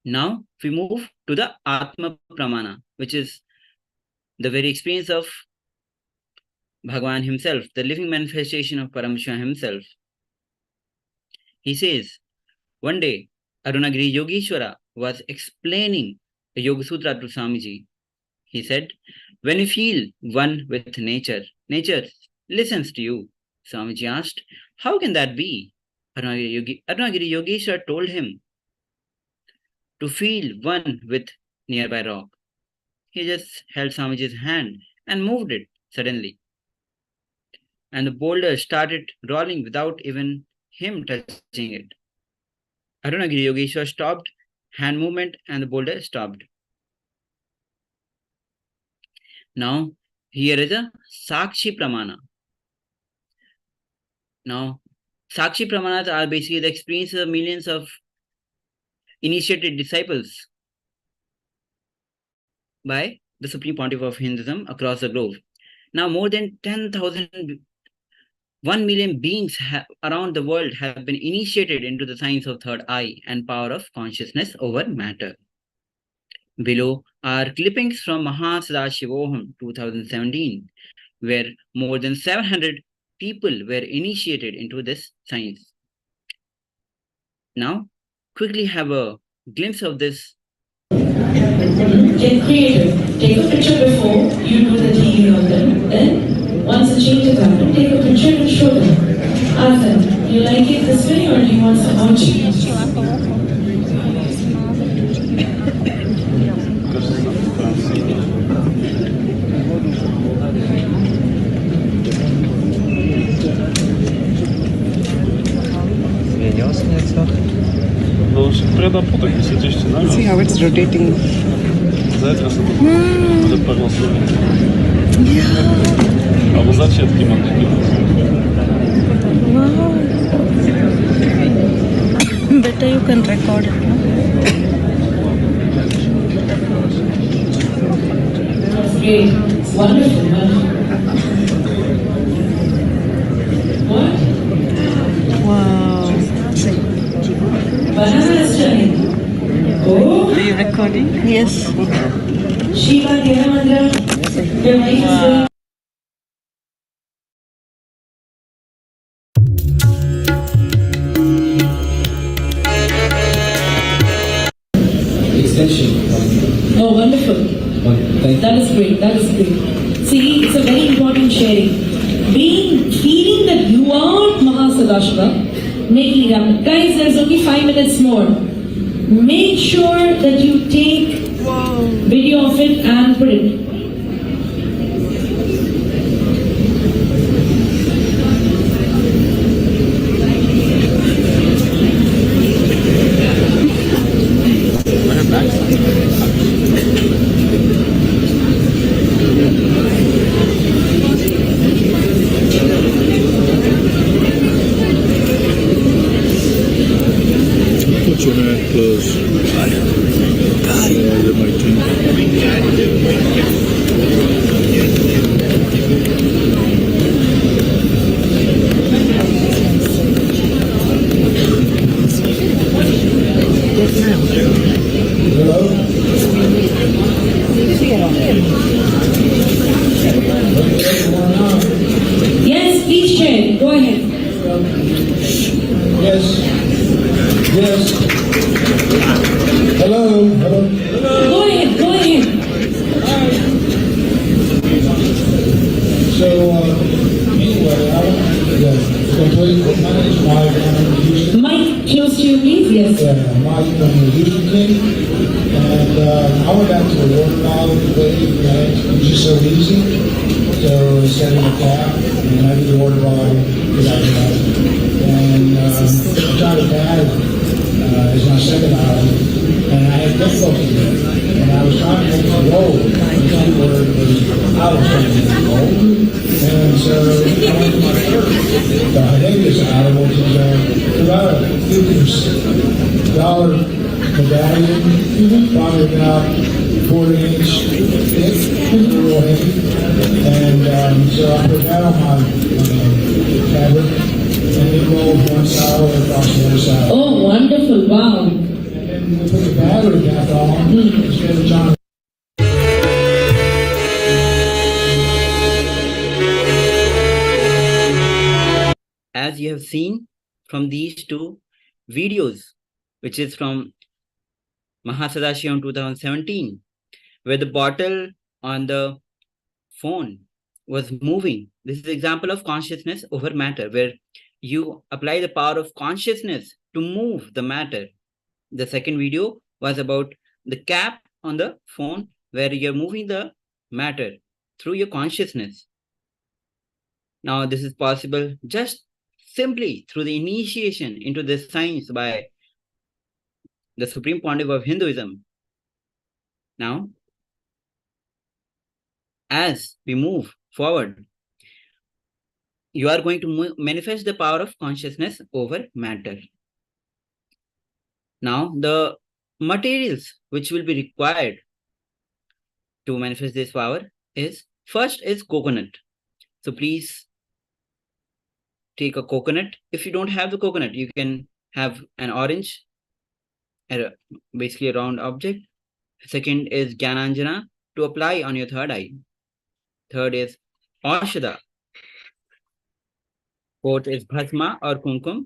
Now we move to the Atma Pramana, which is the very experience of Bhagavan himself, the living manifestation of Paramashiva himself. He says, one day, Arunagiri Yogeshwara was explaining a Yoga Sutra to Swamiji. He said, when you feel one with nature, nature listens to you. Swamiji asked, how can that be? Arunagiri Yogeshwara told him to feel one with nearby rock. He just held Swamiji's hand and moved it suddenly. And the boulder started rolling without even him touching it. Arunagiri Yogeshwara stopped hand movement and the boulder stopped. Now, here is a Sakshi Pramana. Now, Sakshi Pramanas are basically the experiences of millions of initiated disciples by the Supreme Pontiff of Hinduism across the globe. Now, more than 1 million beings around the world have been initiated into the science of third eye and power of consciousness over matter. Below are clippings from Mahasadashivoham 2017, where more than 700 people were initiated into this science. Now, quickly have a glimpse of this. Get creative. Take a picture before you do the healing on them. Then, once the change has happened, take a picture and show them. Ask them, do you like it this way or do you want some more change? See how it's rotating. Albo zaciętki mam takie. Wow. Better you can record it, no? That's great. It's wonderful. What? Wow. Banana is turning. Oh. Are you recording? Yes. Shiva, Divinity, your mic is going. Oh, wonderful. That is great. That is great. See, it's a very important sharing. Feeling that you are Mahasadashiva, making it up. Guys, there's only 5 minutes more. Make sure that you take video of it and put it. Put your hand close. Yes, please share. Go ahead. Yes. Yes. Hello. Hello. Go ahead. Go ahead. So, anyway, I want to complete my name is Mike. I'm in Houston. Mike, close to you, please. Yes. Yeah, Mike, I'm in Houston. And I went out to the water bottle today. It was just so easy. So, setting a tap, and I did the water bottle, because I and Johnny Dad is my second island, and I had difficulty with it. And I was trying to make it roll. The key word was I was trying to make it roll. And so I went to my church, the Hideous Island, which is about a $50 medallion, probably about 4-inch thick, real heavy. And so I put that on my fabric. And it rolled one side over across the other side. Oh, wonderful. Wow. And then we put the battery would have passed on instead of John. As you have seen from these two videos, which is from Mahasadashivam 2017, where the bottle on the phone was moving. This is an example of consciousness over matter, where you apply the power of consciousness to move the matter. The second video was about the cap on the phone, where you're moving the matter through your consciousness. Now, this is possible just simply through the initiation into this science by the Supreme Pontiff of Hinduism. Now, as we move forward, you are going to manifest the power of consciousness over matter. Now, the materials which will be required to manifest this power is, first is coconut. So please take a coconut. If you don't have the coconut, you can have an orange, basically a round object. Second is Gyananjana, to apply on your third eye. Third is Aushadha. Fourth is Bhasma or Kumkum.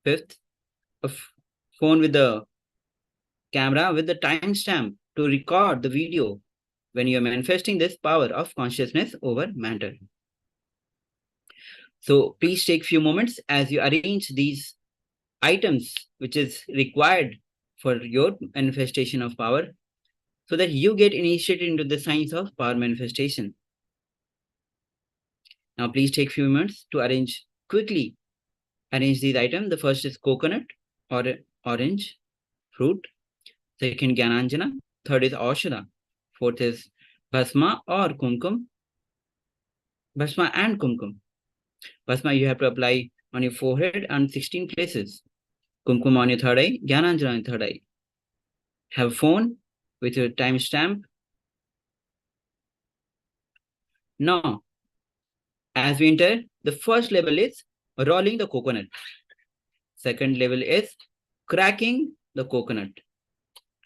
Fifth, a phone with the camera with the timestamp to record the video when you are manifesting this power of consciousness over matter. So please take a few moments as you arrange these items which is required for your manifestation of power, so that you get initiated into the science of power manifestation. Now please take a few minutes to quickly arrange these items. The first is coconut or orange fruit. Second, Gyananjana. Third is Aushadha. Fourth is Bhasma or Kumkum. Bhasma and Kumkum. Bhasma you have to apply on your forehead and 16 places. Kumkum on your third eye. Gyananjana on your third eye. Have a phone with your timestamp. Now, as we enter, the first level is rolling the coconut. Second level is cracking the coconut.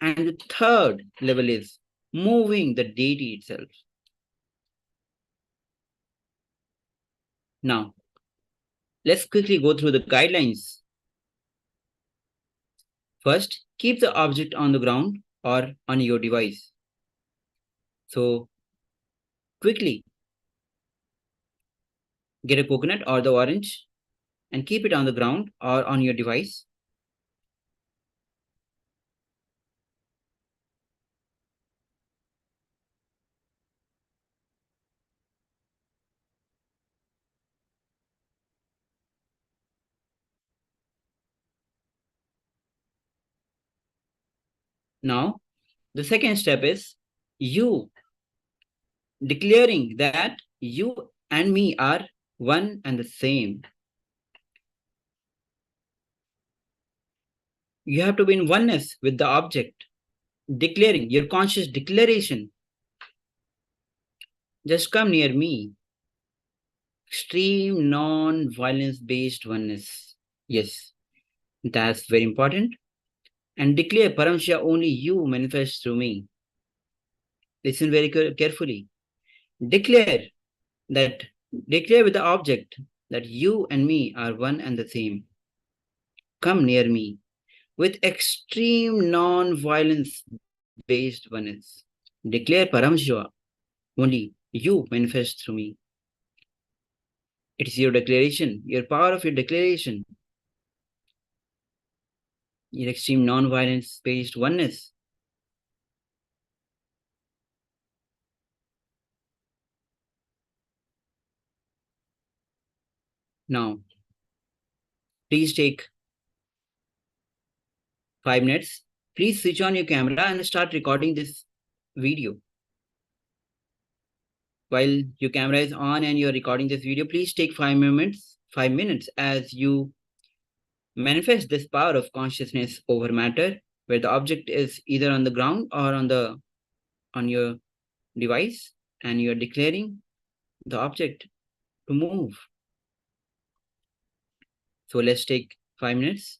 And the third level is moving the deity itself. Now, let's quickly go through the guidelines. First, keep the object on the ground or on your device. So, quickly get a coconut or the orange and keep it on the ground or on your device. Now, the second step is you declaring that you and me are one and the same. You have to be in oneness with the object, declaring your conscious declaration. Just come near me. Extreme non-violence based oneness. Yes, that's very important. And declare, Paramashiva, only you manifest through me. Listen very carefully. Declare with the object that you and me are one and the same. Come near me with extreme non-violence based oneness. Declare, Paramashiva, only you manifest through me. It is your declaration, your power of your declaration. Your extreme non-violence based oneness. Now, please take 5 minutes. Please switch on your camera and start recording this video. While your camera is on and you're recording this video, please take 5 minutes as you manifest this power of consciousness over matter, where the object is either on the ground or on your device, and you're declaring the object to move. So let's take 5 minutes.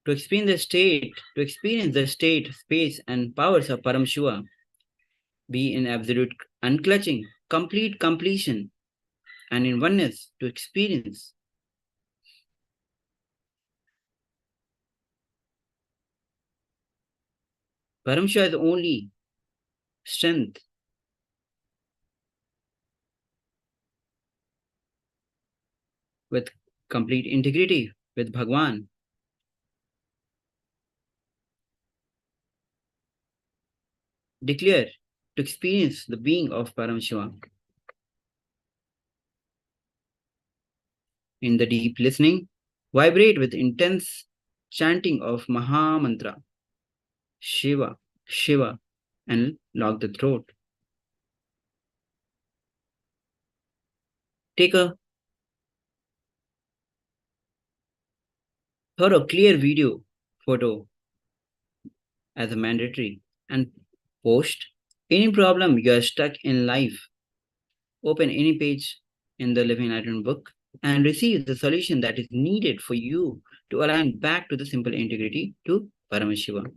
to experience the state, space, and powers of Paramashiva, be in absolute unclutching, complete completion, and in oneness to experience. Paramashiva is the only strength. With complete integrity with Bhagwan. Declare to experience the being of Paramashiva. In the deep listening, vibrate with intense chanting of Maha Mantra, Shiva, Shiva, and lock the throat. Take a thorough, clear video photo as a mandatory and post any problem you are stuck in life. Open any page in the Living Enlightenment book and receive the solution that is needed for you to align back to the simple integrity to Paramashiva.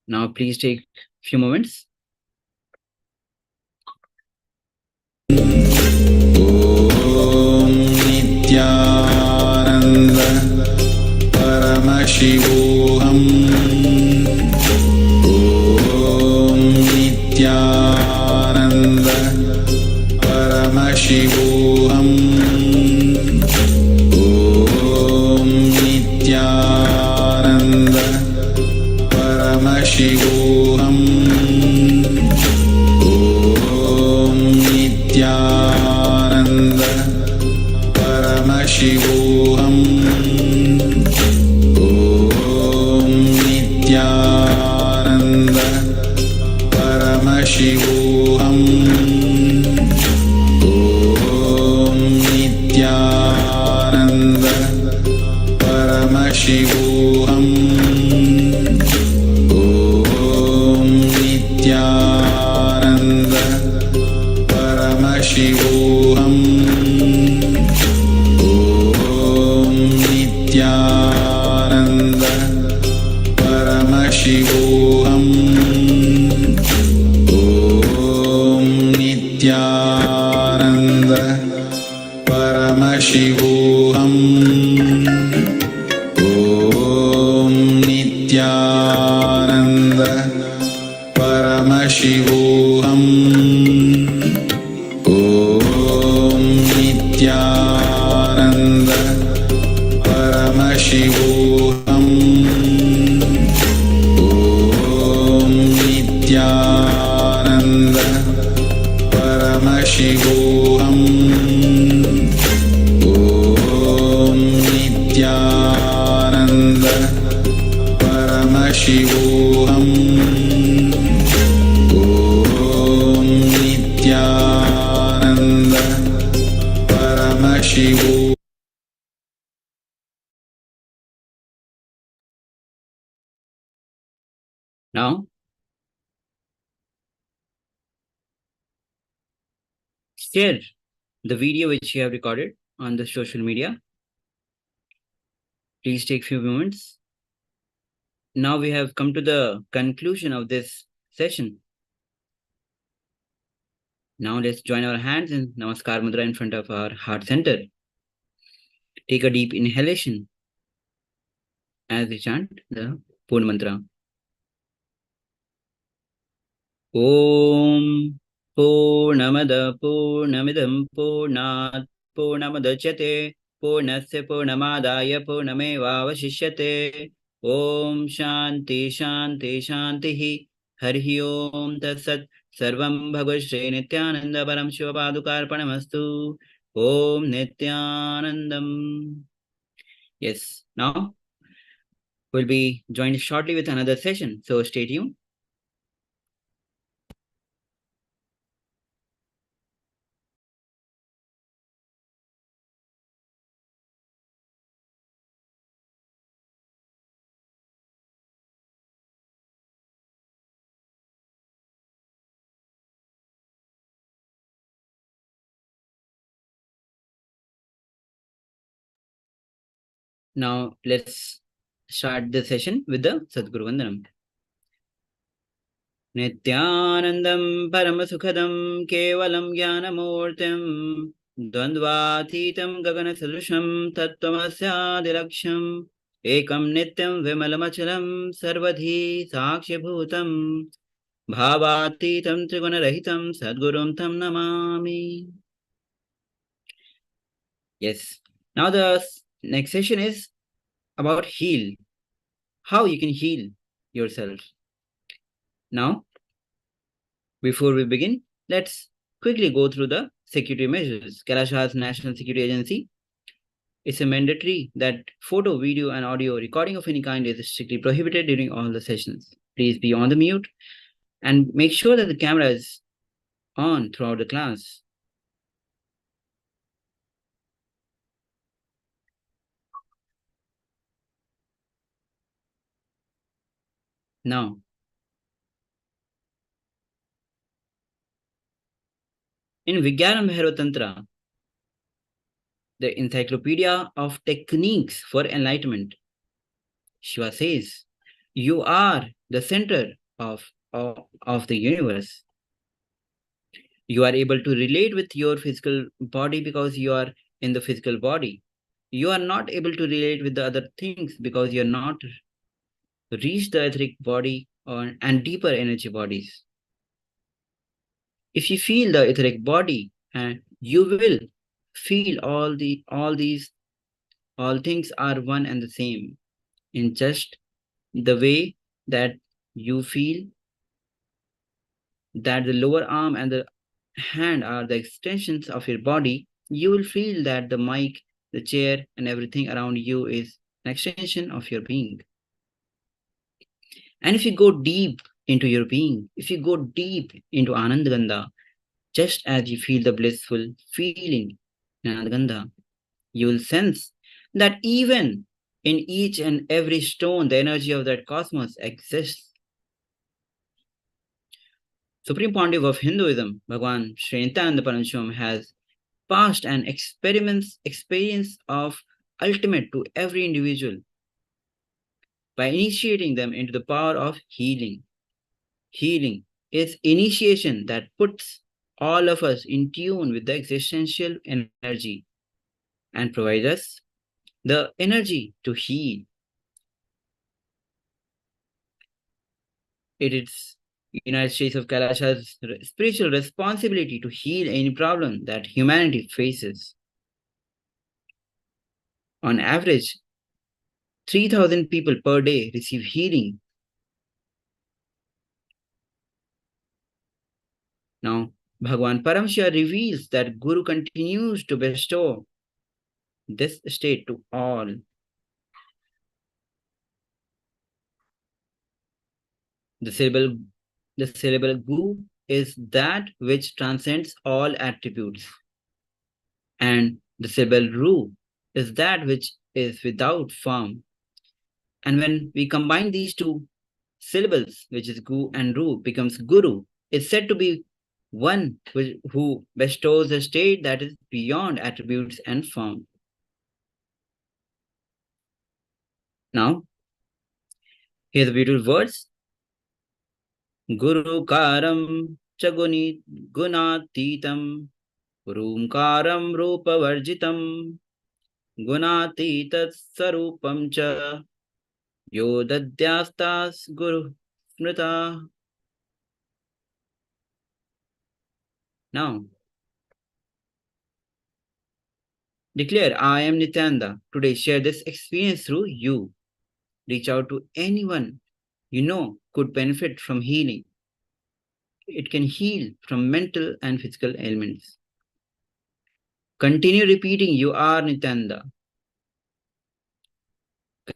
Now please take a few moments. Om Nithyananda Paramashivoham. Om Nithyananda Paramashivoham. Om Nithyananda Paramashivoham. Om Nithyananda Paramashivoham. Om Nithyananda Paramashivoham. Om Nithyananda Paramashivoham. Om Nithyananda Paramashivoham. Om Nithyananda Paramashivoham. Om Nithyananda Paramashivoham. Om Nithyananda Paramashivoham. Om Nithyananda Paramashivoham. Om Nithyananda Paramashivoham. Om Nithyananda Paramashivoham. Om Nithyananda Paramashivoham. Now, share the video which you have recorded on the social media. Please take a few moments. Now we have come to the conclusion of this session. Now let's join our hands in Namaskar Mudra in front of our heart center. Take a deep inhalation as we chant the Purna Mantra. Om Purnamada Purnamidam Purnat Purnamadachyate Purnasya Purnamadaya Purnamevavashishyate. Om Shanti Shanti Shantihi. Harihi Om Tatsat. Sarvam Bhagavad Shri Nithyananda Paramashiva Padukarpanamastu. Om Nithyanandam. Yes, now we'll be joined shortly with another session. So stay tuned. Now let's start the session with the Sadguru Vandanam. Nithyanandam Paramasukhadam Kevalam Jnanamurtim Dvandvatitam Gagana Sadusham Tattvamasya Ekam Nityam Vimalamachalam Sarvadhi Sakshibhutam Bhavatitam Trigunarahitam Sadgurum Tam Namami. Yes. Now the next session is about heal. How you can heal yourself. Now, before we begin, let's quickly go through the security measures. Kailash's National Security Agency. It's a mandatory that photo, video, and audio recording of any kind is strictly prohibited during all the sessions. Please be on the mute and make sure that the camera is on throughout the class. Now, in Vigyaram Bhairav Tantra, the encyclopedia of techniques for enlightenment, Shiva says, you are the center of the universe. You are able to relate with your physical body because you are in the physical body. You are not able to relate with the other things because you are not reached the etheric body and deeper energy bodies. If you feel the etheric body, and you will feel all things are one and the same in just the way that you feel that the lower arm and the hand are the extensions of your body. You will feel that the mic, the chair, and everything around you is an extension of your being. And if you go deep into your being, if you go deep into Anandagandha, just as you feel the blissful feeling in Anandagandha, you will sense that even in each and every stone, the energy of that cosmos exists. Supreme Pontiff of Hinduism, Bhagwan Sri Nithyananda Paramashivam, has passed an experience of ultimate to every individual by initiating them into the power of healing. Healing is initiation that puts all of us in tune with the existential energy and provides us the energy to heal. It is United States of Kailash's spiritual responsibility to heal any problem that humanity faces. On average, 3,000 people per day receive healing. Now, Bhagwan Paramashiva reveals that Guru continues to bestow this state to all. The syllable Gu is that which transcends all attributes. And the syllable Ru is that which is without form. And when we combine these two syllables, which is Gu and Ru, becomes Guru, is said to be one who bestows a state that is beyond attributes and form. Now, here's the beautiful words. Guru Karam Chaguni Gunatitam Rumkaram Rupa Varjitam Gunatitat Sarupam Cha Yodadyastas Guru Smrita. Now, declare, I am Nithyananda. Today, share this experience through you. Reach out to anyone you know could benefit from healing. It can heal from mental and physical ailments. Continue repeating, you are Nithyananda.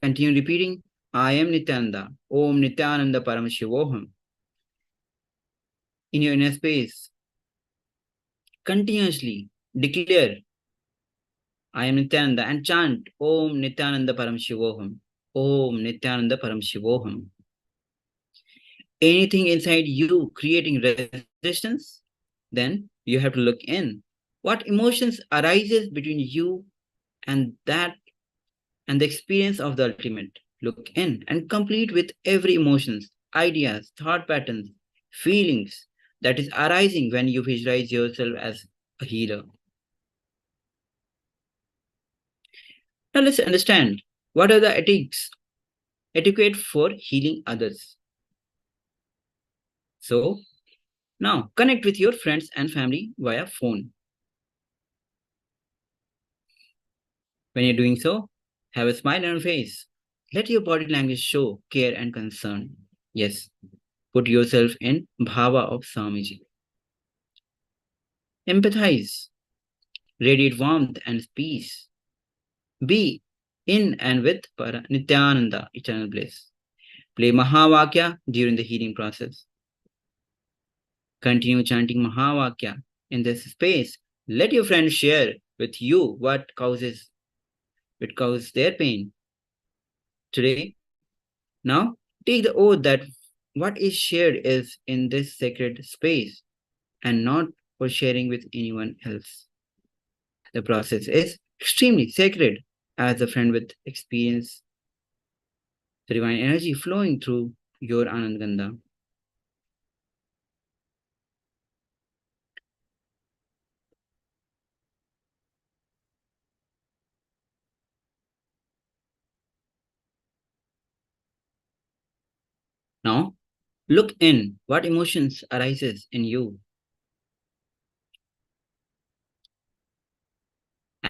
Continue repeating, I am Nithyananda. Om Nithyananda Paramashivoham. In your inner space, continuously declare, I am Nithyananda, and chant Om Nithyananda Paramashivoham. Om Nithyananda Paramashivoham. Anything inside you creating resistance, then you have to look in. What emotions arises between you and that and the experience of the ultimate. Look in and complete with every emotions, ideas, thought patterns, feelings that is arising when you visualize yourself as a healer. Now let's understand what are the etiquette for healing others. So now connect with your friends and family via phone. When you're doing so, have a smile on your face. Let your body language show care and concern. Yes, put yourself in bhava of Swamiji. Empathize, radiate warmth and peace. Be in and with Nithyananda, eternal bliss. Play Mahavakya during the healing process. Continue chanting Mahavakya in this space. Let your friends share with you what causes their pain. Today, now take the oath that what is shared is in this sacred space and not for sharing with anyone else. The process is extremely sacred as a friend with experience the divine energy flowing through your Anandgandha. Now, look in what emotions arises in you.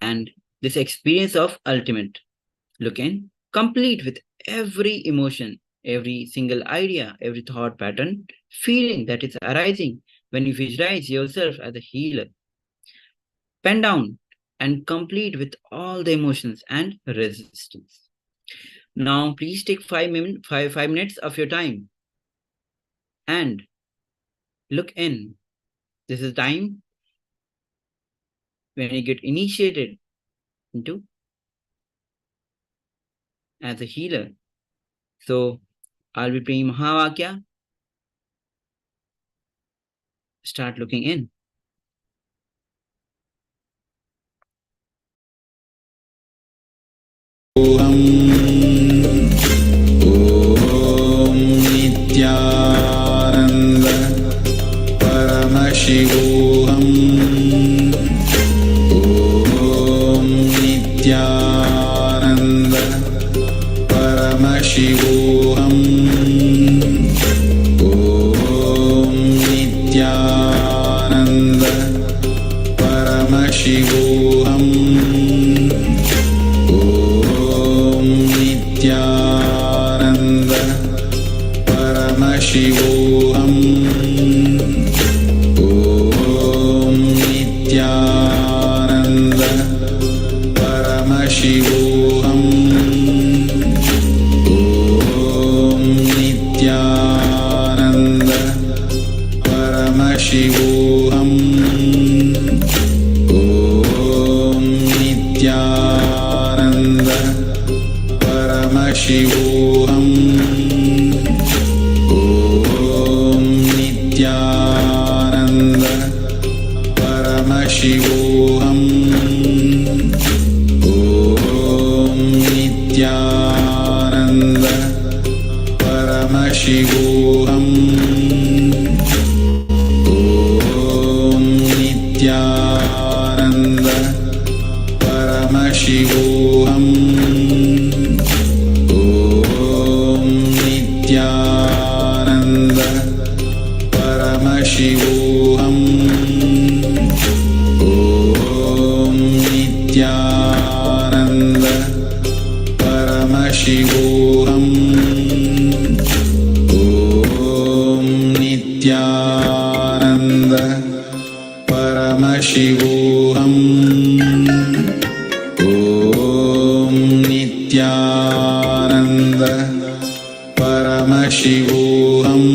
And this experience of ultimate, look in, complete with every emotion, every single idea, every thought pattern, feeling that is arising when you visualize yourself as a healer. Pen down and complete with all the emotions and resistance. Now, please take 5 minutes of your time and look in. This is time when you get initiated into as a healer. So, I'll be praying Mahavakya. Start looking in. Om Nithyananda Paramashivoham. Om Nithyananda Paramashivoham. Om Nithyananda Paramashivoham. Nithyananda Paramashivoham. Om Nithyananda Paramashivoham. Om Nithyananda Paramashivoham. Om Nithyananda Paramashivoham. Om Nithyananda Paramashivoham. Om Nithyananda Paramashivoham. Om Nithyananda Paramashivoham. Om Nithyananda Paramashivoham. Om Nithyananda Paramashivoham. Om Nithyananda Paramashivoham. Om Nithyananda Paramashivoham.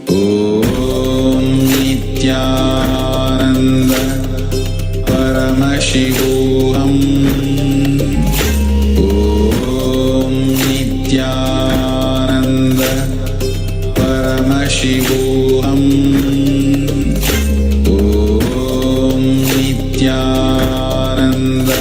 Om Nithyananda Paramashivoham. Om Nithyananda Paramashivoham. Om Nithyananda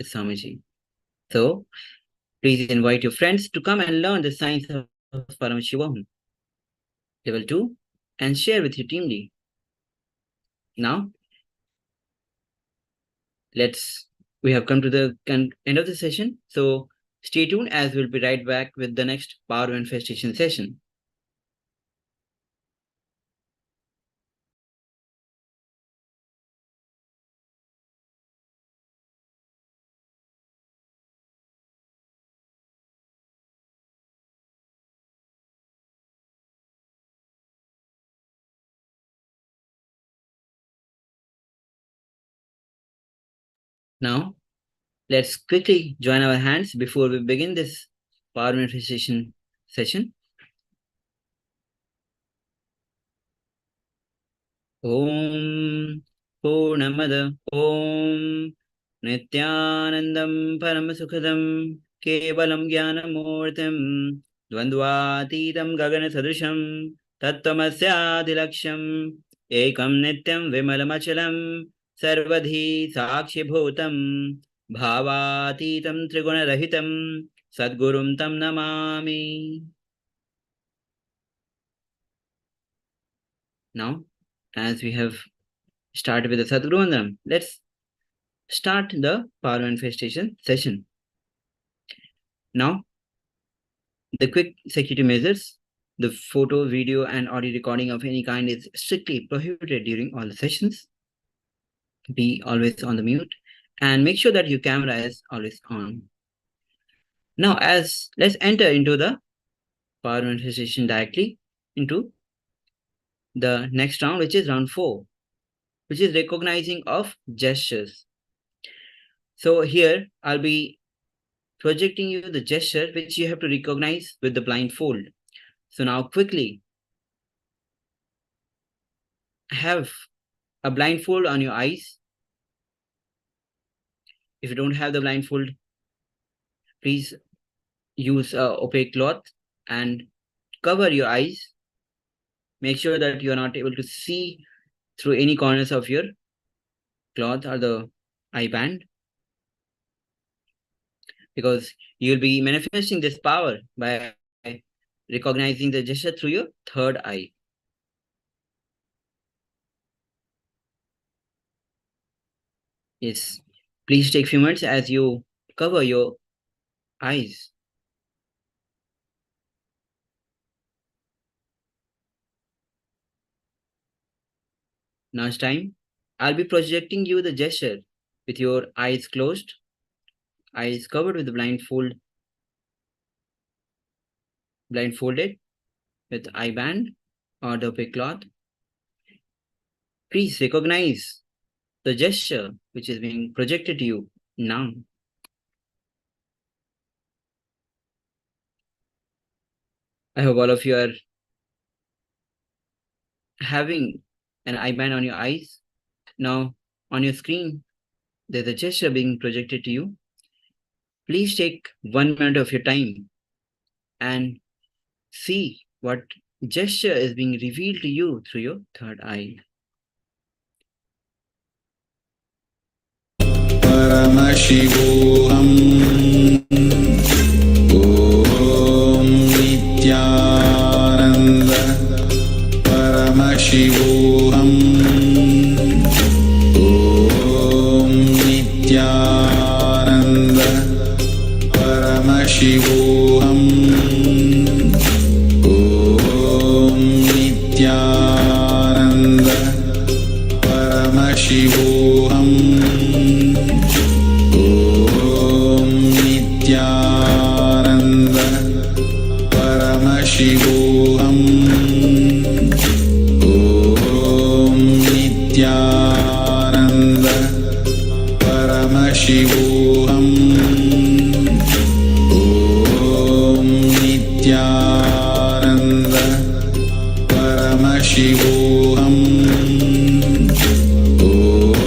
with Swamiji. So please invite your friends to come and learn the science of Paramashivoham level 2 and share with your team lead. Now, we have come to the end of the session. So stay tuned as we'll be right back with the next power manifestation session. Now, let's quickly join our hands before we begin this power manifestation session. Om Purnamada Om Nithyanandam Paramasukhadam Kevalam Jnanamurtam Dvandvatitam Gagana Sadrisham Tattvamasyaadilaksham Ekam Nityam Vimalamachalam Sarvadhi Sakshibhutam Bhavatitam Trigunarahitam Sadgurum Tam Namami. Now, as we have started with the Sadguru Vandam, let's start the power manifestation session. Now, the quick security measures: the photo, video, and audio recording of any kind is strictly prohibited during all the sessions. Be always on the mute and make sure that your camera is always on. Now, let's enter into the power manifestation directly into the next round, which is round 4, which is recognizing of gestures. So here I'll be projecting you the gesture which you have to recognize with the blindfold. So now quickly have a blindfold on your eyes. If you don't have the blindfold, please use an opaque cloth and cover your eyes. Make sure that you are not able to see through any corners of your cloth or the eye band, because you'll be manifesting this power by recognizing the gesture through your third eye. Yes, please take a few minutes as you cover your eyes. Now it's time. I'll be projecting you the gesture with your eyes closed, eyes covered with the blindfolded with eye band or the opaque cloth. Please recognize the gesture which is being projected to you now. I hope all of you are having an eye band on your eyes. Now on your screen, there's a gesture being projected to you. Please take 1 minute of your time and see what gesture is being revealed to you through your third eye. Paramashivoham Om Nithyananda Paramashivoham Om Nithyananda Paramashivoham Om Nithyananda Paramashivoham Paramashivoham Om Nithyananda Paramashivoham Om Nithyananda Paramashivoham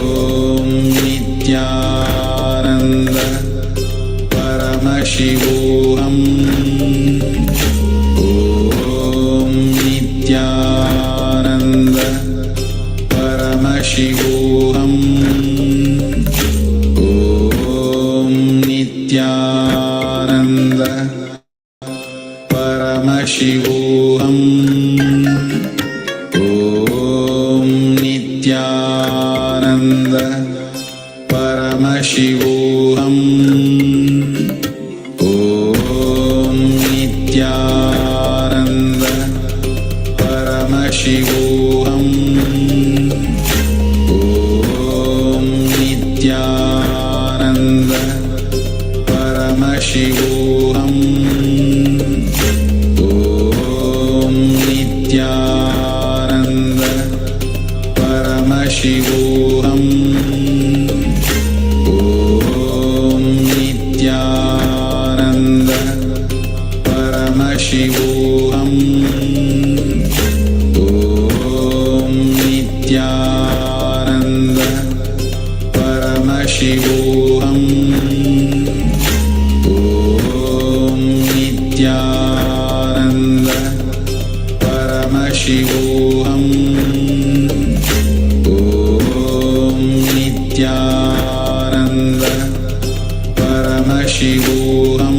Om Nithyananda Paramashivoham Nithyananda Paramashivoham Om Nithyananda Paramashivoham. Om Nithyananda Paramashivoham. Om Nithyananda Paramashivoham. Om Nithyananda Paramashivoham. Om Nithyananda Paramashivoham. Om Nithyananda Paramashivoham. Om Nithyananda Paramashivoham. Om Nithyananda Paramashivoham.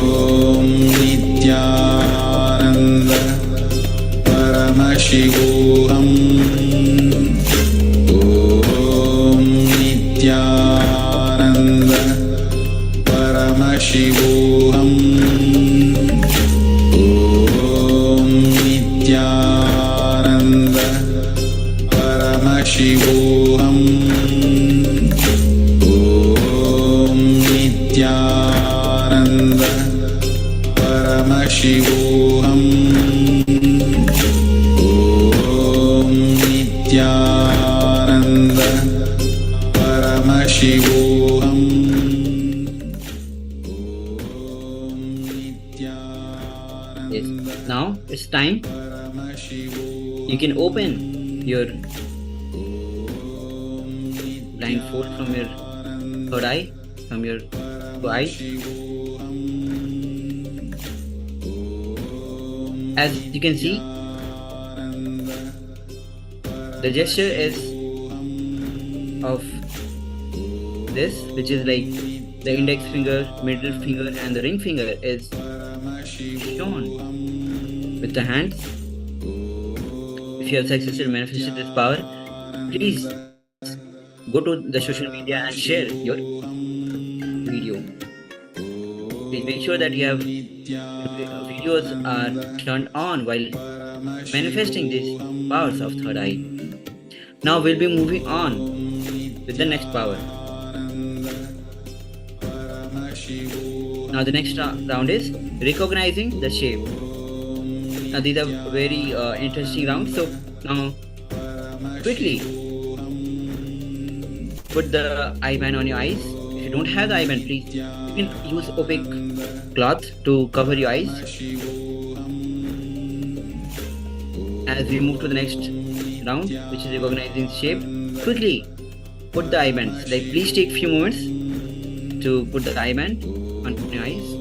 Om Nithyananda Paramashivoham. Om Nithyananda Paramashivoham. Om Nithyananda Paramashivoham. Om Nithyananda Paramashivoham. Om Nithyananda Paramashivoham. Om Nithyananda Paramashivoham. Yes. Now it's time. You can open your blindfold from your third eye, from your eye. As you can see, the gesture is of this, which is like the index finger, middle finger, and the ring finger is shown with the hands. If you have successfully manifested this power, please go to the social media and share your video. Please make sure that your videos are turned on while manifesting these powers of third eye. Now we'll be moving on with the next power. Now the next round is recognizing the shape. Now these are very interesting rounds. So now quickly put the eye band on your eyes. If you don't have the eye band, please you can use opaque cloth to cover your eyes. As we move to the next round, which is recognizing shape, quickly put the eye bands. Like please take few moments to put the eye band on your eyes.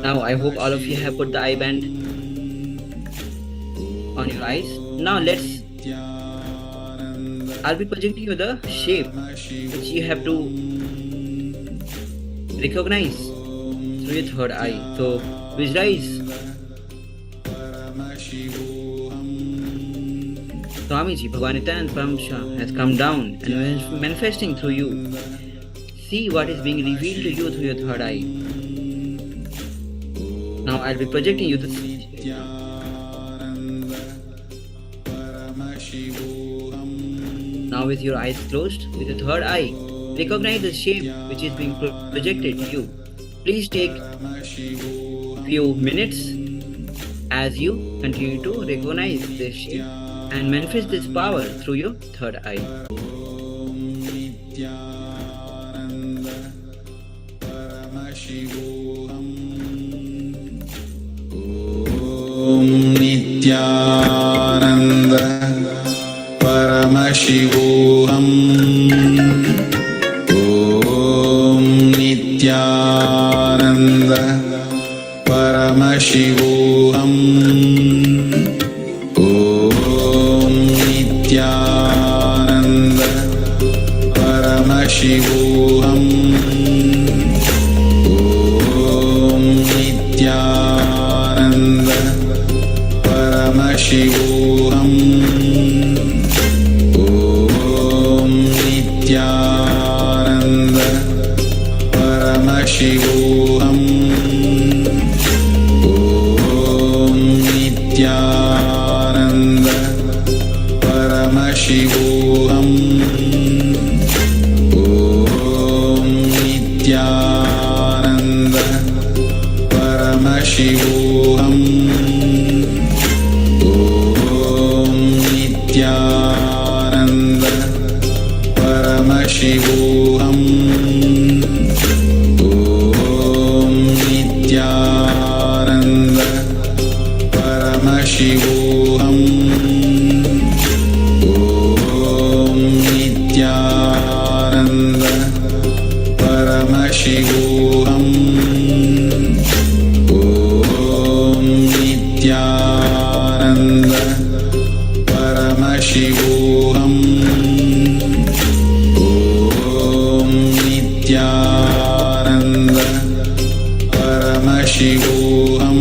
Now I hope all of you have put the eye band on your eyes. Now I'll be projecting you the shape which you have to recognize through your third eye. So visualize Swamiji, Bhagavan Nithyananda Paramashiva has come down and is manifesting through you. See what is being revealed to you through your third eye. Now I'll be projecting you this. Now with your eyes closed, with the third eye, recognize the shape which is being projected to you. Please take few minutes as you continue to recognize this shape and manifest this power through your third eye. Nithyananda Paramashivoham. Om Nithyananda Paramashivoham. Om Nithyananda Paramashivoham. Om Nithyananda Paramashivoham. Om Nithyananda Paramashivoham. Om Nithyananda Paramashivoham. Om Nithyananda Paramashivoham. Nithyananda Paramashivoham. Om Nithyananda Paramashivoham. Om Nithyananda Paramashivoham. Om Nithyananda Paramashivoham. Om Nithyananda Paramashivoham.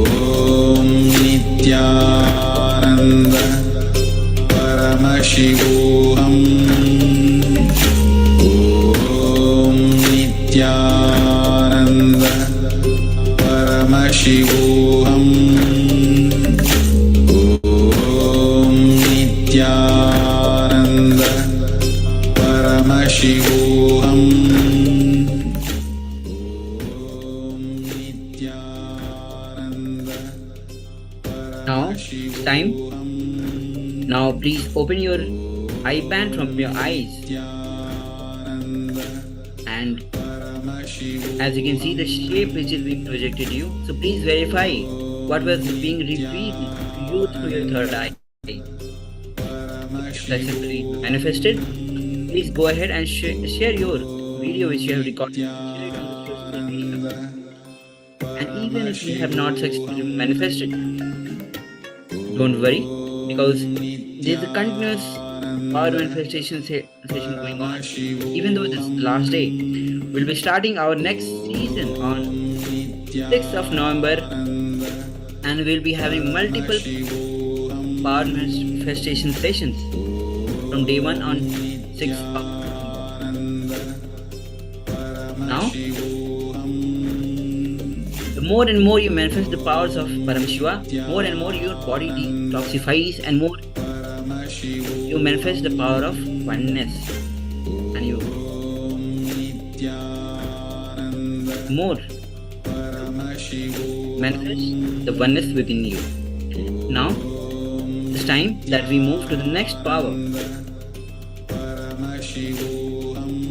Om Nithyananda Paramashivoham. Om Nithyananda Paramashivoham. Om Nithyananda Paramashivoham. Now it's time. Now please open your eye band from your eyes, and as you can see the shape which is being projected to you. So please verify what was being revealed to you through your third eye. Successfully manifested. Please go ahead and share your video which you have recorded. Share it on the social media. And even if you have not successfully manifested, don't worry, because there is a continuous power manifestation session going on. Even though this is the last day, we'll be starting our next season on 6th of November, and we'll be having multiple power manifestation sessions from day 1 on 6th of November. Now, the more and more you manifest the powers of Paramashiva, more and more your body detoxifies, and more you manifest the power of oneness, and you more manifest the oneness within you. Now it's time that we move to the next power,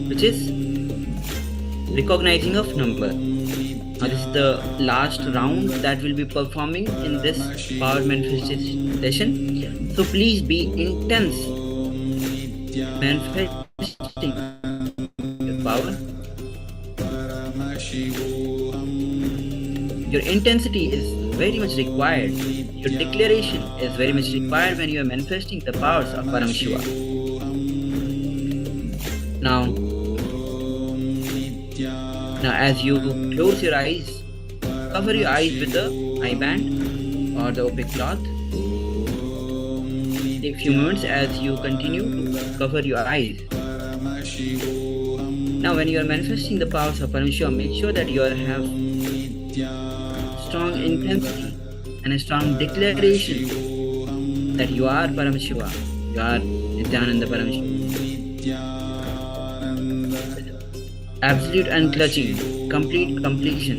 which is recognizing of number. Now this is the last round that we'll be performing in this power manifestation session. So please be intense manifesting your power. Your intensity is very much required. Your declaration is very much required when you are manifesting the powers of Paramashiva. Now as you close your eyes, cover your eyes with the eye band or the opaque cloth. Take a few moments as you continue to cover your eyes. Now when you are manifesting the powers of Paramashiva, make sure that you have strong intensity and a strong declaration that you are Paramashiva, you are Nithyananda Paramashiva. Absolute unclutching, complete completion.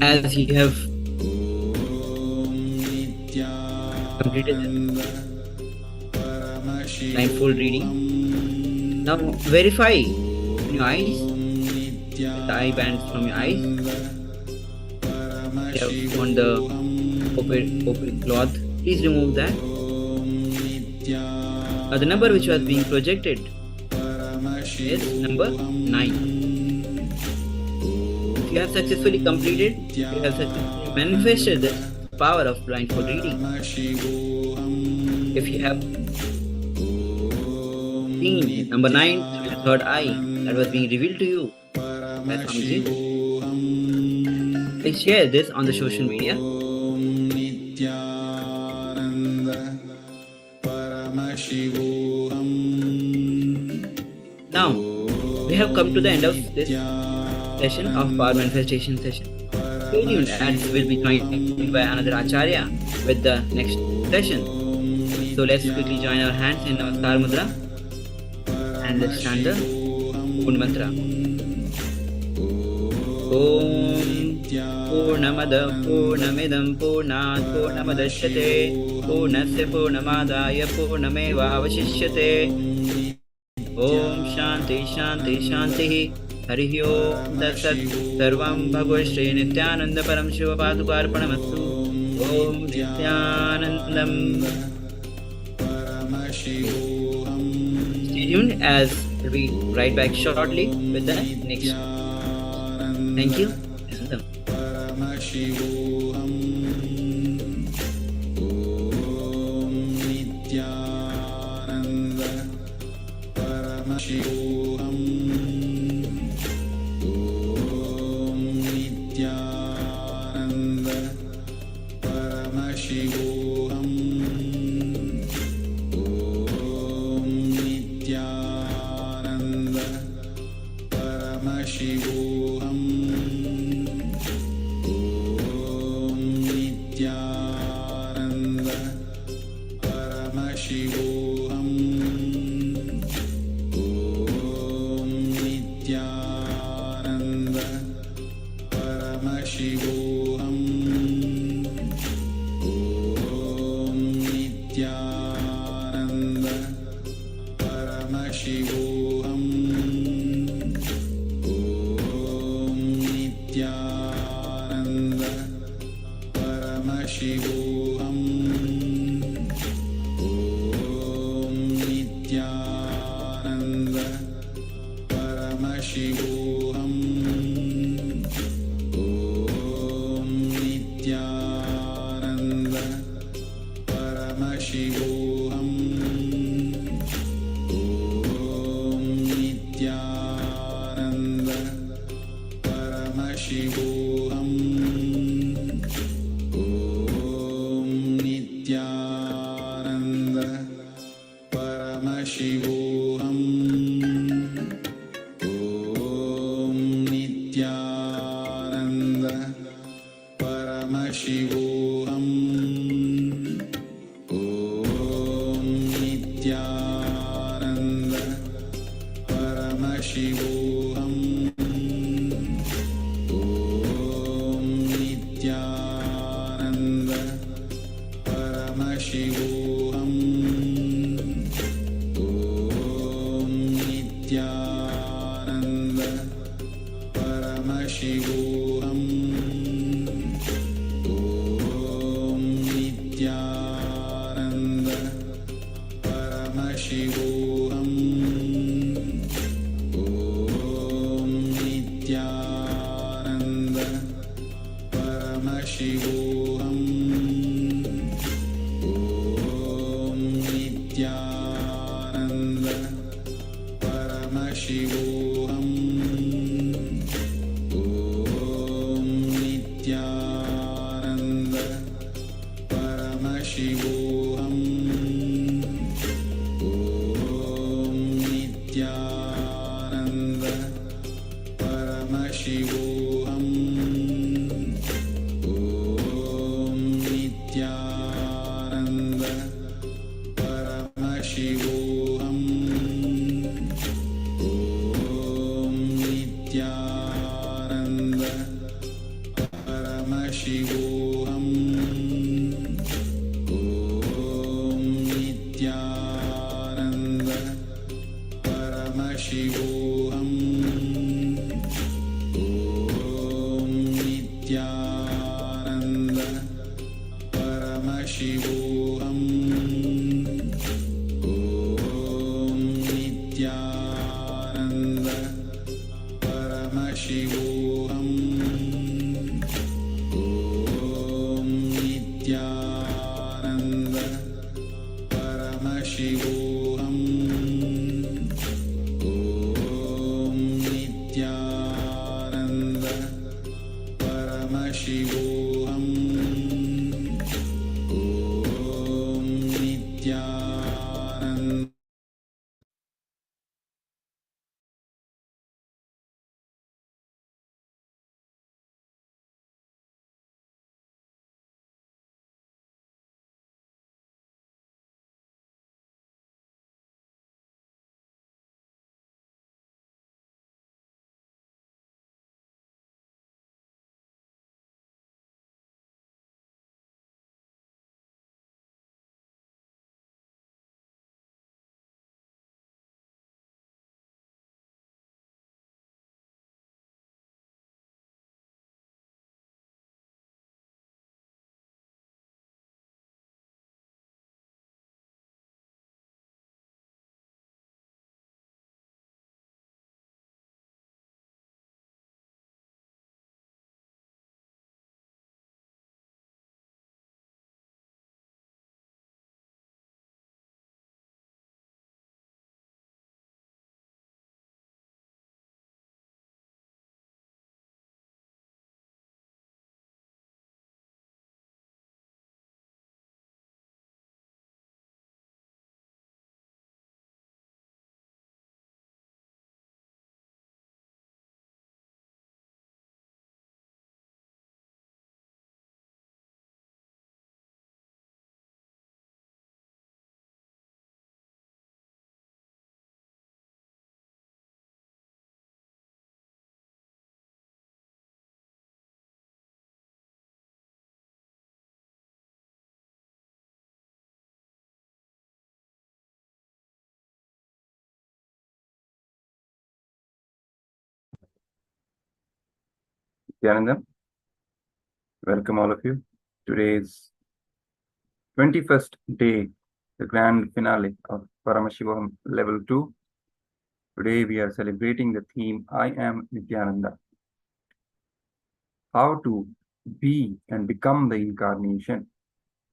as you have completed this blindfold reading, now verify in your eyes, the eye bands from your eyes. You have on the open cloth, please remove that. The number which was being projected is number 9. If you have successfully completed, you have successfully manifested the power of blindfold reading. If you have seen number 9 through the third eye that was being revealed to you by Swamiji, please share this on the social media. Now, we have come to the end of this session of Power Manifestation session. Stay tuned as will be joined by another Acharya with the next session. So let's quickly join our hands in Namaskar Mudra and let's chant the Om Mantra. Om Purnamada Purnamidam Purnat Purnamadashyate Purnasya Purnamadaya Purnameva Avashishyate. Om Shanti Shanti Shanti. Harihi Om Tatsat. Sarvam Bhagavad Shri Nithyananda Paramashiva Padukarpanamastu. Om Nithyanandam. Stay tuned as we'll be right back shortly with the next. Thank you. Paramashivoham. Om Nithyananda Paramashivoham. Om Nithyananda Paramashivoham. Om Nithyananda Paramashivoham. Om Nithyananda Paramashivoham. Om Nithyananda Paramashivoham. Om Nithyananda. Nithyananda, welcome all of you. Today is 21st day, the grand finale of Paramashivoham level 2. Today we are celebrating the theme, I am Nithyananda. How to be and become the incarnation,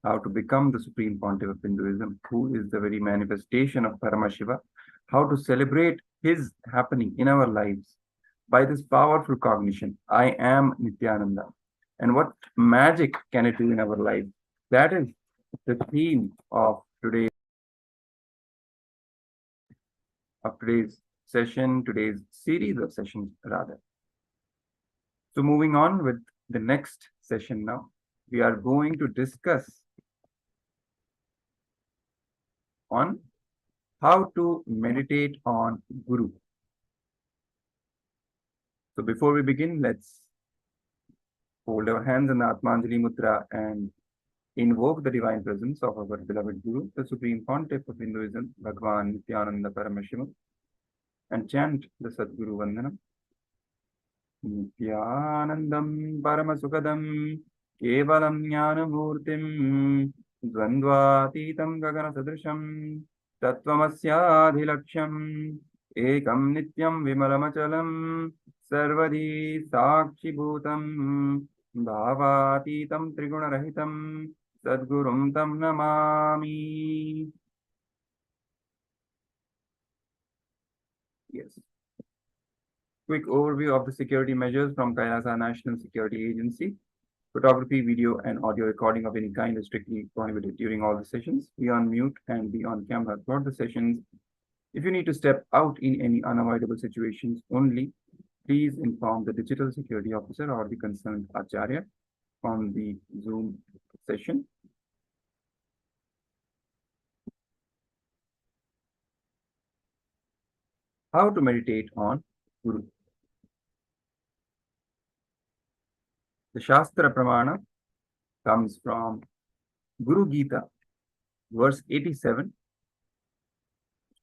how to become the Supreme Pontiff of Hinduism, who is the very manifestation of Paramashiva, how to celebrate his happening in our lives by this powerful cognition, I am Nithyananda. And what magic can it do in our life? That is the theme of today's session, today's series of sessions rather. So moving on with the next session now, we are going to discuss on how to meditate on Guru. So before we begin, let's hold our hands in the Atmanjali Mudra and invoke the divine presence of our beloved Guru, the Supreme Pontiff of Hinduism, Bhagwan Nithyananda Paramashivam, and chant the Sadguru Vandanam. Nithyanandam Paramasukadam Kevalam Jnanamurtim Dvandvatitam Gagana Sadrisham Tattvamasyaadhilaksham Ekam Nityam Vimalamachalam Sarvadhi Sakshibhutam Bhavatitam Trigunarahitam Sadgurum Tam Namami. Yes. Quick overview of the security measures from Kailasa National Security Agency. Photography, video, and audio recording of any kind is strictly prohibited during all the sessions. Be on mute and be on camera throughout the sessions. If you need to step out in any unavoidable situations only, please inform the digital security officer or the concerned Acharya on the Zoom session. How to meditate on Guru. The Shastra Pramana comes from Guru Gita, verse 87,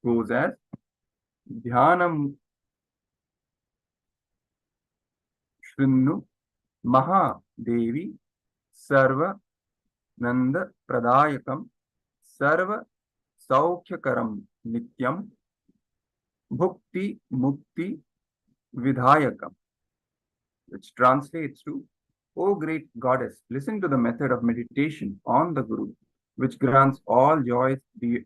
goes as Dhyanam Shrinnu Maha Devi Sarva Nanda Pradayakam Sarva Saukhakaram Nityam Bhukti Mukti Vidhayakam, which translates to, O great goddess, listen to the method of meditation on the Guru, which grants all joys,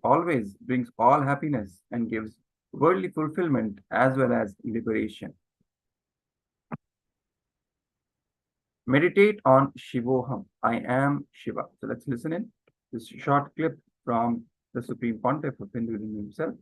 always brings all happiness, and gives worldly fulfillment as well as liberation. Meditate on Shivoham, I am Shiva. So let's listen in this short clip from the Supreme Pontiff of Hinduism himself.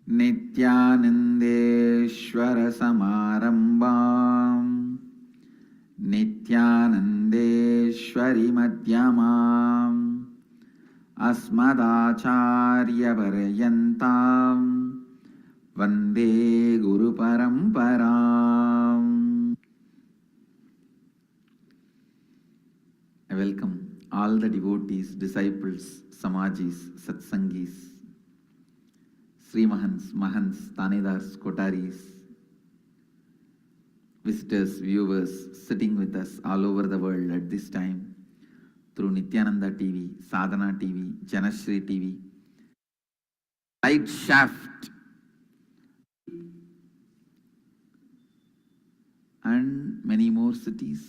Nithyanandeshwar Samarambam Nithyanandeshwari Madhyamam Asmadacharya Parayantam Vande Guru Paramparam. I welcome all the devotees, disciples, samajis, satsangis, Sri Mahans, Mahans, Tanedars, Kotaris, visitors, viewers sitting with us all over the world at this time through Nithyananda TV, Sadhana TV, Janashri TV, Light Shaft, and many more cities.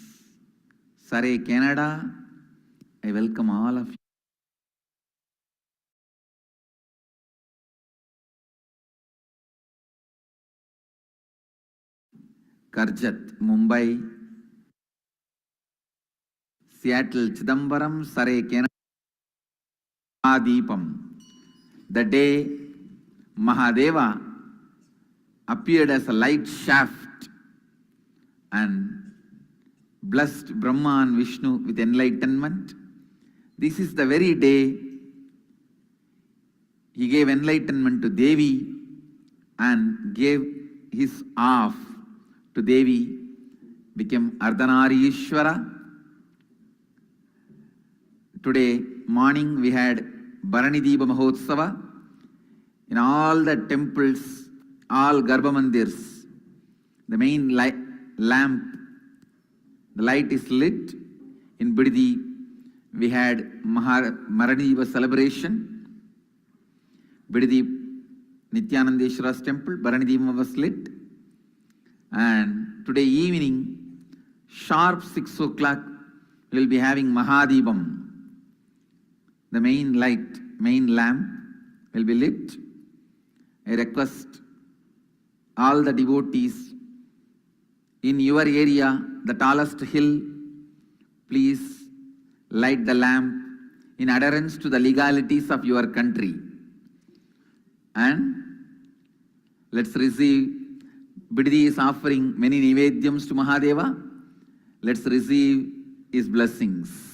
Surrey, Canada, I welcome all of you. Karjat, Mumbai, Seattle, Chidambaram, Surrey, Canada, Mahadipam. The day Mahadeva appeared as a light shaft and blessed Brahma and Vishnu with enlightenment. This is the very day he gave enlightenment to Devi and gave his half to Devi, became Ardhanari Ishvara. Today morning we had Bharanideepa Mahotsava in all the temples, all Garbha Mandirs. The main lamp, the light is lit. In Bididi we had Bharanideepa celebration. Bididi Nithyanandeshwara's temple, Bharanideepa was lit. And today evening, sharp 6 o'clock, we will be having Mahadipam. The main light, main lamp will be lit. I request all the devotees in your area, the tallest hill, please light the lamp in adherence to the legalities of your country. And let's receive. Bididi is offering many nivedyams to Mahadeva. Let's receive his blessings.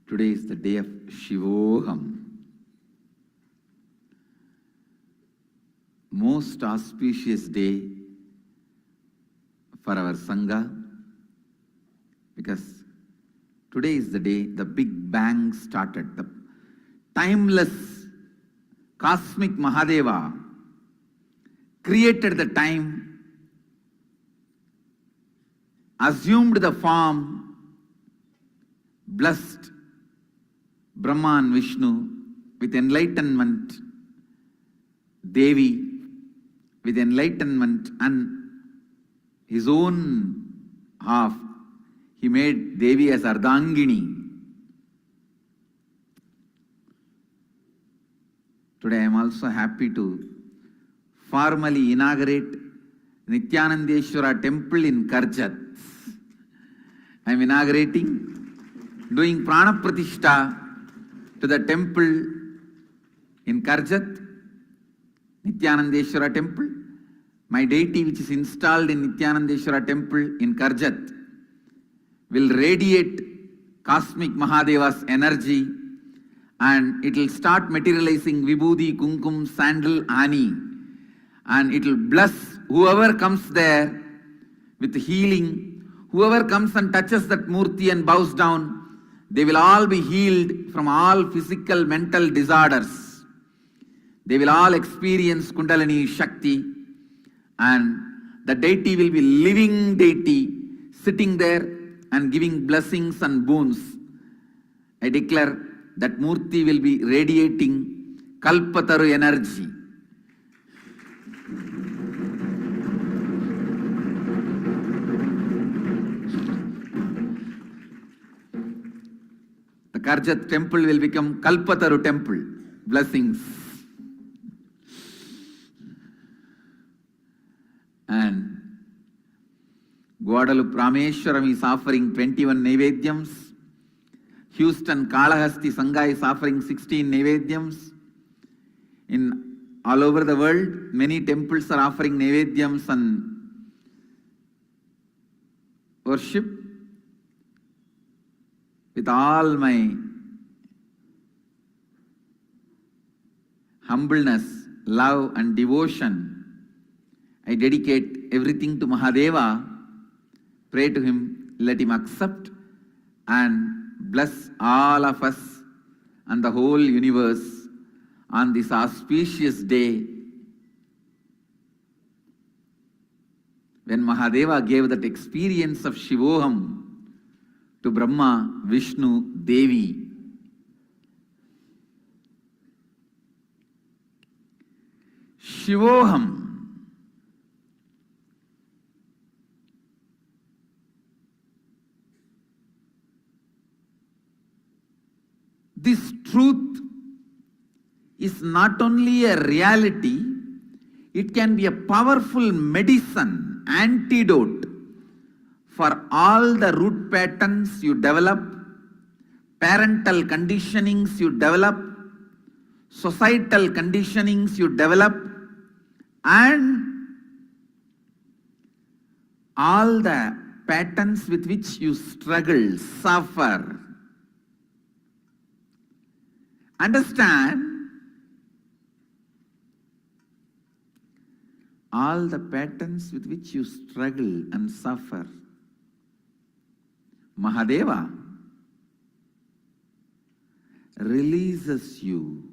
Today is the day of Shivoham. Most auspicious day for our Sangha, because today is the day the Big Bang started. The timeless cosmic Mahadeva created the time, assumed the form, blessed Brahma and Vishnu with enlightenment, Devi with enlightenment, and his own half, he made Devi as Ardhangini. Today I am also happy to formally inaugurate Nithyanandeshwara temple in Karjat. I am inaugurating, doing Prana Pratishtha to the temple in Karjat, Nithyanandeshwara temple. My deity which is installed in Nithyanandeshwara temple in Karjat will radiate cosmic Mahadeva's energy, and it will start materializing Vibhuti, Kumkum, Sandal, Ani, and it will bless whoever comes there with healing. Whoever comes and touches that Murti and bows down, they will all be healed from all physical, mental disorders. They will all experience Kundalini Shakti, and the deity will be living deity sitting there and giving blessings and boons. I declare that Murti will be radiating Kalpataru energy. The Karjat temple will become Kalpataru temple. Blessings. And Guadalupe Rameshwaram is offering 21 Nevedyams. Houston Kalahasti Sangha is offering 16 Nevedyams. In all over the world, many temples are offering Nevedyams and worship. With all my humbleness, love and devotion, I dedicate everything to Mahadeva. Pray to him, let him accept and bless all of us and the whole universe on this auspicious day when Mahadeva gave that experience of Shivoham to Brahma, Vishnu, Devi. Shivoham. This truth is not only a reality, it can be a powerful medicine, antidote for all the root patterns you develop, parental conditionings you develop, societal conditionings you develop, and all the patterns with which you struggle, suffer. Understand, all the patterns with which you struggle and suffer. Mahadeva releases you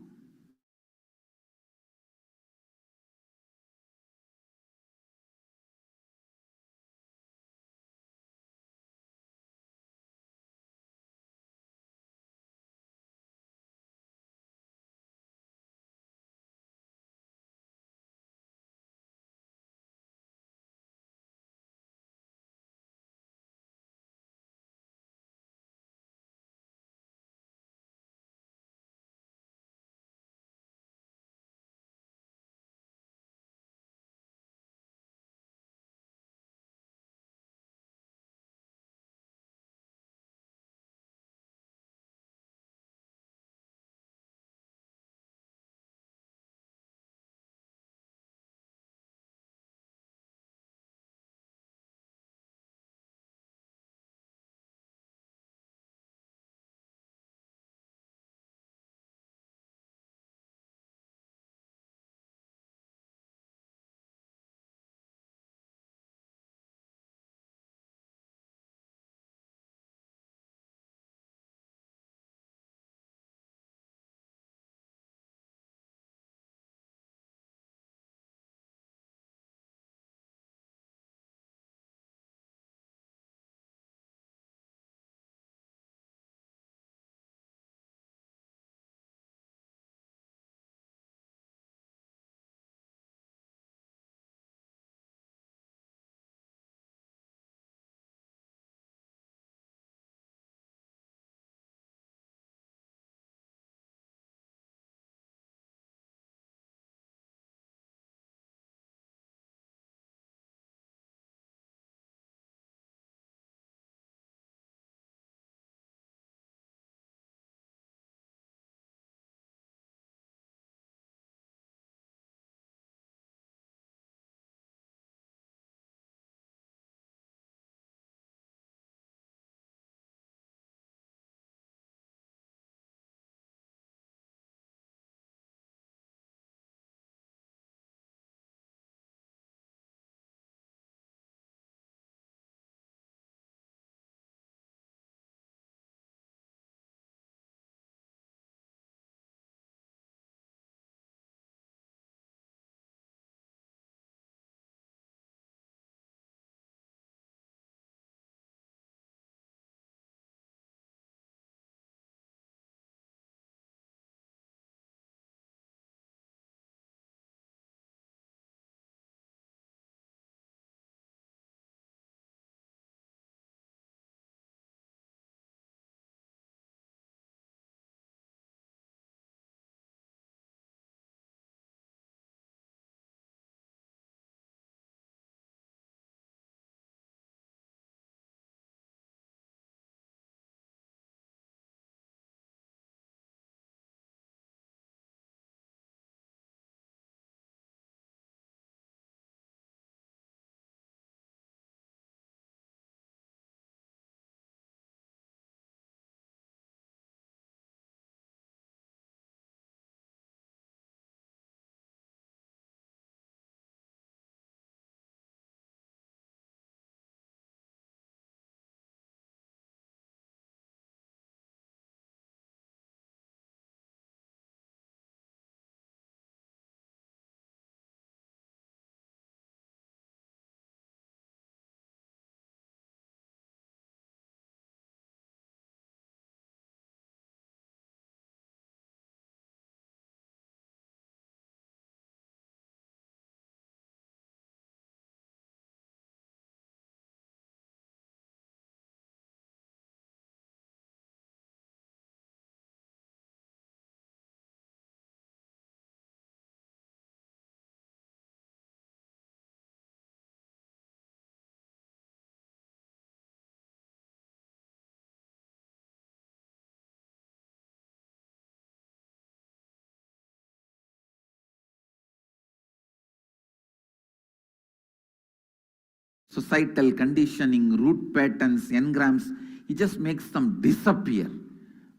societal conditioning, root patterns, engrams, he just makes them disappear,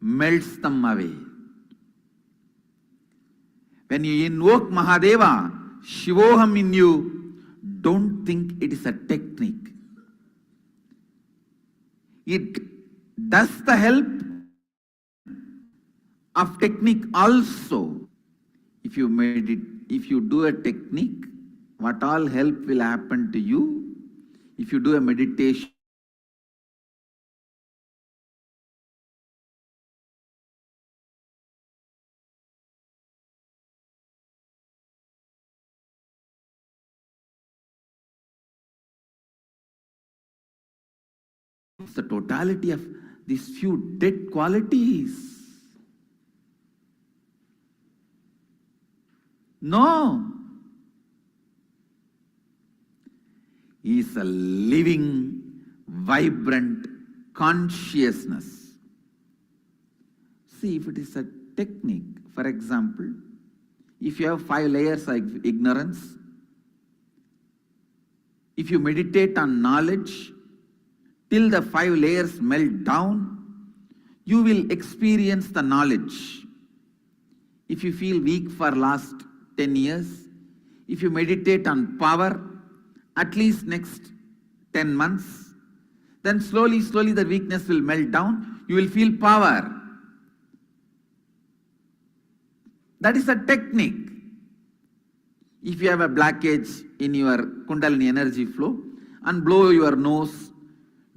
melts them away. When you invoke Mahadeva, Shivoham in you, don't think it is a technique. It does the help of technique also. If you do a technique, what all help will happen to you? If you do a meditation, the totality of these few dead qualities. No. He is a living, vibrant consciousness. See, if it is a technique, for example, if you have 5 layers of ignorance, if you meditate on knowledge, till the 5 layers melt down, you will experience the knowledge. If you feel weak for last 10 years, if you meditate on power, at least next 10 months, then slowly the weakness will melt down, you will feel power. That is a technique. If you have a blockage in your Kundalini energy flow, and blow your nose,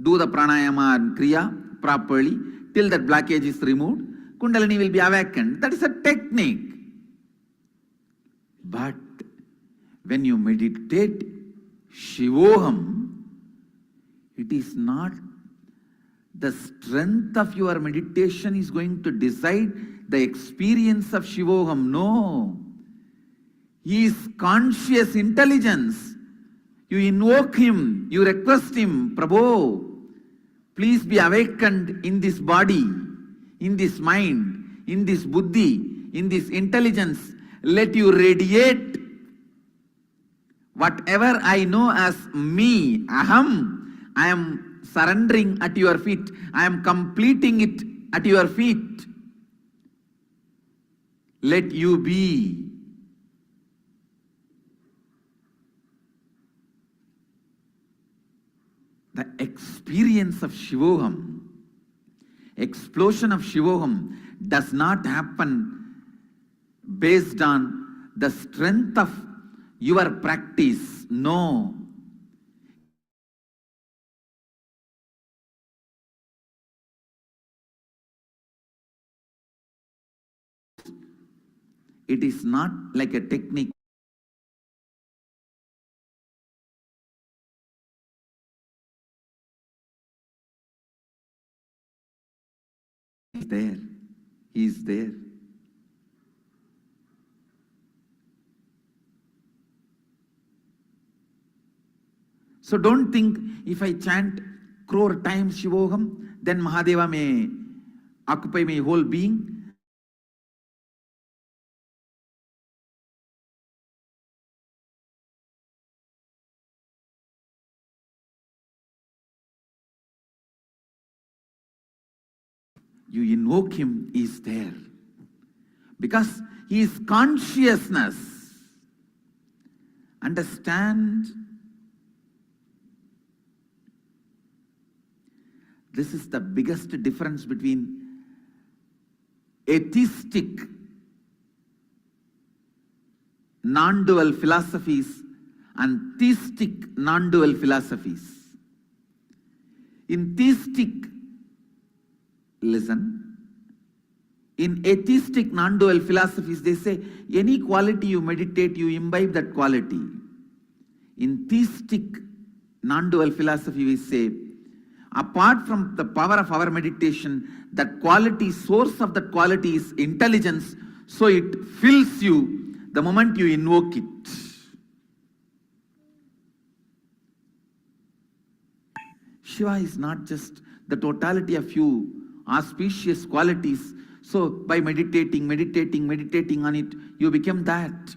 do the pranayama and kriya properly, till that blockage is removed, Kundalini will be awakened. That is a technique. But when you meditate Shivoham, it is not the strength of your meditation is going to decide the experience of Shivoham. No. He is conscious intelligence. You invoke him, you request him, Prabhu, please be awakened in this body, in this mind, in this buddhi, in this intelligence. Let you radiate whatever I know as me, aham. I am surrendering at your feet. I am completing it at your feet. Let you be. The experience of Shivoham, explosion of Shivoham does not happen based on the strength of your practice. No. It is not like a technique. He is there. He is there. So don't think if I chant crore times Shivoham, then Mahadeva may occupy my whole being. You invoke him, he is there. Because he is consciousness. Understand? This is the biggest difference between atheistic, non-dual philosophies and theistic, non-dual philosophies. In theistic, listen, in atheistic, non-dual philosophies, they say, any quality you meditate, you imbibe that quality. In theistic, non-dual philosophy, we say, apart from the power of our meditation, that quality, source of that quality is intelligence, so it fills you the moment you invoke it. Shiva is not just the totality of few auspicious qualities. So by meditating on it, you become that.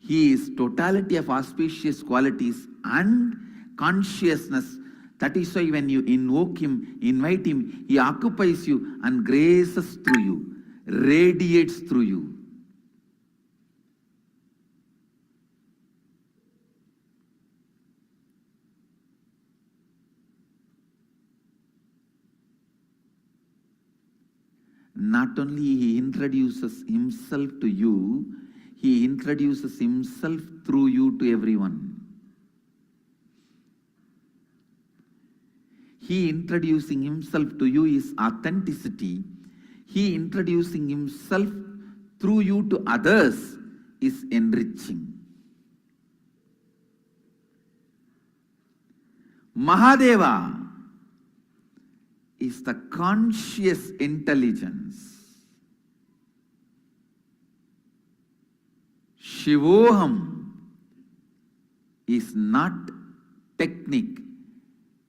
He is totality of auspicious qualities and consciousness. That is why when you invoke him, invite him, he occupies you and graces through you, radiates through you. Not only he introduces himself to you, he introduces himself through you to everyone. He introducing himself to you is authenticity. He introducing himself through you to others is enriching. Mahadeva is the conscious intelligence. Shivoham is not technique,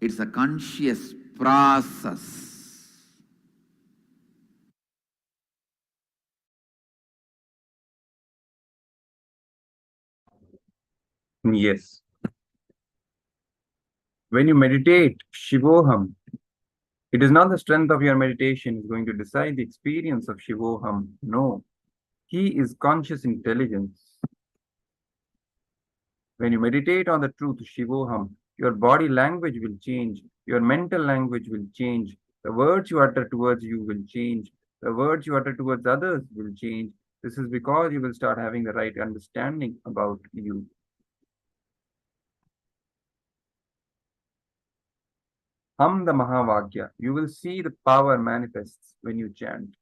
it's a conscious process. Yes. When you meditate Shivoham, it is not the strength of your meditation is going to decide the experience of Shivoham. No, he is conscious intelligence. When you meditate on the truth Shivoham, your body language will change, your mental language will change, the words you utter towards you will change, the words you utter towards others will change. This is because you will start having the right understanding about you. Hum the Mahavakya. You will see the power manifests when you chant.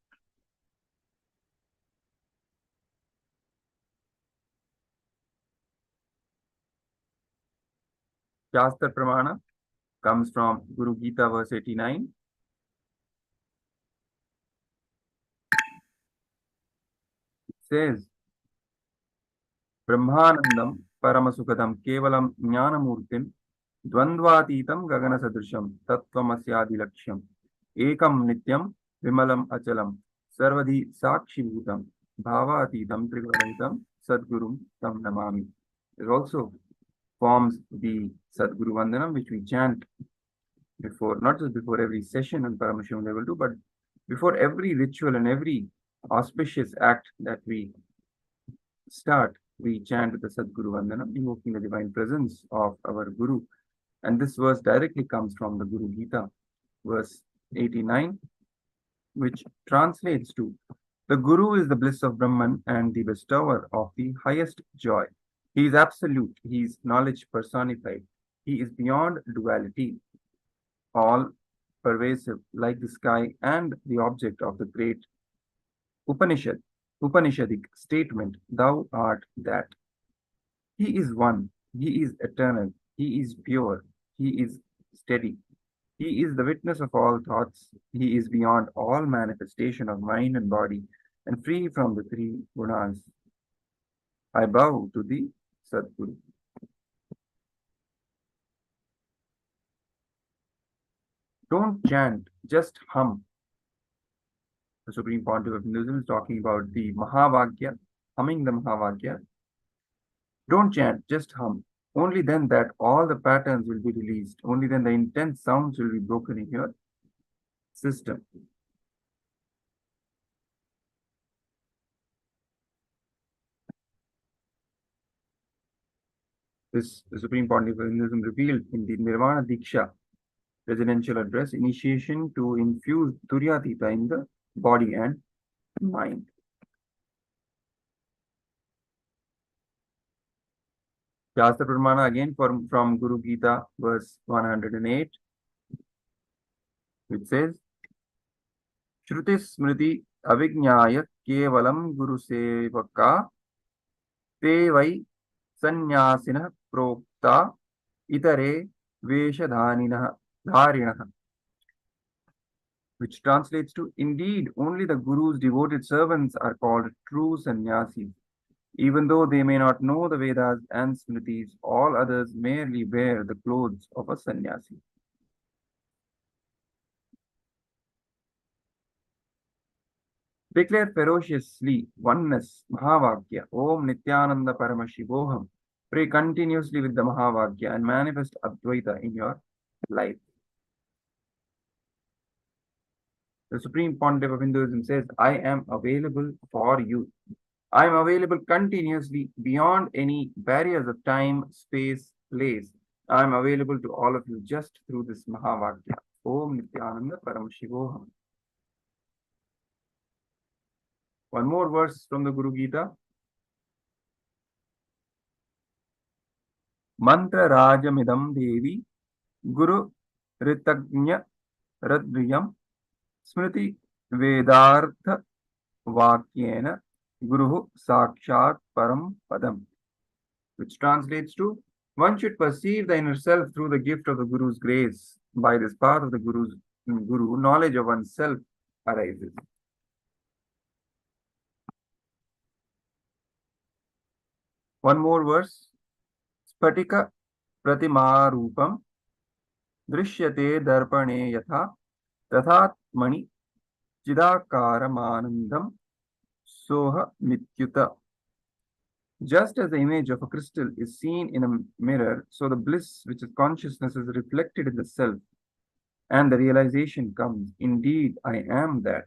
Shastra Pramana comes from Guru Gita verse 89. It says, Brahmanandam Paramasukadam Kevalam Jnanamurtim Dvandvatitam Gagana Sadrisham Tattvamasya Laksham Ekam Nityam Vimalam Achalam Sarvadhi Sakshi Bhutam Bhavatitam Trivadaitam Sadgurum Tam Namami. It also forms the Sadguru Vandanam, which we chant before, not just before every session on Paramashivam level 2, but before every ritual and every auspicious act that we start, we chant the Sadguru Vandanam, invoking the divine presence of our Guru. And this verse directly comes from the Guru Gita, verse 89, which translates to, the Guru is the bliss of Brahman and the bestower of the highest joy. He is absolute, he is knowledge personified, he is beyond duality, all pervasive, like the sky and the object of the great Upanishadic statement, thou art that. He is one, he is eternal, he is pure, he is steady. He is the witness of all thoughts, he is beyond all manifestation of mind and body, and free from the three gunas. I bow to the Sadguru. Don't chant, just hum. The Supreme Pontiff of Hinduism is talking about the Mahavakya, humming the Mahavakya. Don't chant, just hum. Only then that all the patterns will be released. Only then the intense sounds will be broken in your system. This the Supreme Pontiff of Hinduism revealed in the Nirvana Diksha residential address, initiation to infuse Turyatita in the body and mind. Shastra Pramana again from Guru Gita, verse 108, which says, Shruti Smriti Avijñāya Kevalam Guru Sevaka Te Vai Sannyasina Prokta Itare Veshadhaninaha Dharinaha, which translates to, indeed, only the Guru's devoted servants are called true sannyasis. Even though they may not know the Vedas and Smritis, all others merely wear the clothes of a sannyasi. Declare ferociously oneness, Mahavakya, Om Nithyananda Paramashivoham. Pray continuously with the Mahavakya and manifest Advaita in your life. The Supreme Pontiff of Hinduism says, I am available for you. I am available continuously beyond any barriers of time, space, place. I am available to all of you just through this Mahavakya. Om Nithyananda Paramashivoham. One more verse from the Guru Gita. Mantra Rajamidam Devi Guru Ritagnya Radriyam Smriti Vedartha Vakyena Guru Sakshat Param Padam, which translates to, one should perceive the inner self through the gift of the Guru's grace. By this path of the Guru, knowledge of oneself arises. One more verse. Spatika Pratimarupam Drishyate Darpane Yatha Tathatmani Chidakaramanandam Soha Mityuta. Just as the image of a crystal is seen in a mirror, so the bliss which is consciousness is reflected in the self, and the realization comes, indeed, I am that.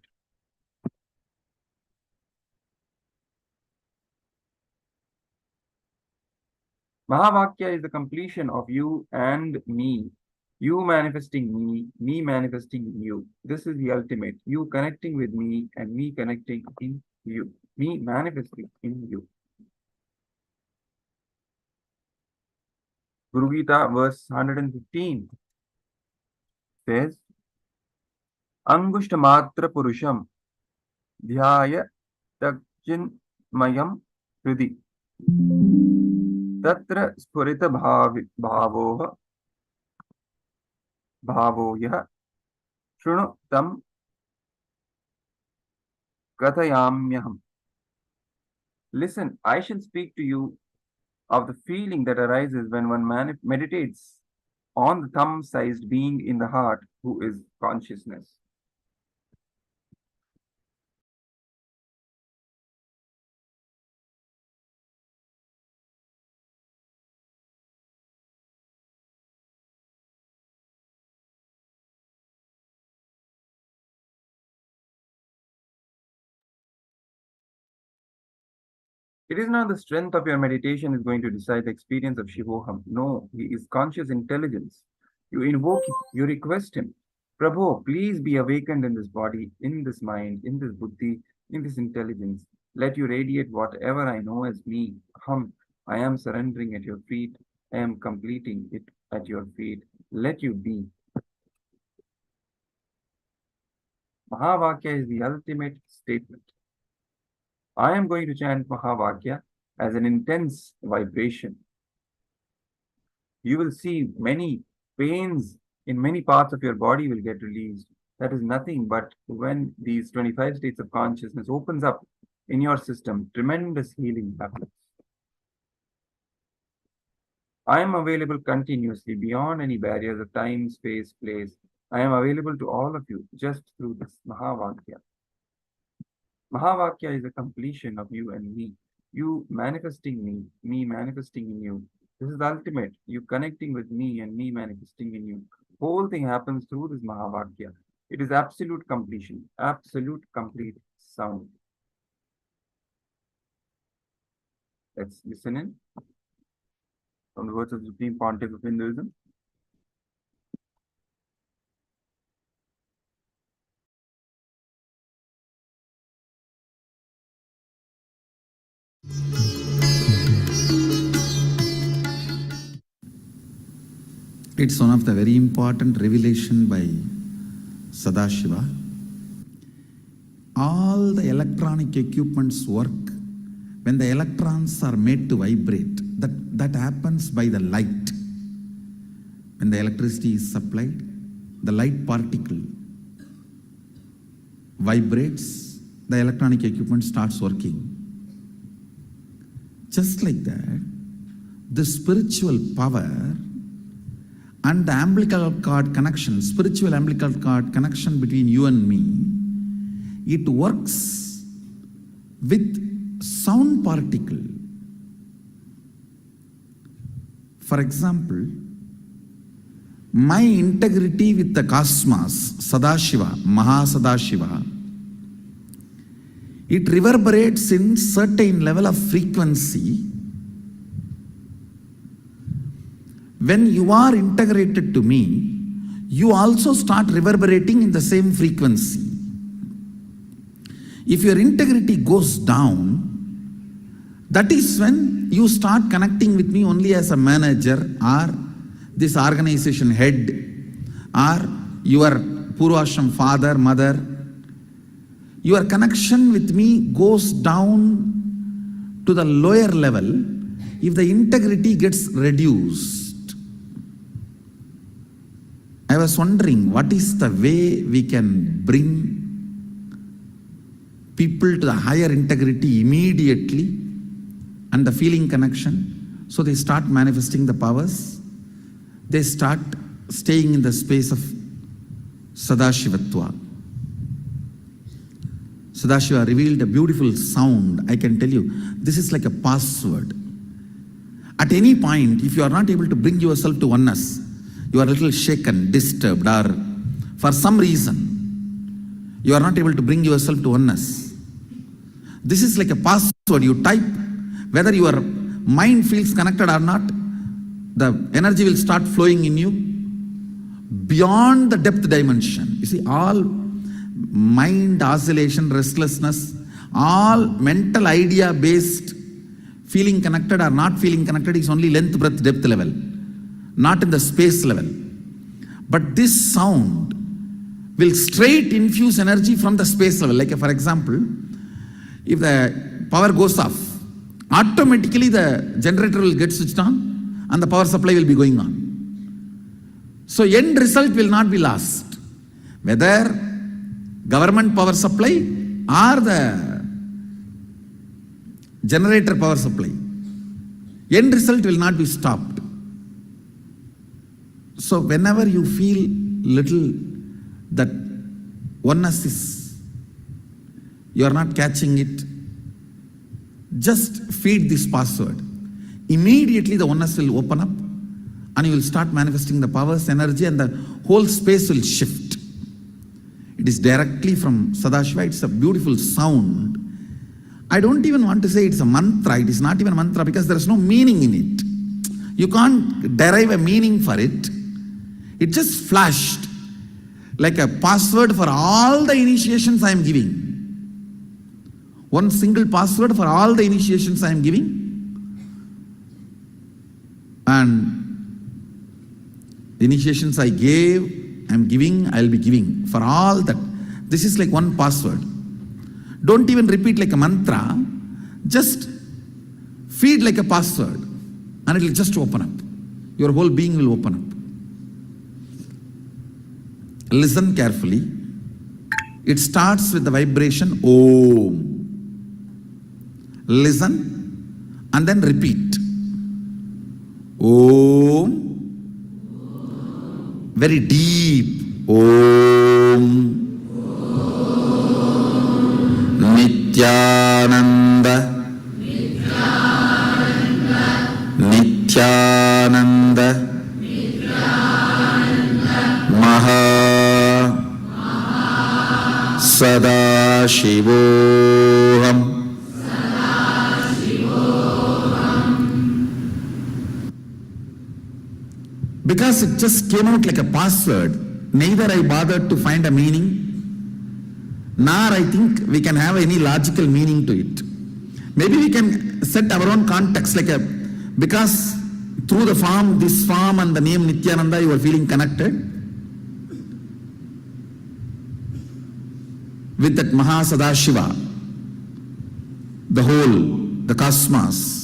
Mahavakya is the completion of you and me. You manifesting me, me manifesting you. This is the ultimate. You connecting with me and me connecting in you. Me manifesting in you. Guru Gita verse 115 says, Angushta Matra Purusham Dhyaya Takjin Mayam Hridi Tatra Spurita Bhavoha Bhavoyah Shrunu Tam Kathayamyaham. Listen, I shall speak to you of the feeling that arises when one meditates on the thumb-sized being in the heart who is consciousness. It is not the strength of your meditation is going to decide the experience of Shivoham. No, he is conscious intelligence. You invoke him, you request him. Prabhu, please be awakened in this body, in this mind, in this buddhi, in this intelligence. Let you radiate whatever I know as me. I am surrendering at your feet. I am completing it at your feet. Let you be. Mahavakya is the ultimate statement. I am going to chant Mahavakya as an intense vibration. You will see many pains in many parts of your body will get released. That is nothing but when these 25 states of consciousness opens up in your system, tremendous healing happens. I am available continuously beyond any barriers of time, space, place. I am available to all of you just through this Mahavakya. Mahavakya is a completion of you and me. You manifesting me, me manifesting in you. This is the ultimate. You connecting with me and me manifesting in you. Whole thing happens through this Mahavakya. It is absolute completion, absolute complete sound. Let's listen in from the words of the Supreme Pontiff of Hinduism. It's one of the very important revelation by Sadashiva. All the electronic equipments work when the electrons are made to vibrate. That happens by the light. When the electricity is supplied, the light particle vibrates, the electronic equipment starts working. Just like that, the spiritual power and the umbilical cord connection, spiritual umbilical cord connection between you and me, it works with sound particle. For example, my integrity with the cosmos, Sadashiva, Mahasadashiva, it reverberates in certain level of frequency. When you are integrated to me, you also start reverberating in the same frequency. If your integrity goes down, that is when you start connecting with me only as a manager or this organization head or your Purvashram father, mother. Your connection with me goes down to the lower level if the integrity gets reduced. I was wondering, what is the way we can bring people to the higher integrity immediately and the feeling connection, so they start manifesting the powers, they start staying in the space of Sadashivatva. Sadashiva revealed a beautiful sound. I can tell you, this is like a password. At any point, if you are not able to bring yourself to oneness, you are a little shaken, disturbed, or for some reason, you are not able to bring yourself to oneness. This is like a password. You type, whether your mind feels connected or not, the energy will start flowing in you beyond the depth dimension. You see, all mind oscillation, restlessness, all mental idea based feeling connected or not feeling connected is only length, breadth, depth level, not in the space level. But this sound will straight infuse energy from the space level. Like for example, if the power goes off, automatically the generator will get switched on and the power supply will be going on. So end result will not be lost. Whether government power supply or the generator power supply, end result will not be stopped. So whenever you feel little that oneness is, you are not catching it, just feed this password. Immediately the oneness will open up and you will start manifesting the powers, energy, and the whole space will shift. It is directly from Sadashiva. It's a beautiful sound. I don't even want to say it's a mantra. It is not even a mantra because there is no meaning in it. You can't derive a meaning for it. It just flashed like a password for all the initiations I am giving. One single password for all the initiations I am giving. And the initiations I gave, I am giving, I will be giving. For all that. This is like one password. Don't even repeat like a mantra. Just feed like a password. And it will just open up. Your whole being will open up. Listen carefully. It starts with the vibration Om. Listen and then repeat. Om. Very deep. Om. Nithyananda. Nithyananda. Paramashivoham. Because it just came out like a password, neither I bothered to find a meaning, nor I think we can have any logical meaning to it. Maybe we can set our own context, because through the form, this form and the name Nithyananda, you are feeling connected with that Mahasadashiva, the whole, the cosmos.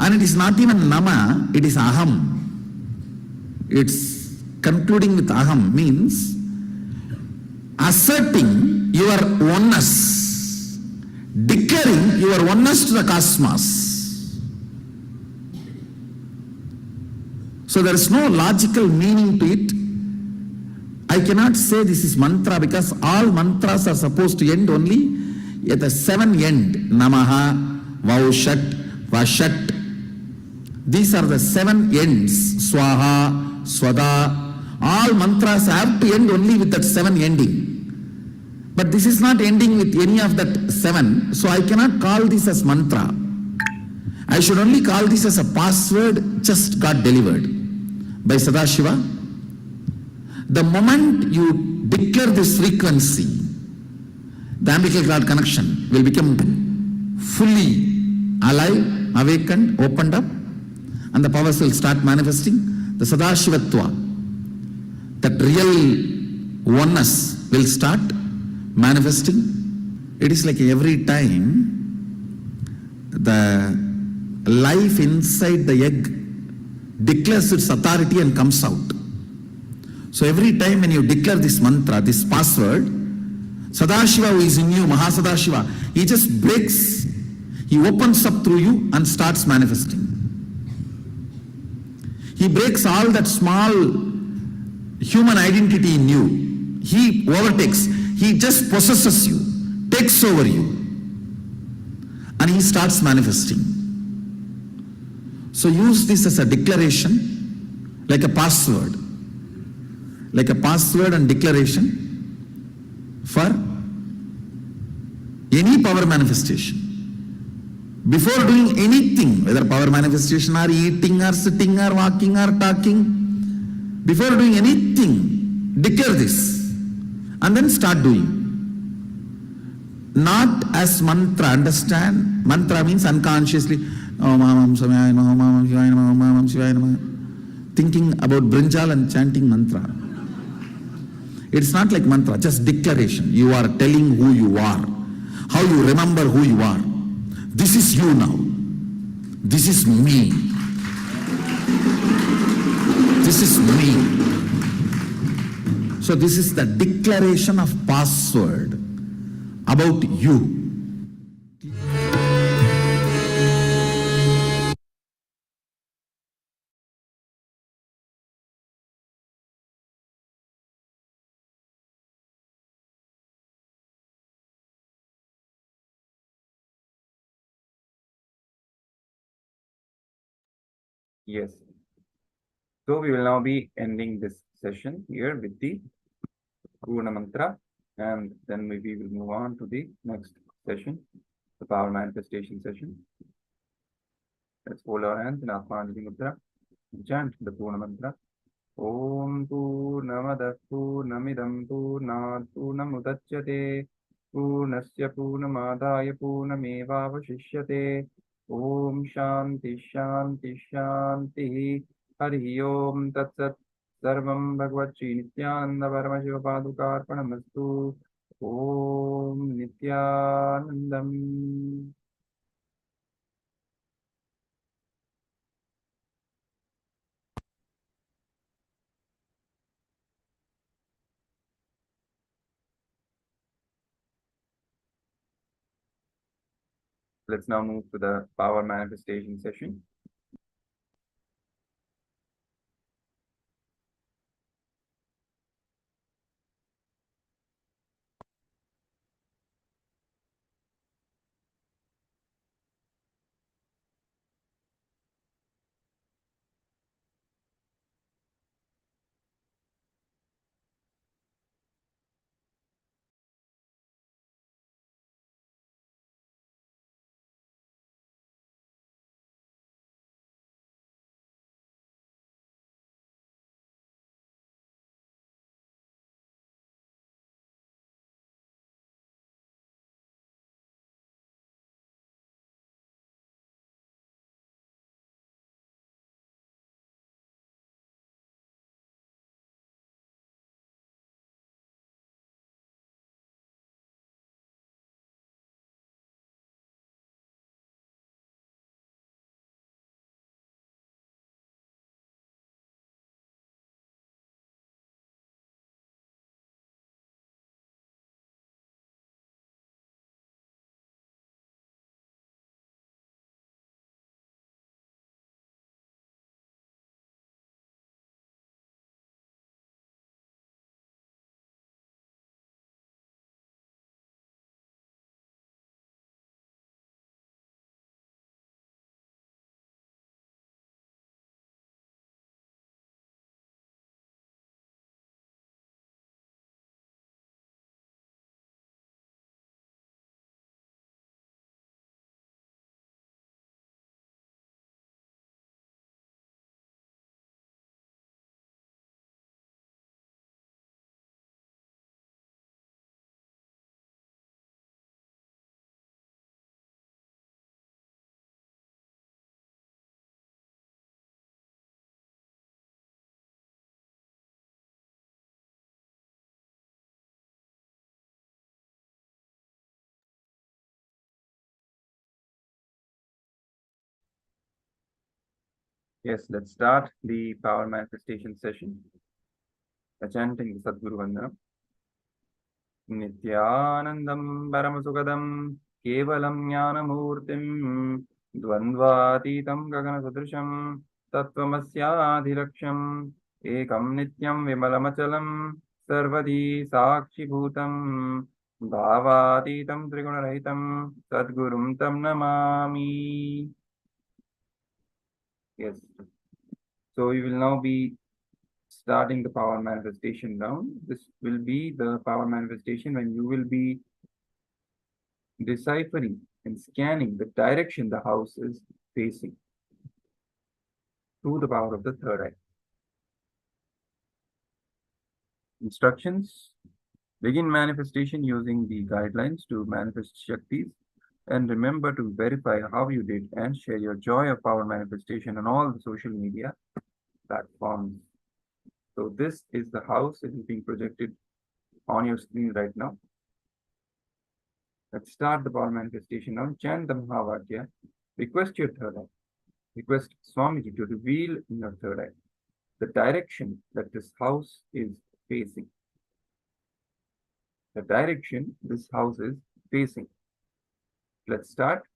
And it is not even Nama, it is Aham. It's concluding with Aham, means asserting your oneness, declaring your oneness to the cosmos. So there is no logical meaning to it. I cannot say this is mantra because all mantras are supposed to end only at the 7 end. Namaha, Vaushat, Vashat. These are the 7 ends. Swaha, Swada. All mantras have to end only with that 7 ending. But this is not ending with any of that 7. So I cannot call this as mantra. I should only call this as a password just got delivered by Sadashiva. The moment you declare this frequency, the umbilical cord connection will become fully alive, awakened, opened up, and the powers will start manifesting. The Sadashivatva, that real oneness will start manifesting. It is like every time the life inside the egg declares its authority and comes out. So every time when you declare this mantra, this password, Sadashiva who is in you, Mahasadashiva, he just breaks, he opens up through you and starts manifesting. He breaks all that small human identity in you. He overtakes, he just possesses you, takes over you, and he starts manifesting. So use this as a declaration, like a password and declaration for any power manifestation. Before doing anything, whether power manifestation or eating or sitting or walking or talking, before doing anything, declare this and then start doing. Not as mantra, understand? Mantra means unconsciously, Om Mamam Samaya Namo, Mamam Shivaya Namo, Mamam Shivaya Namo, thinking about brinjal and chanting mantra. It's not like mantra, just declaration. You are telling who you are, how you remember who you are. This is you now. This is me. This is me. So this is the declaration of password about you. Yes. So we will now be ending this session here with the Purna Mantra, and then maybe we'll move on to the next session, the power manifestation session. Let's hold our hands in Atmanjali Mudra and chant the Purna Mantra. Om Purnamadah Purnamidam Purnat Purnamudachyate Purnasya Purnamadaya Purnamevavashishyate. Om Shanti Shanti Shanti. Hari Om Tat Sat. Sarvam Bhagavad Nithyananda Paramashiva Padukarpanamastu. Om Nithyanandam. Let's now move to the power manifestation session. Yes, let's start the power manifestation session. Chanting the Sadguru Vandanam. Nithyanandam Paramasukadam Kevalam Jnanamurtim Dvandvatitam Gagana Sadrisham Tattvamasyaadhilaksham Ekam Nityam Vimalamachalam Sarvadi Sakshi Bhutam Bhavatitam Trigunarahitam Sadgurum Tam Namami. Yes. So we will now be starting the power manifestation round. This will be the power manifestation when you will be deciphering and scanning the direction the house is facing through the power of the third eye. Instructions: begin manifestation using the guidelines to manifest Shaktis, and remember to verify how you did and share your joy of power manifestation on all the social media platforms. So this is the house that is being projected on your screen right now. Let's start the power manifestation now. Chant the Mahavakya. Request your third eye. Request Swamiji to reveal in your third eye the direction that this house is facing. The direction this house is facing. Let's start.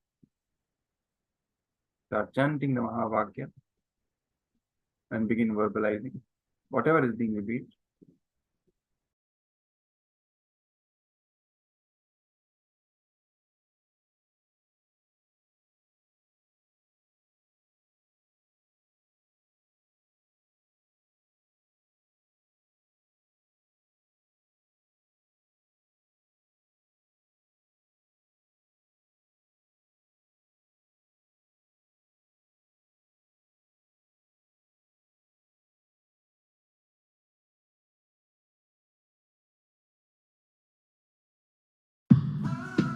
Start chanting the Mahavakya and begin verbalizing whatever is being revealed.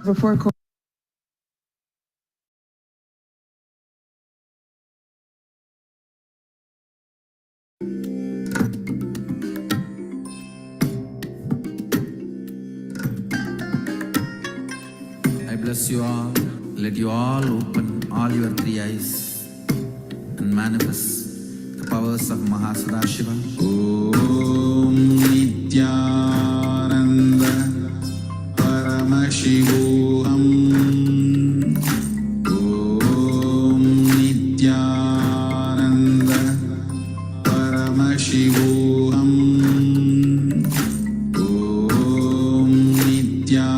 Before I bless you all. Let you all open all your three eyes and manifest the powers of Mahasadashiva. Om Nithyananda Paramashivoham. Om Nithyananda Paramashivoham. Om Nithyananda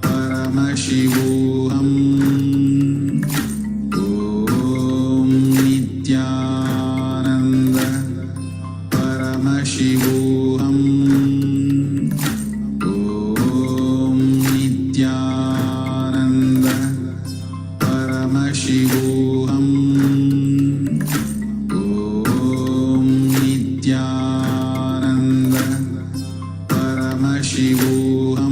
Paramashivoham. Om Nithyananda Paramashivoham. Om Nithyananda Paramashivoham. Om Nithyananda Paramashivoham.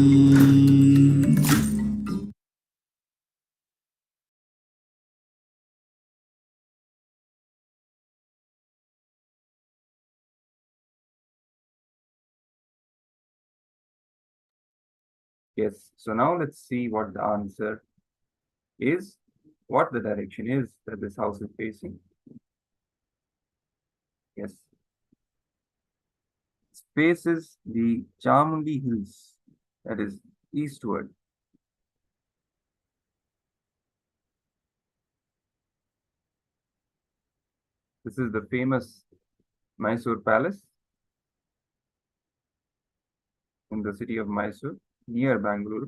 Yes, so now let's see what the answer is, what the direction is that this house is facing. Yes. It faces the Chamundi Hills, that is eastward. This is the famous Mysore Palace in the city of Mysore, near Bangalore.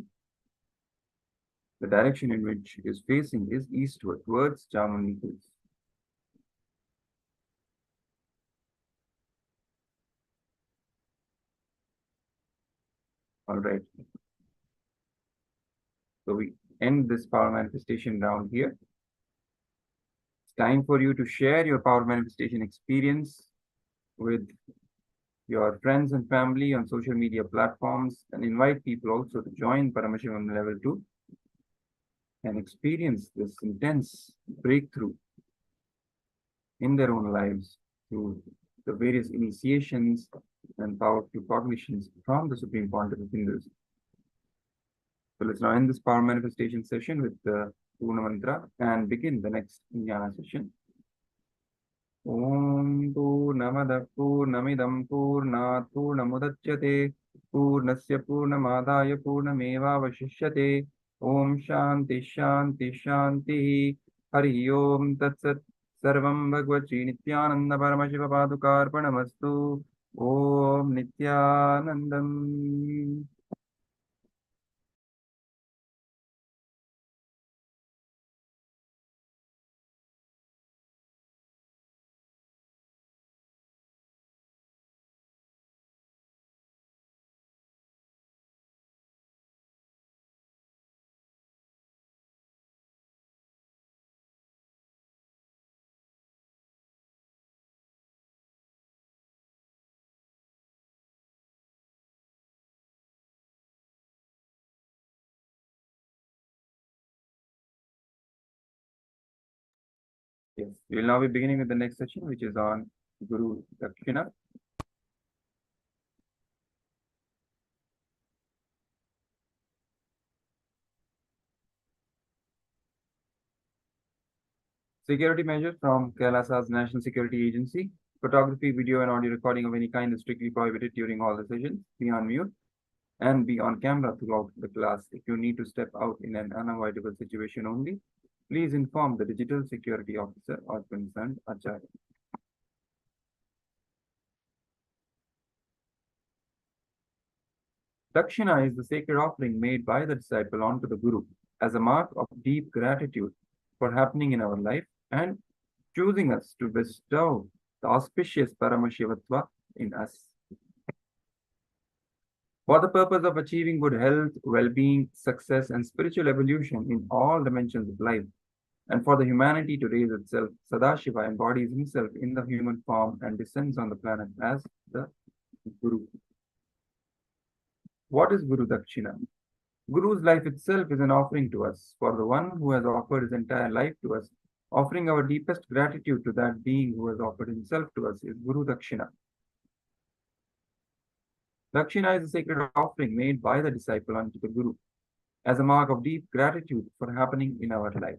The direction in which it is facing is eastward, towards Chamundi Hills. All right. So we end this power manifestation round here. It's time for you to share your power manifestation experience with your friends and family on social media platforms, and invite people also to join Paramashivam Level 2 and experience this intense breakthrough in their own lives through the various initiations and powerful cognitions from the Supreme Pontiff of Hindus. So let's now end this power manifestation session with the Purna Mantra and begin the next Jnana session. Om Purnamada Purnamidam Purnat Purnamudachyate Purnasya Purnamadaya Purnameva Vashishyate Om Shanti Shanti Shanti Hari Om Tatsat Sarvam Bhagavati Nithyananda Paramashiva Padukarpanamastu Om Nithyanandam. Yes, we will now be beginning with the next session, which is on Guru Dakshina. Security measures from Kailasa's National Security Agency. Photography, video, and audio recording of any kind is strictly prohibited during all the sessions. Be on mute and be on camera throughout the class. If you need to step out in an unavoidable situation only, please inform the digital security officer or concerned Acharya. Dakshina is the sacred offering made by the disciple onto the Guru as a mark of deep gratitude for happening in our life and choosing us to bestow the auspicious Paramashivatva in us. For the purpose of achieving good health, well-being, success, and spiritual evolution in all dimensions of life, and for the humanity to raise itself, Sadashiva embodies himself in the human form and descends on the planet as the Guru. What is Guru Dakshina? Guru's life itself is an offering to us. For the one who has offered his entire life to us, offering our deepest gratitude to that being who has offered himself to us is Guru Dakshina. Dakshina is a sacred offering made by the disciple unto the Guru as a mark of deep gratitude for happening in our life.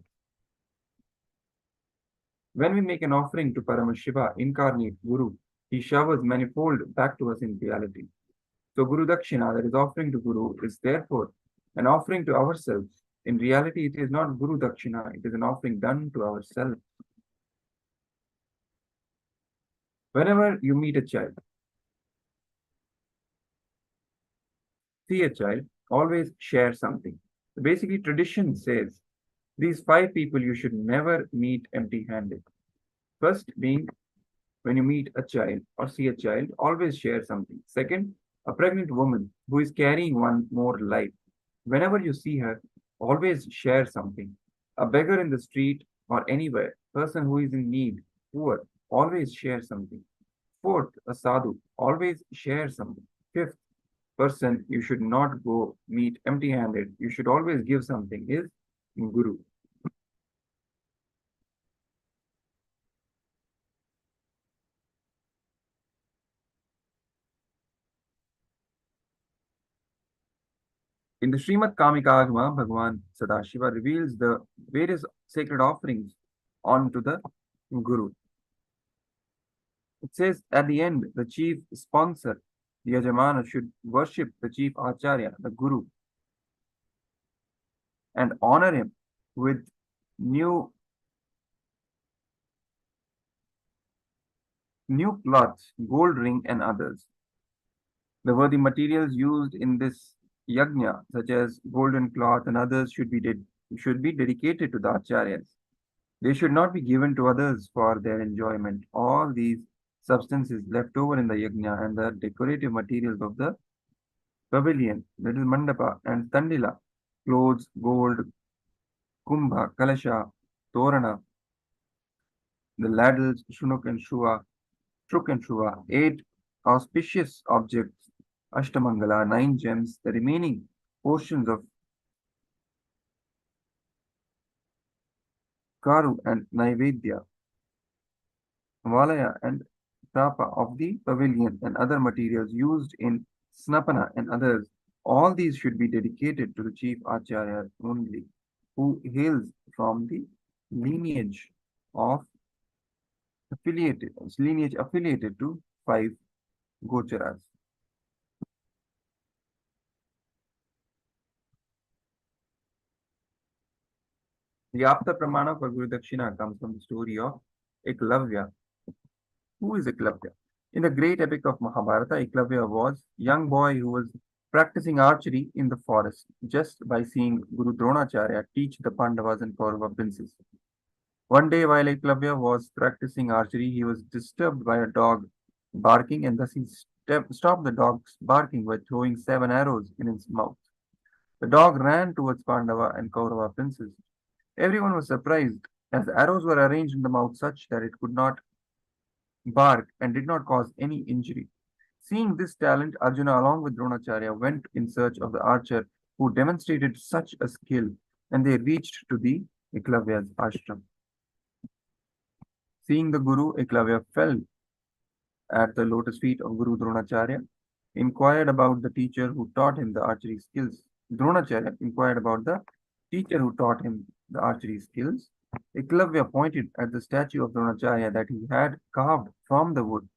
When we make an offering to Paramashiva, incarnate Guru, he showers manifold back to us in reality. So Guru Dakshina, that is offering to Guru, is therefore an offering to ourselves. In reality, it is not Guru Dakshina, it is an offering done to ourselves. Whenever you meet a child, see a child, always share something. Basically, tradition says these 5 people you should never meet empty-handed. First being, when you meet a child or see a child, always share something. Second, a pregnant woman who is carrying one more life. Whenever you see her, always share something. A beggar in the street or anywhere, person who is in need, poor, always share something. Fourth, a sadhu, always share something. Fifth, person you should not go meet empty-handed, you should always give something, is Guru. In the Srimad Kamikagama, Bhagavan Sadashiva reveals the various sacred offerings onto the Guru. It says at the end, the chief sponsor, the Yajamana, should worship the chief Acharya, the Guru, and honor him with new cloths, gold ring, and others. The worthy materials used in this yajna, such as golden cloth and others, should be dedicated to the acharyas. They should not be given to others for their enjoyment. All these substances left over in the yajna and the decorative materials of the pavilion, little mandapa, and tandila, clothes, gold, kumbha, kalasha, torana, the ladles, shunuk and shua, truk and shua, 8 auspicious objects, Ashtamangala, 9 gems, the remaining portions of Karu and Naivedya, Valaya and Prapa of the pavilion and other materials used in Snapana and others, all these should be dedicated to the chief Acharya only. who hails from the lineage affiliated to 5 gocharas. The Apta Pramana for Guru Dakshina comes from the story of Eklavya. Who is Eklavya? In the great epic of Mahabharata, Eklavya was a young boy who was practicing archery in the forest just by seeing Guru Dronacharya teach the Pandavas and Kaurava princes. One day, while Eklavya was practicing archery, he was disturbed by a dog barking, and thus he stopped the dog's barking by throwing 7 arrows in its mouth. The dog ran towards Pandava and Kaurava princes. Everyone was surprised, as the arrows were arranged in the mouth such that it could not bark and did not cause any injury. Seeing this talent, Arjuna, along with Dronacharya, went in search of the archer who demonstrated such a skill, and they reached to the Eklavya's ashram. Seeing the Guru, Eklavya fell at the lotus feet of Guru Dronacharya, inquired about the teacher who taught him the archery skills. Dronacharya inquired about the teacher who taught him the archery skills. Eklavya pointed at the statue of Dronacharya that he had carved from the wood.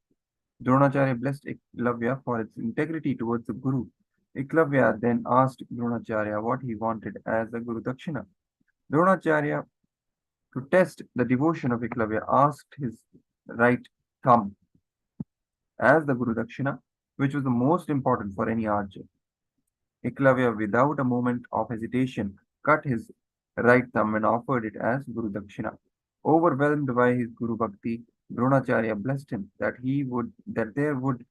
Dronacharya blessed Eklavya for its integrity towards the Guru. Eklavya then asked Dronacharya what he wanted as a Guru Dakshina. Dronacharya, to test the devotion of Eklavya, asked his right thumb as the Guru Dakshina, which was the most important for any archer. Eklavya, without a moment of hesitation, cut his right thumb and offered it as Guru Dakshina. Overwhelmed by his Guru Bhakti, Dronacharya blessed him that there would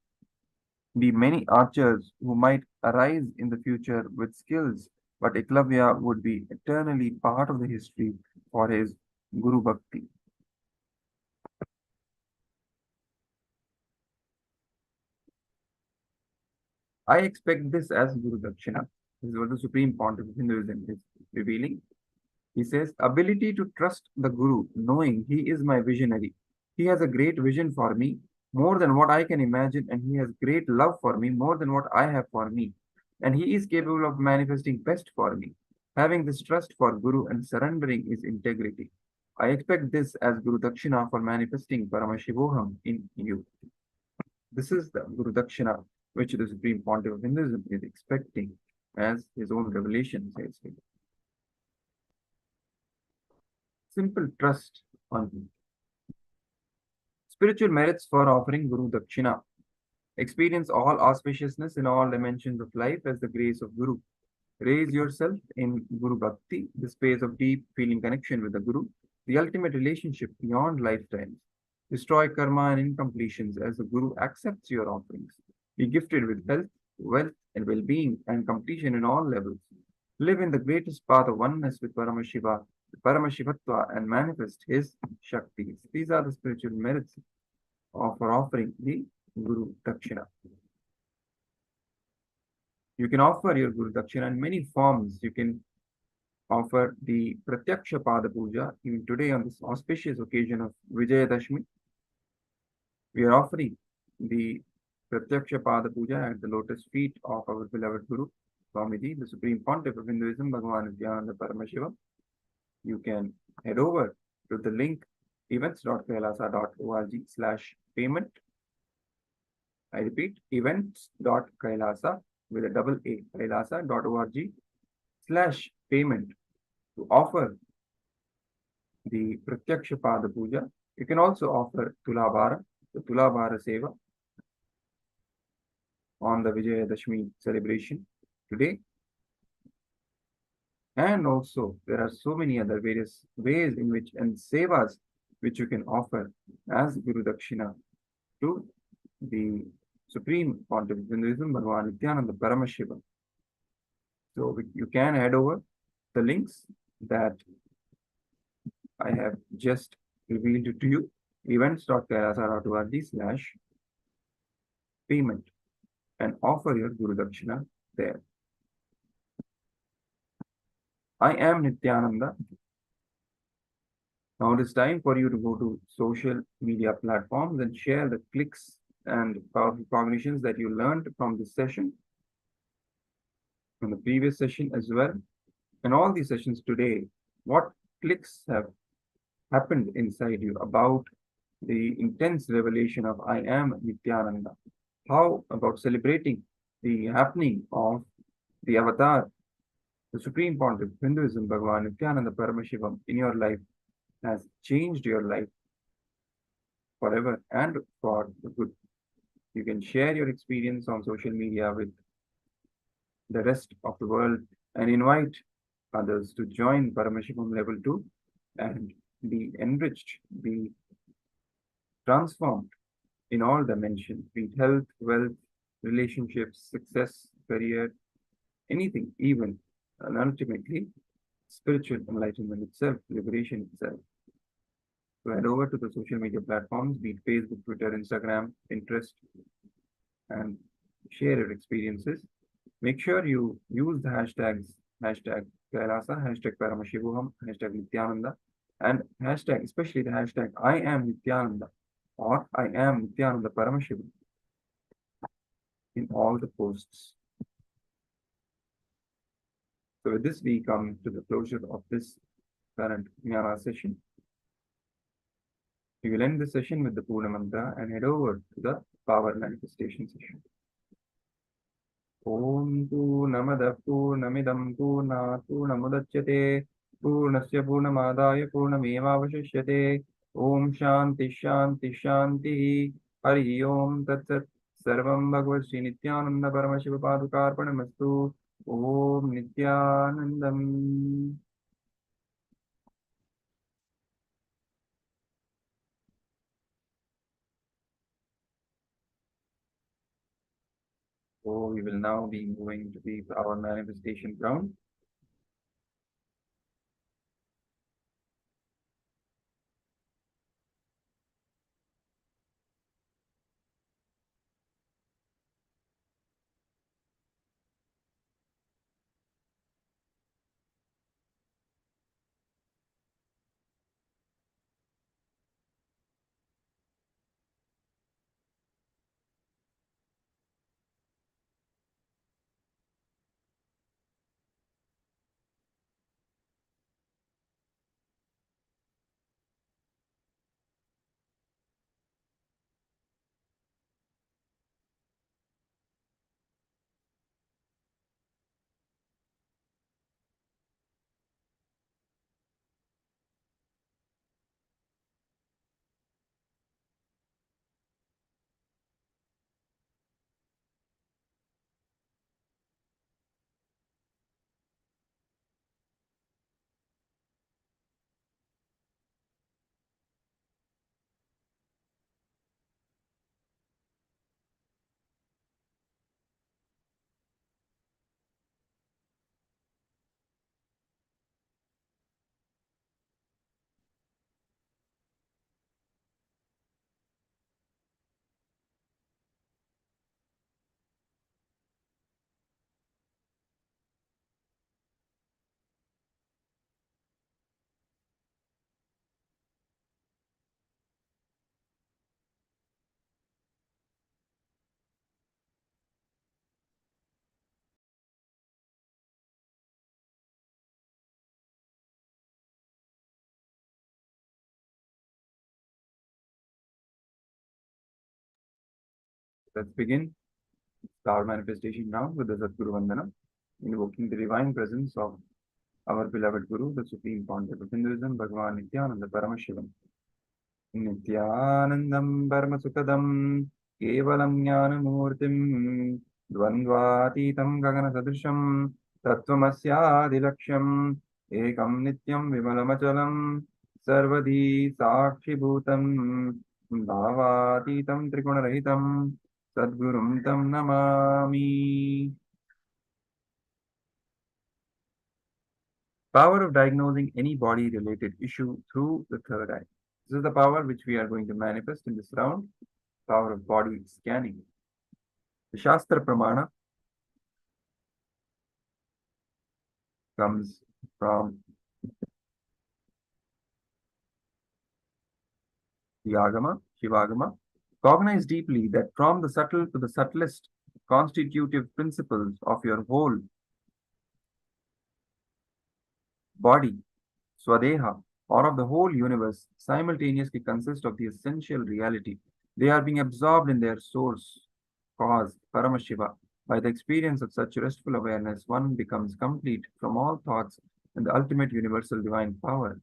be many archers who might arise in the future with skills, but Eklavya would be eternally part of the history for his Guru Bhakti. I expect this as Guru Dakshina. This is what the Supreme Pontiff of Hinduism is revealing. He says, ability to trust the Guru, knowing he is my visionary. He has a great vision for me, more than what I can imagine, and he has great love for me, more than what I have for me. And he is capable of manifesting best for me. Having this trust for Guru and surrendering his integrity. I expect this as Guru Dakshina for manifesting Paramashivoham in you. This is the Guru Dakshina which the Supreme Pontiff of Hinduism is expecting as his own revelation says. Simple trust on him. Spiritual merits for offering Guru Dakshina. Experience all auspiciousness in all dimensions of life as the grace of Guru. Raise yourself in Guru Bhakti, the space of deep feeling connection with the Guru, the ultimate relationship beyond lifetimes. Destroy karma and incompletions as the Guru accepts your offerings. Be gifted with health, wealth, and well-being and completion in all levels. Live in the greatest path of oneness with Paramashiva, Paramashivatva, and manifest his Shaktis. These are the spiritual merits for offering the Guru Dakshina. You can offer your Guru Dakshina in many forms. You can offer the Pratyaksha Pada Puja. Even today, on this auspicious occasion of Vijayadashmi, we are offering the Pratyaksha Pada Puja at the lotus feet of our beloved Guru, Swamiji, the Supreme Pontiff of Hinduism, Bhagavan Nithyananda Paramashivam. You can head over to the link events.kailasa.org/payment. I repeat, events.kailasa with a double A, kailasa.org/payment to offer the Pratyaksha Pada Puja. You can also offer Tulabhara, the Tulabhara Seva on the Vijayadashmi celebration today. And also, there are so many other various ways in which and sevas which you can offer as Guru Dakshina to the Supreme Pontiff of Hinduism, Bhagavan Nithyananda Paramashivam. So you can head over the links that I have just revealed to you, events.kailasa.org/payment, and offer your Guru Dakshina there. I am Nithyananda. Now it is time for you to go to social media platforms and share the clicks and powerful cognitions that you learned from this session, from the previous session as well. And all these sessions today What clicks have happened inside you about the intense revelation of I am Nithyananda? How about celebrating the happening of the avatar, the Supreme Pontiff, Hinduism, Bhagavan Nithyananda Paramashivam in your life has changed your life forever and for the good? You can share your experience on social media with the rest of the world and invite others to join Paramashivam level 2 and be enriched, be transformed in all dimensions, be it health, wealth, relationships, success, career, anything, even, and ultimately, spiritual enlightenment itself, liberation itself. So head over to the social media platforms, be it Facebook, Twitter, Instagram, Pinterest, and share your experiences. Make sure you use the hashtags, hashtag Kailasa, hashtag Paramashivoham, hashtag Nithyananda, and hashtag, especially the hashtag I am Nithyananda or I am Nithyananda Paramashivam in all the posts. So with this, we come to the closure of this current Jnana session. We will end the session with the Purna Mantra and head over to the power manifestation session. Om Purnamada Purnamidam Purnat Purnamudachyate Purnasya Purnamadaya Purnamevavashishyate Om Shanti Shanti Shanti Hari Om Tat Sat Sarvam Bhagavad Sri Nithyananda Paramashiva Padukarpanamastu Om Nithyanandam. So we will now be moving to the our manifestation ground. Let's begin our manifestation now with the Sadguru Vandana, invoking the divine presence of our beloved Guru, the Supreme Pontiff of Hinduism, Bhagavan Nithyananda Paramashivam. Nithyanandam Paramasukadam Kevalam Jnanamurtim Dvandvatitam Gagana Sadrisham Tattvamasya Ekam Nityam Vimalamachalam Sarvadi Sakshi Bhutam Bhavatitam Trigunarahitam Sadgurum Tam Namami. Power of diagnosing any body-related issue through the third eye. This is the power which we are going to manifest in this round, power of body scanning. The Shastra Pramana comes from the Agama, Shivagama. Cognize deeply that from the subtle to the subtlest constitutive principles of your whole body, Swadeha, or of the whole universe, simultaneously consist of the essential reality. They are being absorbed in their source, cause, Paramashiva. By the experience of such restful awareness, one becomes complete from all thoughts and the ultimate universal divine power.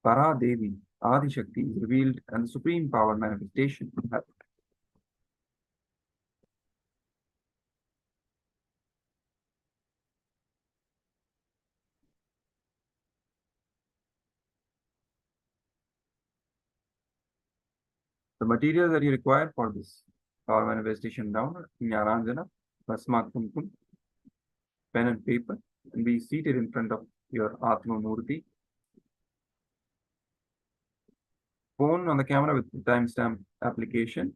Para Devi, Adi Shakti, is revealed and the supreme power manifestation. The materials that you require for this power manifestation round are Jnananjana, Bhasma Kumkum, pen and paper, and be seated in front of your Atma Murti. Phone on the camera with timestamp application.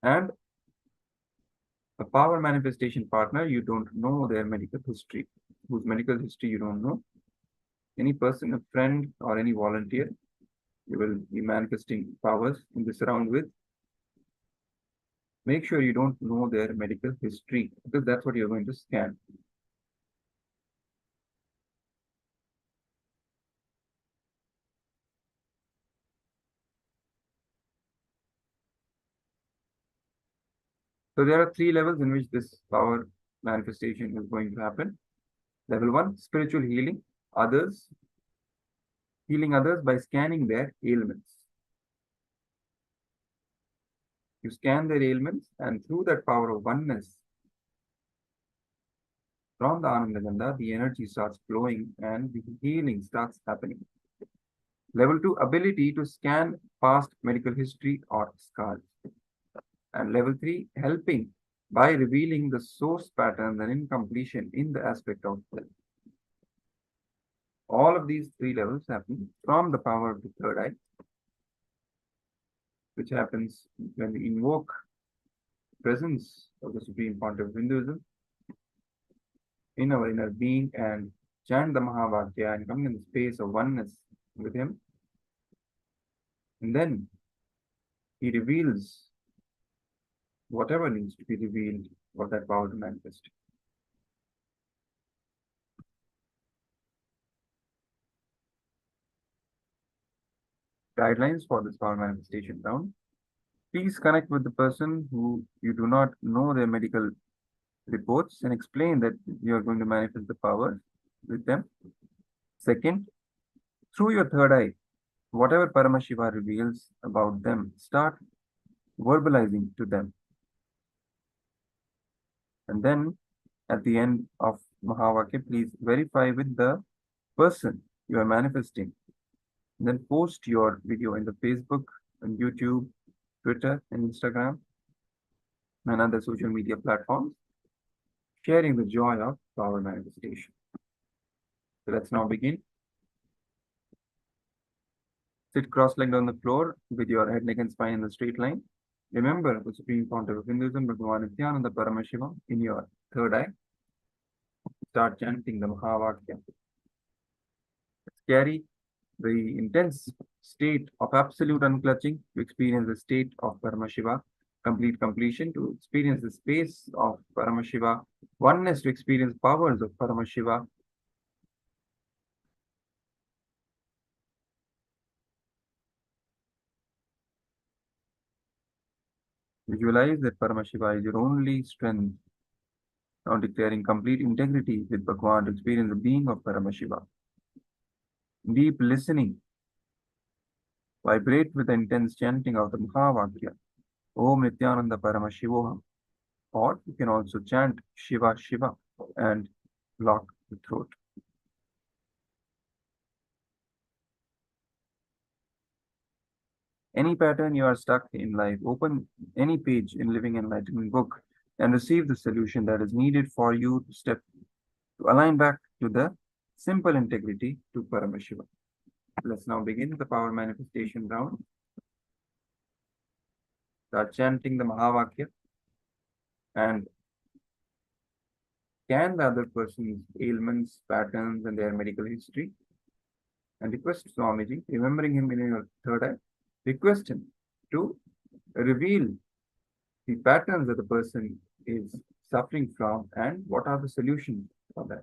And a power manifestation partner, you don't know their medical history, whose medical history you don't know. Any person, a friend, or any volunteer, you will be manifesting powers in this round with. Make sure you don't know their medical history, because that's what you're going to scan. So there are 3 levels in which this power manifestation is going to happen. Level 1, spiritual healing, healing others by scanning their ailments. You scan their ailments, and through that power of oneness, from the Anandaganda, the energy starts flowing and the healing starts happening. Level 2, ability to scan past medical history or scars. And level 3, helping by revealing the source patterns and incompletion in the aspect of self. All of these 3 levels happen from the power of the third eye, which happens when we invoke the presence of the Supreme Pontiff of Hinduism in our inner being and chant the Mahavakya and come in the space of oneness with him. And then he reveals whatever needs to be revealed for that power to manifest. Guidelines for this power manifestation round. Please connect with the person who you do not know their medical reports and explain that you are going to manifest the power with them. Second, through your third eye, whatever Paramashiva reveals about them, start verbalizing to them. And then at the end of Mahavakya, please verify with the person you are manifesting. And then post your video in the Facebook and YouTube, Twitter and Instagram and other social media platforms, sharing the joy of power manifestation. So let's now begin. Sit cross-legged on the floor with your head, neck, and spine in a straight line. Remember the Supreme Pontiff of Hinduism, Bhagavan Nithyananda Paramashivam, in your third eye. Start chanting the Mahavakya. Carry the intense state of absolute unclutching to experience the state of Paramashiva, complete completion to experience the space of Paramashiva, oneness to experience powers of Paramashiva. Visualize that Paramashiva is your only strength, now declaring complete integrity with Bhagavan to experience the being of Paramashiva. Deep listening. Vibrate with the intense chanting of the Mahavakya. Om Nithyananda Paramashivoham. Or you can also chant Shiva Shiva and block the throat. Any pattern you are stuck in life, open any page in Living Enlightenment book and receive the solution that is needed for you to align back to the simple integrity to Paramashiva. Let's now begin the power manifestation round. Start chanting the Mahavakya and scan the other person's ailments, patterns, and their medical history. And request Swamiji, remembering him in your third eye, request him to reveal the patterns that the person is suffering from and what are the solutions for that.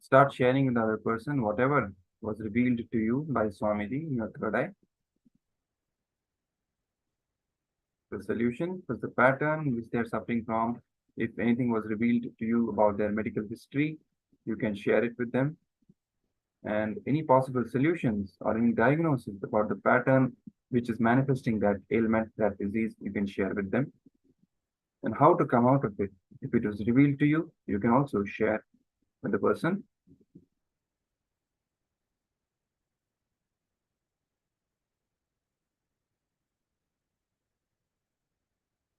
Start sharing with the other person whatever was revealed to you by Swamiji in your third eye. The solution was the pattern which they are suffering from. If anything was revealed to you about their medical history, you can share it with them. And any possible solutions or any diagnosis about the pattern which is manifesting that ailment, that disease, you can share with them. And how to come out of it. If it was revealed to you, you can also share with the person.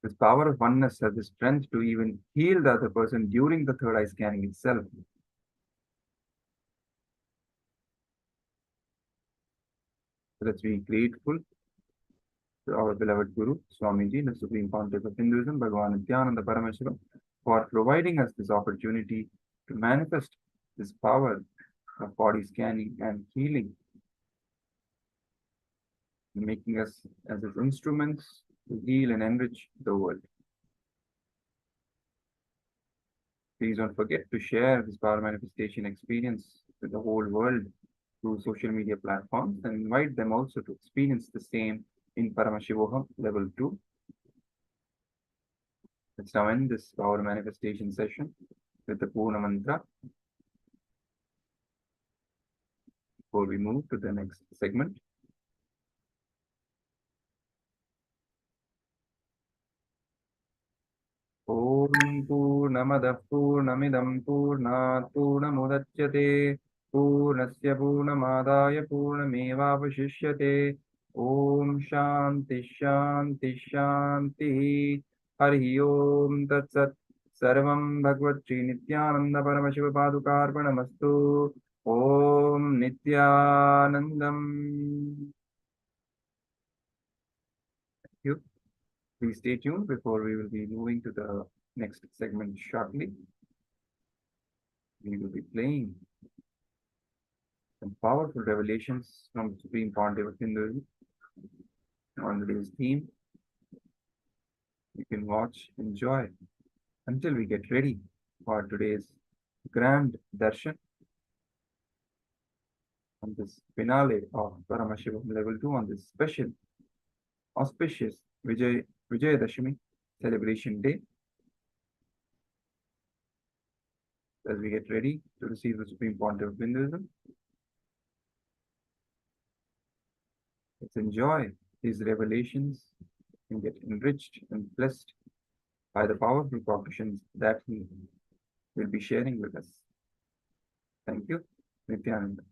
This power of oneness has the strength to even heal the other person during the third eye scanning itself. So let's be grateful to our beloved Guru, Swamiji, the Supreme Pontiff of Hinduism, Bhagavan Nithyananda Paramashivam, for providing us this opportunity to manifest this power of body scanning and healing, making us as its instruments to heal and enrich the world. Please don't forget to share this power manifestation experience with the whole world through social media platforms and invite them also to experience the same in Paramashivoham level 2. Let's now end this power manifestation session with the Purna Mantra before we move to the next segment. Om Purnamadah Purnamidam Purnat Purnamudachyate Purnasya Purnamadaya Purnamevavashishyate Om Shanti Shanti Shanti Hari Om Tat Sat Sarvam Bhagavad Sri Nithyananda Paramashiva Padukarpanamastu Om Nithyanandam. Thank you. Please stay tuned before we will be moving to the next segment shortly. We will be playing some powerful revelations from the Supreme Pontiff of Hinduism on today's theme. You can watch, enjoy until we get ready for today's grand darshan on this finale of Paramashivam level 2 on this special, auspicious Vijayadashami celebration day. As we get ready to receive the Supreme Pontiff of Hinduism, let's enjoy these revelations and get enriched and blessed by the powerful propositions that he will be sharing with us. Thank you, Nithyananda.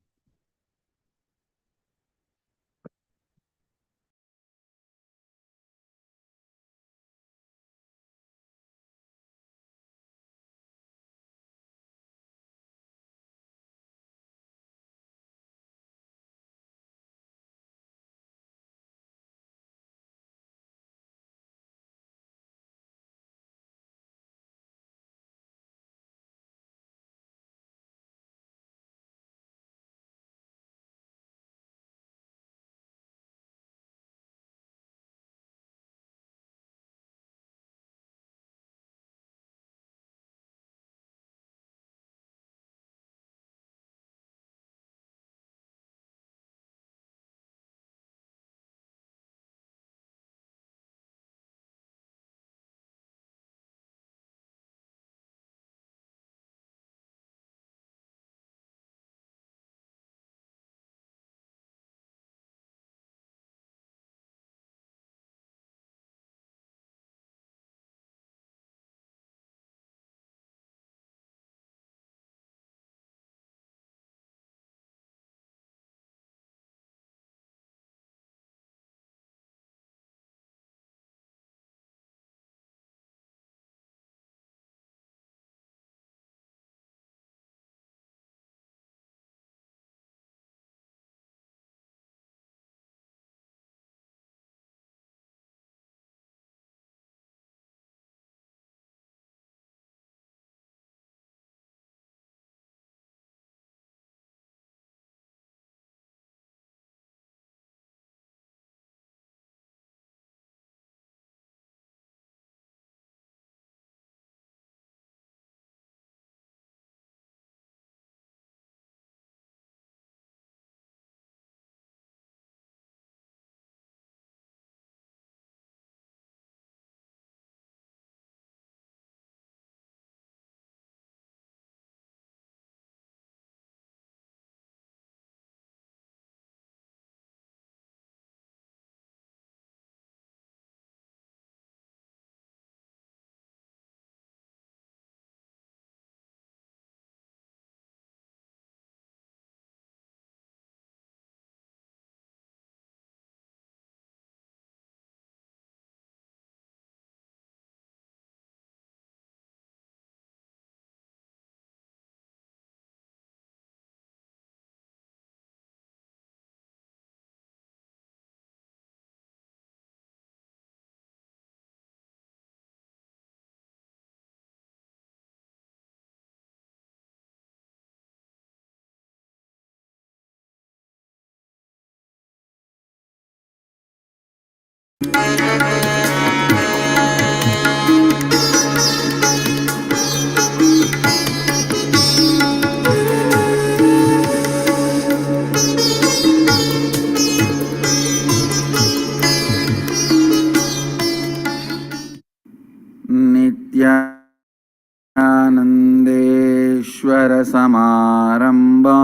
नित्यानन्देश्वर समारम्भा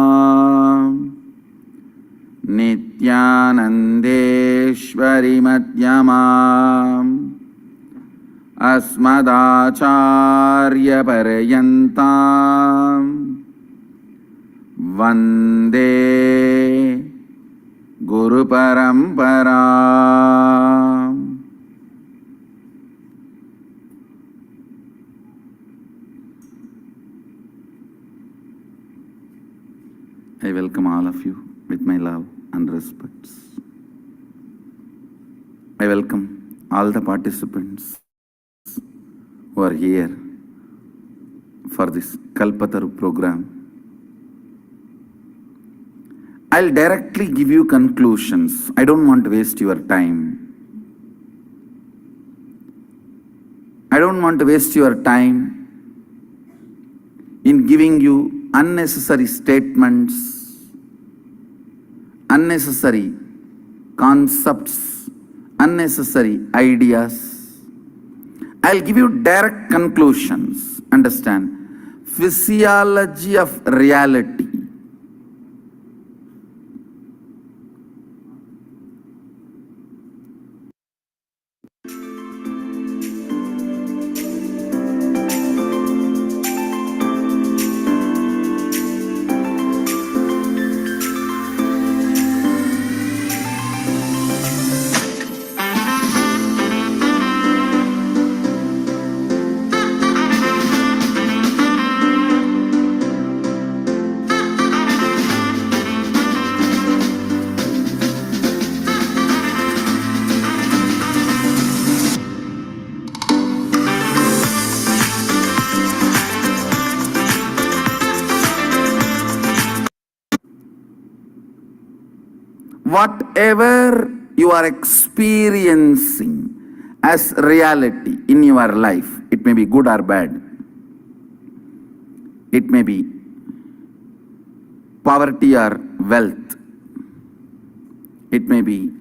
नित्यानन्देश्वरि मध्यमाम् अस्मदाचार्यपर्यन्ताम् वन्दे गुरुपरम्पराम्. I welcome all of you with my love and respects. I welcome all the participants who are here for this Kalpataru program. I'll directly give you conclusions. I don't want to waste your time. I don't want to waste your time in giving you unnecessary statements, unnecessary concepts, unnecessary ideas. I'll give you direct conclusions. Understand? Physiology of reality. Whatever you are experiencing as reality in your life, it may be good or bad. It may be poverty or wealth. It may be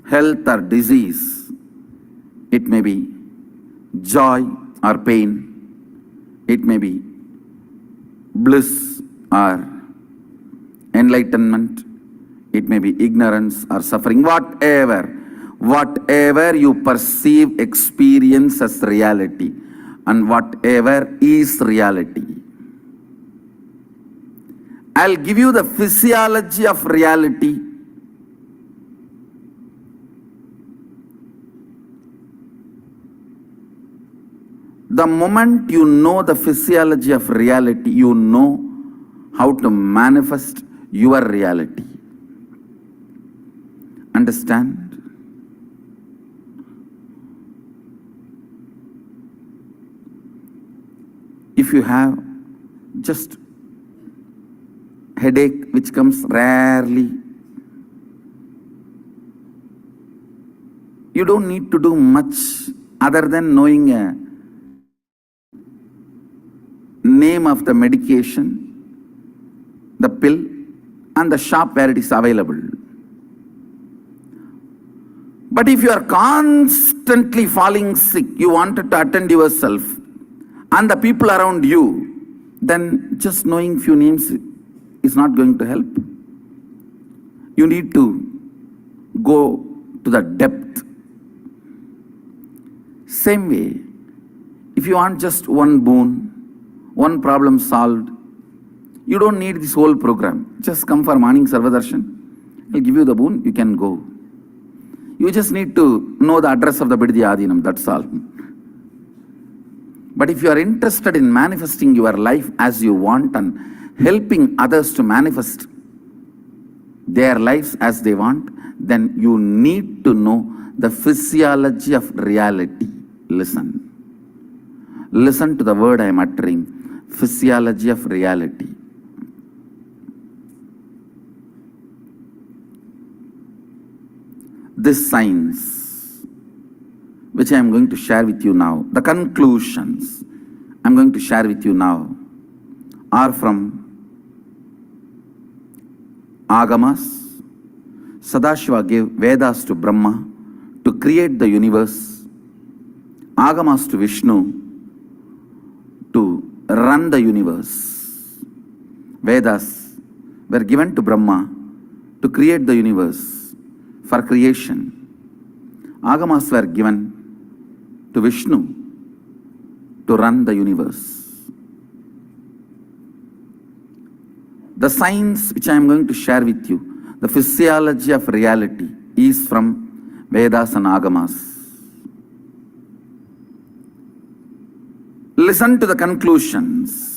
health or disease. It may be joy or pain. It may be bliss or enlightenment. It may be ignorance or suffering, whatever you perceive, experience as reality, and whatever is reality. I'll give you the physiology of reality. The moment you know the physiology of reality, you know how to manifest your reality. Understand? If you have just headache which comes rarely, you don't need to do much other than knowing a name of the medication, the pill, and the shop where it is available. But if you are constantly falling sick, you wanted to attend yourself and the people around you, then just knowing few names is not going to help. You need to go to the depth. Same way, if you want just one boon, one problem solved, you don't need this whole program. Just come for morning Sarvadarshan. I'll give you the boon, you can go. You just need to know the address of the Bidhi Adinam, that's all. But if you are interested in manifesting your life as you want and helping others to manifest their lives as they want, then you need to know the physiology of reality. Listen. Listen to the word I am uttering. Physiology of reality. This science which I am going to share with you now, the conclusions I am going to share with you now are from Agamas. Sadashiva gave Vedas to Brahma to create the universe, Agamas to Vishnu to run the universe. Vedas were given to Brahma to create the universe for creation. Agamas were given to Vishnu to run the universe. The science which I am going to share with you, the physiology of reality, is from Vedas and Agamas. Listen to the conclusions.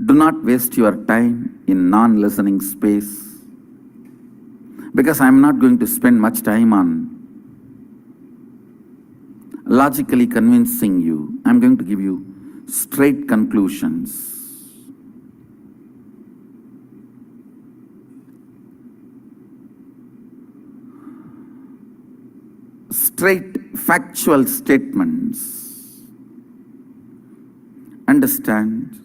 Do not waste your time in non-listening space, because I am not going to spend much time on logically convincing you. I am going to give you straight conclusions. Straight factual statements. Understand?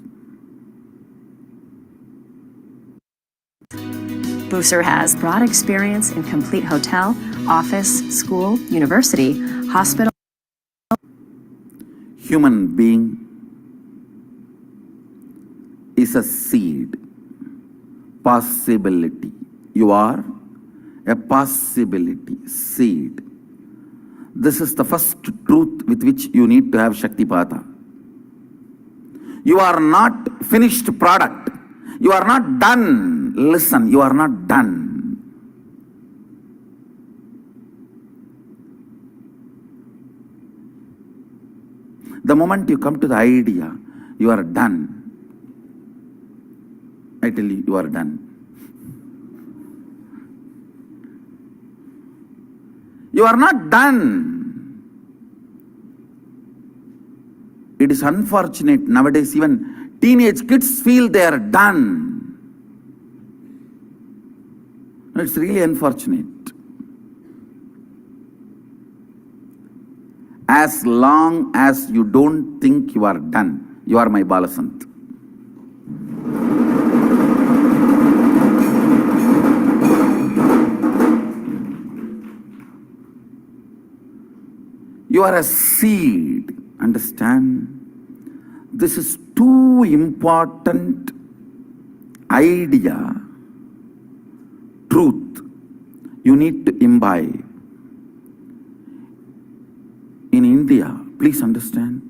Booser has broad experience in complete hotel, office, school, university, hospital. Human being is a seed, possibility. You are a possibility, seed. This is the first truth with which you need to have Shaktipata. You are not finished product. You are not done. Listen, you are not done. The moment you come to the idea, you are done. I tell you, you are done. You are not done. It is unfortunate nowadays, even teenage kids feel they are done. It's really unfortunate. As long as you don't think you are done, you are my Balasant. You are a seed, understand? This is too important idea, truth, you need to imbibe. In India, please understand,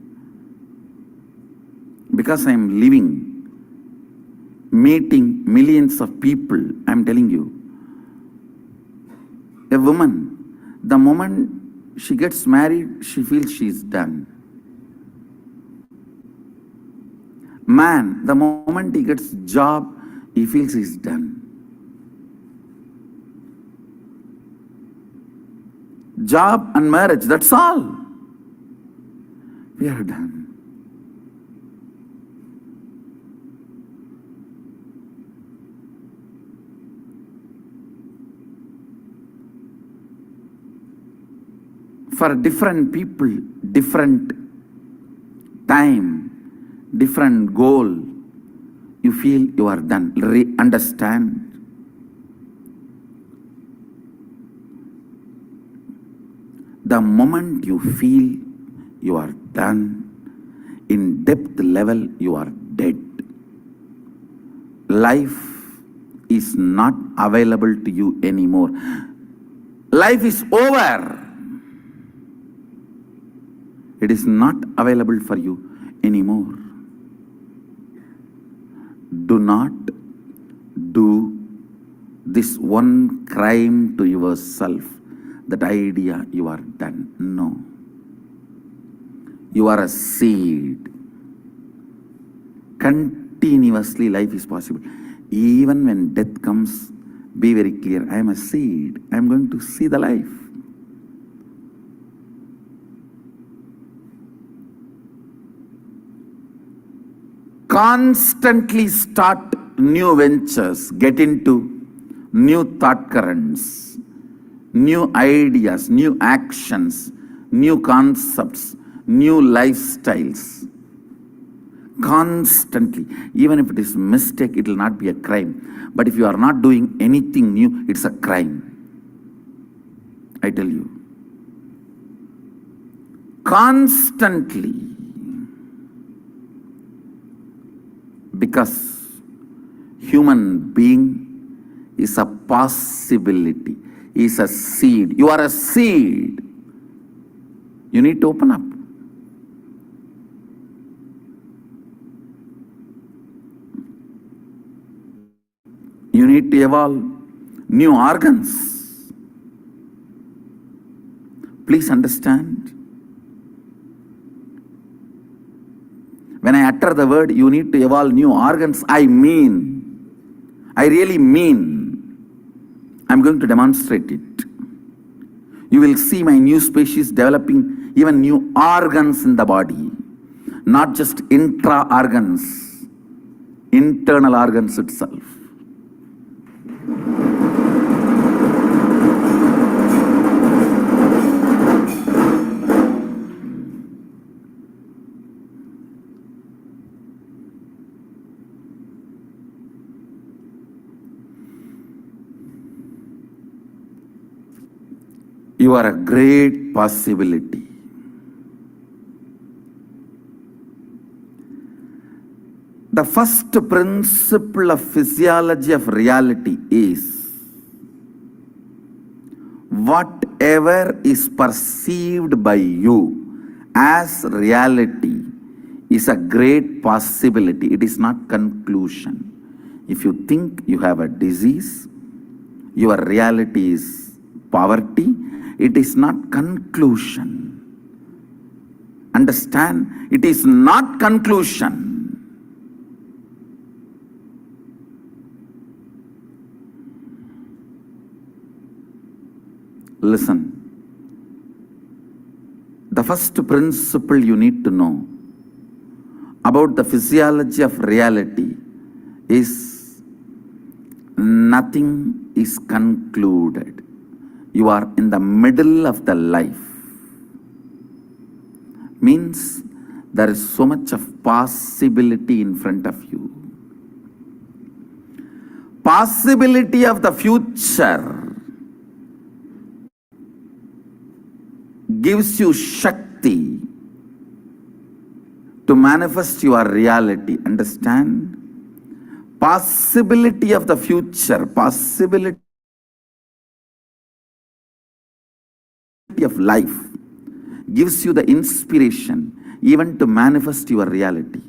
because I am living, meeting millions of people, I am telling you, a woman, the moment she gets married, she feels she is done. Man, the moment he gets job, he feels he is done. Job and marriage, that's all. We are done. For different people, different time, different goal, you feel you are done. Understand? The moment you feel you are done, in depth level you are dead. Life is not available to you anymore. Life is over. It is not available for you anymore. Do not do this one crime to yourself, that idea you are done. No. You are a seed. Continuously life is possible. Even when death comes, be very clear, I am a seed. I am going to see the life. Constantly start new ventures, get into new thought currents, new ideas, new actions, new concepts, new lifestyles. Constantly. Even if it is mistake, it will not be a crime. But if you are not doing anything new, it's a crime. I tell you. Constantly. Because human being is a possibility, is a seed. You are a seed. You need to open up. You need to evolve new organs. Please understand. When I utter the word, you need to evolve new organs, I really mean. I'm going to demonstrate it. You will see my new species developing even new organs in the body. Not just intra-organs, internal organs itself. You are a great possibility. The first principle of physiology of reality is whatever is perceived by you as reality is a great possibility. It is not conclusion. If you think you have a disease, your reality is poverty, it is not conclusion. Understand? It is not conclusion. Listen. The first principle you need to know about the physiology of reality is nothing is concluded. You are in the middle of the life. Means there is so much of possibility in front of you. Possibility of the future gives you Shakti to manifest your reality. Understand? Possibility of the future, possibility of life gives you the inspiration even to manifest your reality.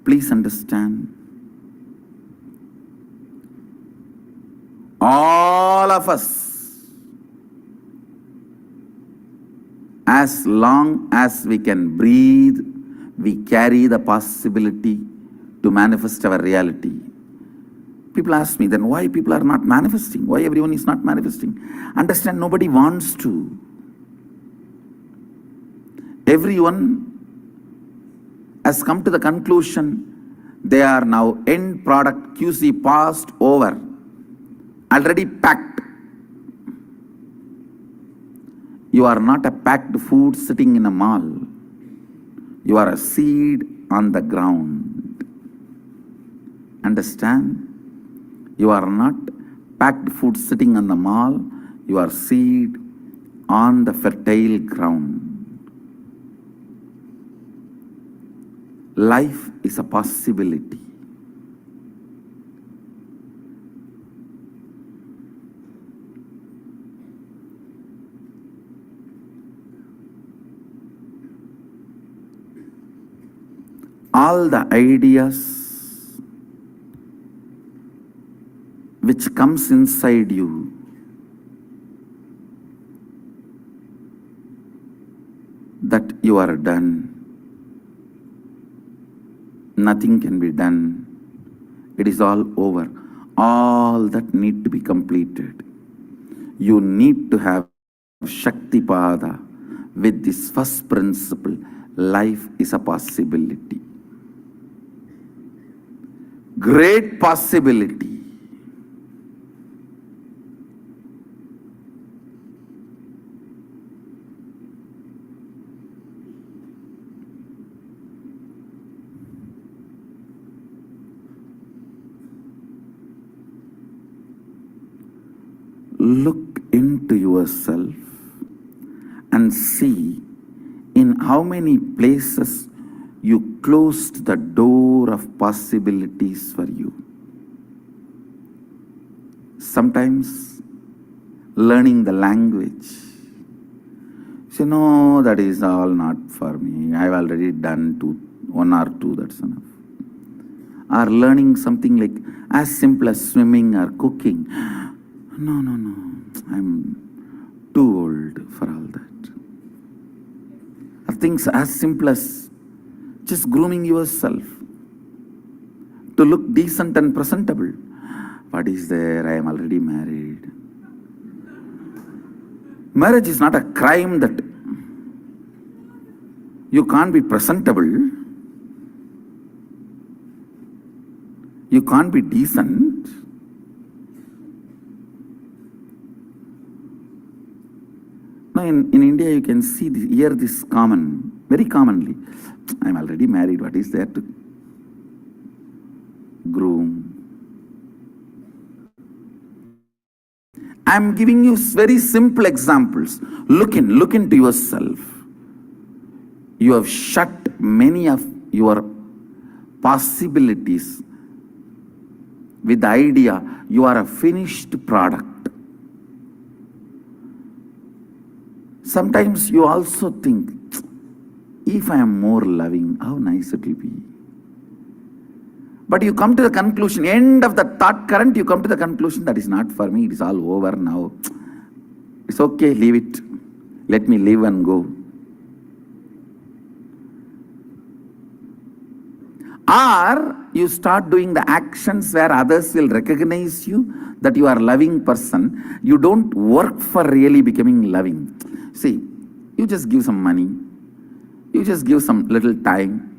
Please understand. All of us, as long as we can breathe, we carry the possibility to manifest our reality. People ask me, then why people are not manifesting? Why everyone is not manifesting? Understand, nobody wants to. Everyone has come to the conclusion they are now end product QC passed over, already packed. You are not a packed food sitting in a mall. You are a seed on the ground. Understand? You are not packed food sitting on the mall. You are seed on the fertile ground. Life is a possibility. All the ideas which comes inside you that you are done, nothing can be done, it is all over, all that need to be completed. You need to have Shaktipada with this first principle. Life is a possibility. Great possibility. look into yourself and see in how many places you closed the door of possibilities for you. Sometimes learning the language. Say, no, that is all not for me. I've already done one or two, that's enough. Or learning something like as simple as swimming or cooking. No, I'm too old for all that. Or things as simple as just grooming yourself to look decent and presentable. What is there? I am already married. Marriage is not a crime that you can't be presentable, you can't be decent. Now in India you can hear this very commonly. I'm already married, what is there to groom? I'm giving you very simple examples. Look into yourself. You have shut many of your possibilities with the idea you are a finished product. Sometimes you also think, if I am more loving, how nice it will be. But you come to the conclusion, end of the thought current, you come to the conclusion that is not for me, it is all over now. It's okay, leave it. Let me live and go. Or you start doing the actions where others will recognize you that you are a loving person. You don't work for really becoming loving. See, you just give some money, you just give some little time.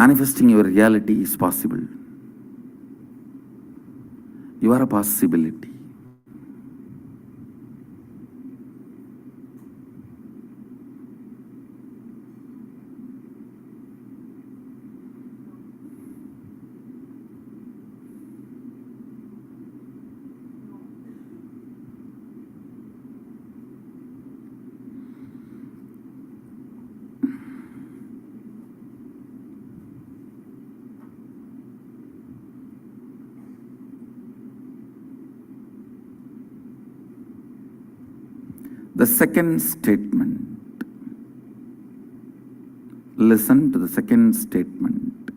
manifesting your reality is possible. You are a possibility. The second statement. Listen to the second statement.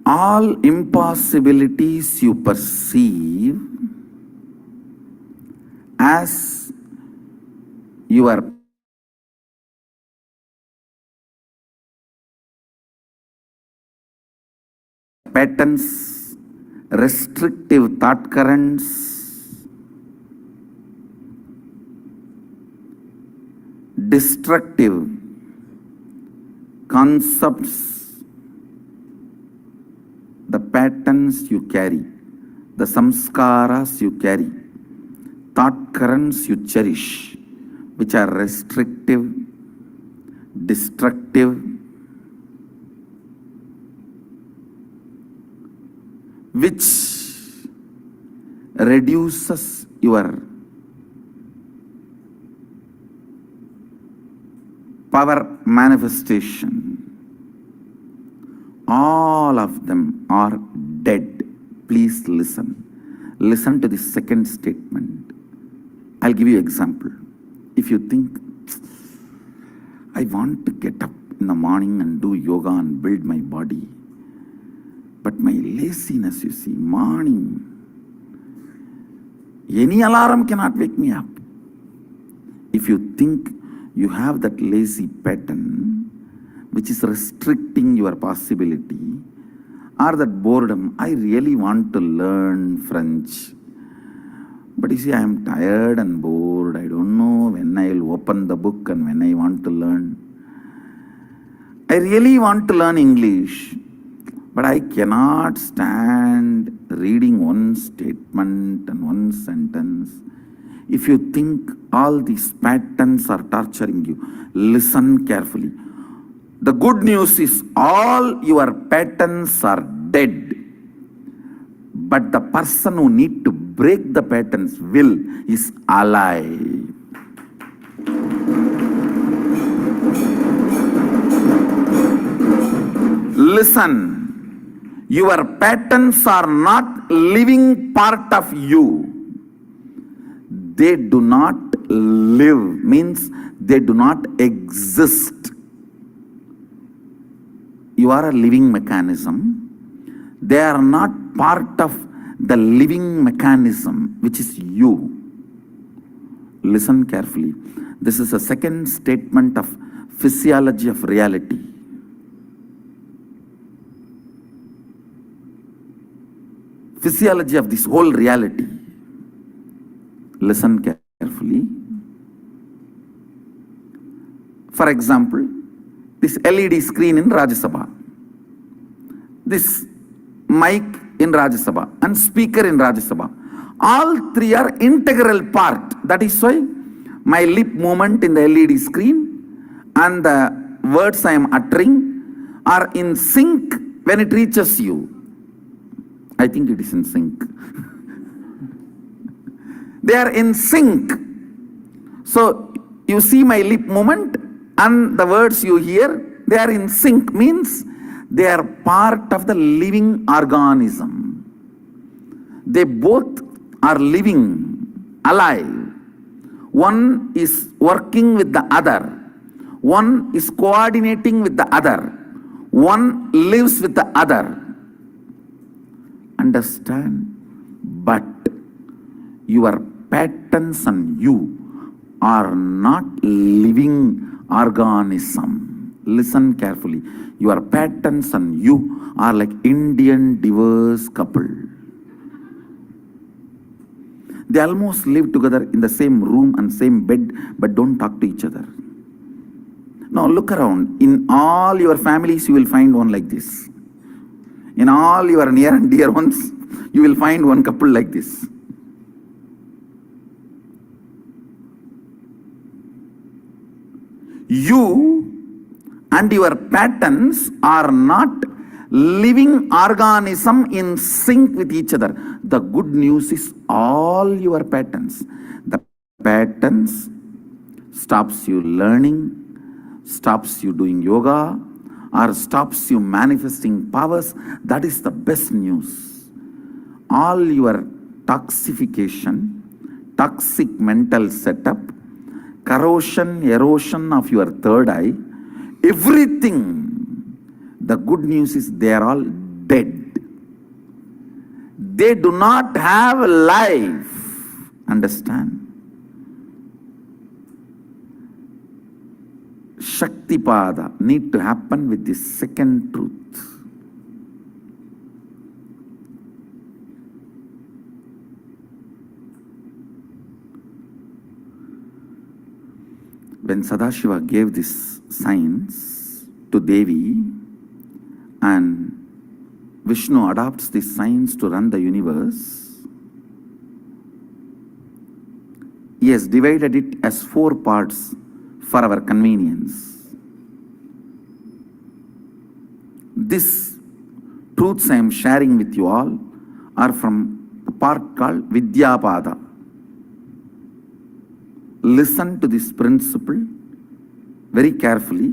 All impossibilities you perceive as your patterns, restrictive thought currents, destructive concepts, the patterns you carry, the samskaras you carry, thought currents you cherish, which are restrictive, destructive, which reduces your power manifestation. All of them are dead. Please listen. Listen to the second statement. I'll give you an example. If you think, I want to get up in the morning and do yoga and build my body, but my laziness, you see, morning, any alarm cannot wake me up. If you think you have that lazy pattern, which is restricting your possibility, or that boredom, I really want to learn French, but you see, I am tired and bored. I don't know when I will open the book and when I want to learn. I really want to learn English, but I cannot stand reading one statement and one sentence. If you think all these patterns are torturing you, listen carefully. The good news is all your patterns are dead. But the person who needs to break the patterns will is alive. Listen. Your patterns are not living part of you. They do not live, means they do not exist. You are a living mechanism. They are not part of the living mechanism, which is you. Listen carefully. This is a second statement of physiology of reality. Physiology of this whole reality. Listen carefully. For example, this LED screen in Rajya Sabha, this mic in Rajya Sabha, and speaker in Rajya Sabha, all three are integral part. That is why my lip movement in the LED screen and the words I am uttering are in sync when it reaches you. I think it is in sync. They are in sync. So you see my lip movement and the words you hear, they are in sync, means they are part of the living organism. They both are living, alive. One is working with the other. One is coordinating with the other. One lives with the other. Understand? But your patterns and you are not living organism. Listen carefully. Your patterns and you are like Indian divorce couple. They almost live together in the same room and same bed, but don't talk to each other. Now look around. In all your families, you will find one like this. In all your near and dear ones, you will find one couple like this. You and your patterns are not living organism in sync with each other. The good news is all your patterns. The patterns stops you learning, stops you doing yoga, or stops you manifesting powers. That is the best news. All your toxification, toxic mental setup, corrosion, erosion of your third eye, everything, the good news is they are all dead. They do not have life. Understand? Shaktipada need to happen with this second truth. When Sadashiva gave this signs to Devi and Vishnu adopts these signs to run the universe, he has divided it as 4 parts for our convenience. These truths I am sharing with you all are from the part called Vidyapada. Listen to this principle very carefully.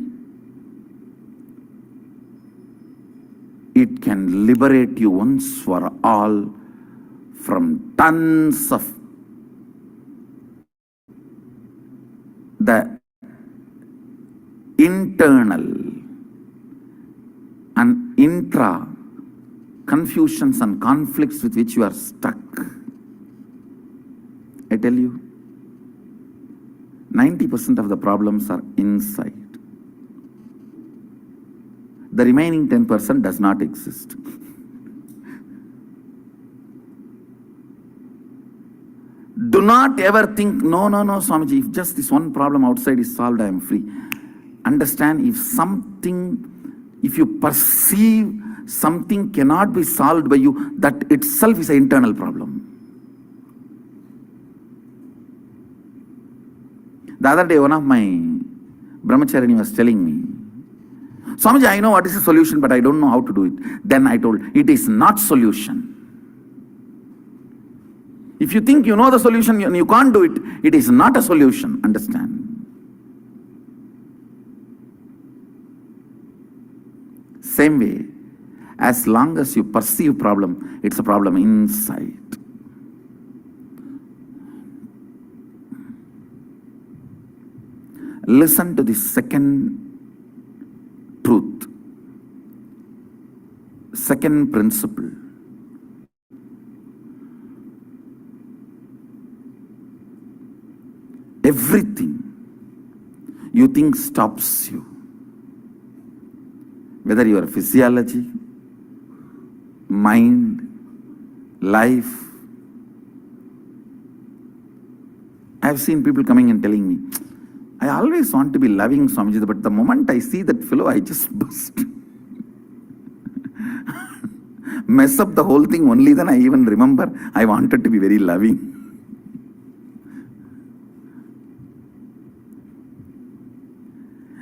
It can liberate you once for all from tons of the internal and intra confusions and conflicts with which you are stuck. I tell you, 90% of the problems are inside. The remaining 10% does not exist. Do not ever think, no, Swamiji, if just this one problem outside is solved, I am free. Understand, if you perceive something cannot be solved by you, that itself is an internal problem. The other day, one of my brahmacharini was telling me, Swamiji, I know what is the solution, but I don't know how to do it. Then I told, it is not solution. If you think you know the solution and you can't do it, it is not a solution. Understand? Same way, as long as you perceive problem, it's a problem inside. Listen to the second truth, second principle. Everything you think stops you, whether your physiology, mind, life. I have seen people coming and telling me, I always want to be loving Swamiji, but the moment I see that fellow, I just burst. Mess up the whole thing, only then I even remember I wanted to be very loving.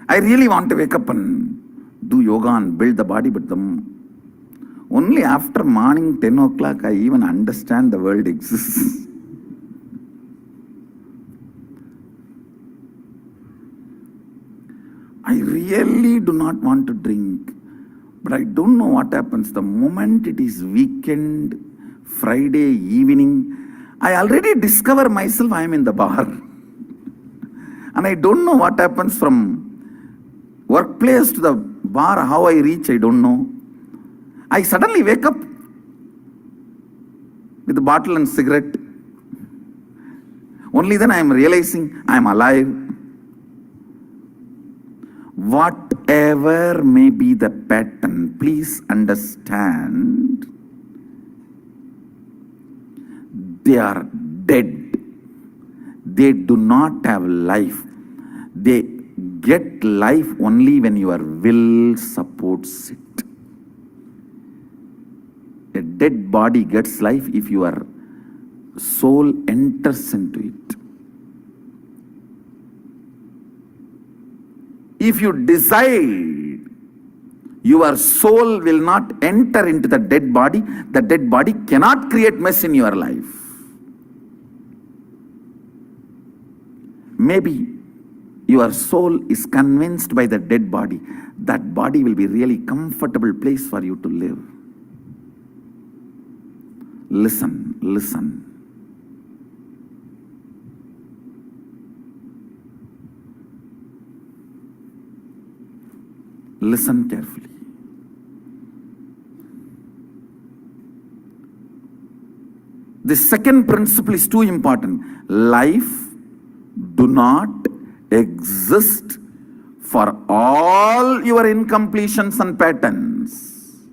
I really want to wake up and do yoga and build the body, but only after morning 10 o'clock I even understand the world exists. I really do not want to drink, but I don't know what happens. The moment it is weekend, Friday evening, I already discover myself I am in the bar. And I don't know what happens from workplace to the bar, how I reach, I don't know. I suddenly wake up with a bottle and cigarette. Only then I am realizing I am alive. Whatever whatever may be the pattern, please understand, they are dead. They do not have life. They get life only when your will supports it. A dead body gets life if your soul enters into it. If you decide your soul will not enter into the dead body cannot create mess in your life. Maybe your soul is convinced by the dead body. That body will be really comfortable place for you to live. Listen, listen. Listen carefully. The second principle is too important. Life do not exist for all your incompletions and patterns.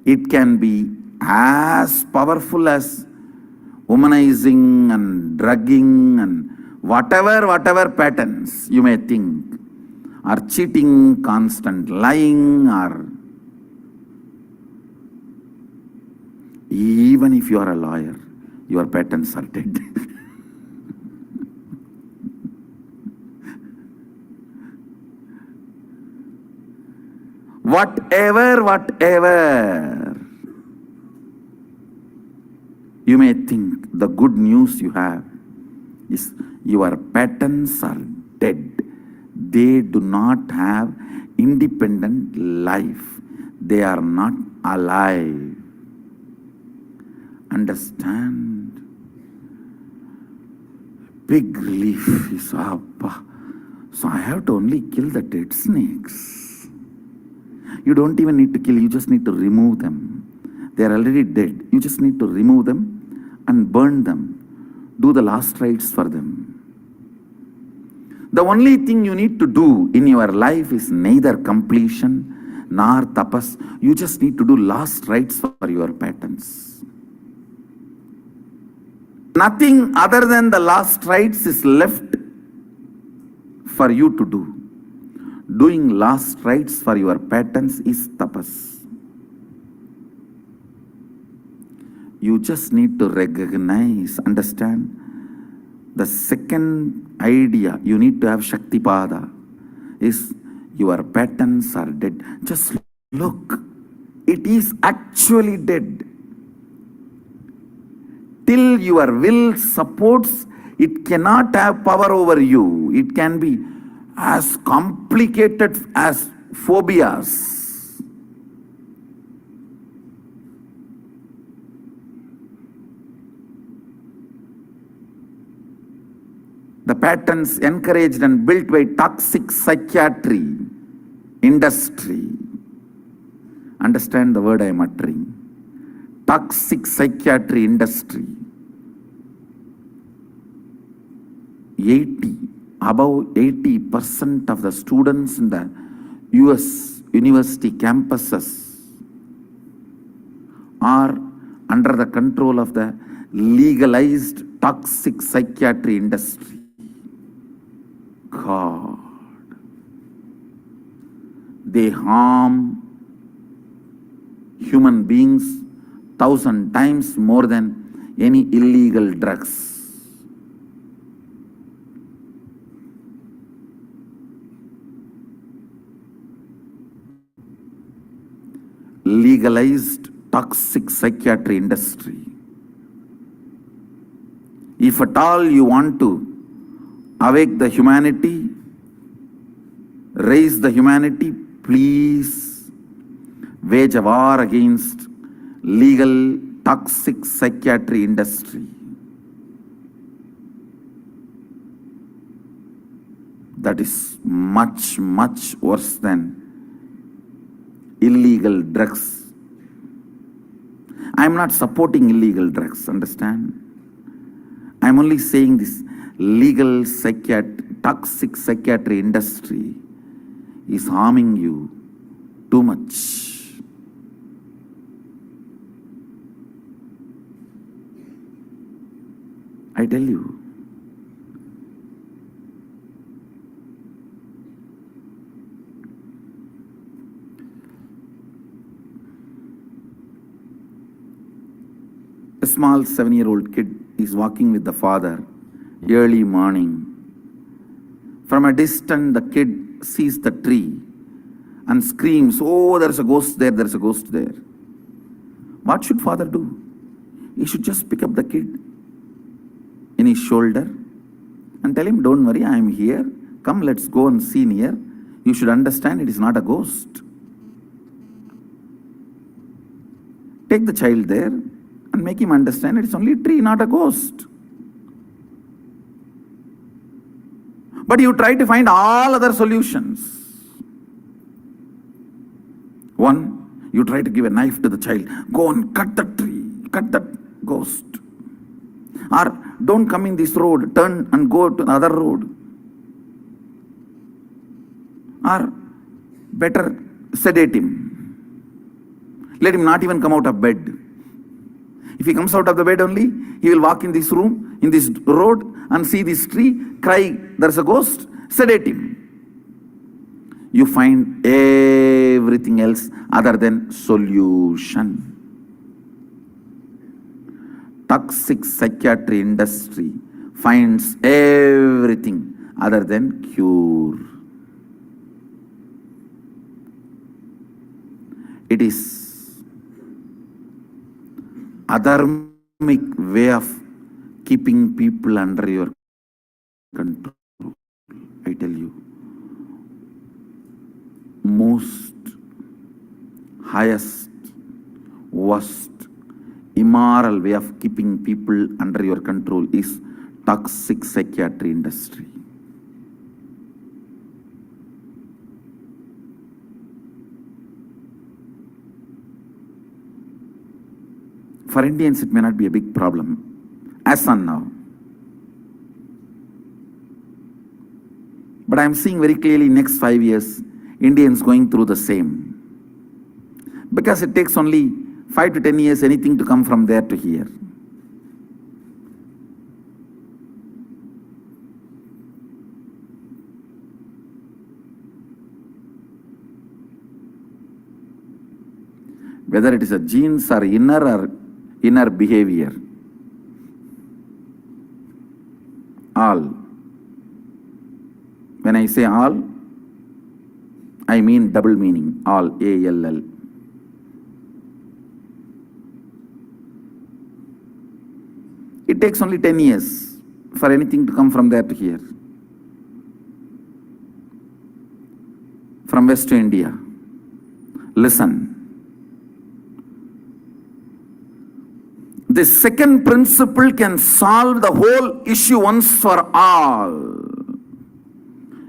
It can be as powerful as womanizing and drugging and whatever patterns you may think, or cheating, constant lying, or even if you are a lawyer, your patterns are dead. Whatever you may think, the good news you have is your patterns are dead. They do not have independent life. They are not alive. Understand? Big relief is, so I have to only kill the dead snakes. You don't even need to kill, you just need to remove them. They are already dead. You just need to remove them and burn them. Do the last rites for them. The only thing you need to do in your life is neither completion nor tapas. You just need to do last rites for your patterns. Nothing other than the last rites is left for you to do. Doing last rites for your patterns is tapas. You just need to recognize, understand. The second idea you need to have Shaktipada is your patterns are dead. Just look, it is actually dead. Till your will supports, it cannot have power over you. It can be as complicated as phobias. The patterns encouraged and built by toxic psychiatry industry. Understand the word I am uttering. Toxic psychiatry industry. Above 80% of the students in the US university campuses are under the control of the legalized toxic psychiatry industry. God. They harm human beings 1,000 times more than any illegal drugs. Legalized toxic psychiatry industry. If at all you want to awake the humanity, raise the humanity, please wage a war against legal toxic psychiatry industry. That is much, much worse than illegal drugs. I am not supporting illegal drugs, understand? I am only saying this legal toxic psychiatry industry is harming you too much. I tell you. A small 7-year-old kid is walking with the father early morning. From a distance, the kid sees the tree and screams, "Oh, there's a ghost there, there's a ghost there." What should father do? He should just pick up the kid in his shoulder and tell him, "Don't worry, I am here. Come, let's go and see near. You should understand it is not a ghost." Take the child there and make him understand it is only a tree, not a ghost. But you try to find all other solutions. One, you try to give a knife to the child. Go and cut the tree, cut that ghost. Or don't come in this road, turn and go to the other road. Or better, sedate him. Let him not even come out of bed. If he comes out of the bed only, he will walk in this room, in this road, and see this tree, cry, "There's a ghost," sedate him. You find everything else other than solution. Toxic psychiatry industry finds everything other than cure. It is adharmic way of keeping people under your control. I tell you, most highest, worst, immoral way of keeping people under your control is toxic psychiatry industry. For Indians, it may not be a big problem, as on now. But I am seeing very clearly next 5 years, Indians going through the same. Because it takes only 5 to 10 years anything to come from there to here. Whether it is a genes or inner behavior, all. When I say all, I mean double meaning, all, A-L-L. It takes only 10 years for anything to come from there to here. From West to India. Listen. The second principle can solve the whole issue once for all.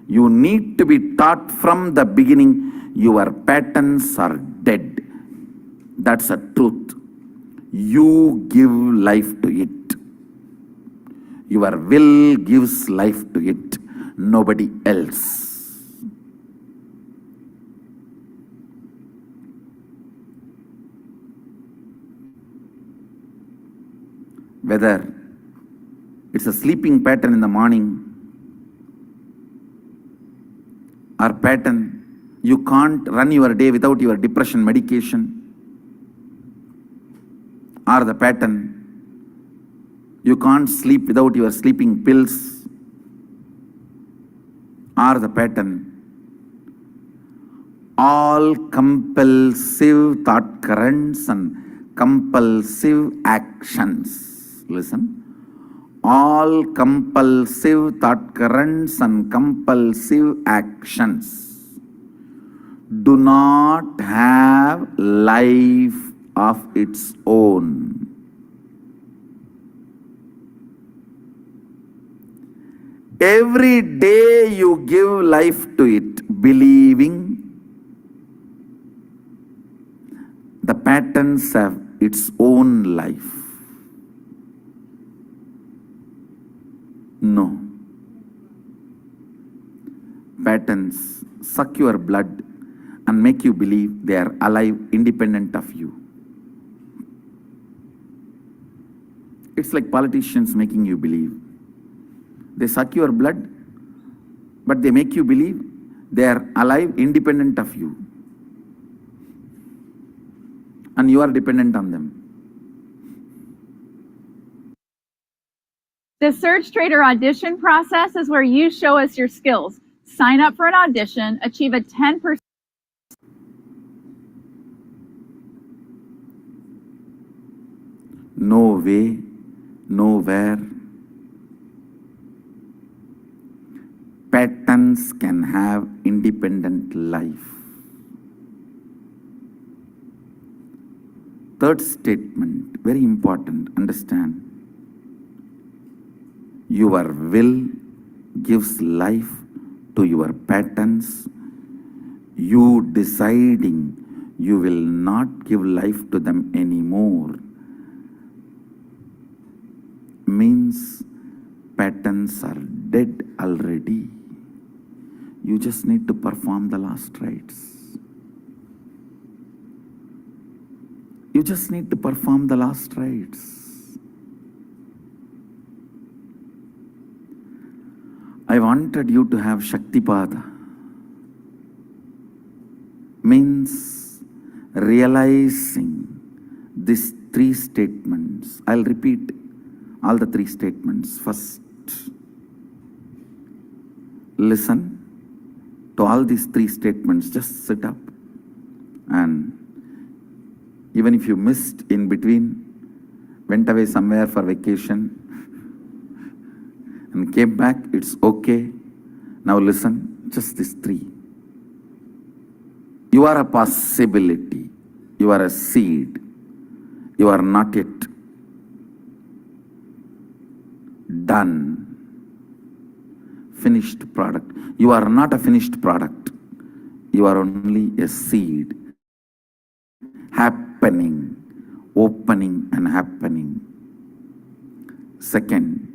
You need to be taught from the beginning your patterns are dead. That's a truth. You give life to it. Your will gives life to it, nobody else. Whether it's a sleeping pattern in the morning or pattern you can't run your day without your depression medication, or the pattern you can't sleep without your sleeping pills, or the pattern all compulsive thought currents and compulsive actions. Listen, all compulsive thought currents and compulsive actions do not have life of its own. Every day you give life to it, believing the patterns have its own life. No. Patterns suck your blood and make you believe they are alive independent of you. It's like politicians making you believe. They suck your blood, but they make you believe they are alive independent of you. And you are dependent on them. The Search Trader audition process is where you show us your skills. Sign up for an audition, achieve a 10%. No way, nowhere. Patterns can have independent life. Third statement, very important, understand. Your will gives life to your patterns. You deciding you will not give life to them anymore means patterns are dead already. You just need to perform the last rites. You just need to perform the last rites. I wanted you to have Shaktipada. Means realizing these three statements. I'll repeat all the three statements. First, listen to all these three statements. Just sit up, and even if you missed in between, went away somewhere for vacation and came back, it's okay. Now listen, just these three. You are a possibility. You are a seed. You are not yet done. Finished product. You are not a finished product. You are only a seed. Happening, opening and happening. Second,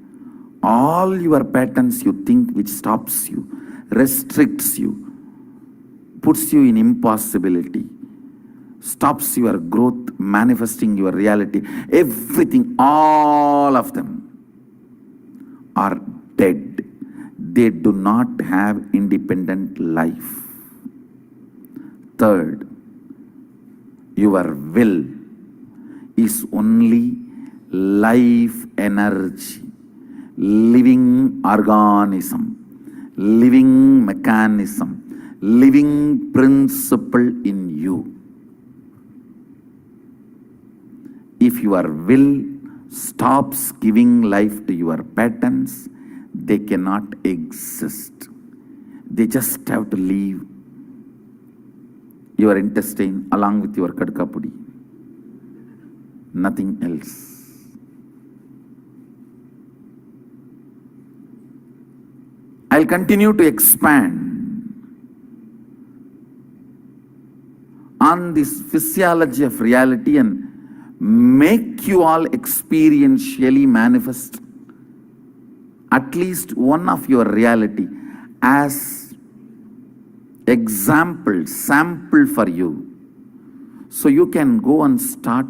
all your patterns you think which stops you, restricts you, puts you in impossibility, stops your growth, manifesting your reality, everything, all of them are dead. They do not have independent life. Third, your will is only life energy, living organism, living mechanism, living principle in you. If your will stops giving life to your patterns, they cannot exist. They just have to leave your intestine along with your kadkapudi. Nothing else. I'll continue to expand on this physiology of reality and make you all experientially manifest at least one of your reality as example, sample for you. So you can go and start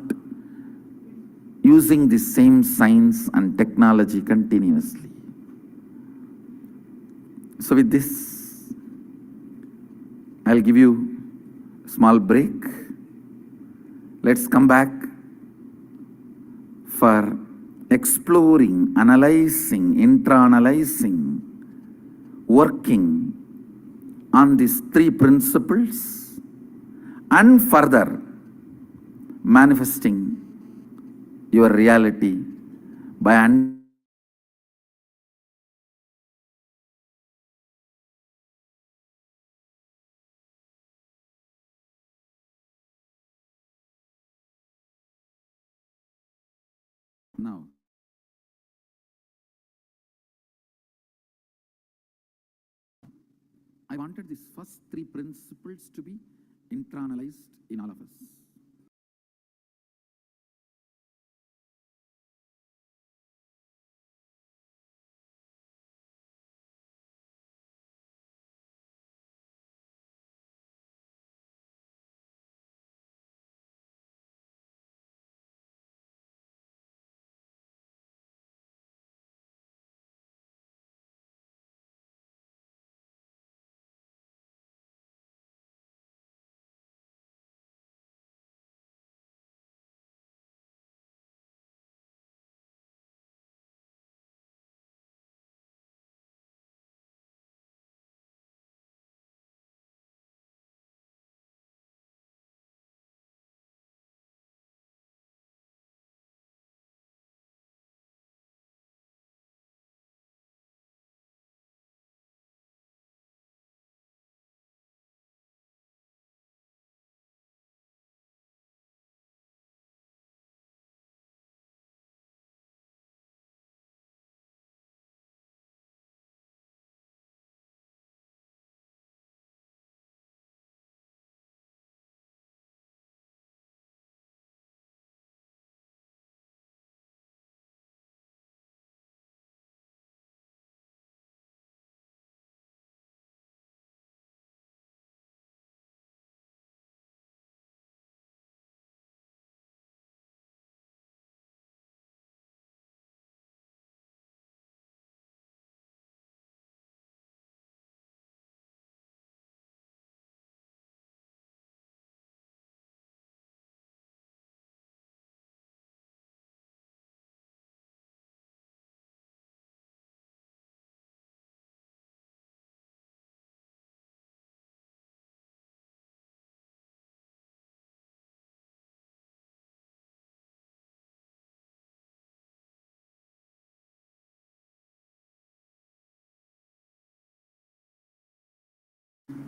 using the same science and technology continuously. So with this, I'll give you a small break. Let's come back for exploring, analyzing, intra-analyzing, working on these three principles and further manifesting your reality by now. I wanted these first three principles to be internalized in all of us.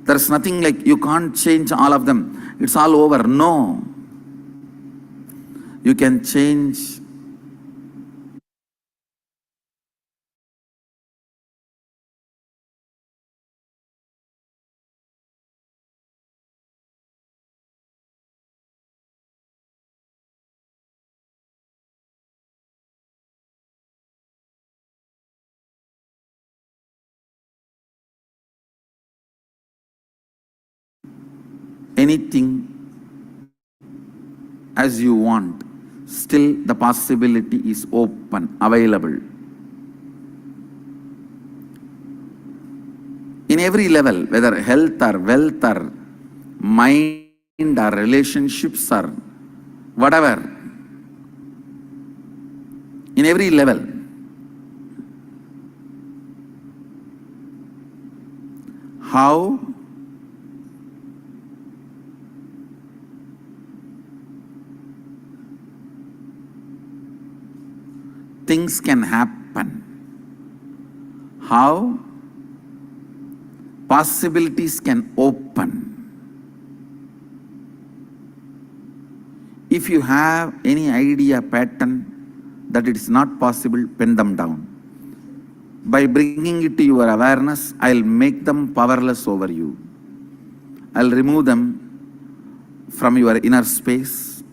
There's nothing like you can't change all of them. It's all over. No. You can change anything as you want. Still the possibility is open, available. In every level, whether health or wealth or mind or relationships or whatever, in every level, how things can happen, how possibilities can open. If you have any idea, pattern that it is not possible, pen them down. By bringing it to your awareness, I'll make them powerless over you. I'll remove them from your inner space,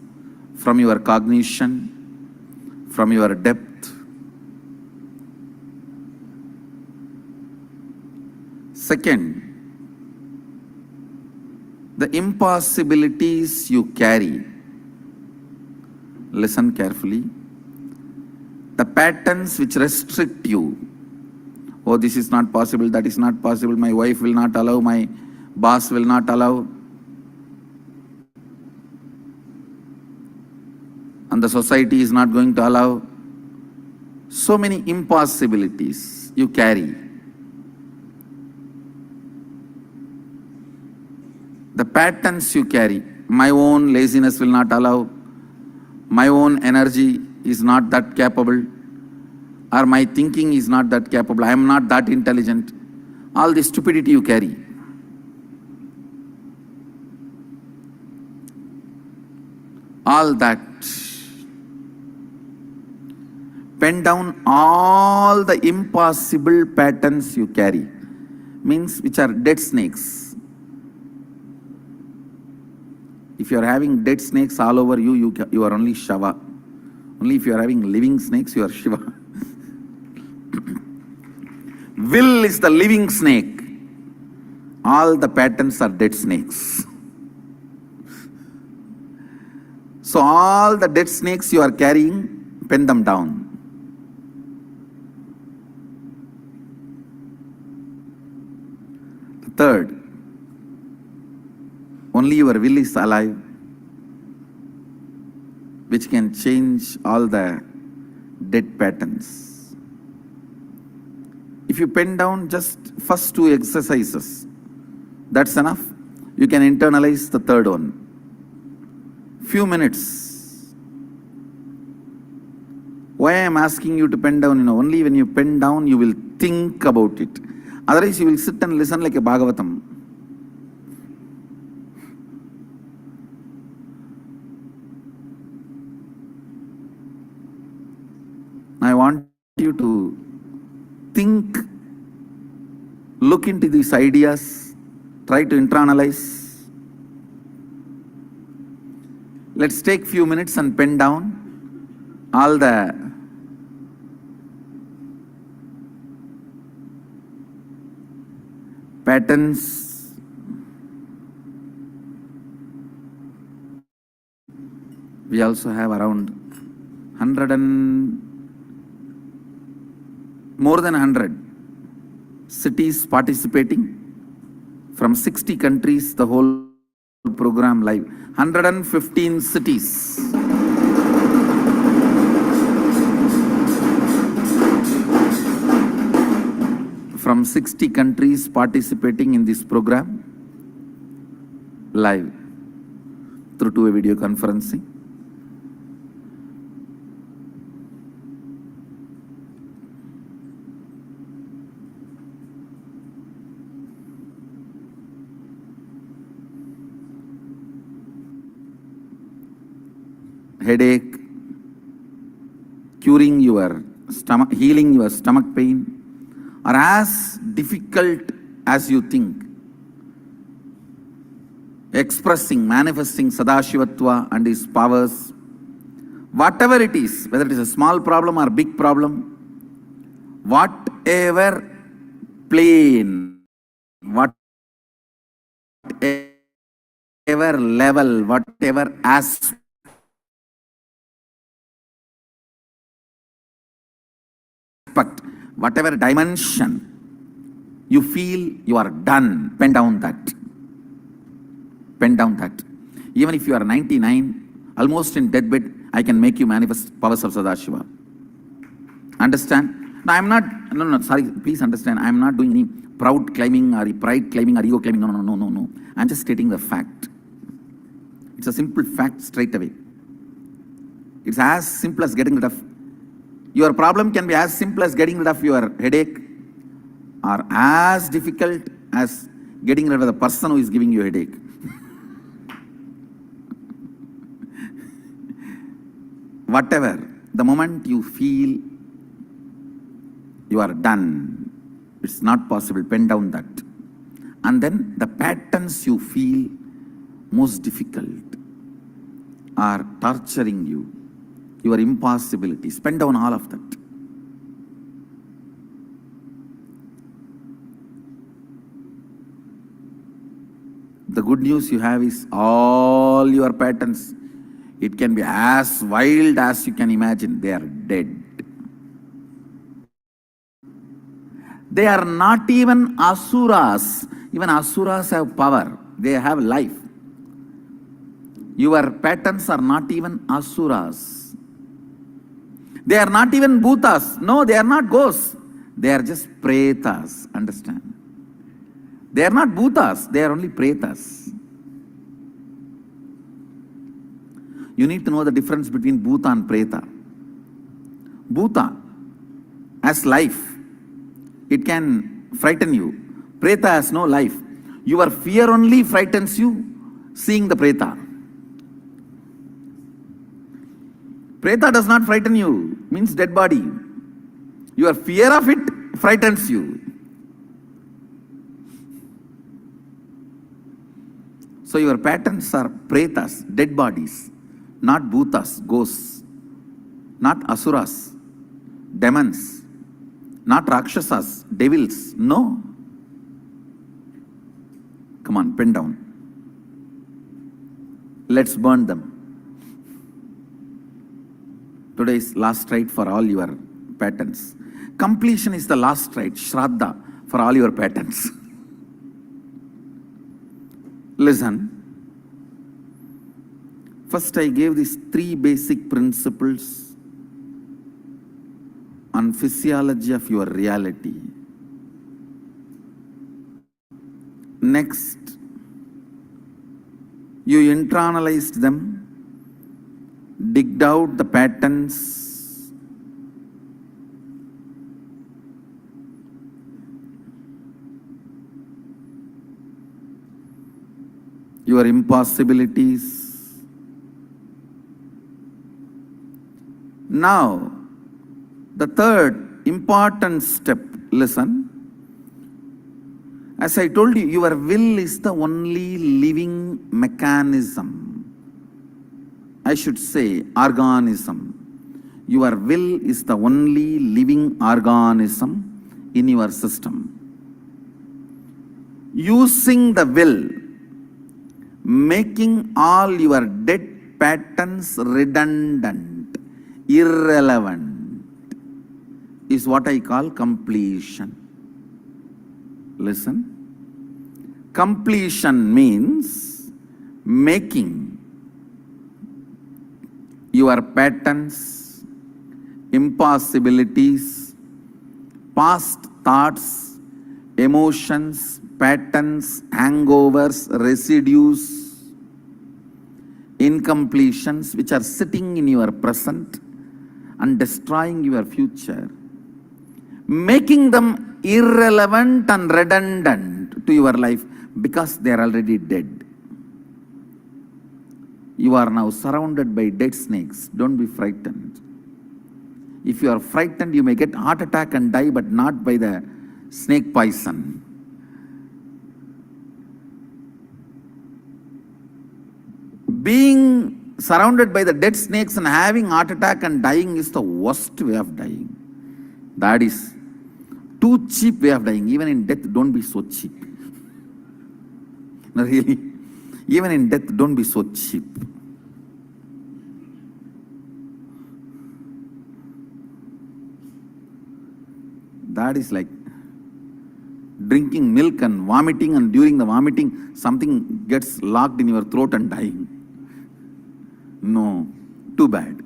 from your cognition, from your depth. Second, the impossibilities you carry. Listen carefully. The patterns which restrict you. Oh, this is not possible, that is not possible, my wife will not allow, my boss will not allow. And the society is not going to allow. So many impossibilities you carry. The patterns you carry. My own laziness will not allow. My own energy is not that capable. Or my thinking is not that capable. I am not that intelligent. All the stupidity you carry. All that. Pen down all the impossible patterns you carry. Means which are dead snakes. If you are having dead snakes all over you, you are only Shava. Only if you are having living snakes, you are Shiva. Will is the living snake. All the patterns are dead snakes. So all the dead snakes you are carrying, pen them down. Third, only your will is alive, which can change all the dead patterns. If you pen down just first two exercises, that's enough. You can internalize the third one. Few minutes. Why I am asking you to pen down, only when you pen down, you will think about it. Otherwise, you will sit and listen like a Bhagavatam. I want you to think, look into these ideas, try to internalize. Let's take few minutes and pen down all the patterns, we also have around 100 and more than 100 cities participating from 60 countries, the whole program live. 115 cities. From 60 countries participating in this program live through two-way video conferencing. headache, curing your stomach, healing your stomach pain are as difficult as you think. Expressing, manifesting Sadashivatva and his powers, whatever it is, whether it is a small problem or big problem, whatever plane, whatever level, whatever aspect, whatever dimension you feel you are done, pen down that. Pen down that. Even if you are 99, almost in deathbed, I can make you manifest powers of Sadashiva. Understand? No, I'm not, no, sorry, please understand. I'm not doing any proud claiming or pride claiming or ego claiming. No. I'm just stating the fact. It's a simple fact straight away. It's as simple as getting rid of, your problem can be as simple as getting rid of your headache, or as difficult as getting rid of the person who is giving you a headache. Whatever, the moment you feel you are done, it's not possible, pen down that. And then the patterns you feel most difficult are torturing you, your impossibilities, pen down all of that. The good news you have is all your patterns, it can be as wild as you can imagine, they are dead. They are not even asuras. Even asuras have power, they have life. Your patterns are not even asuras. They are not even bhutas. No, they are not ghosts. They are just pretas, understand? They are not bhutas, they are only pretas. You need to know the difference between bhuta and preta. Bhuta has life. It can frighten you. Preta has no life. Your fear only frightens you seeing the preta. Preta does not frighten you, means dead body. Your fear of it frightens you. So your patterns are pretas, dead bodies, not bhutas, ghosts, not asuras, demons, not rakshasas, devils, no. Come on, pen down. Let's burn them. Today is last rite for all your patterns. Completion is the last rite, Shraddha, for all your patterns. Listen. First, I gave these 3 basic principles on physiology of your reality. Next, you internalized them, digged out the patterns, your impossibilities. Now, the third important step, listen. As I told you, your will is the only living mechanism. I should say organism. Your will is the only living organism in your system. Using the will, making all your dead patterns redundant, irrelevant, is what I call completion. Listen. Completion means making your patterns, impossibilities, past thoughts, emotions, patterns, hangovers, residues, incompletions which are sitting in your present and destroying your future, making them irrelevant and redundant to your life because they are already dead. You are now surrounded by dead snakes. Don't be frightened. If you are frightened, you may get heart attack and die, but not by the snake poison. Being surrounded by the dead snakes and having heart attack and dying is the worst way of dying. That is too cheap way of dying. Even in death, don't be so cheap. No, really. Even in death, don't be so cheap. That is like drinking milk and vomiting, and during the vomiting, something gets locked in your throat and dying. No, too bad.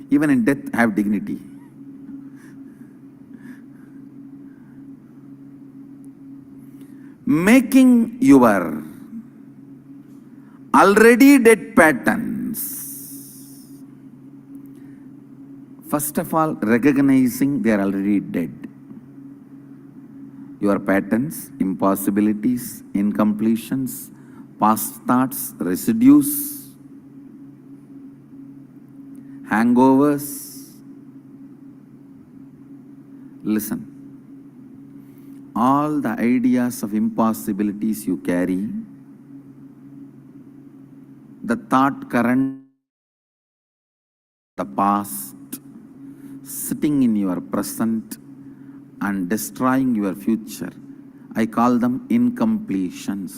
Even in death, have dignity. Making your already dead patterns. First of all, recognizing they are already dead. Your patterns, impossibilities, incompletions, past thoughts, residues, hangovers. Listen. All the ideas of impossibilities you carry, the thought current, the past, sitting in your present and destroying your future. I call them incompletions.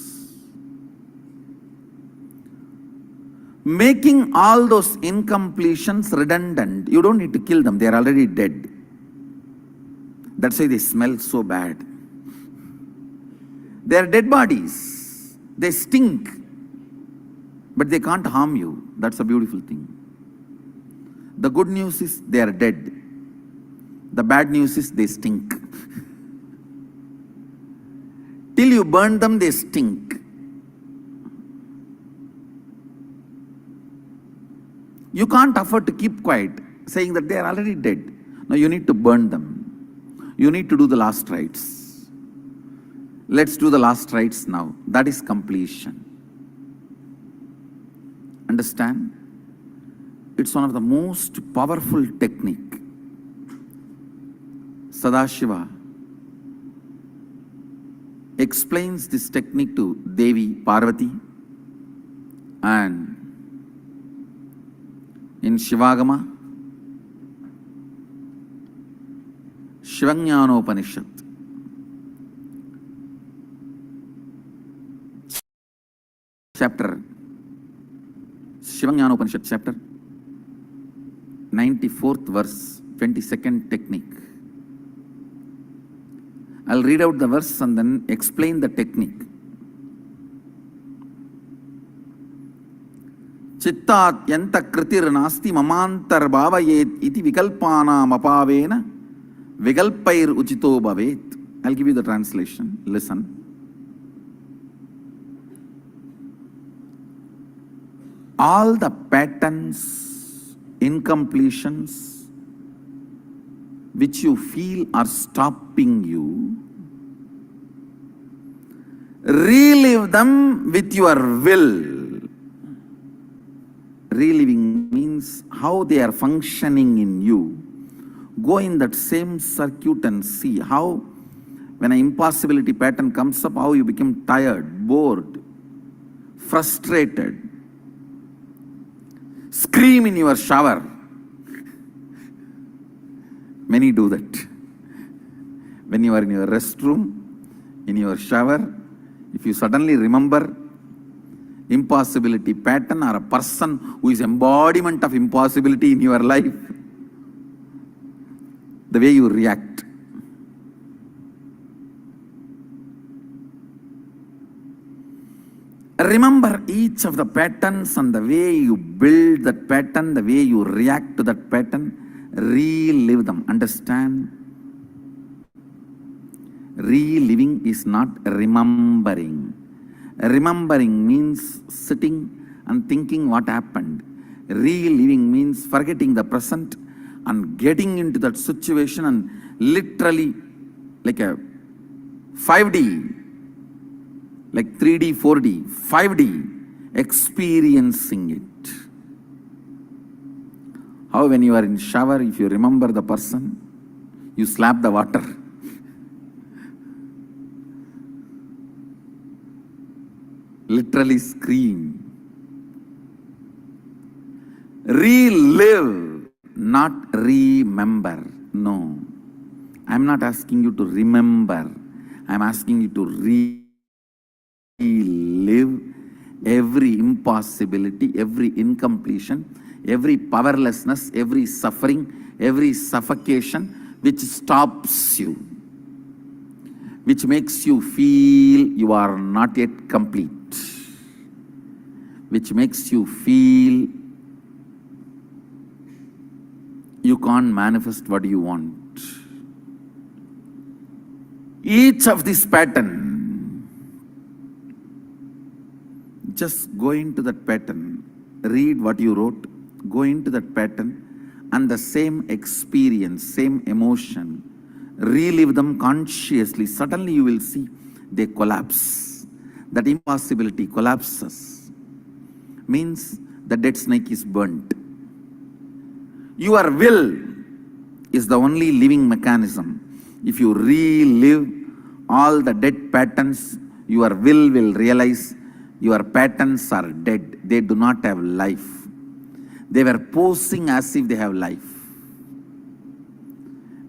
Making all those incompletions redundant. You don't need to kill them, they are already dead. That's why they smell so bad. They are dead bodies. They stink. But they can't harm you. That's a beautiful thing. The good news is they are dead. The bad news is they stink. Till you burn them, they stink. You can't afford to keep quiet, saying that they are already dead. No, you need to burn them. You need to do the last rites. Let's do the last rites now. That is completion. Understand? It's one of the most powerful technique. Sadashiva explains this technique to Devi Parvati, and in Shivagama, Shivajnanopanishad, chapter, Shivajnanopanishad chapter, 94th verse, 22nd technique. I'll read out the verse and then explain the technique. Chittat yanta kritir nasti mamantar bhavayet iti vikalpanam apavena vikalpair uchito bhavet. I'll give you the translation. Listen. All the patterns, incompletions, which you feel are stopping you, relive them with your will. Reliving means how they are functioning in you. Go in that same circuit and see how, when an impossibility pattern comes up, how you become tired, bored, frustrated. Scream in your shower. Many do that. When you are in your restroom, in your shower, if you suddenly remember impossibility pattern or a person who is embodiment of impossibility in your life, the way you react. Remember each of the patterns and the way you build that pattern, the way you react to that pattern. Relive them. Understand? Reliving is not remembering. Remembering means sitting and thinking what happened. Reliving means forgetting the present and getting into that situation and literally like a 5D, like 3D, 4D, 5D, experiencing it. How when you are in shower, if you remember the person, you slap the water. Literally scream. Relive, not remember. No. I'm not asking you to remember. I'm asking you to relive every impossibility, every incompletion, every powerlessness, every suffering, every suffocation which stops you, which makes you feel you are not yet complete, which makes you feel you can't manifest what you want. Each of this pattern, just go into that pattern, read what you wrote, go into that pattern, and the same experience, same emotion, relive them consciously. Suddenly you will see they collapse. That impossibility collapses. Means the dead snake is burnt. Your will is the only living mechanism. If you relive all the dead patterns, your will realize your patterns are dead. They do not have life. They were posing as if they have life.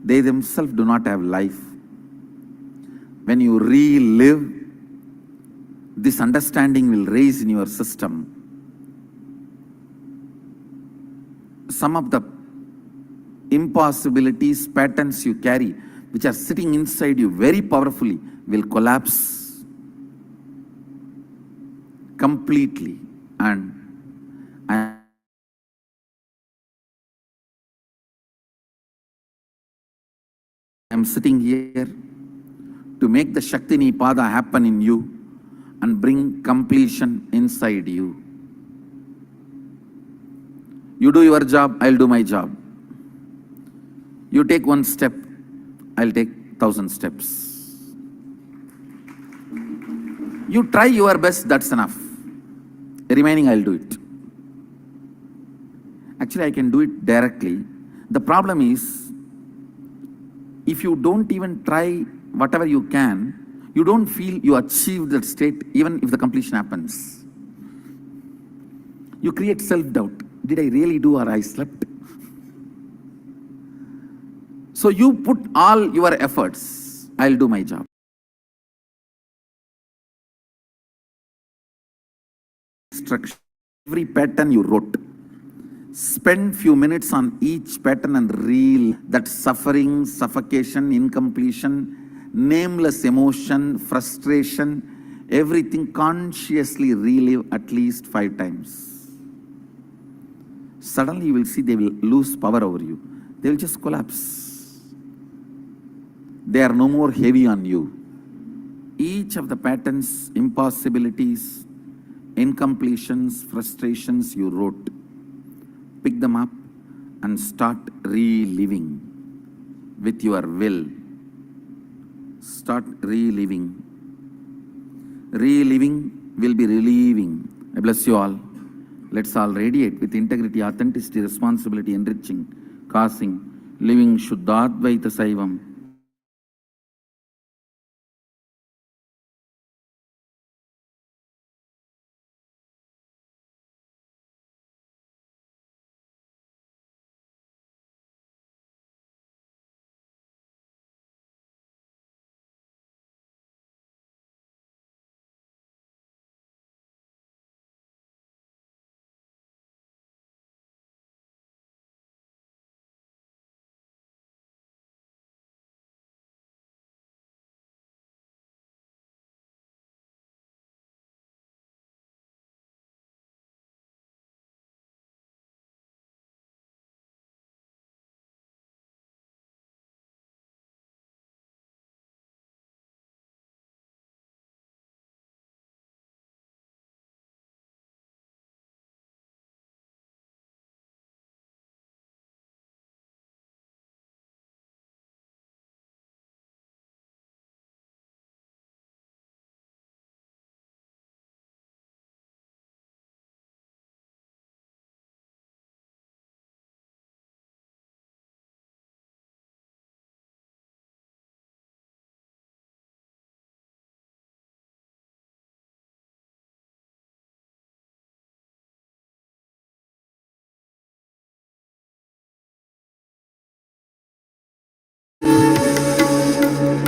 They themselves do not have life. When you relive, this understanding will raise in your system. Some of the impossibilities, patterns you carry, which are sitting inside you very powerfully, will collapse completely. And I am sitting here to make the Shakti Nipada happen in you and bring completion inside you. You do your job, I'll do my job. You take one step, I'll take 1,000 steps. You try your best, that's enough. The remaining, I'll do it. Actually, I can do it directly. The problem is, if you don't even try whatever you can, you don't feel you achieved that state, even if the completion happens. You create self-doubt. Did I really do or I slept? So you put all your efforts, I'll do my job. Structure, every pattern you wrote. Spend few minutes on each pattern and reel that suffering, suffocation, incompletion, nameless emotion, frustration, everything consciously relive at least 5 times. Suddenly you will see they will lose power over you. They will just collapse. They are no more heavy on you. Each of the patterns, impossibilities, incompletions, frustrations you wrote, pick them up and start reliving with your will. Start reliving. Reliving will be relieving. I bless you all. Let's all radiate with integrity, authenticity, responsibility, enriching, causing, living Shuddhadvaita Saivam.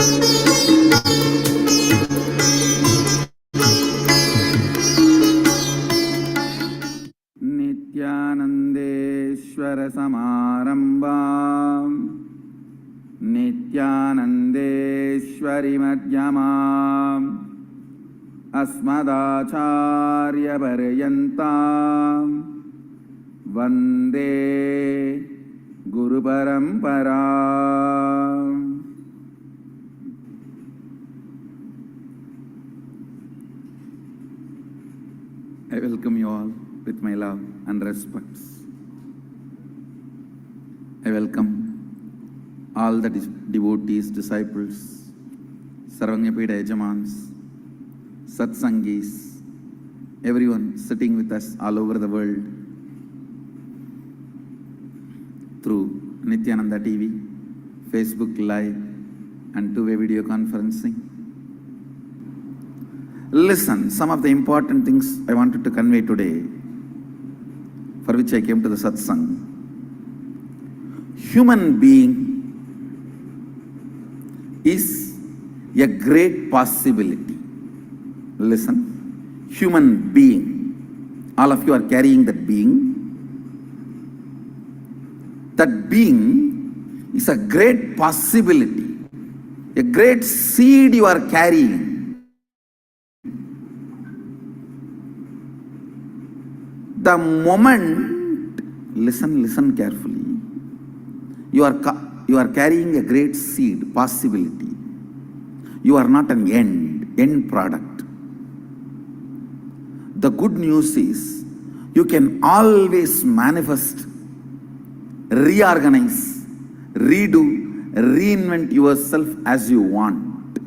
Nithyanandeshwara Samarambam Nithyanandeshwari Madhyamam Asmadacharya Paryantam Vande Guru Paramparam. I welcome you all with my love and respects. I welcome all the devotees, disciples, Sarvanyapida Yajamans, Satsangis, everyone sitting with us all over the world through Nithyananda TV, Facebook Live, and two-way video conferencing. Listen, some of the important things I wanted to convey today, for which I came to the satsang. Human being is a great possibility. Listen, human being, all of you are carrying that being. That being is a great possibility, a great seed you are carrying. The moment, listen carefully, you are carrying a great seed, possibility. You are not an end product. The good news is, you can always manifest, reorganize, redo, reinvent yourself as you want.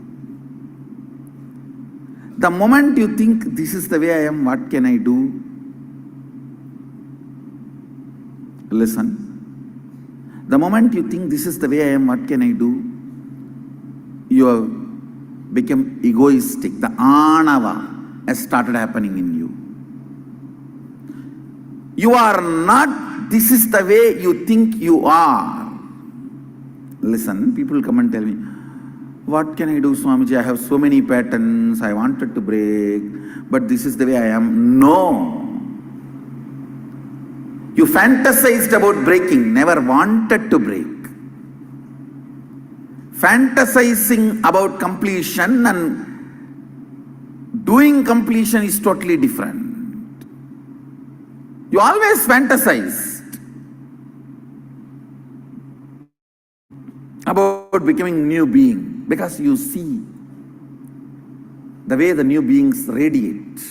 The moment you think, this is the way I am, what can I do? Listen. The moment you think, this is the way I am, what can I do? You have become egoistic. The anava has started happening in you. You are not, this is the way you think you are. Listen, people come and tell me, what can I do, Swamiji? I have so many patterns, I wanted to break, but this is the way I am. No. You fantasized about breaking, never wanted to break. Fantasizing about completion and doing completion is totally different. You always fantasized about becoming new being because you see the way the new beings radiate.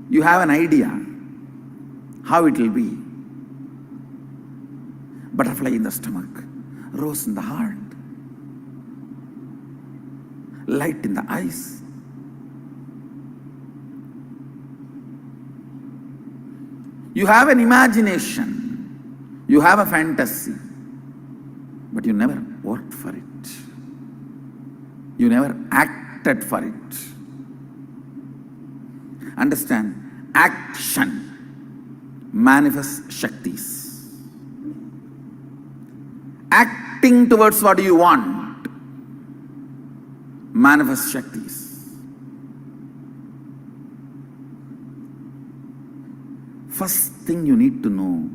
You have an idea how it will be. Butterfly in the stomach, rose in the heart, light in the eyes. You have an imagination, you have a fantasy, but you never worked for it. You never acted for it. Understand, action manifest Shaktis. Acting towards what you want manifest Shaktis. First thing you need to know,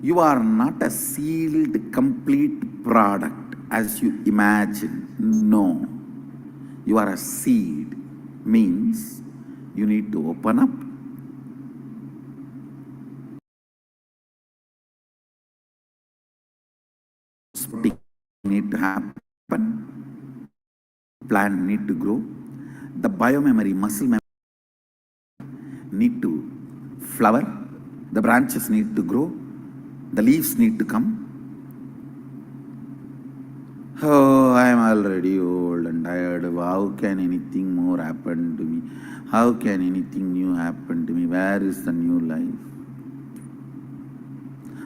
you are not a sealed, complete product as you imagine. No. You are a seed. Means you need to open up. Sprouting need to happen. Plant need to grow. The biomemory, muscle memory need to flower. The branches need to grow. The leaves need to come. Oh, I am already old and tired. How can anything more happen to me? How can anything new happen to me? Where is the new life?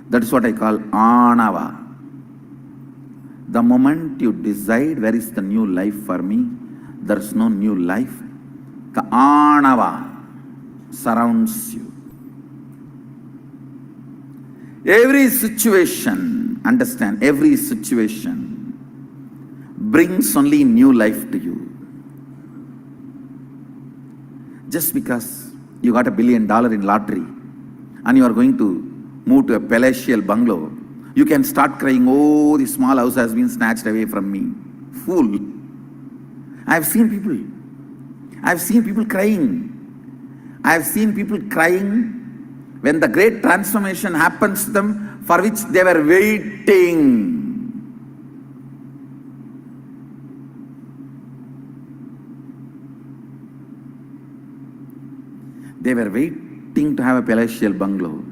That is what I call anava. The moment you decide where is the new life for me, there is no new life. The anava surrounds you. Every situation, understand, every situation brings only new life to you. Just because you got $1 billion in lottery and you are going to move to a palatial bungalow, you can start crying, oh, the small house has been snatched away from me. Fool. I've seen people crying. I've seen people crying when the great transformation happens to them for which they were waiting. They were waiting to have a palatial bungalow.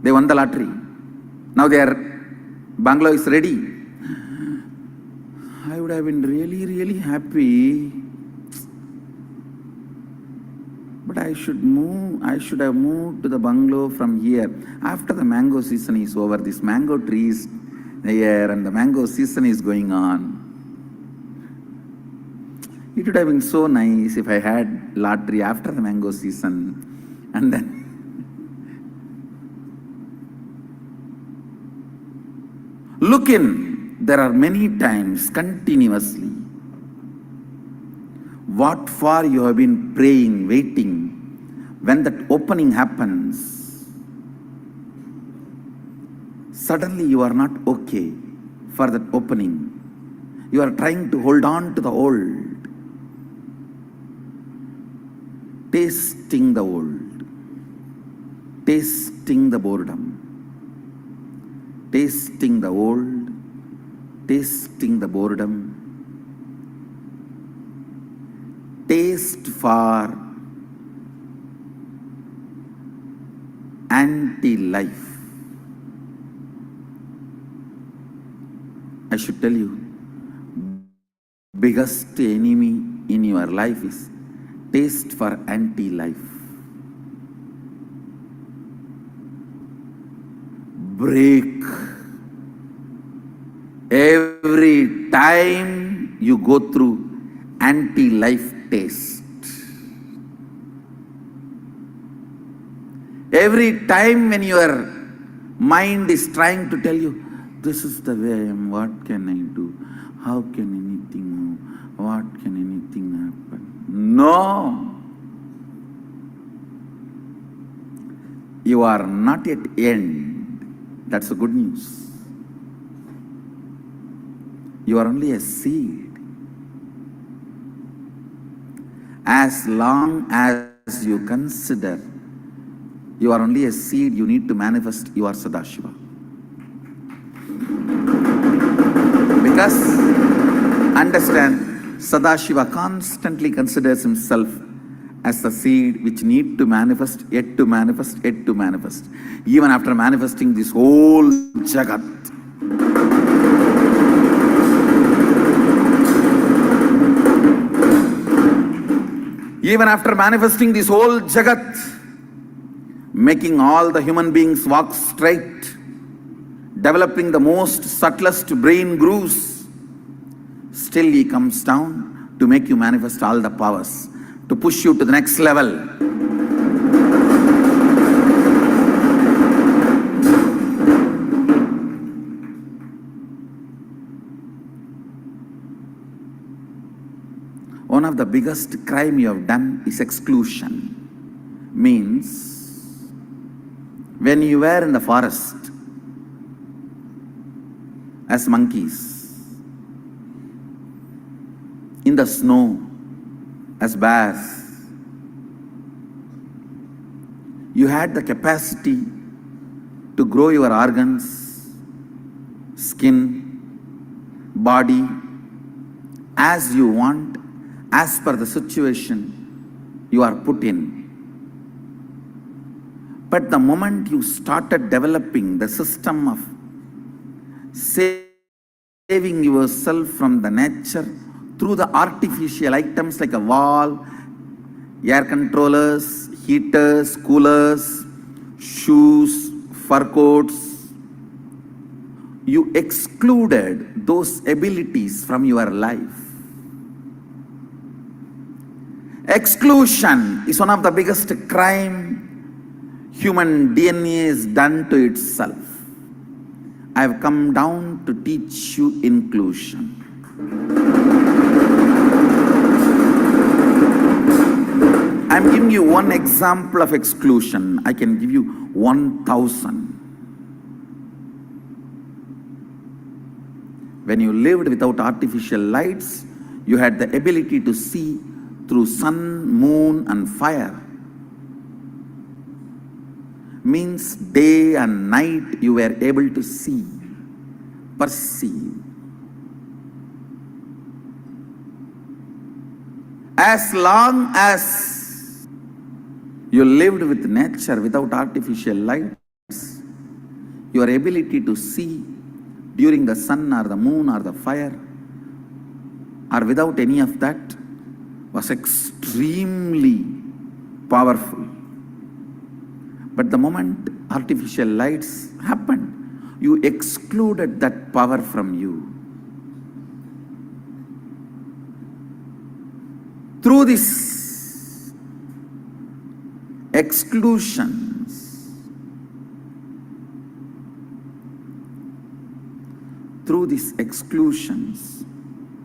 They won the lottery. Now their bungalow is ready. I would have been really, really happy. But I should have moved to the bungalow from here. After the mango season is over, this mango tree is there and the mango season is going on. It would have been so nice if I had lottery after the mango season. And then look in. There are many times continuously what for you have been praying, waiting. When that opening happens, suddenly you are not okay for that opening. You are trying to hold on to the old, tasting the old, tasting the boredom, tasting the old, tasting the boredom, taste for anti-life. I should tell you, biggest enemy in your life is taste for anti-life. Break. Every time you go through anti-life taste, every time when your mind is trying to tell you, this is the way I am, what can I do? How can anything move? What can anything happen? No! You are not yet end. That's the good news. You are only a seed. As long as you consider you are only a seed, you need to manifest your Sadashiva. Because, understand, Sadashiva constantly considers himself as the seed which need to manifest, yet to manifest, yet to manifest. Even after manifesting this whole Jagat, even after manifesting this whole Jagat, making all the human beings walk straight, developing the most subtlest brain grooves, still he comes down to make you manifest all the powers, to push you to the next level. One of the biggest crime you have done is exclusion. Means, when you were in the forest as monkeys, in the snow as bears, you had the capacity to grow your organs, skin, body as you want, as per the situation you are put in. But the moment you started developing the system of saving yourself from the nature through the artificial items like a wall, air controllers, heaters, coolers, shoes, fur coats, you excluded those abilities from your life. Exclusion is one of the biggest crime human DNA has done to itself. I have come down to teach you inclusion. I am giving you one example of exclusion. I can give you 1,000. When you lived without artificial lights, you had the ability to see through sun, moon, and fire. Means day and night you were able to see, perceive. As long as you lived with nature without artificial lights, your ability to see during the sun or the moon or the fire or without any of that was extremely powerful. But the moment artificial lights happened, you excluded that power from you. Through these exclusions,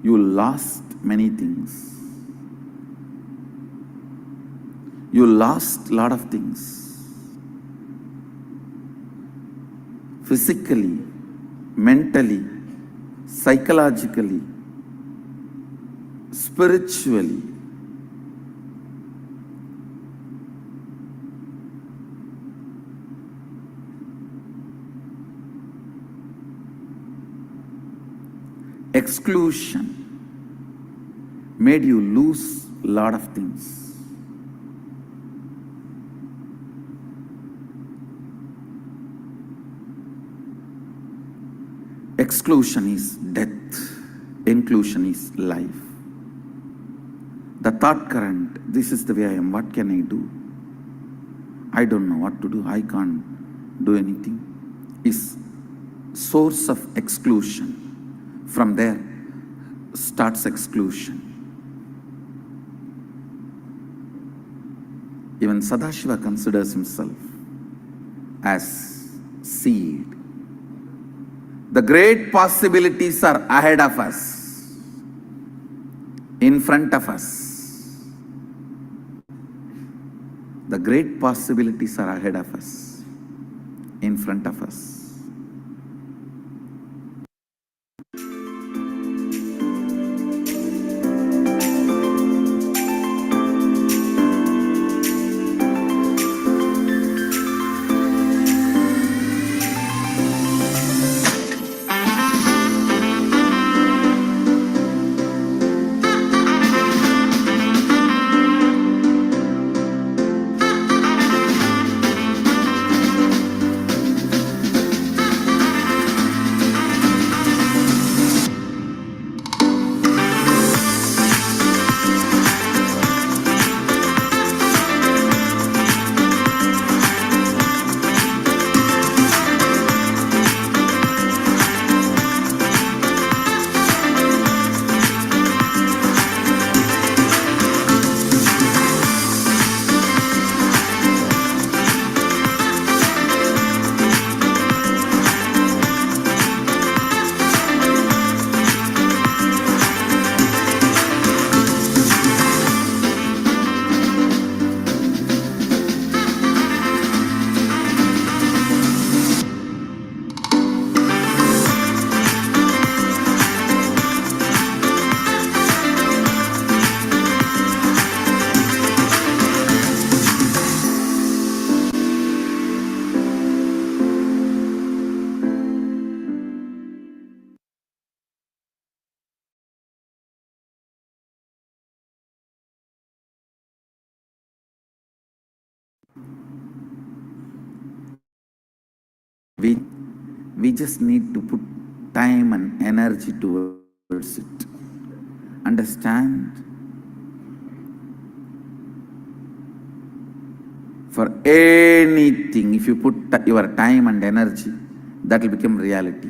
you lost many things. You lost a lot of things. Physically, mentally, psychologically, spiritually. Exclusion made you lose a lot of things. Exclusion is death, inclusion is life. The thought current, this is the way I am, what can I do? I don't know what to do, I can't do anything, is source of exclusion. From there starts exclusion. Even Sadashiva considers himself as seed. The great possibilities are ahead of us, in front of us. The great possibilities are ahead of us, in front of us. We just need to put time and energy towards it. Understand? For anything, if you put your time and energy, that will become reality.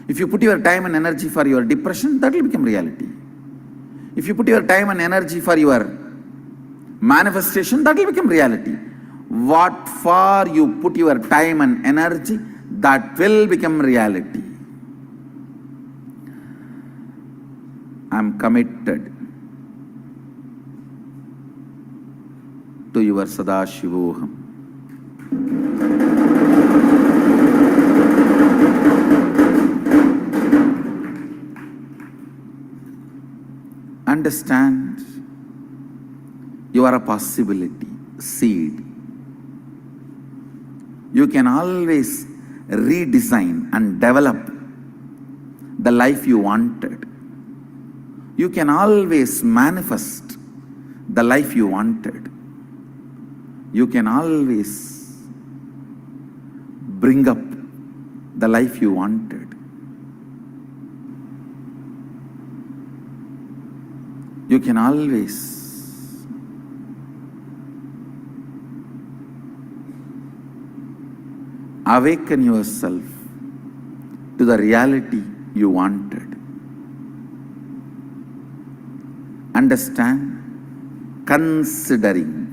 If you put your time and energy for your depression, that will become reality. If you put your time and energy for your manifestation, that will become reality. What for you put your time and energy, that will become reality. I am committed to your Sadashivoham. Understand, you are a possibility, seed. You can always redesign and develop the life you wanted. You can always manifest the life you wanted. You can always bring up the life you wanted. You can always awaken yourself to the reality you wanted. Understand, considering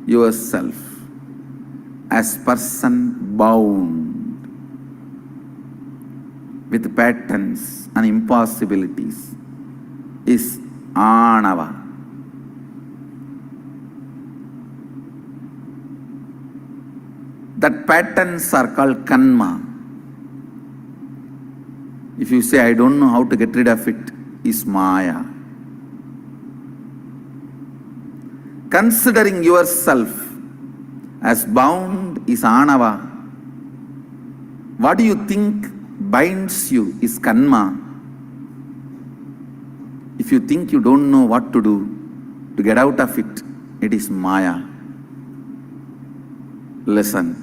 yourself as person bound with patterns and impossibilities is anava. That patterns are called karma. If you say, I don't know how to get rid of it, is maya. Considering yourself as bound is anava. What do you think binds you is karma. If you think you don't know what to do to get out of it, it is maya. Listen.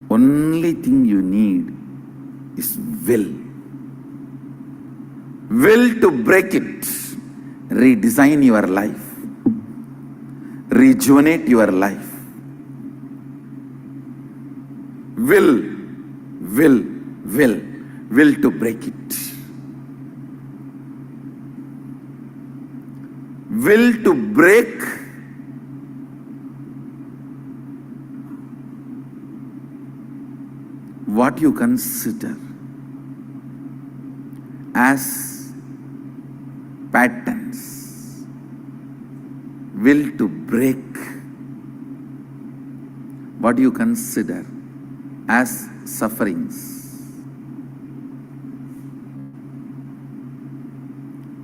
Only thing you need is will. Will to break it. Redesign your life. Rejuvenate your life. Will to break it. Will to break what you consider as patterns. Will to break what you consider as sufferings.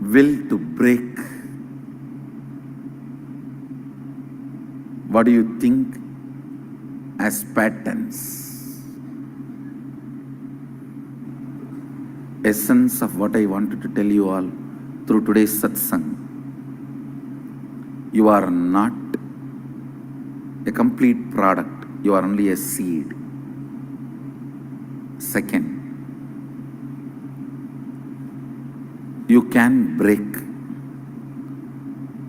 Will to break what do you think as patterns. Essence of what I wanted to tell you all through today's satsang. You are not a complete product. You are only a seed. Second, you can break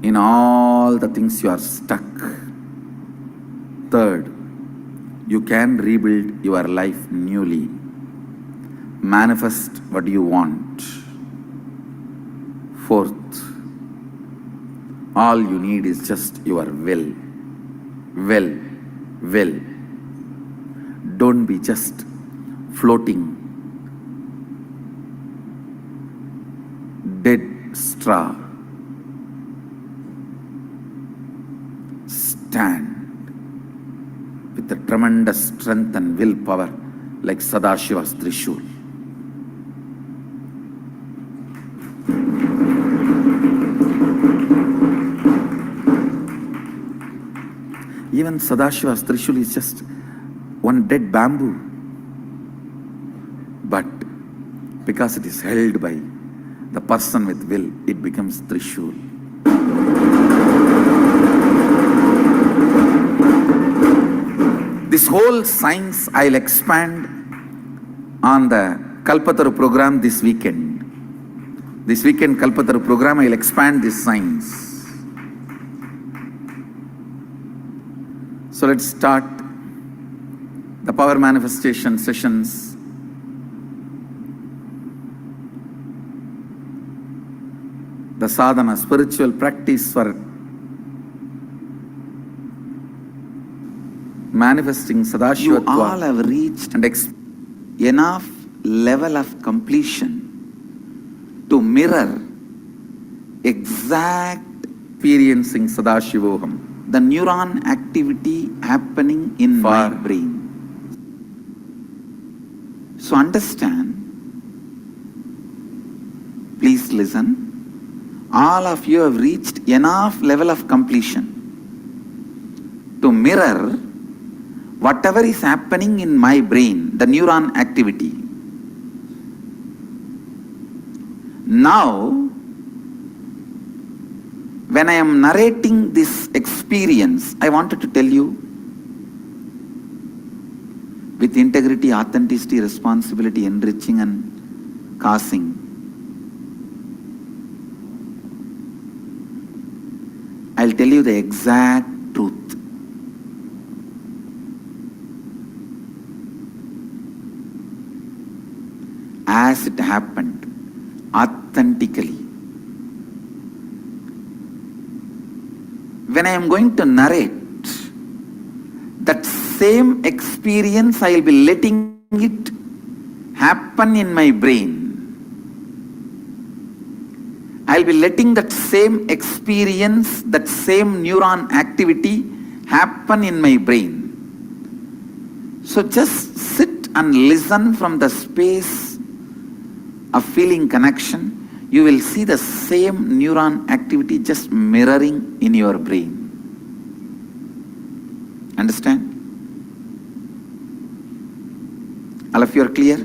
in all the things you are stuck. Third, you can rebuild your life newly. Manifest what you want. Fourth, all you need is just your will. Will. Don't be just floating, dead straw. Stand with a tremendous strength and willpower like Sadashiva's Trishul. Even Sadashiva's Trishul is just one dead bamboo. But because it is held by the person with will, it becomes Trishul. This whole science I'll expand on the Kalpataru program this weekend. This weekend Kalpataru program, I'll expand this science. So let's start the power manifestation sessions, the sadhana, spiritual practice for manifesting Sadashivatva. You all have reached and enough level of completion to mirror exact experiencing Sadashivoham, the neuron activity happening in my brain. So understand, please listen. All of you have reached enough level of completion to mirror whatever is happening in my brain, the neuron activity. Now, when I am narrating this experience, I wanted to tell you with integrity, authenticity, responsibility, enriching and causing. I'll tell you the exact truth. As it happened, authentically. When I am going to narrate, that same experience I will be letting it happen in my brain. I'll be letting that same experience, that same neuron activity happen in my brain. So just sit and listen from the space of feeling connection. You will see the same neuron activity just mirroring in your brain. Understand? All of you are clear?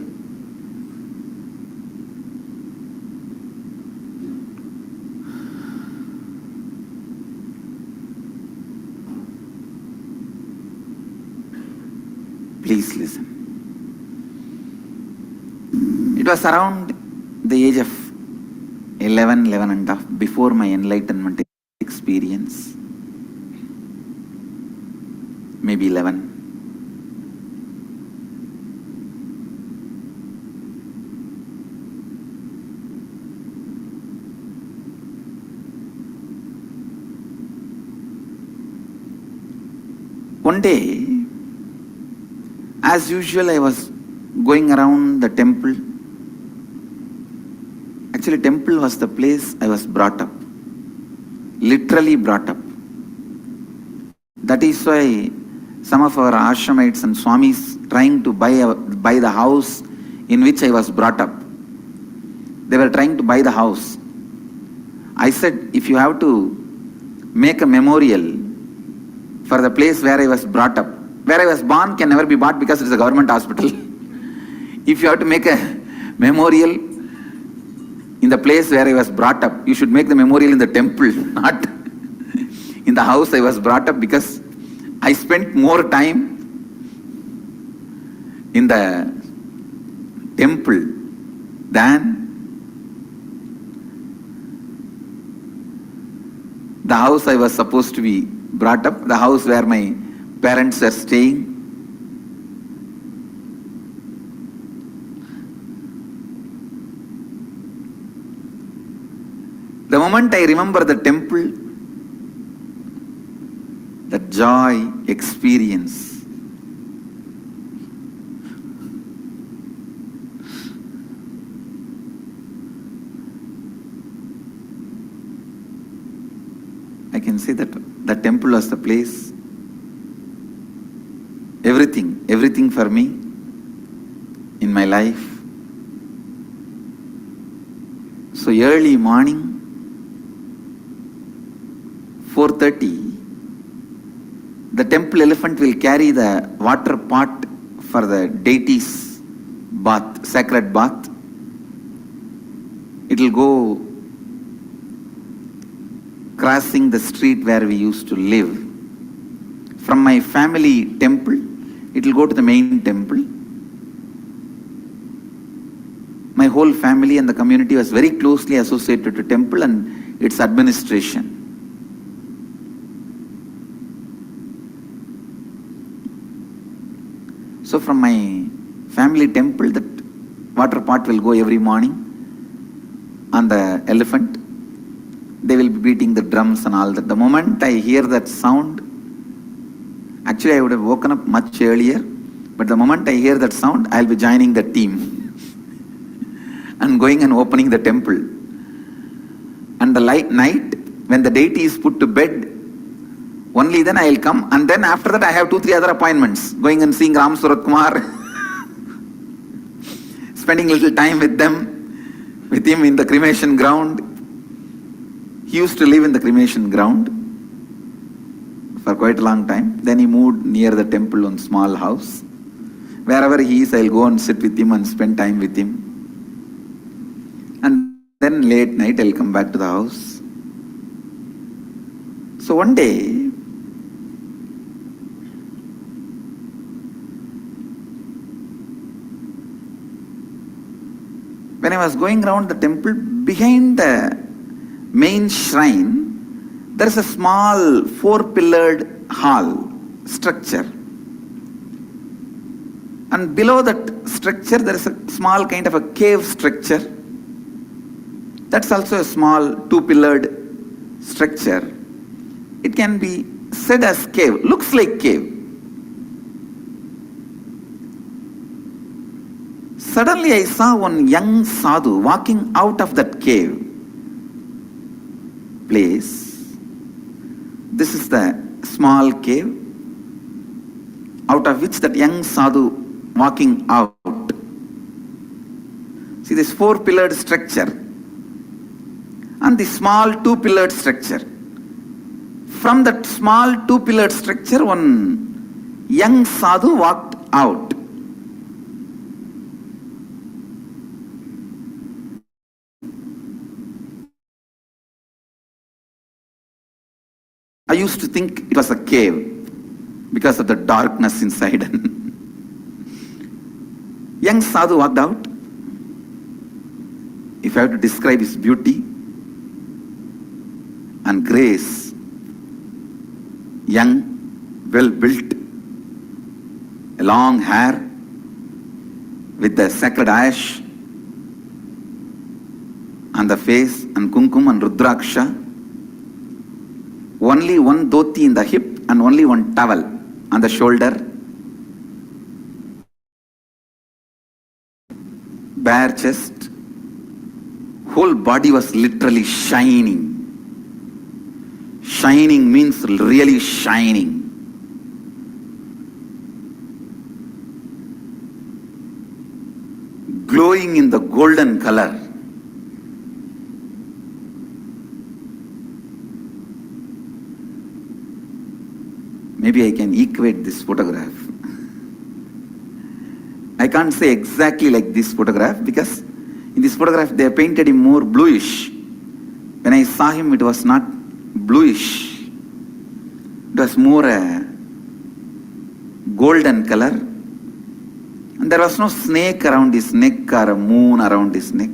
Please listen. It was around the age of 11 and a half, before my enlightenment experience, maybe 11. One day, as usual, I was going around the temple. Actually, temple was the place I was brought up, literally brought up. That is why some of our ashramites and swamis trying to buy the house in which I was brought up. They were trying to buy the house. I said, if you have to make a memorial for the place where I was brought up, where I was born can never be bought because it is a government hospital. If you have to make a memorial in the place where I was brought up, you should make the memorial in the temple, not in the house I was brought up, because I spent more time in the temple than the house I was supposed to be brought up, the house where my parents were staying. The moment I remember the temple, the joy experience, I can say that the temple was the place, everything for me in my life. So early morning, 4:30, the temple elephant will carry the water pot for the deity's bath, sacred bath. It will go crossing the street where we used to live. From my family temple, it will go to the main temple. My whole family and the community was very closely associated to temple and its administration. So from my family temple, that water pot will go every morning on the elephant. They will be beating the drums and all that. The moment I hear that sound, actually I would have woken up much earlier, but the moment I hear that sound, I'll be joining the team and going and opening the temple. And the night, when the deity is put to bed, only then I will come, and then after that I have 2-3 other appointments, going and seeing Ram Surat Kumar, spending a little time with him in the cremation ground. He used to live in the cremation ground for quite a long time. Then he moved near the temple on small house. Wherever he is, I'll go and sit with him and spend time with him. And then late night I'll come back to the house. So one day, when I was going around the temple, behind the main shrine, there is a small 4-pillared hall structure. And below that structure, there is a small kind of a cave structure. That's also a small 2-pillared structure. It can be said as cave, looks like cave. Suddenly I saw one young sadhu walking out of that cave place. This is the small cave out of which that young sadhu walking out. See this 4-pillared structure and the small 2-pillared structure. From that small 2-pillared structure, one young sadhu walked out. I used to think it was a cave because of the darkness inside. Young sadhu walked out. If I have to describe his beauty and grace, young, well built, long hair with the sacred ash on the face and kumkum and rudraksha. Only one dhoti in the hip and only one towel on the shoulder. Bare chest. Whole body was literally shining. Shining means really shining. Glowing in the golden color. Maybe I can equate this photograph. I can't say exactly like this photograph because in this photograph they painted him more bluish. When I saw him, it was not bluish. It was more a golden color. And there was no snake around his neck or a moon around his neck.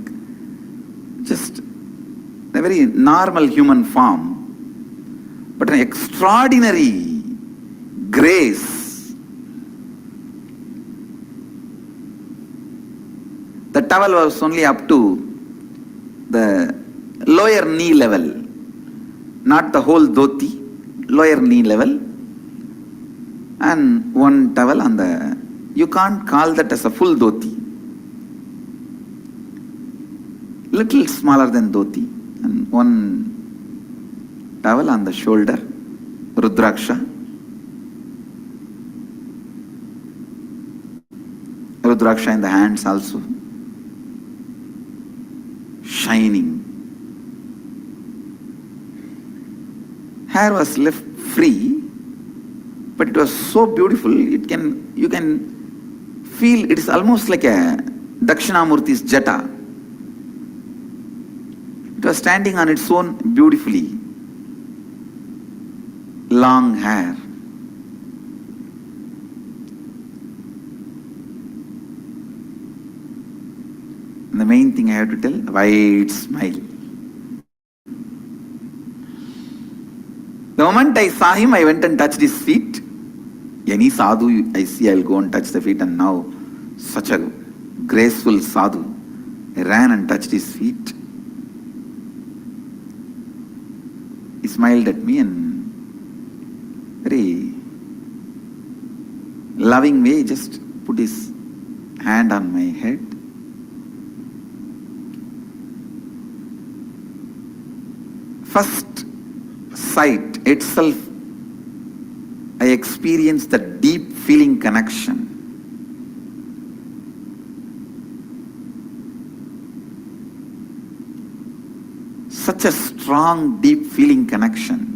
Just a very normal human form. But an extraordinary grace. The towel was only up to the lower knee level, not the whole dhoti, lower knee level, and one towel on the, you can't call that as a full dhoti. Little smaller than dhoti, and one towel on the shoulder, rudraksha. Rudraksha in the hands also. Shining. Hair was left free, but it was so beautiful, you can feel it is almost like a Dakshinamurti's jata. It was standing on its own beautifully. Long hair. And the main thing I have to tell, wide smile. The moment I saw him, I went and touched his feet. Any sadhu I see, I'll go and touch the feet, and now such a graceful sadhu, I ran and touched his feet. He smiled at me and very loving way just put his hand on my head. First sight itself, I experienced the deep feeling connection. Such a strong, deep feeling connection.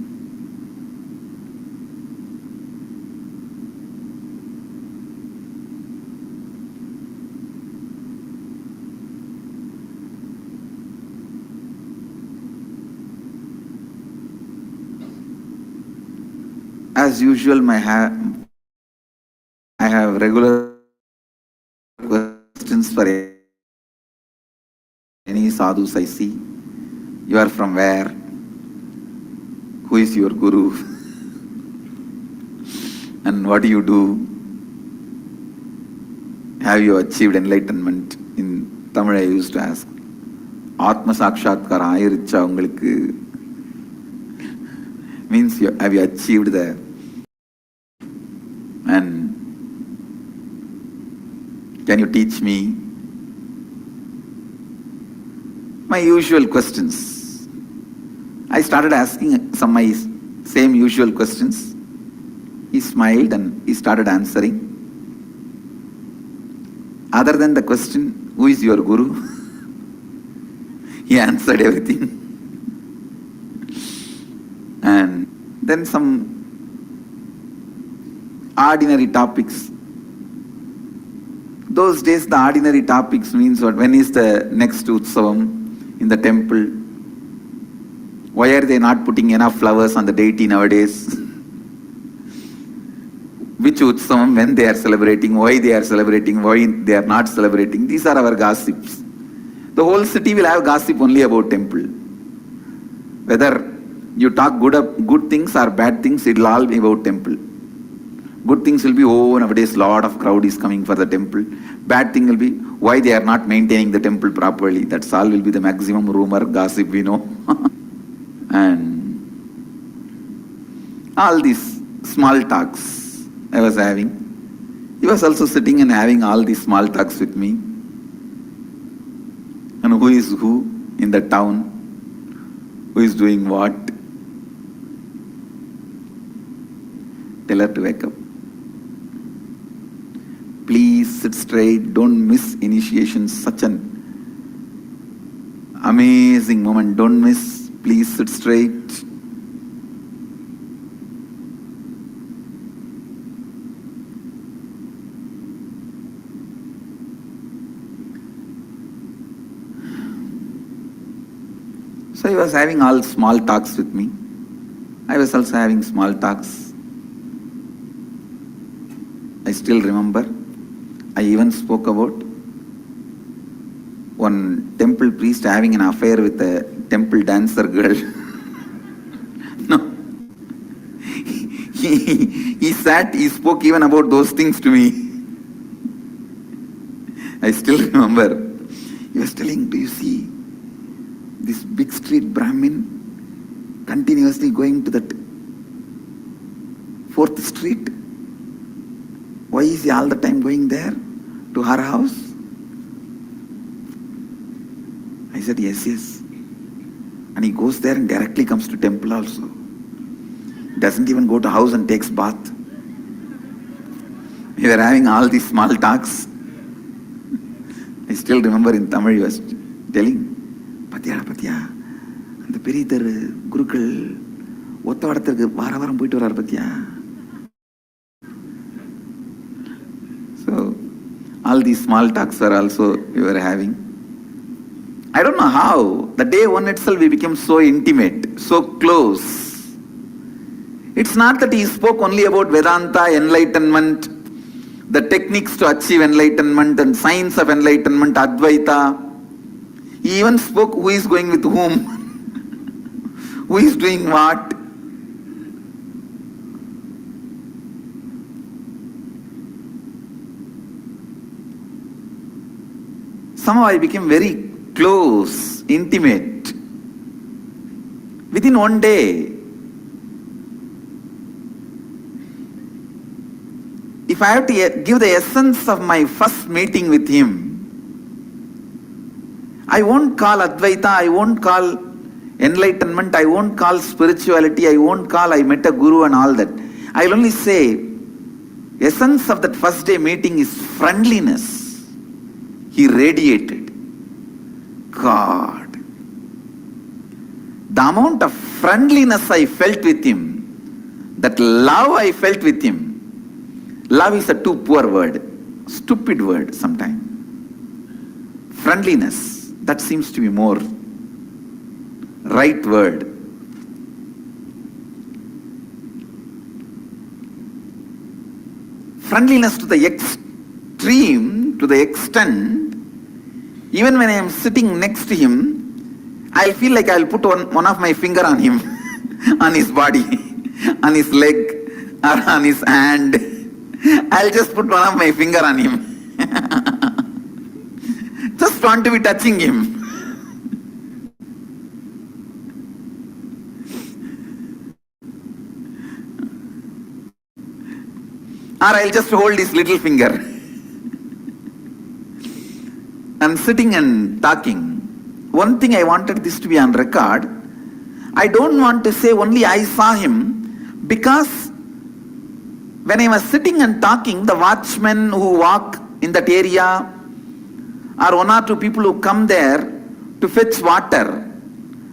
As usual, I have regular questions for any sadhus I see. You are from where? Who is your guru? And what do you do? Have you achieved enlightenment? In Tamil I used to ask, Atma Sakshatkara Ayiricha ungalukku, means have you achieved the, and can you teach me? My usual questions. I started asking some my same usual questions. He smiled and he started answering. Other than the question, who is your guru? He answered everything. And then some ordinary topics. Those days the ordinary topics means what? When is the next Utsavam in the temple? Why are they not putting enough flowers on the deity nowadays? Which Utsavam, when they are celebrating, why they are celebrating, why they are not celebrating. These are our gossips. The whole city will have gossip only about temple. Whether you talk good things or bad things, it will all be about temple. Good things will be, oh, nowadays lot of crowd is coming for the temple. Bad thing will be, why they are not maintaining the temple properly. That's all will be the maximum rumor, gossip, we know. And all these small talks I was having. He was also sitting and having all these small talks with me. And who is who in the town? Who is doing what? Tell her to wake up. Please sit straight, don't miss initiation. Such an amazing moment, don't miss. Please sit straight. So he was having all small talks with me. I was also having small talks. I still remember, I even spoke about one temple priest having an affair with a temple dancer girl. No. He spoke even about those things to me. I still remember. He was telling, do you see this big street Brahmin continuously going to that 4th street? Why is he all the time going there to her house? I said, yes. And he goes there and directly comes to temple also. Doesn't even go to house and takes bath. We were having all these small talks. I still remember in Tamil he was telling, Patya, and the Peridhar Gurukul, Ottavadathirku Varavaram poittu varar Patya. So, all these small talks were also we were having. I don't know how, the day one itself we became so intimate, so close. It's not that he spoke only about Vedanta, enlightenment, the techniques to achieve enlightenment and science of enlightenment, Advaita. He even spoke who is going with whom, who is doing what. somehow I became very close, intimate. Within one day, if I have to give the essence of my first meeting with him, I won't call Advaita, I won't call enlightenment, I won't call spirituality, I won't call I met a guru and all that. I'll only say, essence of that first day meeting is friendliness. He radiated. God. The amount of friendliness I felt with him, that love I felt with him. Love is a too poor word, stupid word sometimes. Friendliness, that seems to be more right word. Friendliness to the extreme, to the extent, even when I am sitting next to him, I'll feel like I'll put one of my finger on him, on his body, on his leg, or on his hand. I'll just put one of my finger on him. Just want to be touching him. Or I'll just hold his little finger. And sitting and talking. One thing I wanted this to be on record. I don't want to say only I saw him, because when I was sitting and talking, the watchmen who walk in that area, or one or two people who come there to fetch water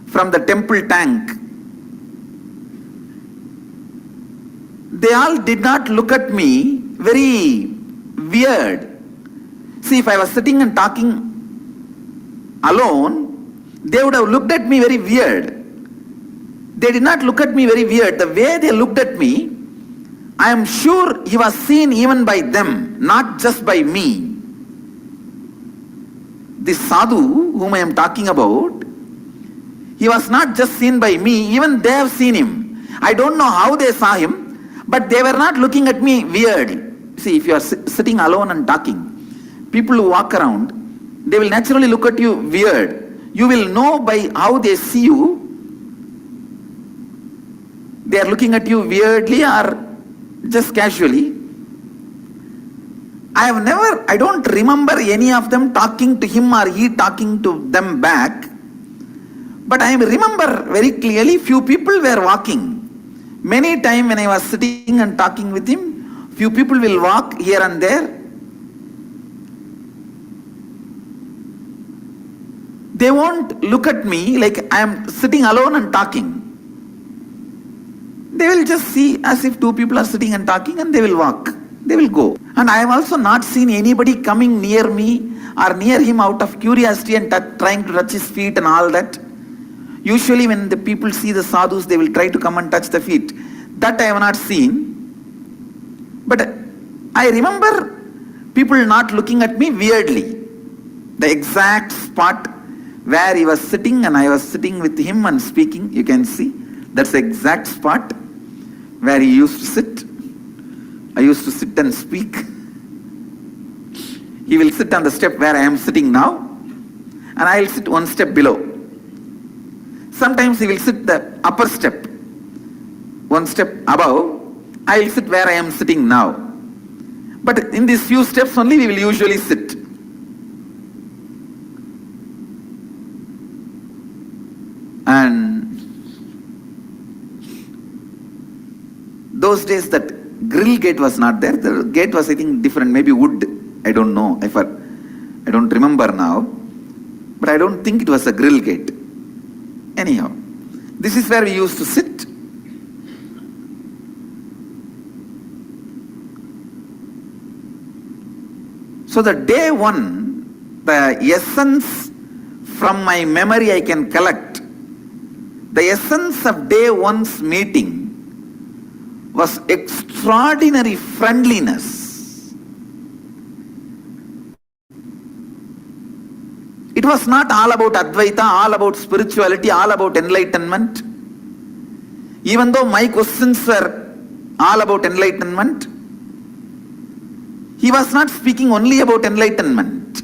from the temple tank, they all did not look at me very weird. See, if I was sitting and talking alone, they would have looked at me very weird. They did not look at me very weird. The way they looked at me, I am sure he was seen even by them, not just by me. This sadhu whom I am talking about, he was not just seen by me, even they have seen him. I don't know how they saw him, but they were not looking at me weird. See, if you are sitting alone and talking, people who walk around, they will naturally look at you weird. You will know by how they see you. They are looking at you weirdly or just casually. I don't remember any of them talking to him or he talking to them back. But I remember very clearly few people were walking. Many times when I was sitting and talking with him, few people will walk here and there. They won't look at me like I am sitting alone and talking. They will just see as if two people are sitting and talking, and they will walk. They will go. And I have also not seen anybody coming near me or near him out of curiosity and trying to touch his feet and all that. Usually when the people see the sadhus, they will try to come and touch the feet. That I have not seen. But I remember people not looking at me weirdly. The exact spot where he was sitting and I was sitting with him and speaking, you can see. That's the exact spot where he used to sit. I used to sit and speak. He will sit on the step where I am sitting now, and I will sit one step below. Sometimes he will sit the upper step, one step above. I will sit where I am sitting now. But in these few steps only we will usually sit. And those days that grill gate was not there. The gate was, I think, different, maybe wood. I don't know. I don't remember now. But I don't think it was a grill gate. Anyhow, this is where we used to sit. So the day one, the essence from my memory I can collect, the essence of day one's meeting was extraordinary friendliness. It was not all about Advaita, all about spirituality, all about enlightenment. Even though my questions were all about enlightenment, he was not speaking only about enlightenment.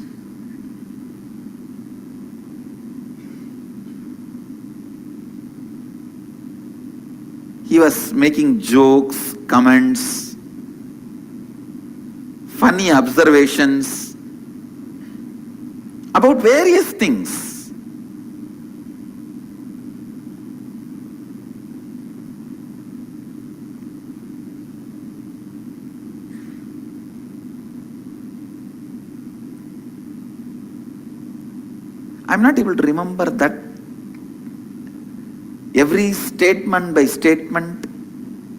he was making jokes, comments, funny observations about various things. I'm not able to remember that every statement by statement,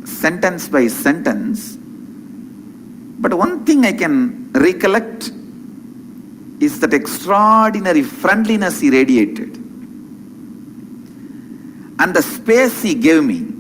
sentence by sentence, but one thing I can recollect is that extraordinary friendliness he radiated and the space he gave me.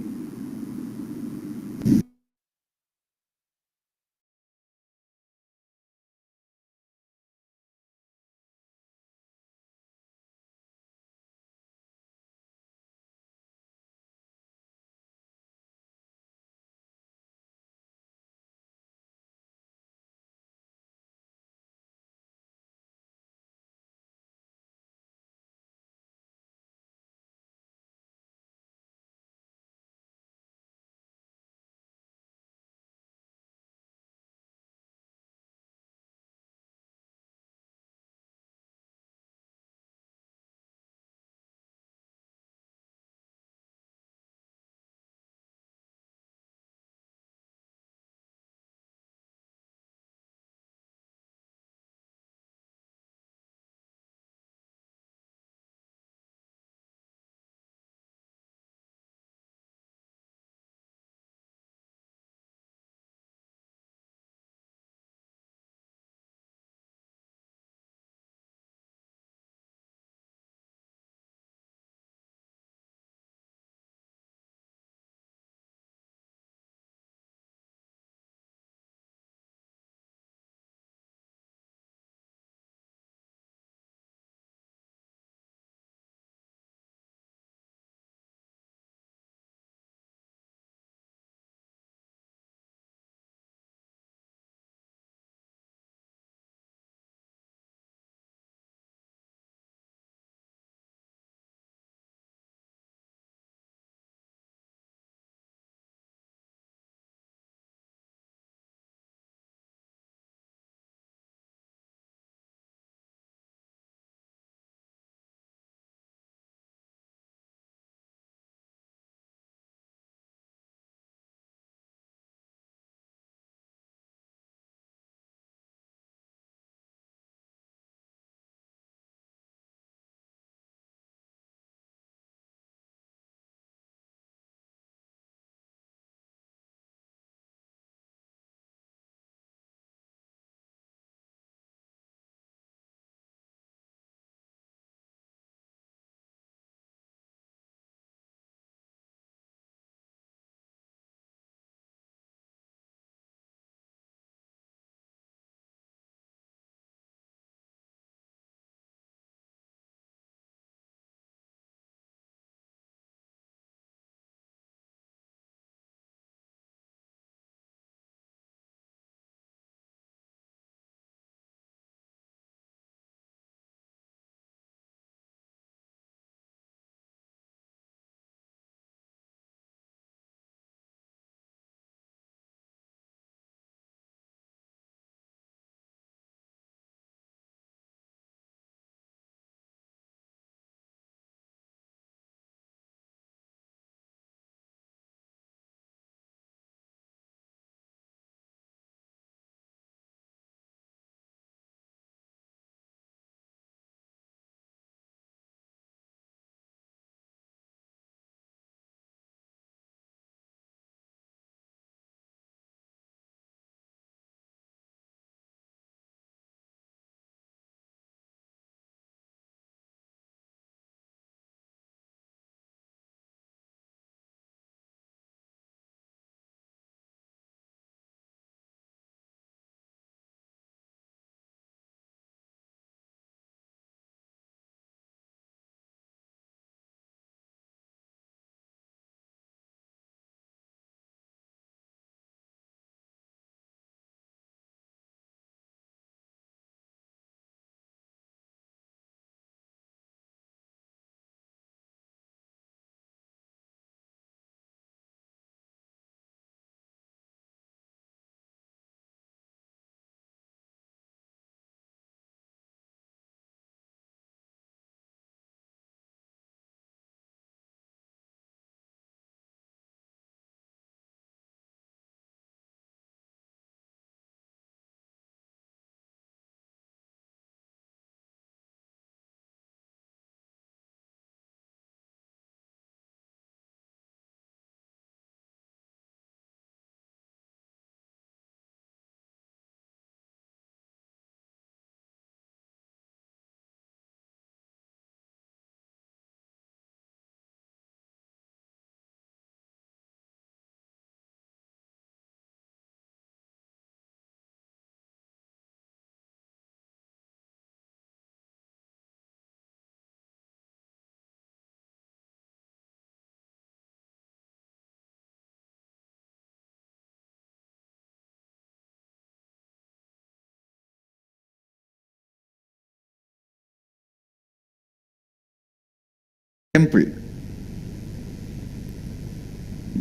temple.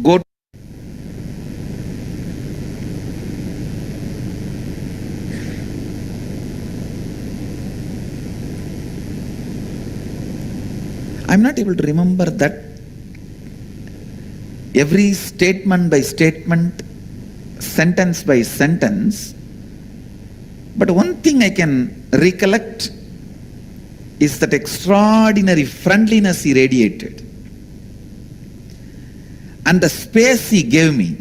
Go to I'm not able to remember that every statement by statement, sentence by sentence, but one thing I can recollect is that extraordinary friendliness he radiated and the space he gave me.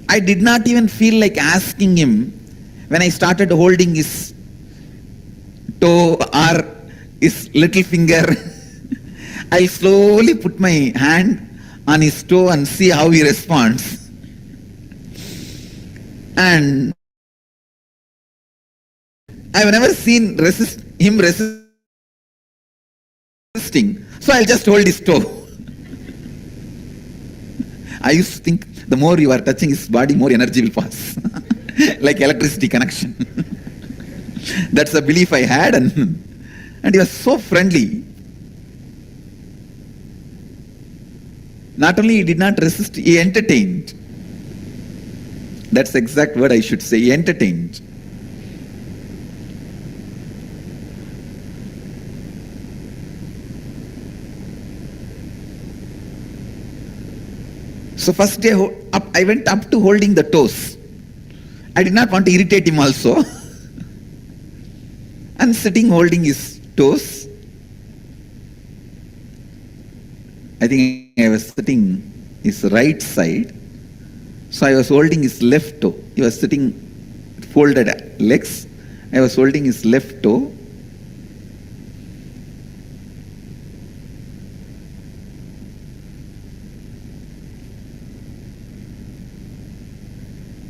I did not even feel like asking him when I started holding his toe or his little finger. I slowly put my hand on his toe and see how he responds. And I've never seen him resisting. So I'll just hold his toe. I used to think the more you are touching his body, more energy will pass. Like electricity connection. That's a belief I had, and he was so friendly. Not only he did not resist, he entertained. That's the exact word I should say, he entertained. So first day I went up to holding the toes. I did not want to irritate him also. And sitting holding his toes. I think I was sitting his right side. So I was holding his left toe. He was sitting folded legs. I was holding his left toe.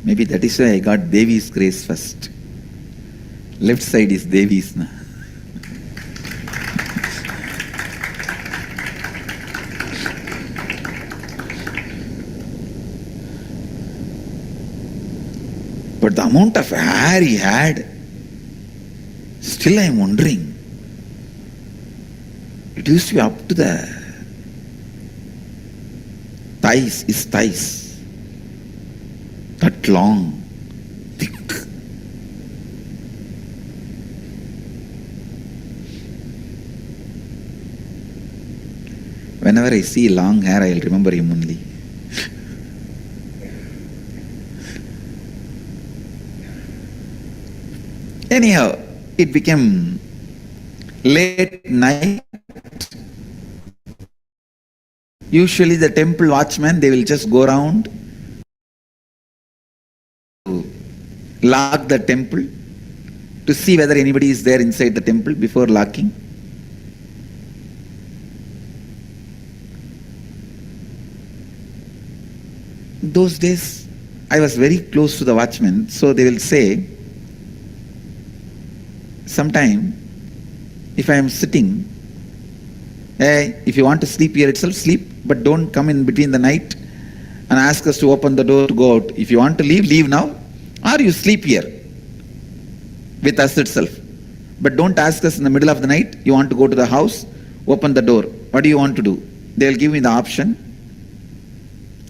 Maybe that is why I got Devi's grace first. Left side is Devi's. Na? But the amount of hair he had, still I am wondering. It used to be up to the thighs, his thighs. That long, thick. Whenever I see long hair, I will remember him only. Anyhow, it became late night. Usually the temple watchmen, they will just go around, lock the temple to see whether anybody is there inside the temple before locking. Those days, I was very close to the watchmen, so they will say, sometime, if I am sitting, hey, if you want to sleep here itself, sleep, but don't come in between the night and ask us to open the door to go out. If you want to leave, leave now, or you sleep here with us itself. But don't ask us in the middle of the night, you want to go to the house, open the door. What do you want to do? They will give me the option.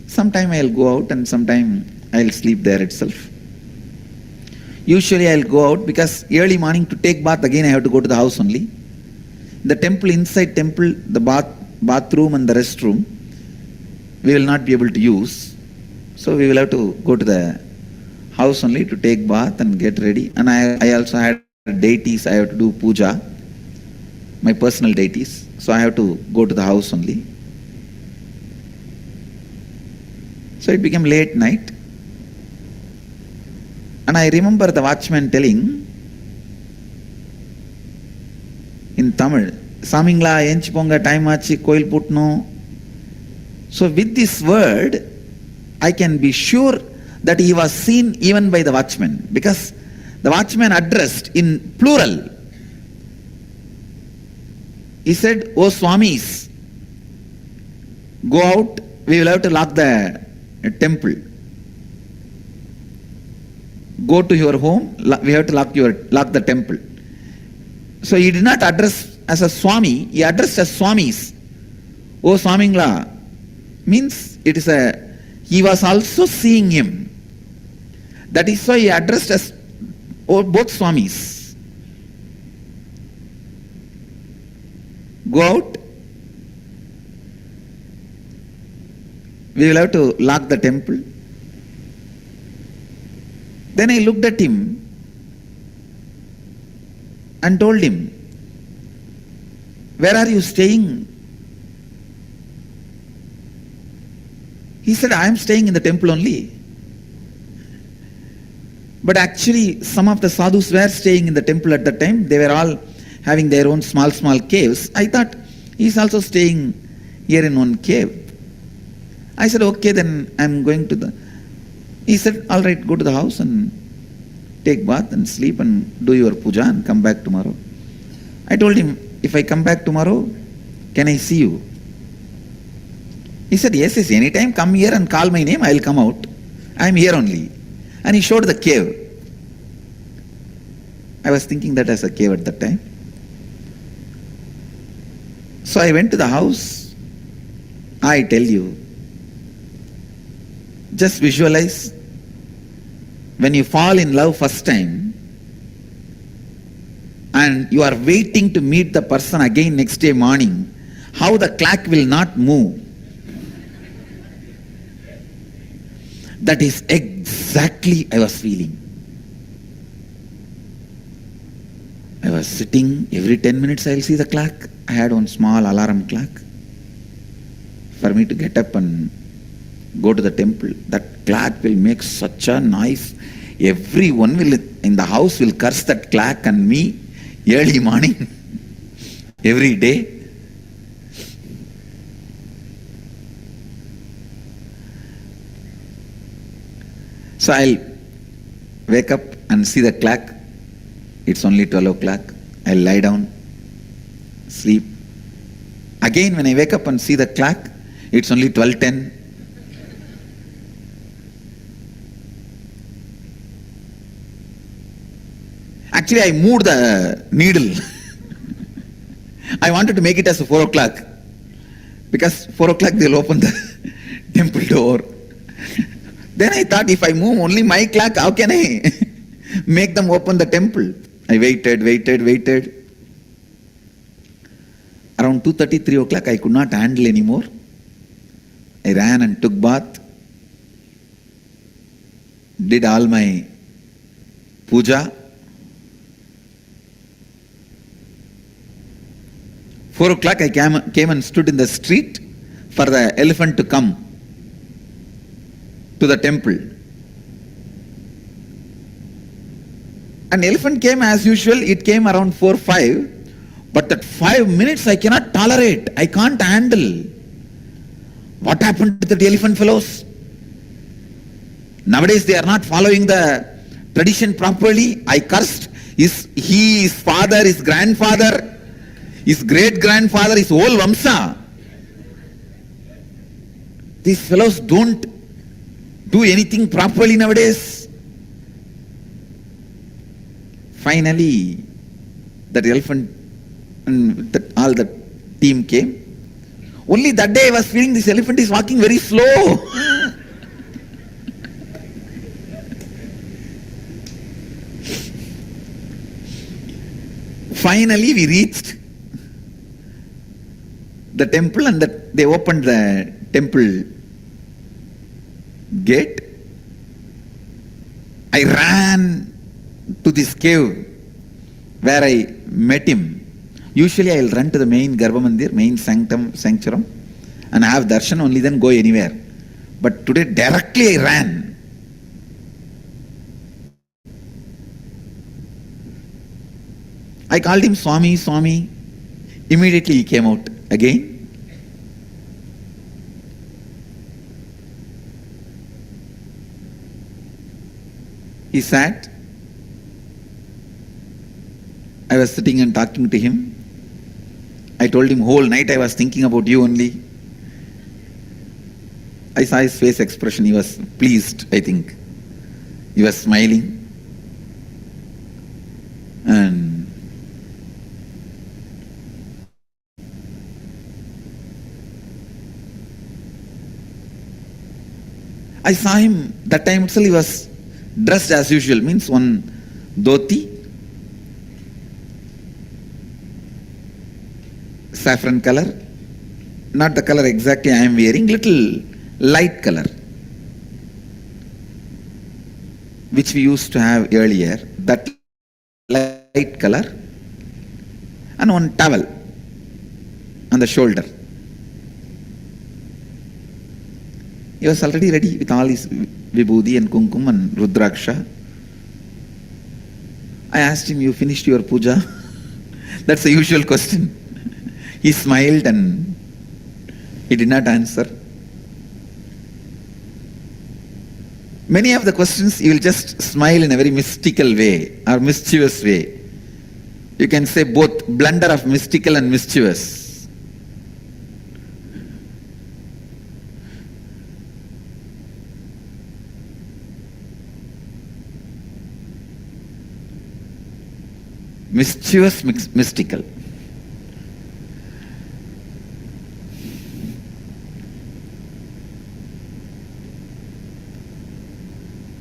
Sometime I will go out and sometime I will sleep there itself. Usually I will go out because early morning to take bath, again I have to go to the house only. The temple, inside temple, the bathroom and the restroom, we will not be able to use. So we will have to go to the house only to take bath and get ready. And I also had deities, I have to do puja, my personal deities. So I have to go to the house only. So it became late night. And I remember the watchman telling in Tamil, Samingla, Enchiponga, time achi, koil putno. So with this word, I can be sure that he was seen even by the watchman, because the watchman addressed in plural. He said, "Oh Swamis, go out, we will have to lock the temple." go to your home, we have to lock the temple. So he did not address as a Swami, he addressed as Swamis. Oh Swamingla, means he was also seeing him. That is why he addressed as both Swamis. Go out. We will have to lock the temple. Then I looked at him and told him, where are you staying? He said, I am staying in the temple only. But actually, some of the sadhus were staying in the temple at that time. They were all having their own small caves. I thought, he is also staying here in one cave. I said, okay, then I am going to He said, all right, go to the house and take bath and sleep and do your puja and come back tomorrow. I told him, if I come back tomorrow, can I see you? He said, yes, anytime come here and call my name, I will come out. I am here only. And he showed the cave. I was thinking that as a cave at that time. So I went to the house. I tell you, just visualize when you fall in love first time and you are waiting to meet the person again next day morning, how the clock will not move. That is exactly I was feeling. I was sitting, every 10 minutes I will see the clock. I had one small alarm clock for me to get up and go to the temple. That clock will make such a noise. Everyone in the house will curse that clock and me early morning, every day. So I'll wake up and see the clock. It's only 12 o'clock. I'll lie down, sleep. Again, when I wake up and see the clock, it's only 12:10. Actually, I moved the needle. I wanted to make it as 4 o'clock. Because 4 o'clock they'll open the temple door. Then I thought, if I move only my clock, how can I make them open the temple? I waited. Around 2:30, 3 o'clock, I could not handle anymore. I ran and took bath, did all my puja. 4 o'clock, I came and stood in the street for the elephant to come to the temple. An elephant came as usual. It came around 4-5, but that 5 minutes I cannot tolerate. I can't handle. What happened to the elephant fellows? Nowadays they are not following the tradition properly. I cursed his father, his grandfather, his great-grandfather, his whole Vamsa. These fellows don't do anything properly nowadays. Finally, that elephant and all the team came. Only that day I was feeling this elephant is walking very slow. Finally, we reached the temple and they opened the temple gate. I ran to this cave where I met him. Usually I will run to the main Garbha Mandir, main sanctum, and have darshan, only then go anywhere. But today directly I ran. I called him Swami, Swami. Immediately he came out again. He sat. I was sitting and talking to him. I told him whole night I was thinking about you only. I saw his face expression. He was pleased, I think. He was smiling. And I saw him, that time itself he was dressed as usual, means one dhoti, saffron color, not the color exactly I am wearing, little light color, which we used to have earlier, that light color, and one towel on the shoulder. He was already ready with all his vibhuti and kumkum and rudraksha. I asked him, you finished your puja? That's the usual question. He smiled and he did not answer. Many of the questions you will just smile in a very mystical way or mischievous way. You can say both blunder of mystical and mischievous. Mischievous, mystical.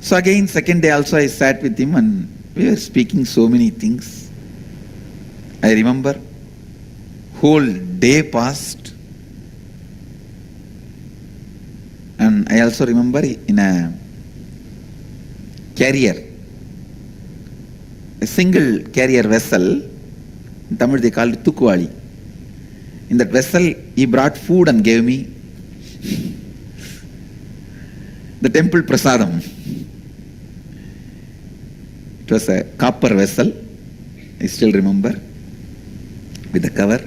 So again, second day also I sat with him and we were speaking so many things. I remember whole day passed, and I also remember in a carrier, a single carrier vessel, in Tamil they call it Tukuvali. In that vessel he brought food and gave me the temple prasadam. It was a copper vessel, I still remember, with the cover.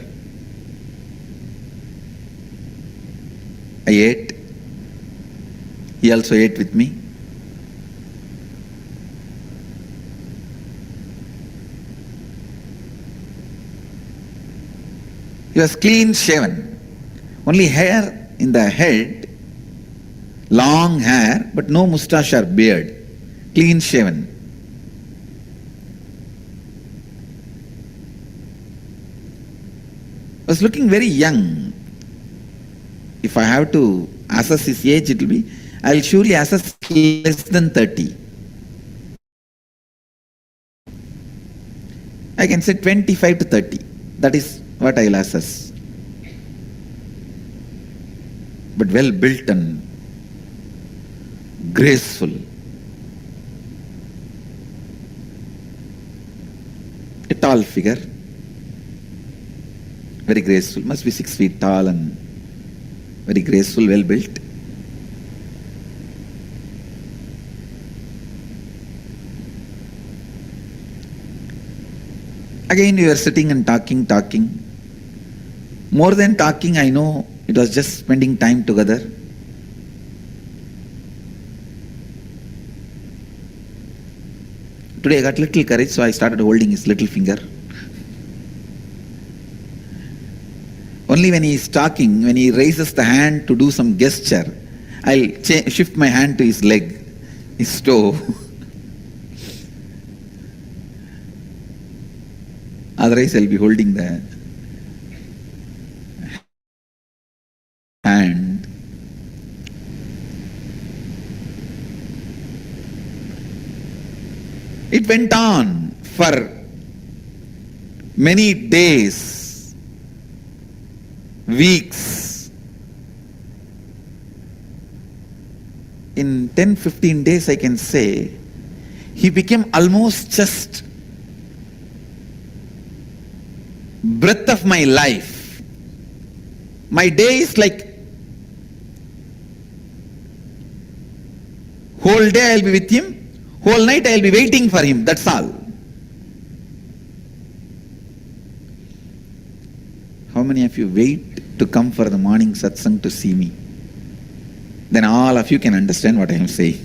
I ate. He also ate with me. He was clean shaven. Only hair in the head, long hair, but no moustache or beard. Clean shaven. Was looking very young. If I have to assess his age, it will be, I will surely assess less than 30. I can say 25 to 30. That is what I will assess. But well built and graceful. A tall figure. Very graceful, must be 6 feet tall and very graceful, well built. Again we were sitting and talking. More than talking, I know it was just spending time together. Today I got little courage, so I started holding his little finger. Only when he is talking, when he raises the hand to do some gesture, I'll shift my hand to his leg, his toe. Otherwise, I'll be holding the hand. It went on for many days, weeks. In 10-15 days, I can say, he became almost just breath of my life. My day is like, whole day I'll be with him, whole night I'll be waiting for him, that's all. How many of you wait to come for the morning satsang to see me? Then all of you can understand what I am saying.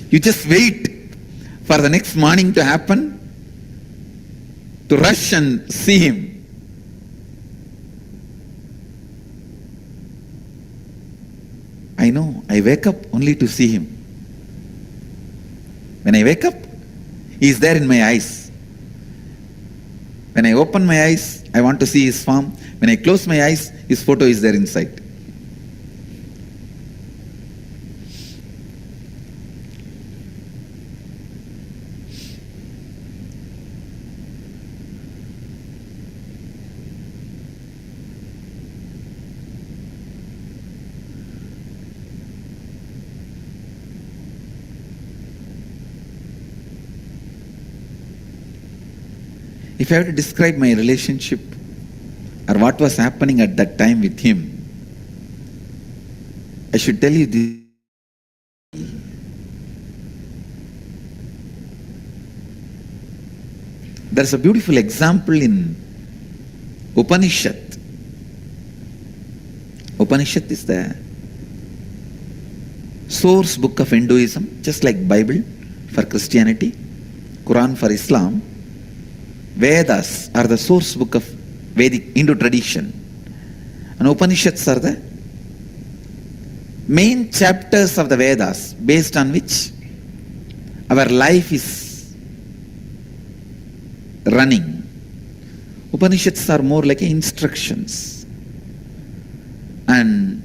You just wait for the next morning to happen, to rush and see him. I know, I wake up only to see him. When I wake up, he is there in my eyes. When I open my eyes, I want to see his form. When I close my eyes, his photo is there inside. If I have to describe my relationship or what was happening at that time with him, I should tell you this. There's a beautiful example in Upanishad. Upanishad is the source book of Hinduism, just like Bible for Christianity, Quran for Islam. Vedas are the source book of Vedic Hindu tradition, and Upanishads are the main chapters of the Vedas based on which our life is running. Upanishads are more like instructions and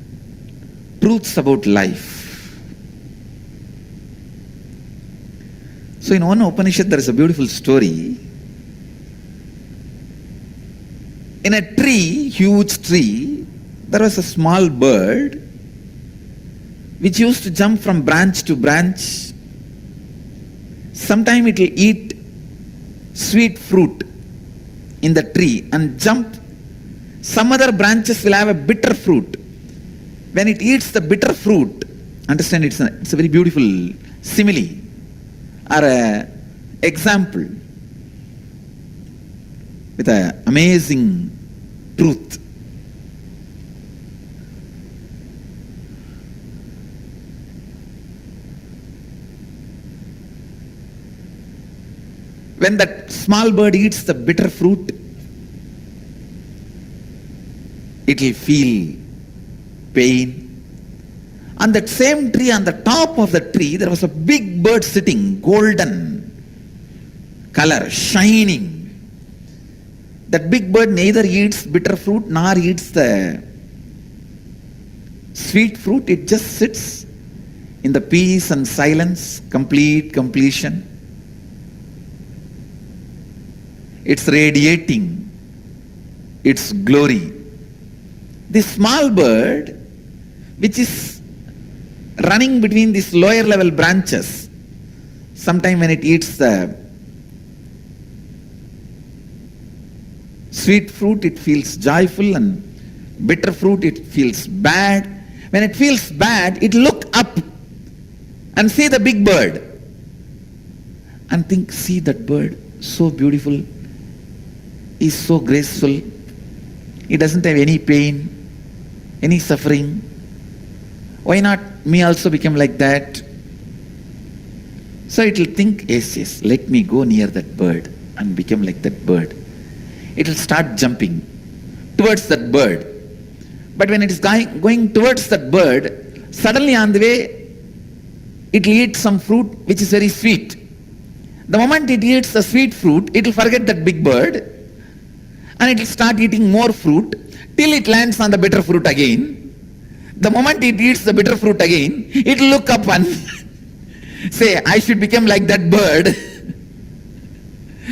truths about life. So in one Upanishad there is a beautiful story. In a tree, huge tree, there was a small bird which used to jump from branch to branch. Sometime it will eat sweet fruit in the tree and jump. Some other branches will have a bitter fruit. When it eats the bitter fruit, understand it's a very beautiful simile or a example with an amazing truth. When that small bird eats the bitter fruit, it will feel pain. On that same tree, on the top of the tree, there was a big bird sitting, golden color, shining. That big bird neither eats bitter fruit nor eats the sweet fruit. It just sits in the peace and silence, completion. It's radiating its glory. This small bird, which is running between these lower level branches, sometime when it eats the sweet fruit, it feels joyful, and bitter fruit, it feels bad. When it feels bad, it look up and see the big bird and think, see that bird, so beautiful, is so graceful, it doesn't have any pain, any suffering. Why not me also become like that? So it will think, yes, let me go near that bird and become like that bird. It will start jumping towards that bird. But when it is going towards that bird, suddenly on the way, it will eat some fruit which is very sweet. The moment it eats the sweet fruit, it will forget that big bird and it will start eating more fruit till it lands on the bitter fruit again. The moment it eats the bitter fruit again, it will look up and say, I should become like that bird.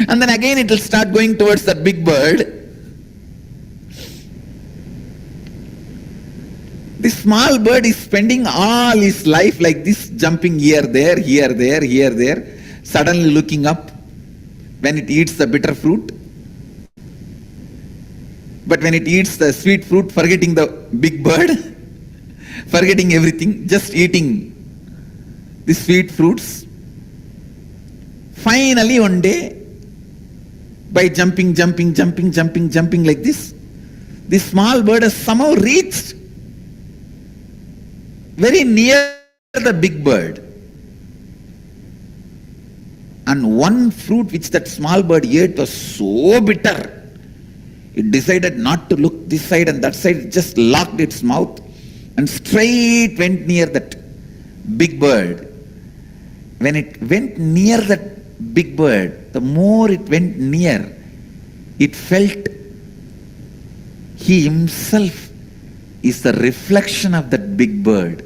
And then again it will start going towards that big bird. This small bird is spending all his life like this, jumping here, there, suddenly looking up when it eats the bitter fruit. But when it eats the sweet fruit, forgetting the big bird, forgetting everything, just eating the sweet fruits. Finally one day, by jumping like this small bird has somehow reached very near the big bird. And one fruit which that small bird ate was so bitter, it decided not to look this side and that side, it just locked its mouth and straight went near that big bird. When it went near that big bird, the more it went near, it felt he himself is the reflection of that big bird.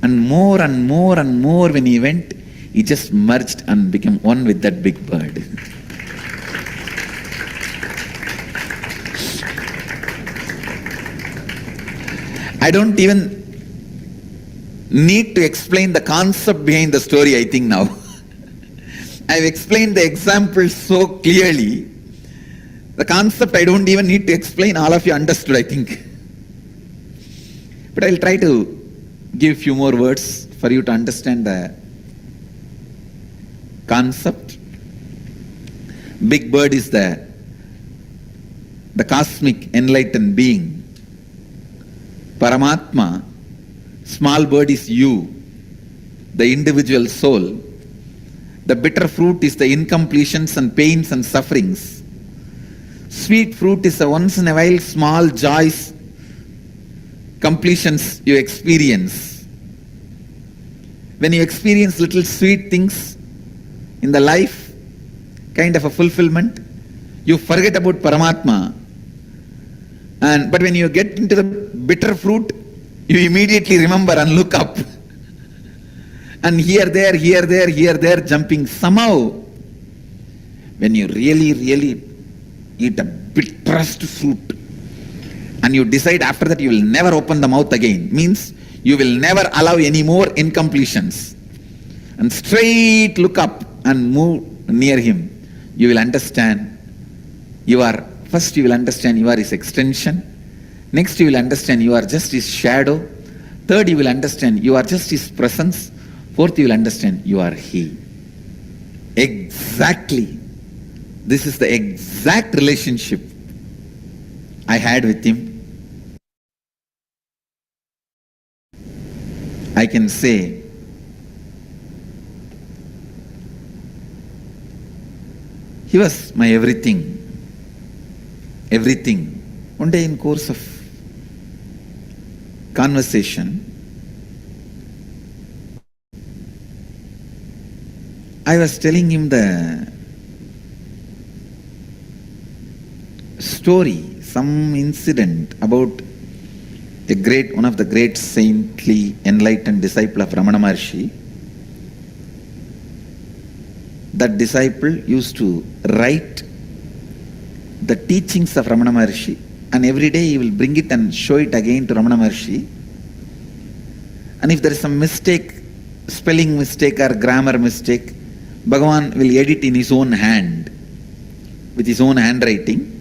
And more and more and more when he went, he just merged and became one with that big bird. I don't even need to explain the concept behind the story, I think now. I've explained the example so clearly. The concept I don't even need to explain, all of you understood, I think. But I'll try to give a few more words for you to understand the concept. Big bird is the cosmic enlightened being. Paramatma, small bird is you, the individual soul. The bitter fruit is the incompletions and pains and sufferings. Sweet fruit is the once in a while small joys, completions you experience. When you experience little sweet things in the life, kind of a fulfillment, you forget about Paramatma. But when you get into the bitter fruit, you immediately remember and look up. And here, there, jumping. Somehow, when you really eat a bitterest fruit, and you decide after that you will never open the mouth again, means you will never allow any more incompletions, and straight look up and move near him, you will understand first you will understand you are his extension. Next you will understand you are just his shadow. Third you will understand you are just his presence. Fourth you will understand you are he. Exactly. This is the exact relationship I had with him. I can say he was my everything. Everything. One day in course of conversation, I was telling him the story, some incident about one of the great saintly enlightened disciple of Ramana Maharshi. That disciple used to write the teachings of Ramana Maharshi, and every day he will bring it and show it again to Ramana Maharshi. And if there is some mistake, spelling mistake or grammar mistake, Bhagavan will edit in his own hand, with his own handwriting.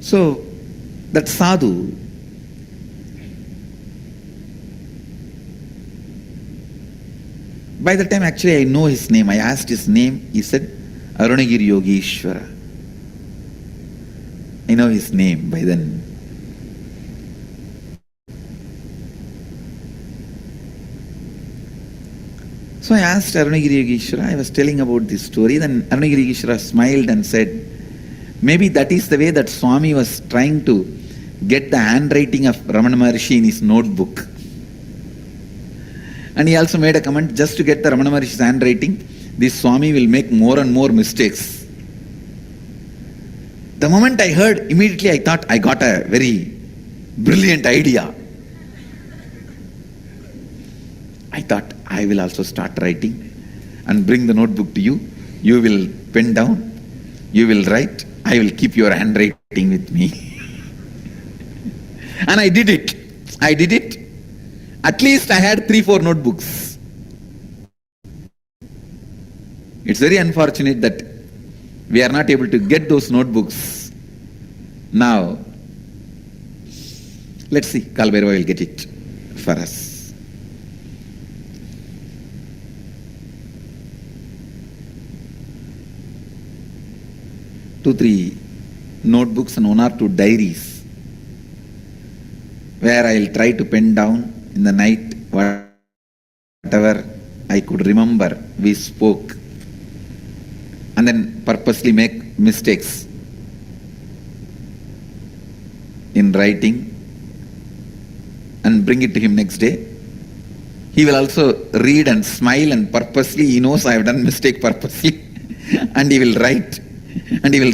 So, that sadhu, by the time actually I know his name, I asked his name, he said, Arunagiri Yogeshwara. I know his name by then. So I asked Arunagiri Yogeshwara, I was telling about this story, then Arunagiri Yogeshwara smiled and said, maybe that is the way that Swami was trying to get the handwriting of Ramana Maharshi in his notebook. And he also made a comment, just to get the Ramana Maharshi's handwriting, this Swami will make more and more mistakes. The moment I heard, immediately I thought I got a very brilliant idea. I thought I will also start writing and bring the notebook to you. You will pen down, you will write, I will keep your handwriting with me. And I did it. At least I had 3-4 notebooks. It's very unfortunate that we are not able to get those notebooks now. Let's see, Kalbhairava will get it for us. Two, 3 notebooks and 1 or 2 diaries where I'll try to pen down in the night whatever I could remember we spoke, and then purposely make mistakes in writing. and bring it to him next day. He will also read and smile, and purposely, he knows I have done mistake purposely. And he will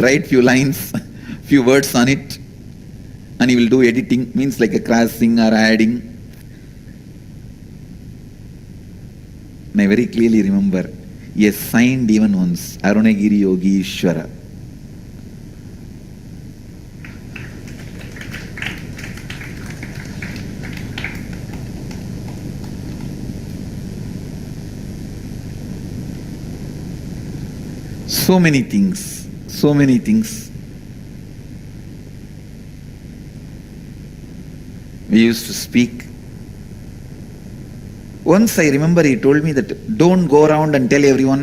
write few lines, few words on it. And he will do editing, means like a crossing or adding. And I very clearly remember, he has signed even once, Arunagiri Yogi Ishvara. So many things. We used to speak. Once I remember he told me that don't go around and tell everyone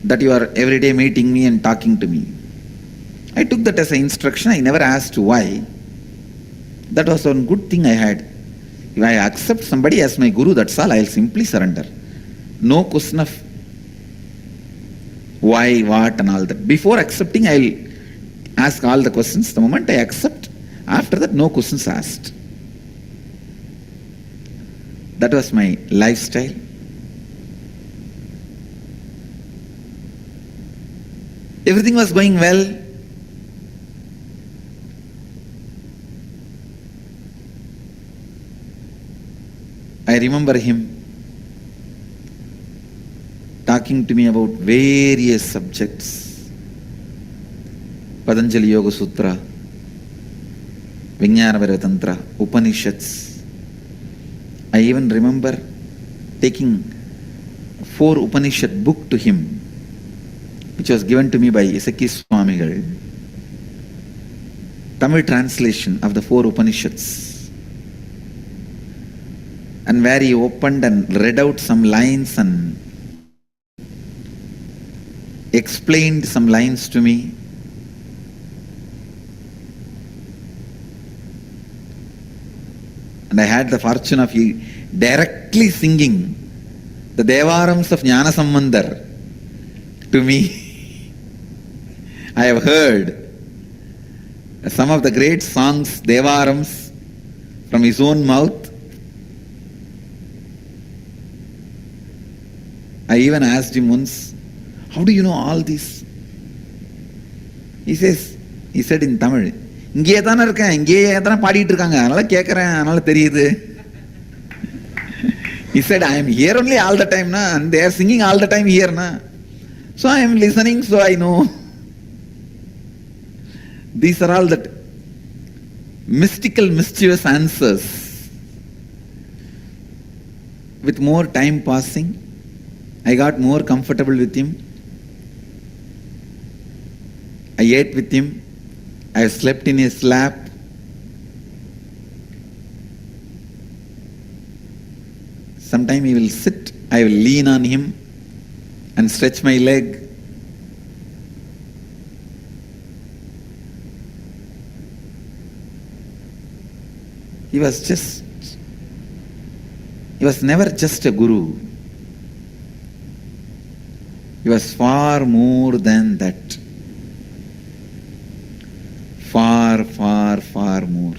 that you are every day meeting me and talking to me. I took that as an instruction. I never asked why. That was one good thing I had. If I accept somebody as my guru, that's all. I'll simply surrender. No question of why, what and all that. Before accepting, I'll ask all the questions. The moment I accept, after that, no questions asked. That was my lifestyle. Everything was going well. I remember him talking to me about various subjects. Patanjali Yoga Sutra, Vijnana Tantra, Upanishads. I even remember taking 4 Upanishad book to him, which was given to me by Isaki Swamigal. Tamil translation of the 4 Upanishads. And where he opened and read out some lines and explained some lines to me. And I had the fortune of directly singing the Devarams of Jnana Sambandar to me. I have heard some of the great songs, Devarams, from his own mouth. I even asked him once, how do you know all this? He said in Tamil, இங்கே தானே இருக்கேன், இங்கே தானே பாடிட்டு இருக்காங்க, அதனால கேட்கறேன், அதனால தெரியுது. He said, I am here only all the time, na, and they are singing all the time here, na. So I am listening, so I know. These are all that mystical, mischievous answers. With more time passing, I got more comfortable with him. I ate with him. I slept in his lap. Sometime he will sit, I will lean on him and stretch my leg. He was never just a guru. He was far more than that. Far, far, far more.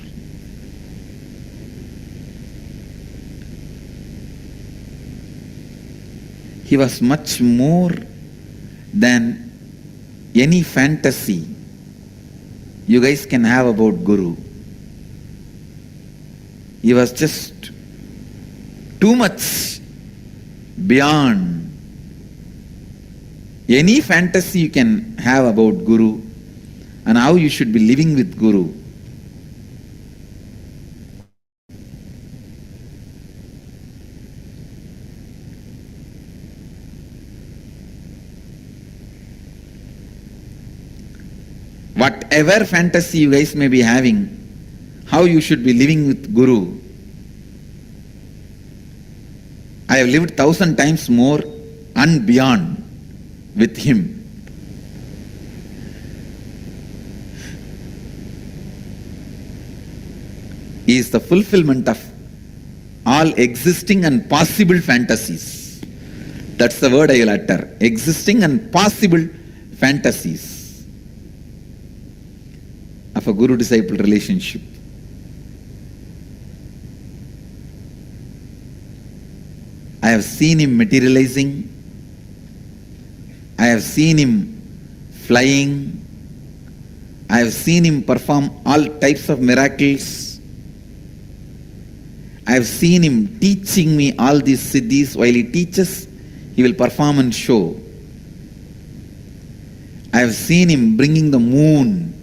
He was much more than any fantasy you guys can have about Guru. He was just too much beyond any fantasy you can have about Guru and how you should be living with Guru. Whatever fantasy you guys may be having, how you should be living with Guru, I have lived 1,000 times more and beyond with him. He is the fulfillment of all existing and possible fantasies. That's the word I will utter. Existing and possible fantasies of a guru-disciple relationship. I have seen him materializing. I have seen him flying. I have seen him perform all types of miracles. I have seen him teaching me all these siddhis. While he teaches, he will perform and show. I have seen him bringing the moon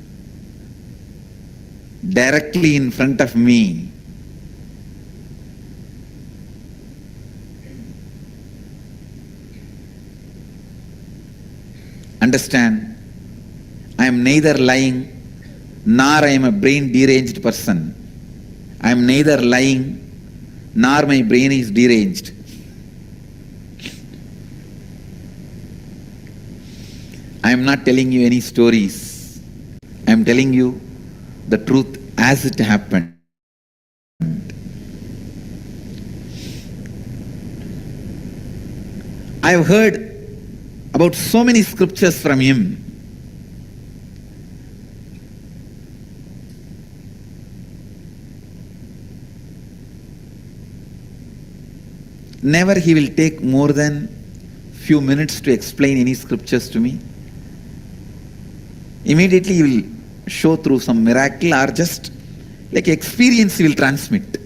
directly in front of me. Understand, I am neither lying nor I am a brain deranged person. I am neither lying nor my brain is deranged. I am not telling you any stories. I am telling you the truth as it happened. I have heard about so many scriptures from him. Never he will take more than few minutes to explain any scriptures to me. Immediately he will show through some miracle or just like experience he will transmit.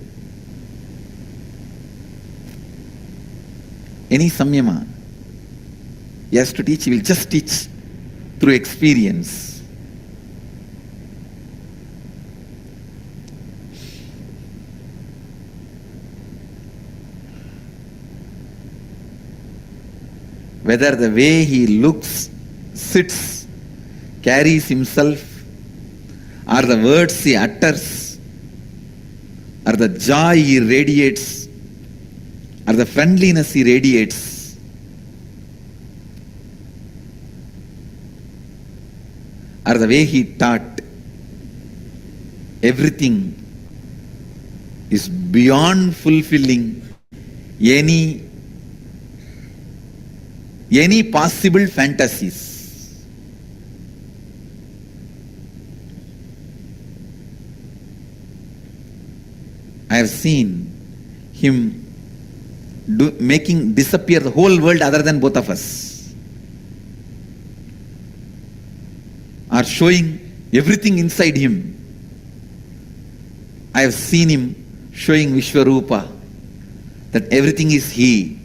Any samyama he has to teach, he will just teach through experience. Whether the way he looks, sits, carries himself, or the words he utters, or the joy he radiates, or the friendliness he radiates, or the way he taught, everything is beyond fulfilling any possible fantasies. I have seen him making disappear the whole world other than both of us, or showing everything inside him. I have seen him showing Vishwarupa, that everything is he.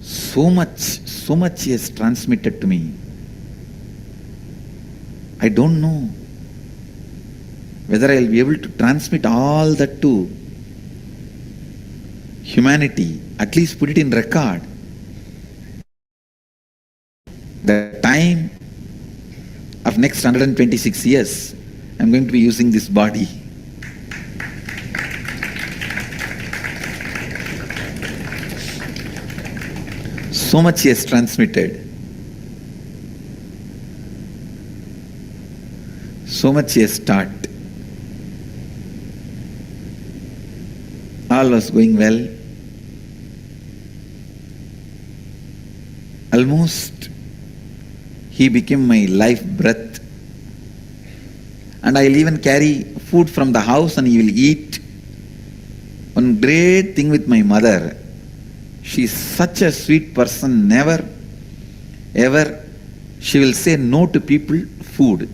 So much he has transmitted to me. I don't know whether I will be able to transmit all that to humanity, at least put it in record. The time of next 126 years, I am going to be using this body. So much he has transmitted. So much he has taught. All was going well. Almost he became my life breath. And I will even carry food from the house and he will eat. One great thing with my mother, she is such a sweet person, never, ever, she will say no to people, food.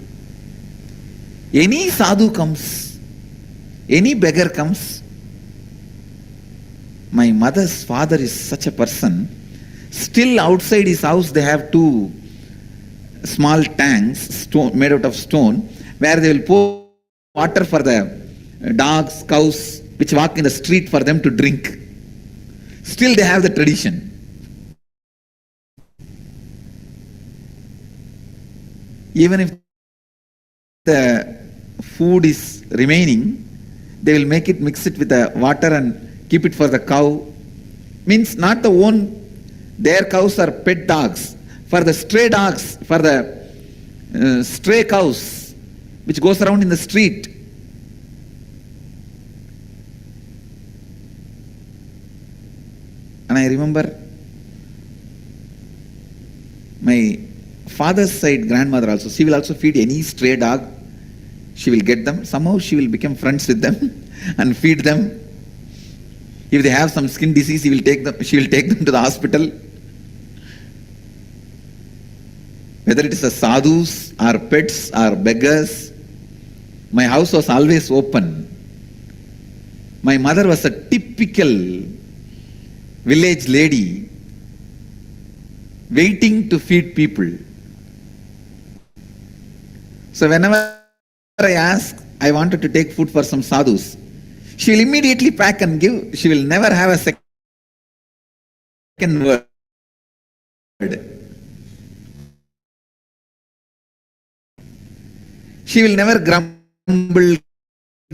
Any sadhu comes, any beggar comes, my mother's father is such a person, still outside his house they have two small tanks made out of stone, where they will pour water for the dogs, cows, which walk in the street for them to drink. Still they have the tradition. Even if the food is remaining, they will make it, mix it with the water and keep it for the cow. Means not the own, their cows are pet dogs. For the stray dogs, for the stray cows, which goes around in the street. And I remember my father's side grandmother also, she will also feed any stray dog. She will get them. Somehow she will become friends with them and feed them. If they have some skin disease, she will take them to the hospital. Whether it is a sadhus or pets or beggars, my house was always open. My mother was a typical village lady waiting to feed people. So whenever I ask, I wanted to take food for some sadhus, she will immediately pack and give. She will never have a second word. She will never grumble,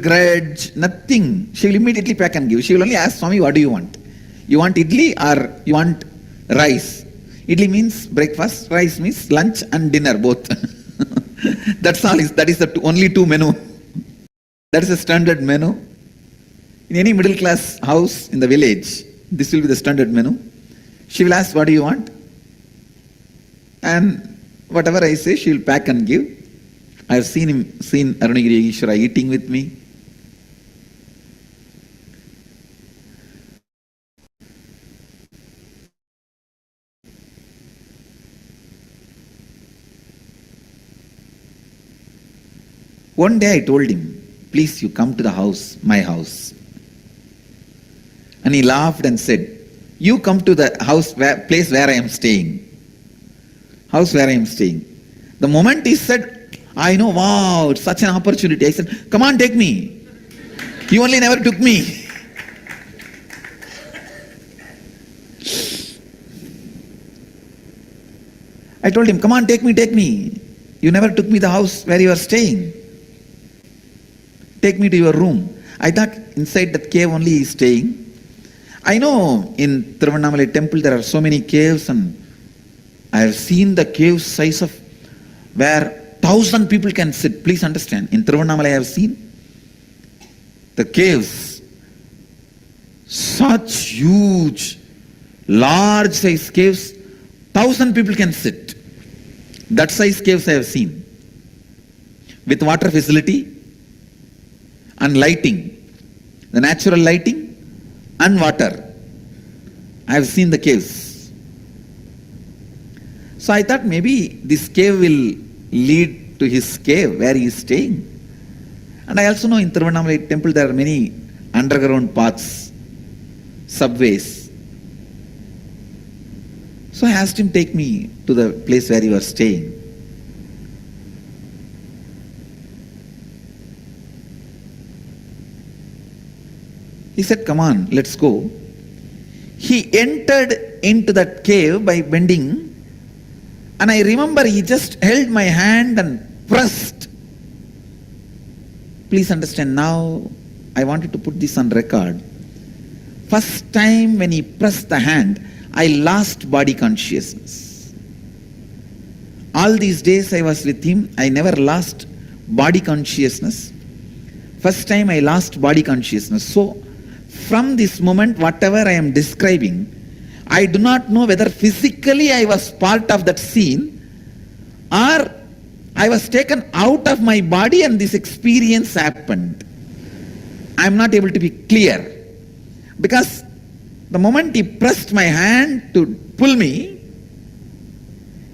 grudge, nothing. She will immediately pack and give. She will only ask, Swami, what do you want? You want idli or you want rice? Idli means breakfast, rice means lunch and dinner, both. That's all. That is the only two menu. That is the standard menu. In any middle class house in the village, this will be the standard menu. She will ask, what do you want? And whatever I say, she will pack and give. I have seen Arunagiri Yogeshwara eating with me. One day I told him, please you come to the house, my house. And he laughed and said, you come to the house, place where I am staying. House where I am staying. The moment he said, I know, wow, it's such an opportunity. I said, come on, take me. You only never took me. I told him, come on, take me. You never took me the house where you are staying. Take me to your room. I thought inside that cave only he is staying. I know in Tiruvannamalai temple there are so many caves, and I have seen the cave size of where 1,000 people can sit. Please understand, in Tiruvannamalai I have seen the caves, such huge, large size caves, 1,000 people can sit. That size caves I have seen, with water facility and lighting, the natural lighting and water. I have seen the caves. So I thought maybe this cave will lead to his cave where he is staying. And I also know in Tiruvannamalai temple there are many underground paths, subways. So I asked him, take me to the place where you are staying. He said, come on, let's go. He entered into that cave by bending, and I remember he just held my hand and pressed. Please understand, now I wanted to put this on record. First time when he pressed the hand, I lost body consciousness. All these days I was with him, I never lost body consciousness. First time I lost body consciousness. So from this moment, whatever I am describing, I do not know whether physically I was part of that scene or I was taken out of my body and this experience happened. I am not able to be clear, because the moment he pressed my hand to pull me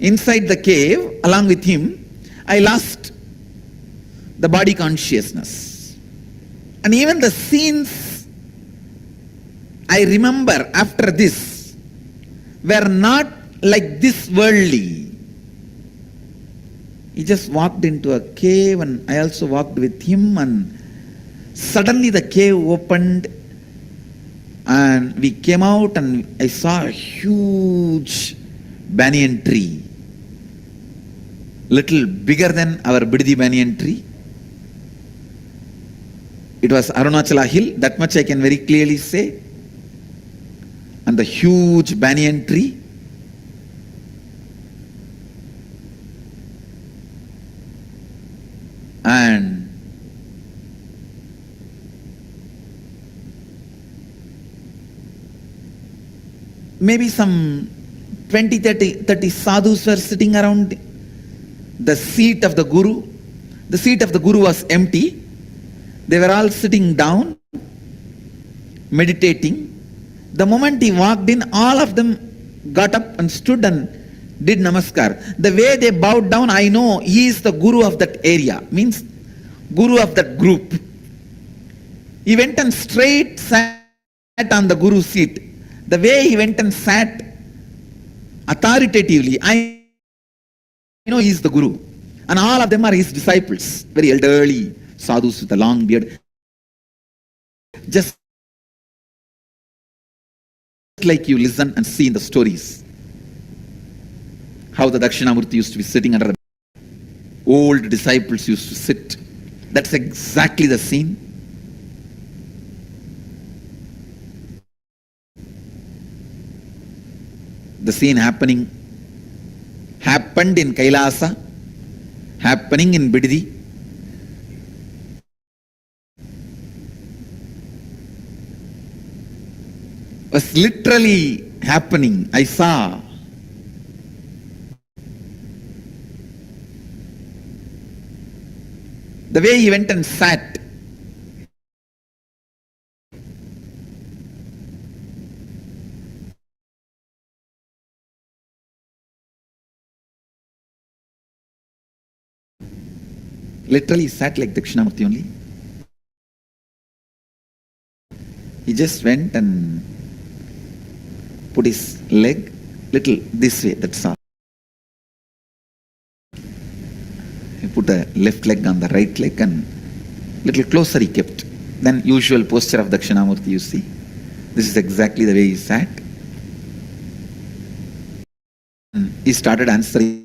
inside the cave along with him, I lost the body consciousness. And even the scenes I remember after this were not like this worldly. He just walked into a cave and I also walked with him, and suddenly the cave opened and we came out and I saw a huge banyan tree, little bigger than our Bididi banyan tree. It was Arunachala hill, that much I can very clearly say. And the huge banyan tree. And maybe some 20, 30 sadhus were sitting around the seat of the Guru. The seat of the Guru was empty. They were all sitting down, meditating. The moment he walked in, all of them got up and stood and did namaskar. The way they bowed down, I know he is the guru of that area, means guru of that group. He went and straight sat on the guru seat. The way he went and sat authoritatively, I know he is the guru. And all of them are his disciples, very elderly sadhus with a long beard. Just like you listen and see in the stories, how the Dakshinamurti used to be sitting under the old disciples used to sit. That's exactly the scene. The scene happened in Kailasa, happening in Bididi. Was literally happening. I saw. The way he went and sat. Literally sat like Dakshinamurti only. He just went and put his leg little this way, that's all. He put the left leg on the right leg and little closer he kept. Then usual posture of Dakshinamurti, you see. This is exactly the way he sat. And he started answering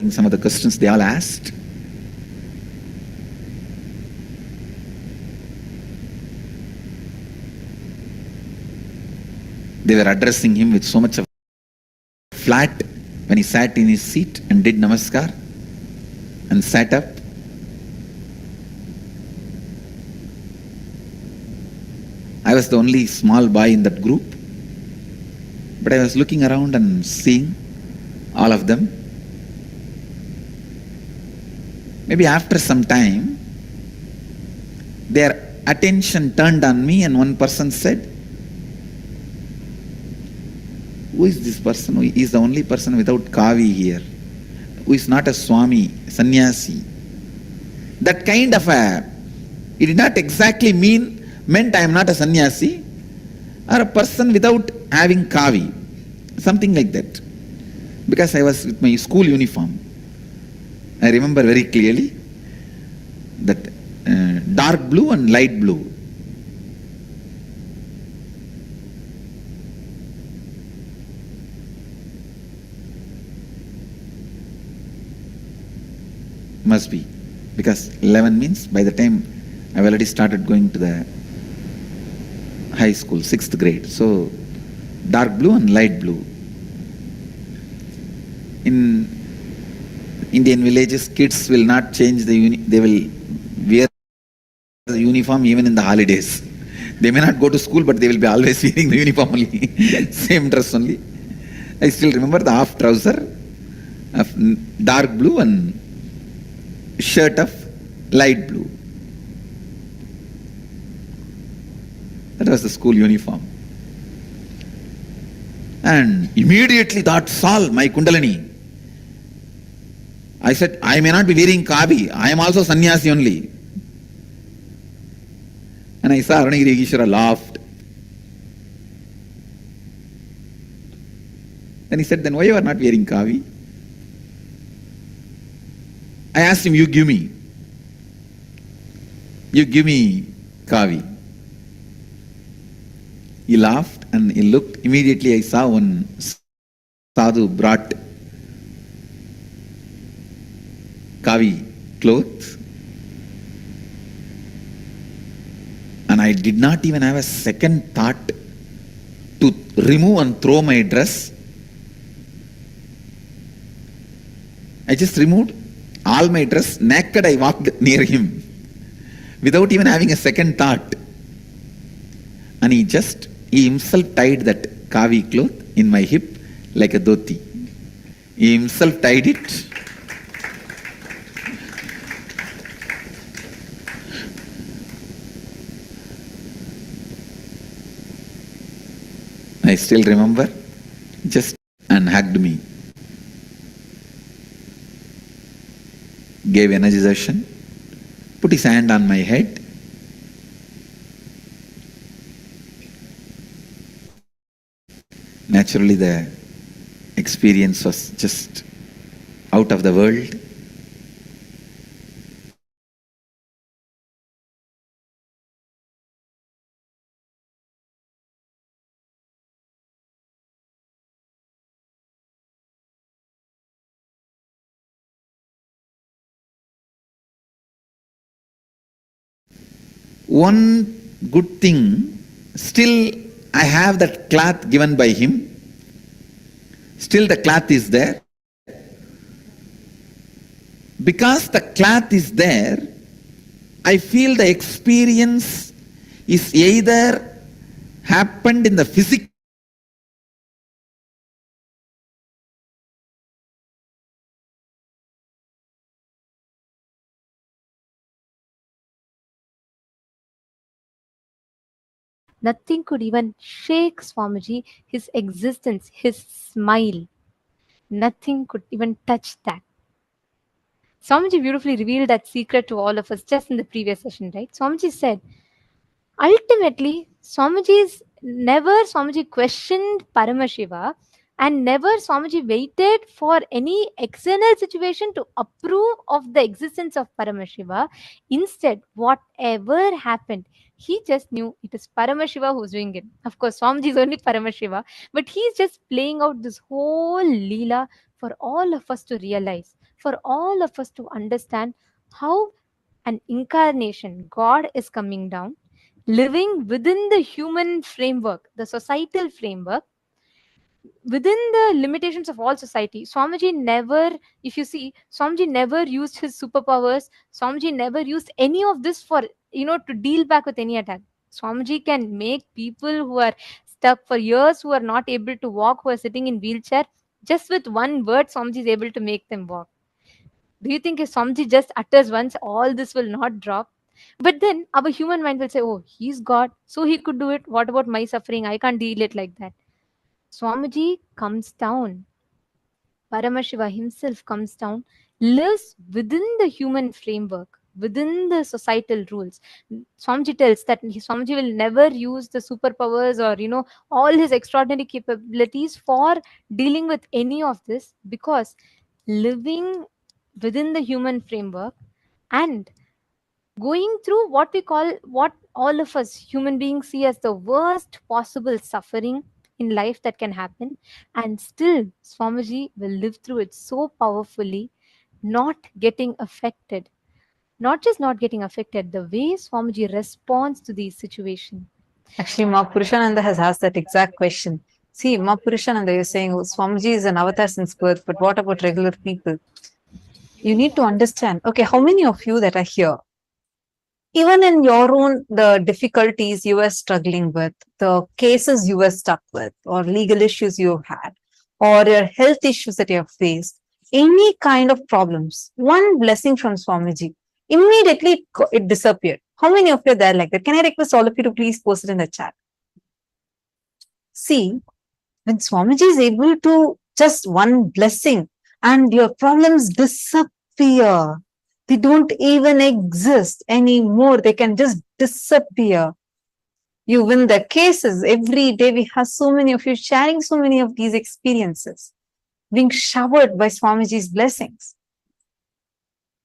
some of the questions they all asked. They were addressing him with so much of flat when he sat in his seat and did namaskar and sat up. I was the only small boy in that group, but I was looking around and seeing all of them. Maybe after some time, their attention turned on me and one person said, "Who is this person? Who is the only person without kavi here? Who is not a swami, sannyasi?" That kind of it did not exactly meant I am not a sannyasi or a person without having kavi, something like that. Because I was with my school uniform. I remember very clearly that dark blue and light blue. Must be, because 11 means by the time I've already started going to the high school, 6th grade. So dark blue and light blue. In Indian villages, kids will not change they will wear the uniform even in the holidays. They may not go to school, but they will be always wearing the uniform only, same dress only. I still remember the half trouser of dark blue and shirt of light blue. That was the school uniform. And immediately thought, Saul, my Kundalini. I said, I may not be wearing kavi, I am also sannyasi only. And I saw Aruණagiri Yogeshwara laughed. Then he said, then why you are not wearing kavi? I asked him, you give me kavi. He laughed and he looked. Immediately I saw one sadhu brought kavi clothes, and I did not even have a second thought to remove and throw my dress. I just removed all my dress, naked I walked near him without even having a second thought. And he himself tied that kavi cloth in my hip like a dhoti. He himself tied it. I still remember, just and hugged me. Gave energization, put his hand on my head. Naturally, the experience was just out of the world. One good thing, still I have that cloth given by him. Still the cloth is there. Because the cloth is there, I feel the experience is either happened in the physical Nothing could even shake Swamiji, his existence, his smile. Nothing could even touch that. Swamiji beautifully revealed that secret to all of us just in the previous session, right? Swamiji said, ultimately, Swamiji questioned Paramashiva, and never Swamiji waited for any external situation to approve of the existence of Paramashiva. Instead, whatever happened, he just knew it is Paramashiva who's doing it. Of course, Swamiji is only Paramashiva, but he's just playing out this whole Leela for all of us to realize, for all of us to understand how an incarnation, God is coming down, living within the human framework, the societal framework, within the limitations of all society. Swamiji never, if you see, Swamiji never used his superpowers. Swamiji never used any of this for, to deal back with any attack. Swamiji can make people who are stuck for years, who are not able to walk, who are sitting in wheelchair, just with one word, Swamiji is able to make them walk. Do you think if Swamiji just utters once, all this will not drop? But then our human mind will say, oh, he's God, so he could do it. What about my suffering? I can't deal it like that. Swamiji comes down. Paramashiva himself comes down, lives within the human framework, within the societal rules. Swamiji tells that Swamiji will never use the superpowers or, all his extraordinary capabilities for dealing with any of this, because living within the human framework and going through what all of us human beings see as the worst possible suffering in life that can happen, and still Swamiji will live through it so powerfully, not getting affected. Not just not getting affected, the way Swamiji responds to these situations. Actually, Purushananda has asked that exact question. See, Purushananda, you're saying Swamiji is an avatar since birth, but what about regular people? You need to understand, okay, how many of you that are here, even in your own, the difficulties you were struggling with, the cases you were stuck with, or legal issues you've had, or your health issues that you have faced, any kind of problems, one blessing from Swamiji, immediately it disappeared. How many of you are there like that? Can I request all of you to please post it in the chat? See, when Swamiji is able to just one blessing and your problems disappear, they don't even exist anymore. They can just disappear. You win the cases. Every day we have so many of you sharing so many of these experiences, being showered by Swamiji's blessings.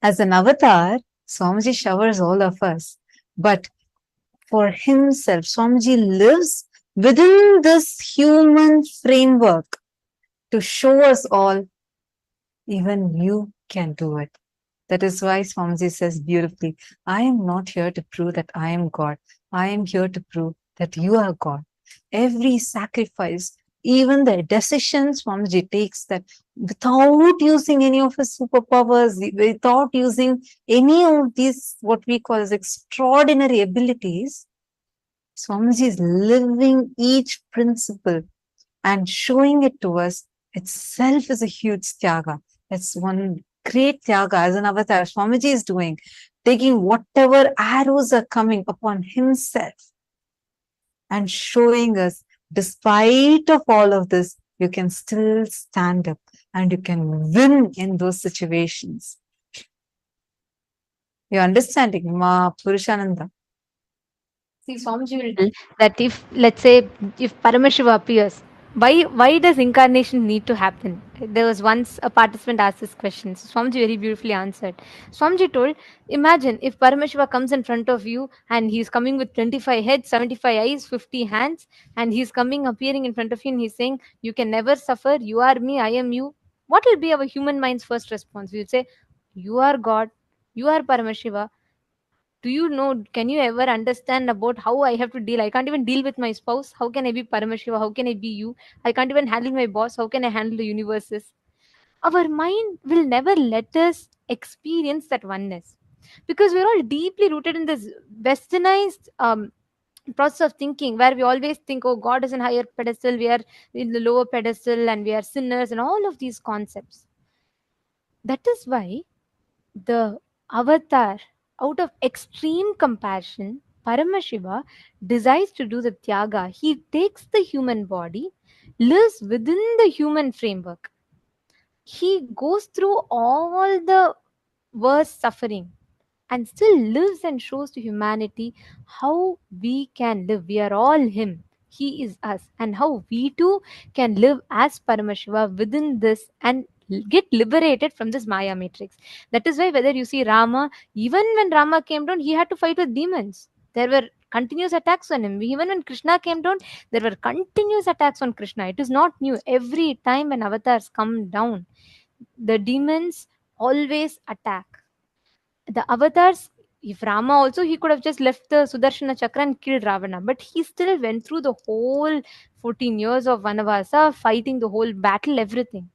As an avatar, Swamiji showers all of us. But for himself, Swamiji lives within this human framework to show us all, even you can do it. That is why Swamiji says beautifully, I am not here to prove that I am God. I am here to prove that you are God. Every sacrifice, even the decisions Swamiji takes, that without using any of his superpowers, without using any of these, what we call as extraordinary abilities, Swamiji is living each principle and showing it to us itself is a huge tyaga. It's one great tyaga as an avatar Swamiji is doing, taking whatever arrows are coming upon himself and showing us despite of all of this, you can still stand up and you can win in those situations. You're understanding, Ma Purushananda? See, Swamiji will tell that if, let's say, if Paramashiva appears, why does incarnation need to happen? There was once a participant asked this question. So Swamiji very beautifully answered. Swamiji told, imagine if Paramashiva comes in front of you and he's coming with 25 heads, 75 eyes, 50 hands, and he's coming appearing in front of you and he's saying, you can never suffer, you are me, I am you. What will be our human mind's first response? We will say, you are God, you are Paramashiva. Do you know, can you ever understand about how I have to deal? I can't even deal with my spouse. How can I be Paramashiva? How can I be you? I can't even handle my boss. How can I handle the universes? Our mind will never let us experience that oneness, because we're all deeply rooted in this westernized process of thinking, where we always think, oh, God is in higher pedestal, we are in the lower pedestal, and we are sinners, and all of these concepts. That is why the avatar, out of extreme compassion, Paramashiva decides to do the Tyaga. He takes the human body, lives within the human framework. He goes through all the worst suffering and still lives and shows to humanity how we can live. We are all Him. He is us. And how we too can live as Paramashiva within this and get liberated from this Maya matrix. That is why, whether you see Rama, even when Rama came down, he had to fight with demons. There were continuous attacks on him. Even when Krishna came down, there were continuous attacks on Krishna. It is not new. Every time when avatars come down, the demons always attack. The avatars, if Rama also, he could have just left the Sudarshana Chakra and killed Ravana, but he still went through the whole 14 years of Vanavasa, fighting the whole battle, everything.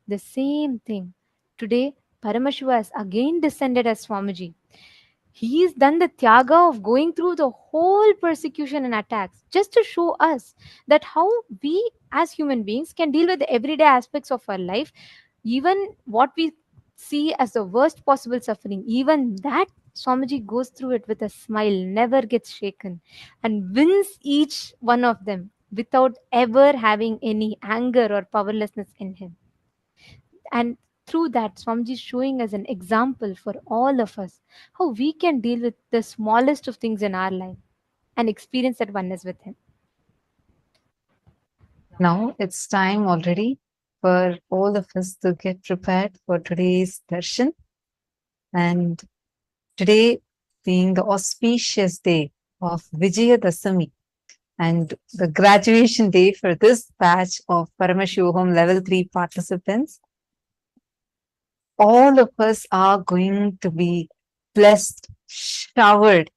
The same thing. Today, Paramashiva has again descended as Swamiji. He's done the tyaga of going through the whole persecution and attacks just to show us that how we as human beings can deal with the everyday aspects of our life, even what we see as the worst possible suffering, even that Swamiji goes through it with a smile, never gets shaken, and wins each one of them without ever having any anger or powerlessness in him. And through that, Swamiji is showing us an example for all of us how we can deal with the smallest of things in our life and experience that oneness with him. Now it's time already for all of us to get prepared for today's darshan. And today being the auspicious day of Vijayadasami and the graduation day for this batch of Paramashivoham level 3 participants, all of us are going to be blessed, showered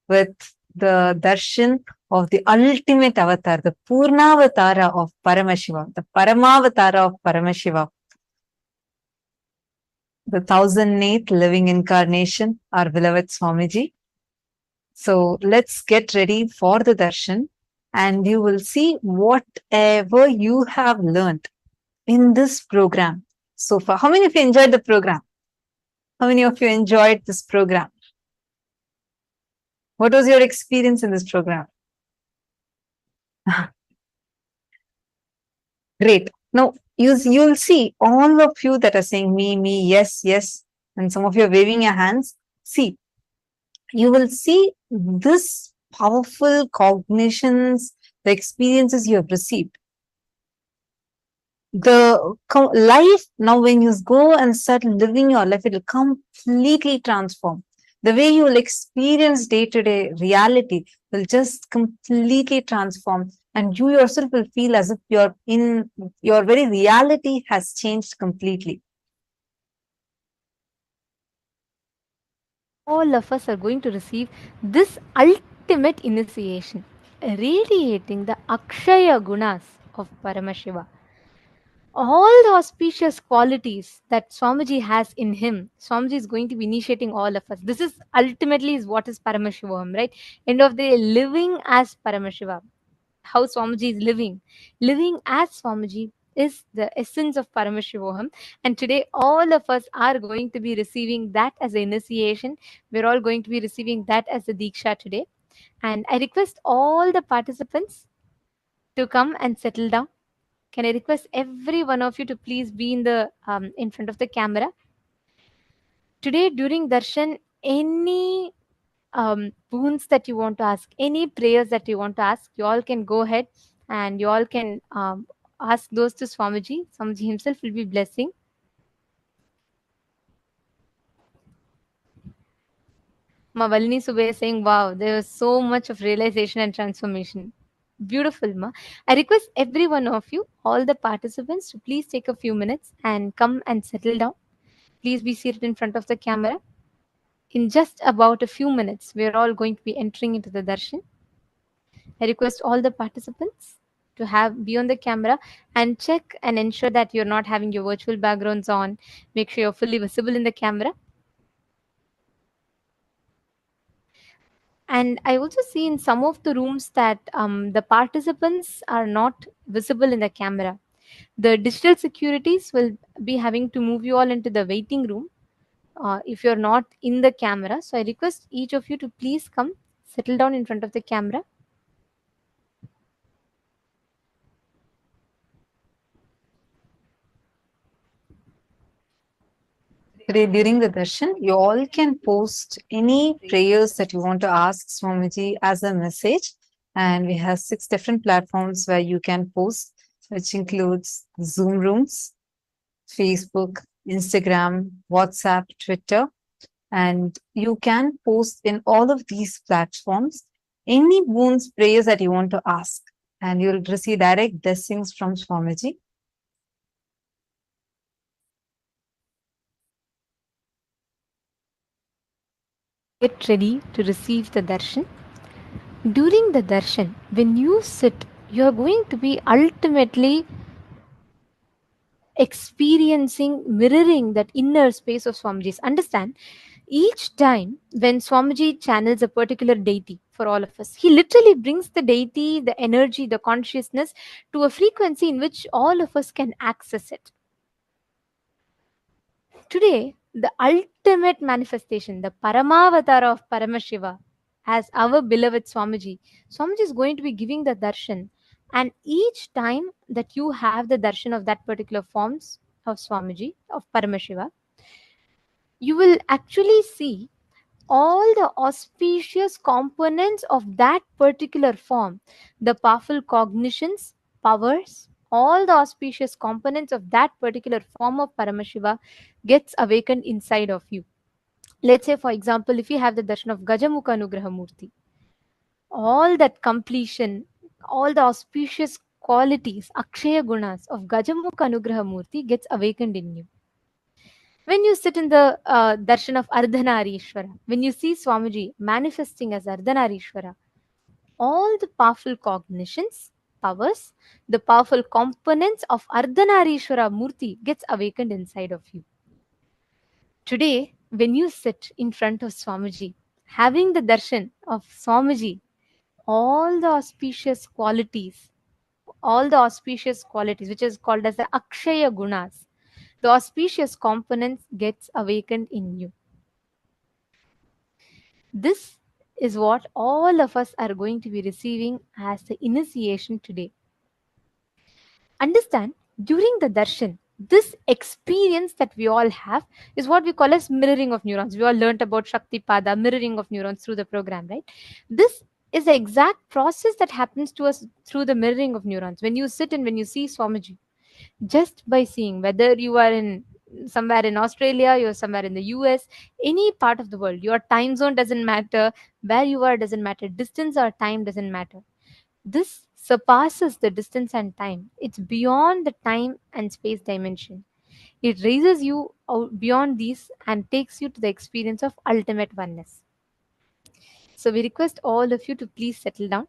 with the darshan of the ultimate avatar, the Purnavatara of Paramashiva, the Paramavatara of Paramashiva, the 1008th living incarnation, our beloved Swamiji. So let's get ready for the darshan, and you will see whatever you have learned in this program so far. How many of you enjoyed the program? How many of you enjoyed this program? What was your experience in this program? Great. Now, you'll see all of you that are saying me, yes, yes, and some of you are waving your hands. See, you will see this powerful cognitions, the experiences you have received. The life, now when you go and start living your life, it will completely transform. The way you will experience day-to-day reality will just completely transform, and you yourself will feel as if your very reality has changed completely. All of us are going to receive this ultimate initiation, radiating the Akshaya Gunas of Paramashiva. All the auspicious qualities that Swamiji has in him, Swamiji is going to be initiating all of us. This is ultimately is what is Paramashivam, right? End of the day, living as Paramashiva. How Swamiji is living. Living as Swamiji is the essence of Paramashivoham. And today, all of us are going to be receiving that as an initiation. We're all going to be receiving that as a Diksha today. And I request all the participants to come and settle down? Can I request every one of you to please be in front of the camera? Today during darshan, any boons that you want to ask, any prayers that you want to ask, you all can go ahead and you all can ask those to Swamiji. Swamiji himself will be blessing. Ma Valini Subhay is saying, wow, there was so much of realization and transformation. Beautiful, Ma. I request every one of you, all the participants, to please take a few minutes and come and settle down. Please be seated in front of the camera. In just about a few minutes, we're all going to be entering into the darshan. I request all the participants to be on the camera and check and ensure that you're not having your virtual backgrounds on. Make sure you're fully visible in the camera. And I also see in some of the rooms that the participants are not visible in the camera. The digital securities will be having to move you all into the waiting room if you're not in the camera. So I request each of you to please come, settle down in front of the camera. Today, during the darshan, you all can post any prayers that you want to ask Swamiji as a message. And we have 6 different platforms where you can post, which includes Zoom rooms, Facebook, Instagram, WhatsApp, Twitter. And you can post in all of these platforms any boons, prayers that you want to ask. And you'll receive direct blessings from Swamiji. Get ready to receive the darshan. During the darshan, when you sit, you are going to be ultimately experiencing, mirroring that inner space of Swamiji's. Understand, each time when Swamiji channels a particular deity for all of us, he literally brings the deity, the energy, the consciousness to a frequency in which all of us can access it. Today, the ultimate manifestation, the Paramavatara of Paramashiva, as our beloved Swamiji. Swamiji is going to be giving the darshan, and each time that you have the darshan of that particular forms of Swamiji, of Paramashiva, you will actually see all the auspicious components of that particular form, the powerful cognitions, powers, all the auspicious components of that particular form of Paramashiva gets awakened inside of you. Let's say, for example, if you have the darshan of Gajamukha Anugraha Murti, all that completion, all the auspicious qualities, Akshaya Gunas of Gajamukha Anugraha Murti gets awakened in you. When you sit in the darshan of Ardhanarishwara, when you see Swamiji manifesting as Ardhanarishwara, all the powerful cognitions, powers, the powerful components of Ardhanarishwara Murti gets awakened inside of you. Today, when you sit in front of Swamiji, having the darshan of Swamiji, all the auspicious qualities, which is called as the Akshaya Gunas, the auspicious components gets awakened in you. This is what all of us are going to be receiving as the initiation today. Understand, during the darshan, this experience that we all have is what we call as mirroring of neurons. We all learnt about Shakti Pada, mirroring of neurons through the program, right? This is the exact process that happens to us through the mirroring of neurons. When you sit and when you see Swamiji, just by seeing, whether you are in somewhere in Australia, you're somewhere in the US, any part of the world, your time zone doesn't matter, where you are doesn't matter, distance or time doesn't matter. This surpasses the distance and time. It's beyond the time and space dimension. It raises you out beyond these and takes you to the experience of ultimate oneness. So we request all of you to please settle down.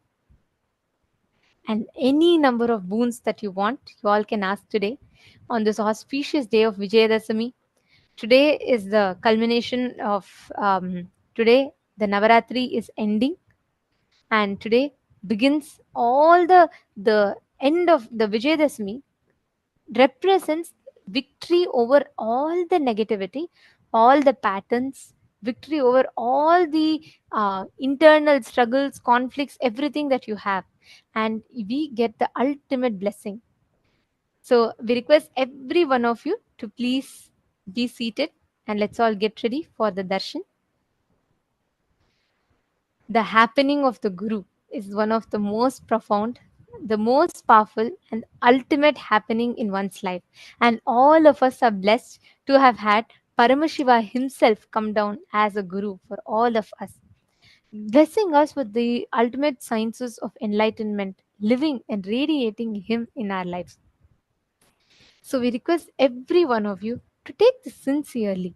And any number of boons that you want, you all can ask today on this auspicious day of Vijayadashami. Today is the culmination of today. The Navaratri is ending, and today begins all the end of the Vijayadashami represents victory over all the negativity, all the patterns, victory over all the internal struggles, conflicts, everything that you have. and we get the ultimate blessing. So we request every one of you to please be seated and let's all get ready for the darshan. The happening of the Guru is one of the most profound, the most powerful, and ultimate happening in one's life. And all of us are blessed to have had Paramashiva himself come down as a Guru for all of us, blessing us with the ultimate sciences of enlightenment, living and radiating Him in our lives. So we request every one of you to take this sincerely.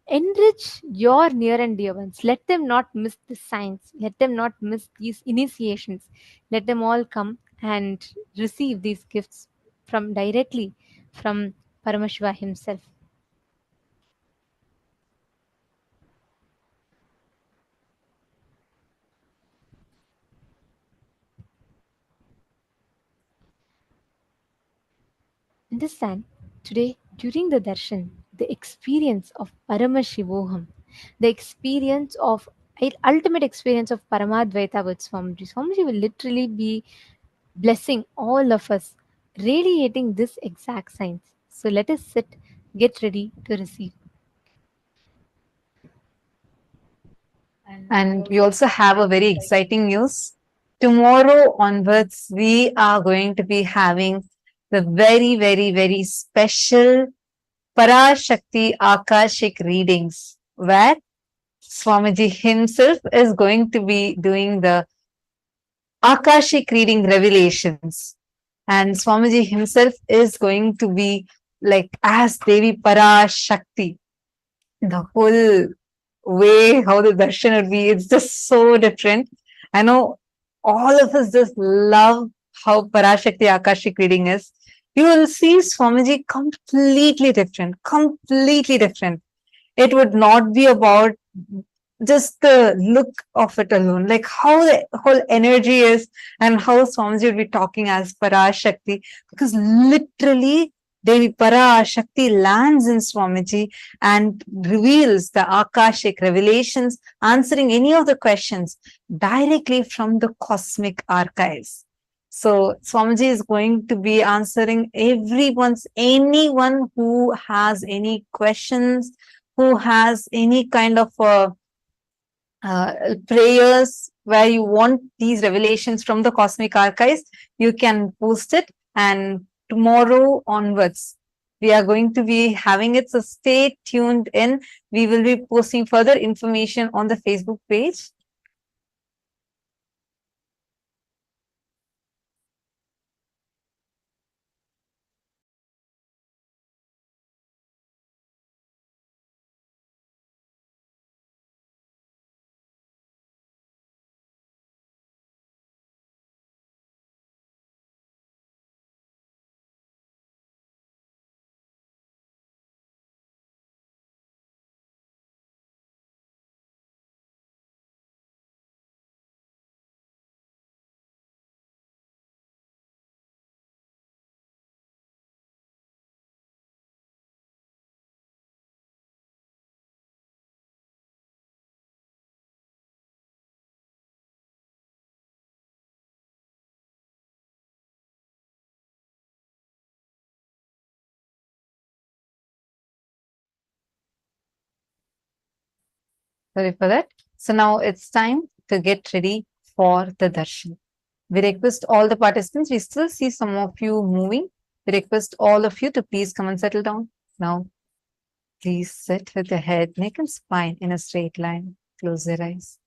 Enrich your near and dear ones. Let them not miss the signs. Let them not miss these initiations. Let them all come and receive these gifts from directly from Paramashiva himself. Understand, today during the darshan, the experience of Paramashivoham, the experience of ultimate experience of Paramadvaita with Swamiji. Swamiji will literally be blessing all of us, radiating this exact science. So let us sit, get ready to receive. And we also have a very exciting news. Tomorrow onwards, we are going to be having the very, very, very special Parashakti Akashic readings, where Swamiji himself is going to be doing the Akashic reading revelations. And Swamiji himself is going to be like as Devi Parashakti. The whole way how the darshan would be, it's just so different. I know all of us just love how Parashakti Akashic reading is. You will see Swamiji completely different, completely different. It would not be about just the look of it alone, like how the whole energy is and how Swamiji will be talking as Parashakti, because literally Devi Parashakti lands in Swamiji and reveals the Akashic revelations, answering any of the questions directly from the cosmic archives. So Swamiji is going to be answering anyone who has any questions, who has any kind of prayers where you want these revelations from the cosmic archives, you can post it, and tomorrow onwards we are going to be having it. So stay tuned in. We will be posting further information on the Facebook page. Sorry for that. So now it's time to get ready for the darshan. We request all the participants, we still see some of you moving. We request all of you to please come and settle down. Now, please sit with your head, neck and spine in a straight line. Close your eyes.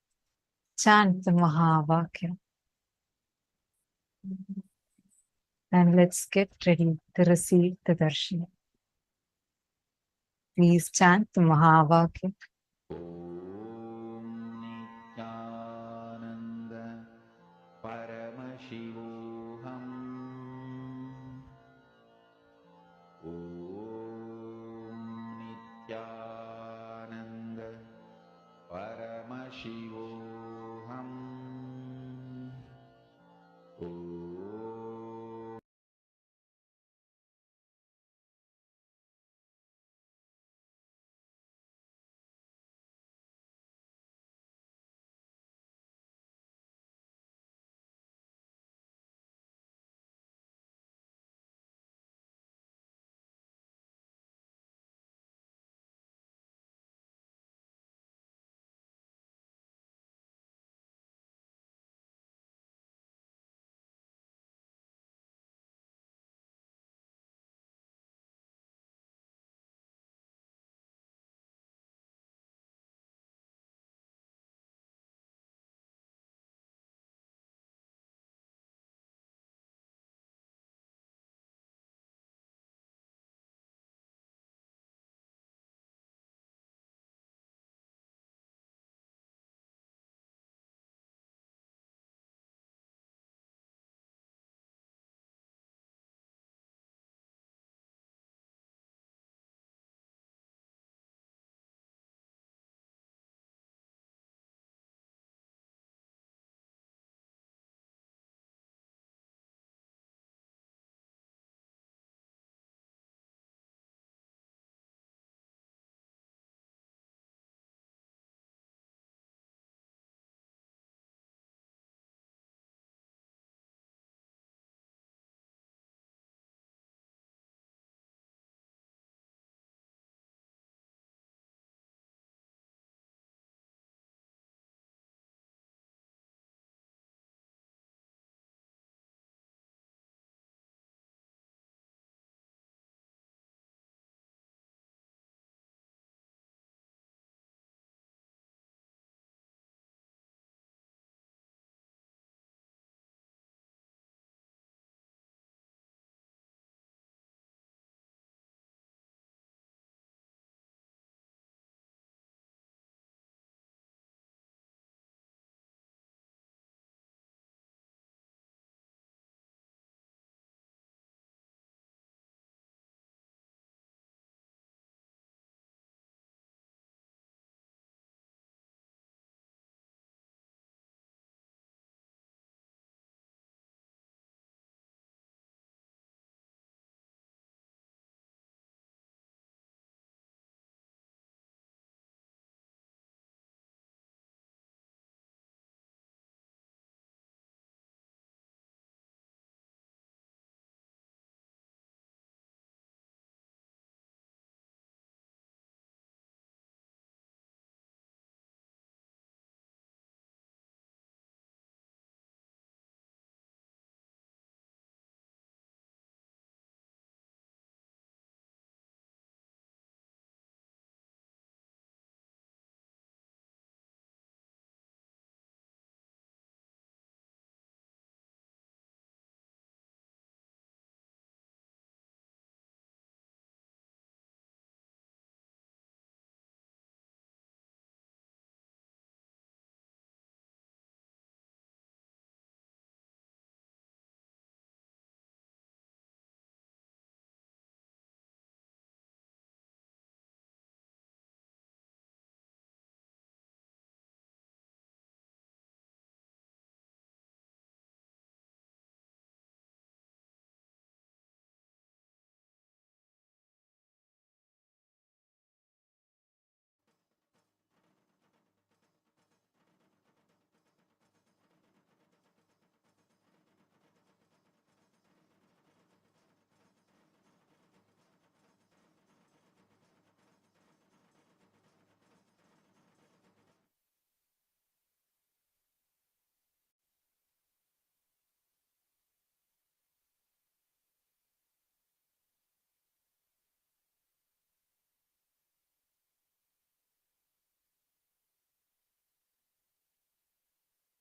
Chant the Mahavakya. And let's get ready to receive the darshan. Please chant the Mahavakya. Nithyananda Paramashivoham. Nithyananda Paramashivoham.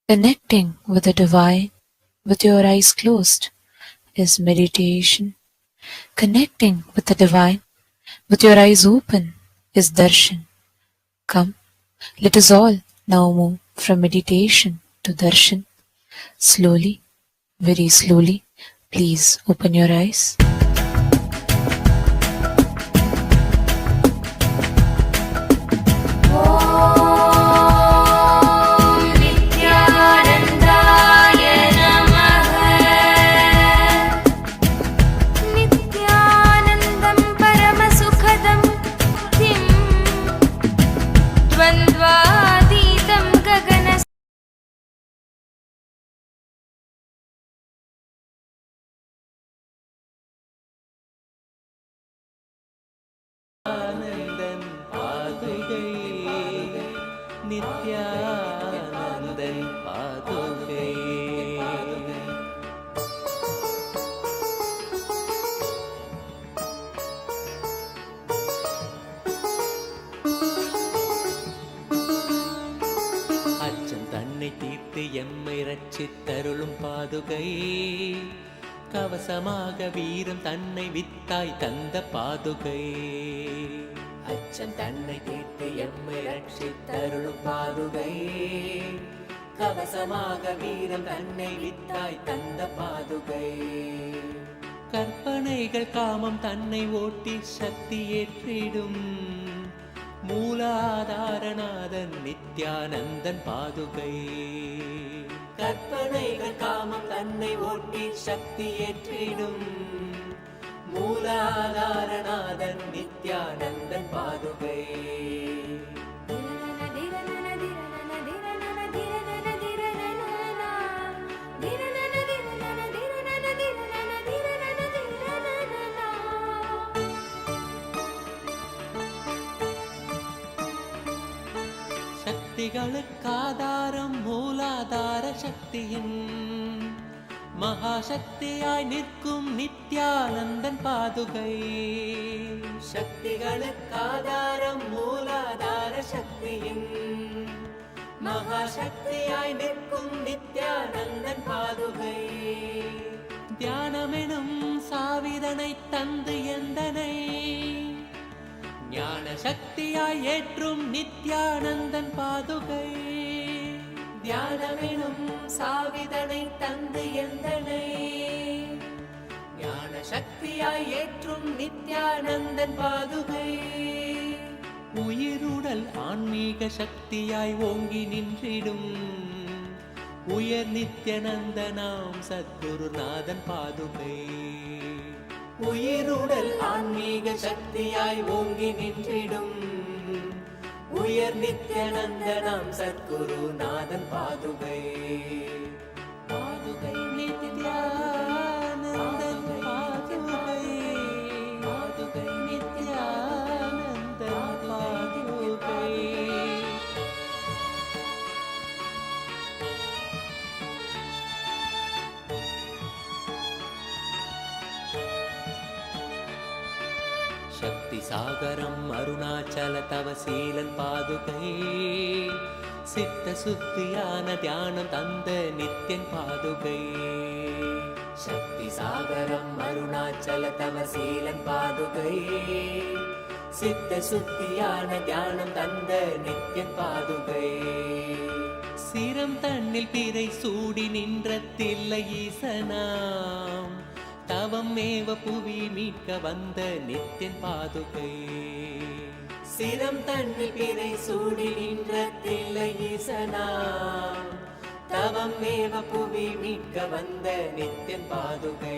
Connecting with the divine with your eyes closed is meditation. Connecting with the divine with your eyes open is darshan. Come, let us all now move from meditation to darshan. Slowly, very slowly, please open your eyes. Nithyanandan பாதுகை அச்சம் தன்னை தீர்த்து எம்மை ரட்சித்தருளும் பாதுகை கவசமாக வீரம் தன்னை வித்தாய் தந்த பாதுகை அச்சம் தன்னை தீர்த்து எம்மை ரட்சித்தருளும் பாதுகை கவசமாக வீரம் தன்னை வித்தாய் தந்த பாதுகை கற்பனைகள் காமம் தன்னை ஓட்டி சக்தி ஏற்றிடும் மூலாதாரநாதன் நித்யானந்தன் பாதுகை கற்பனைகள் காமம் தன்னை ஓட்டி சக்தி ஏற்றிடும் மூலாதாரநாதன் நித்யானந்தன் பாதுகை சக்திகளுக்காதாரம் மூலாதார சக்தியின் மகாசக்தியாய் நிற்கும் நித்யானந்தன் பாதுகை சக்திகளுக்காதாரம் மூலாதார சக்தியின் மகாசக்தியாய் நிற்கும் நித்யானந்தன் பாதுகை தியானமெனும் சாவிதனை தந்து எந்தனை ஞான சக்தியாய் ஏற்றும் நித்யானந்தன் பாதுகை தியானமெனும் சாவிதனை தந்து எந்தனை ஞான சக்தியாய் ஏற்றும் நித்யானந்தன் பாதுகை உயிருடல் ஆன்மீக சக்தியாய் ஓங்கி நின்றிடும் உயர் நித்யானந்தனாம் சத்குருநாதன் பாதுகை உயிருடல் ஆன்மீக சக்தியாய் ஓங்கி நின்றிடும் உயர் நித்யானந்தனாம் சத்குருநாதன் பாதுகை பாதுகை நித்யானந்தன் பாதுகை பாதுகை நித்யானந்தன் பாதுகை சக்தி சாகரம் அருணாச்சல தவசீலன் பாதுகை சித்த சுத்தியான தியானம் தந்த நித்யன் பாதுகை சக்தி சாகரம் அருணாச்சல தவசீலன் பாதுகை சித்த சுத்தியான தியானம் தந்த நித்யன் பாதுகை சிரம் தன்னில் பிறை சூடி நின்ற தில்லை ஈசனாம் தவம் மேவ புவி மீட்க வந்த நித்யன் பாதுகை சிரம் தன்னில் பிறை சூடி நின்ற தில்லை ஈசனாம் தவம் மேவ புவி மீட்க வந்த நித்யன் பாதுகை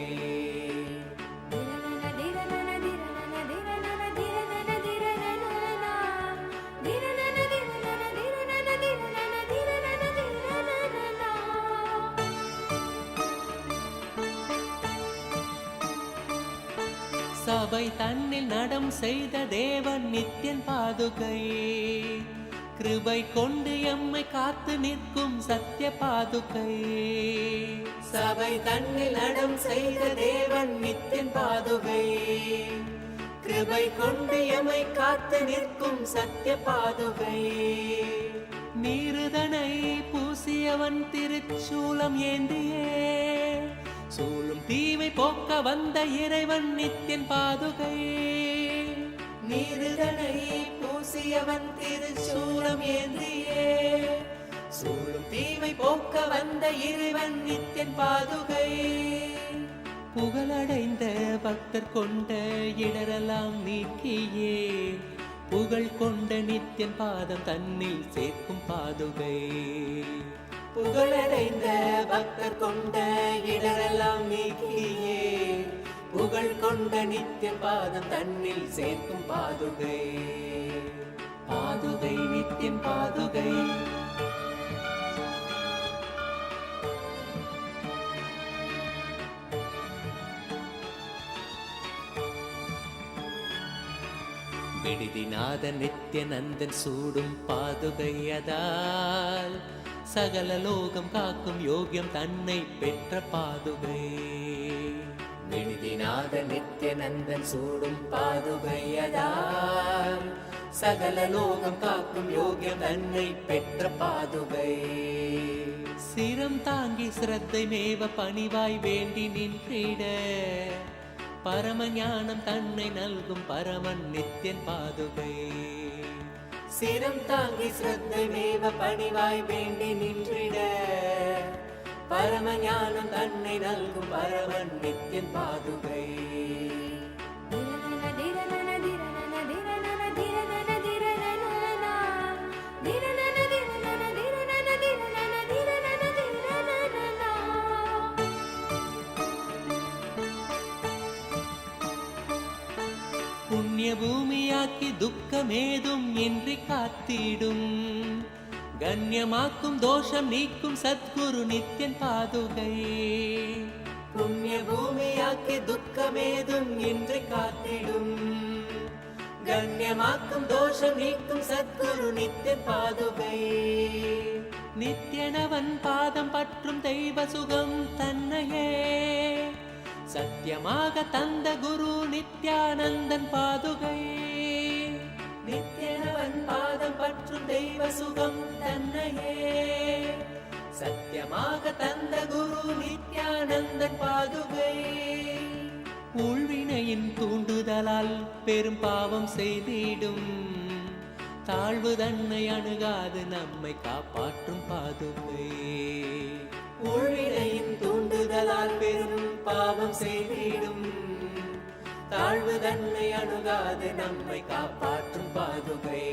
சபை தன்னில் நடம் செய்த தேவன் நித்யன் பாதுகை கிருபை கொண்டு எம்மை காத்து நிற்கும் சத்ய பாதுகை சபை தன்னில் நடம் செய்த தேவன் நித்யன் பாதுகை கிருபை கொண்டு எம்மை காத்து நிற்கும் சத்ய பாதுகை நீருதனை பூசியவன் திருச்சூலம் ஏந்தியே சூழும் தீமை போக்க வந்த இறைவன் நித்தியன் பாதுகை. நீருதனை பூசியவன் திருச்சூலம் ஏந்தியே சூழும் தீமை போக்க வந்த இறைவன் நித்தியன் பாதுகை. புகழடைந்த பக்தர் கொண்ட இடரெல்லாம் நீக்கியே புகழ் கொண்ட நித்தியன் பாதம் தன்னில் சேர்க்கும் பாதுகை. புகழடைந்த பக்தர் கொண்ட இடரெல்லாம் நீக்கியே புகழ் கொண்ட நித்தியன் பாதம் தன்னில் சேர்க்கும் பாதுகை. பாதுகை நித்தியன் பாதுகை. விடுதிநாத நித்யநந்தன் சூடும் பாதுகையதால் சகல லோகம் காக்கும் யோகியம் தன்னை பெற்ற பாதுகை. விடுதிநாத நித்யநந்தன் சூடும் பாதுகையதால் சகல லோகம் காக்கும் யோகியம் தன்னை பெற்ற பாதுகை. சிரம் தாங்கி சிரத்தை மேவ பணிவாய் வேண்டி நின்றிட பரம ஞானம் தன்னை நல்கும் பரமன் நித்தியன் பாதுகை. சிரம் தாங்கி சிரத்தை மேவ பணிவாய் வேண்டி நின்றிட பரம ஞானம் தன்னை நல்கும் பரமன் நித்தியன் பாதுகை. புண்ணிய பூமியாக்கி துக்கமேதும் இன்றி காத்திடும் கண்ணியமாக்கும் தோஷம் நீக்கும் சத்குரு நித்தியன் பாதுகை. புண்ணிய பூமியாக்கி துக்கமேதும் இன்றி காத்திடும் கண்ணியமாக்கும் தோஷம் நீக்கும் சத்குரு நித்தியன் பாதுகை. நித்தியனவன் பாதம் பற்றும் தெய்வ சுகம் தன்னையே சத்தியமாக தந்த குரு நித்யானந்தன் பாதுகை. நித்யனவன் பாதம் பற்றும் தெய்வ சுகம் தன்னையே சத்தியமாக தந்த குரு நித்யானந்தன் பாதுகை. உள்வினையின் தூண்டுதலால் பெரும் பாவம் செய்திடும் தாழ்வு தன்னை அணுகாது நம்மை காப்பாற்றும் பாதுகை. உள்வினையின் தூண்டுதலால் பெரும் பாவம் செய்திடும் தாழ்வு தன்னை அணுகாது நம்மை காப்பாற்றும் பாதுகை.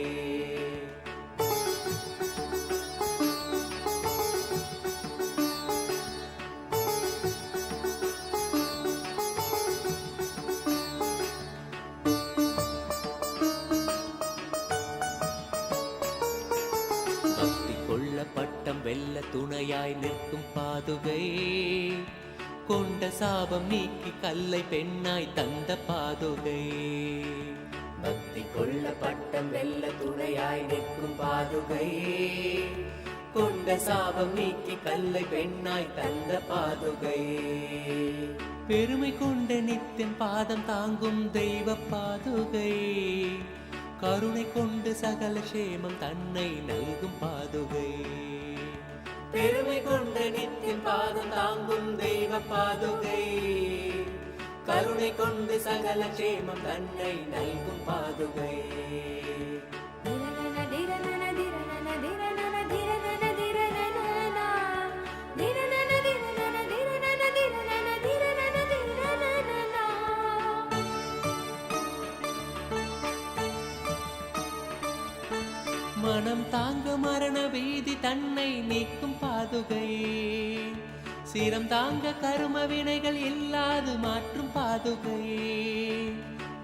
பட்டம் வெல்ல துணையாய் நிற்கும் பாதுகை. கொண்ட சாபம் நீக்கி கல்லை பெண்ணாய் தந்த பாதுகை. பக்தி கொள்ள பட்டம் வெல்ல துணையாய் நிற்கும் பாதுகை. கொண்ட சாபம் நீக்கி கல்லை பெண்ணாய் தந்த பாதுகை. பெருமை கொண்ட நித்தியன் பாதம் தாங்கும் தெய்வ பாதுகை. கருணை கொண்டு சகல சேமம் தன்னை நல்கும் பாதுகை. பெருமை கொண்ட நித்தியன் பாதம் தாங்கும் தெய்வ பாதுகை. கருணை கொண்டு சகல சேமம் தன்னை நல்கும் பாதுகை. மனம் தாங்க மரண வீதி தன்னை நீக்கும் பாதுகை. சிரம் தாங்க கரும வினைகள் இல்லாது மாற்றும் பாதுகை.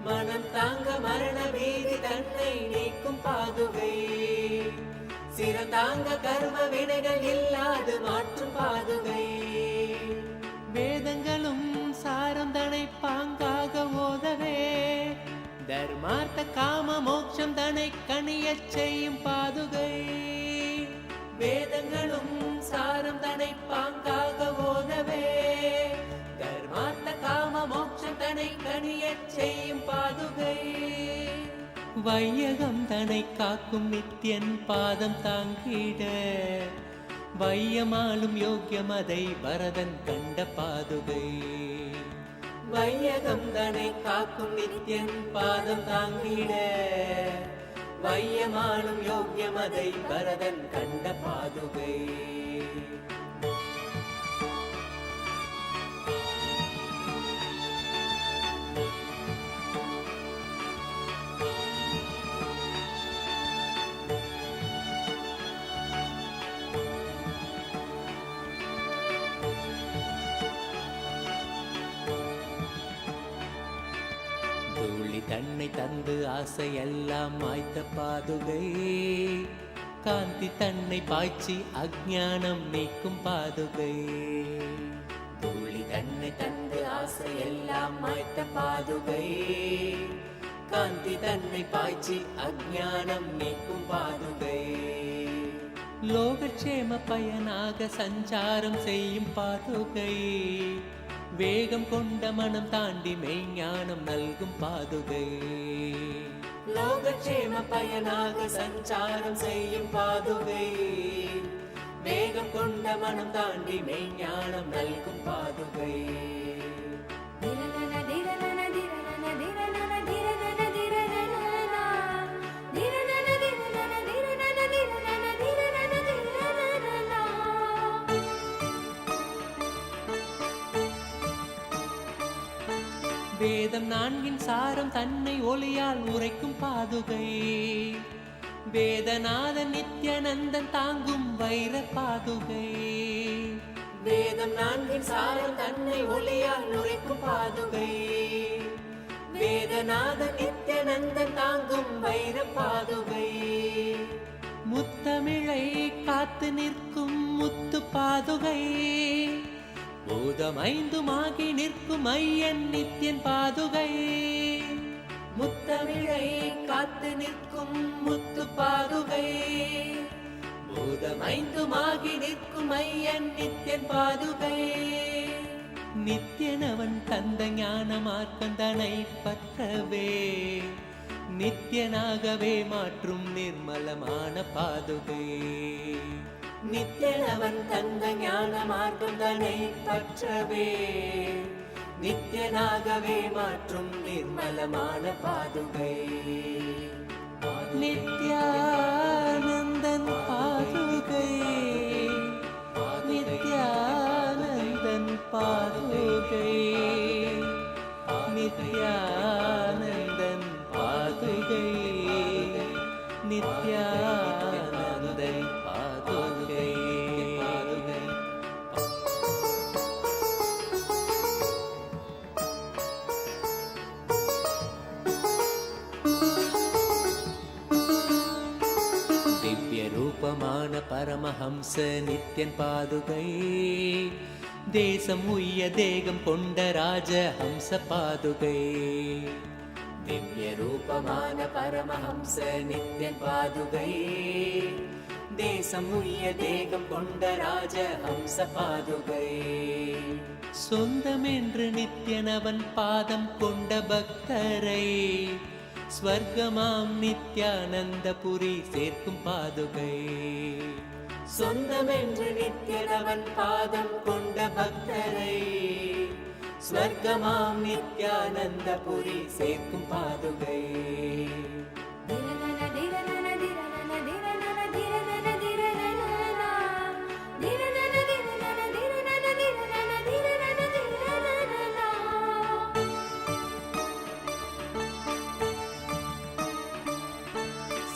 மனம் தாங்க மரண வீதி தன்னை நீக்கும் பாதுகை. சிரம் தாங்க கரும வினைகள் இல்லாது மாற்றும் பாதுகை. வேதங்களும் சாரம் தனை பாங்காக ஓதவே தர்மார்த்த காம மோட்சம் தனை கணியச் செய்யும் பாதுகை. வேதங்களும் சாரம் தனை பாங்காக ஓதவே தர்மார்த்த காம மோட்சம் தனை கணியச் செய்யும் பாதுகை. வையகம் தனை காக்கும் நித்யன் பாதம் தாங்கிட வையமாலும் யோக்கியம் அதை வரதன் கண்ட பாதுகை. வையகம் தனை காக்கும் நித்யன் பாதம் தாங்கிட வையமாலும் யோக்கியம் அதை வரதன் கண்ட பாதுகை. தூளி தன்னை தந்து ஆசையெல்லாம் மாய்த்த பாதுகை. காந்தி தன்னை பாய்ச்சி அஞ்ஞானம் நீக்கும் பாதுகை. தூளி தன்னை தந்து ஆசையெல்லாம் மாய்த்த பாதுகை. காந்தி தன்னை பாய்ச்சி அஞ்ஞானம் நீக்கும் பாதுகை. லோகக்ஷேம பயனாக சஞ்சாரம் செய்யும் பாதுகை. வேகம் கொண்ட மனம் தாண்டி மெய்ஞானம் நல்கும் பாதுகை. லோகக்ஷேம பயனாக சஞ்சாரம் செய்யும் பாதுகை. வேகம் கொண்ட மனம் தாண்டி மெய்ஞானம் நல்கும் பாதுகை. வேதம் நான்கின் சாரம் தன்னை ஒளியால் உரைக்கும் பாதுகை. வேதநாதன் நித்யானந்தன் தாங்கும் வைர பாதுகை. வேதம் நான்கின் சாரம் தன்னை ஒளியால் உரைக்கும் பாதுகை. வேதநாதன் நித்யானந்தன் தாங்கும் வைர பாதுகை. முத்தமிழை காத்து நிற்கும் முத்து பாதுகை. பூதம் ஐந்துமாகி நிற்கும் ஐயன் நித்யன் பாதுகை. முத்தமிழை காத்து நிற்கும் முத்து பாதுகை. பூதம் ஐந்துமாகி நிற்கும் ஐயன் நித்யன் பாதுகை. நித்யனவன் தந்த ஞான மார்க்கந்தனை பற்றவே நித்யனாகவே மாற்றும் நிர்மலமான பாதுகை. நித்யனவன் தந்த ஞான மார்க்கம் தன்னை பற்றவே நித்யனாகவே மாற்றும் நிர்மலமான பாதுகை. நித்யானந்தன் பாதுகை. நித்யானந்தன் பாதுகை. நித்யானந்தன் பாதுகை. நித்யானந்தன் பாதுகை. திவ்ய ரூபமான பரமஹம்ச நித்யன் பாதுகை. தேசம் உய்ய தேகம் கொண்ட ராஜ ஹம்ச பாதுகை. திவ்ய ரூபமான பரமஹம்ச நித்யன் பாதுகை. தேசம் உய்ய தேகம் கொண்ட ராஜ ஹம்ச பாதுகை. சொந்தமென்று நித்யனவன் பாதம் கொண்ட பக்தரை ஸ்வர்க்கமாம் நித்யானந்தபுரி சேர்க்கும் பாதுகை. சொந்தமென்று நித்யனவன் பாதம் கொண்ட பக்தரை ஸ்வர்க்கமாம் நித்யானந்தபுரி சேர்க்கும் பாதுகை.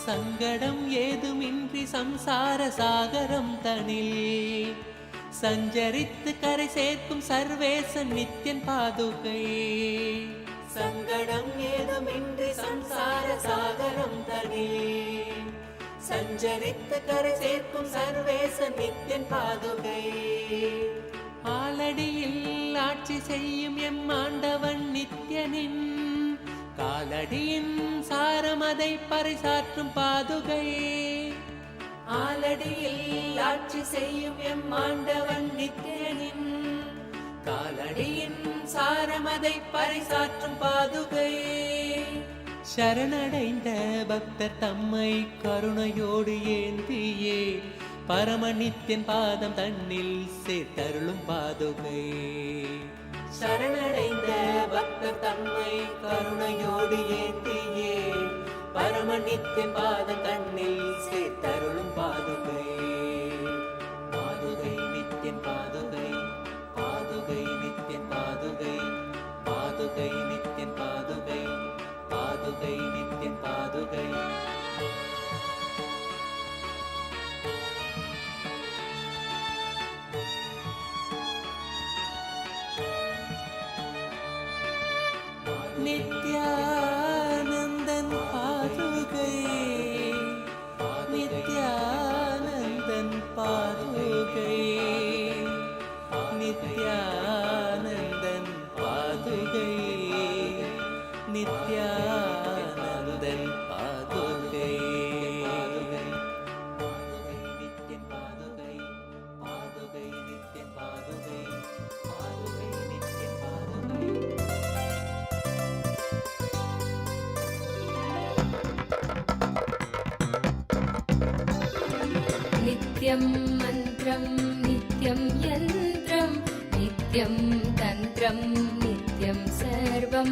சங்கடம் ஏதுமின்றி சம்சார சாகரம் தனில் சஞ்சரித்து கரை சேர்க்கும் சர்வேசன் நித்யன் பாதுகை. சங்கடம் ஏதுமின்றி சம்சார சாகரம் தனில் சஞ்சரித்து கரை சேர்க்கும் சர்வேசன் நித்யன் பாதுகை. ஆலடியில் ஆட்சி செய்யும் எம் ஆண்டவன் நித்யனின் காலடியின் சாரமதை பறைசாற்றும் பாதுகை. ஆலடியில் ஆட்சி செய்யும் எம் ஆண்டவன் நித்யனின் காலடியின் சாரமதை பறைசாற்றும் பாதுகை. சரணடைந்த பக்தர் தம்மை கருணையோடு ஏந்தியே பரமநித்தியன் பாதம் தன்னில் சேர்த்தருளும் பாதுகை. சரணடைந்த பக்தர் தம்மை கருணையோடு ஏந்தியே பரமநித்தியன் பாதம் தன்னில் சேர்த்தருளும் பாதுகை. பாதுகை நித்தியன் பாதுகை, பாதுகை நித்தியன் பாதுகை, பாதுகை நித்தியன் பாதுகை, பாதுகை நித்தியன் பாதுகை. நித்யானந்தன் பாதுகை, நித்யானந்தன் பாதுகை, நித்யானந்தன் பாதுகை, நித்யானந்தன் பாதுகை. பாதுகை நித்யன் பாதுகை, பாதுகை நித்யன் பாதுகை, பாதுகை நித்யன் பாதுகை. नित्यं मन्त्रं नित्यं यन्त्रं नित्यं तन्त्रं नित्यं सर्वं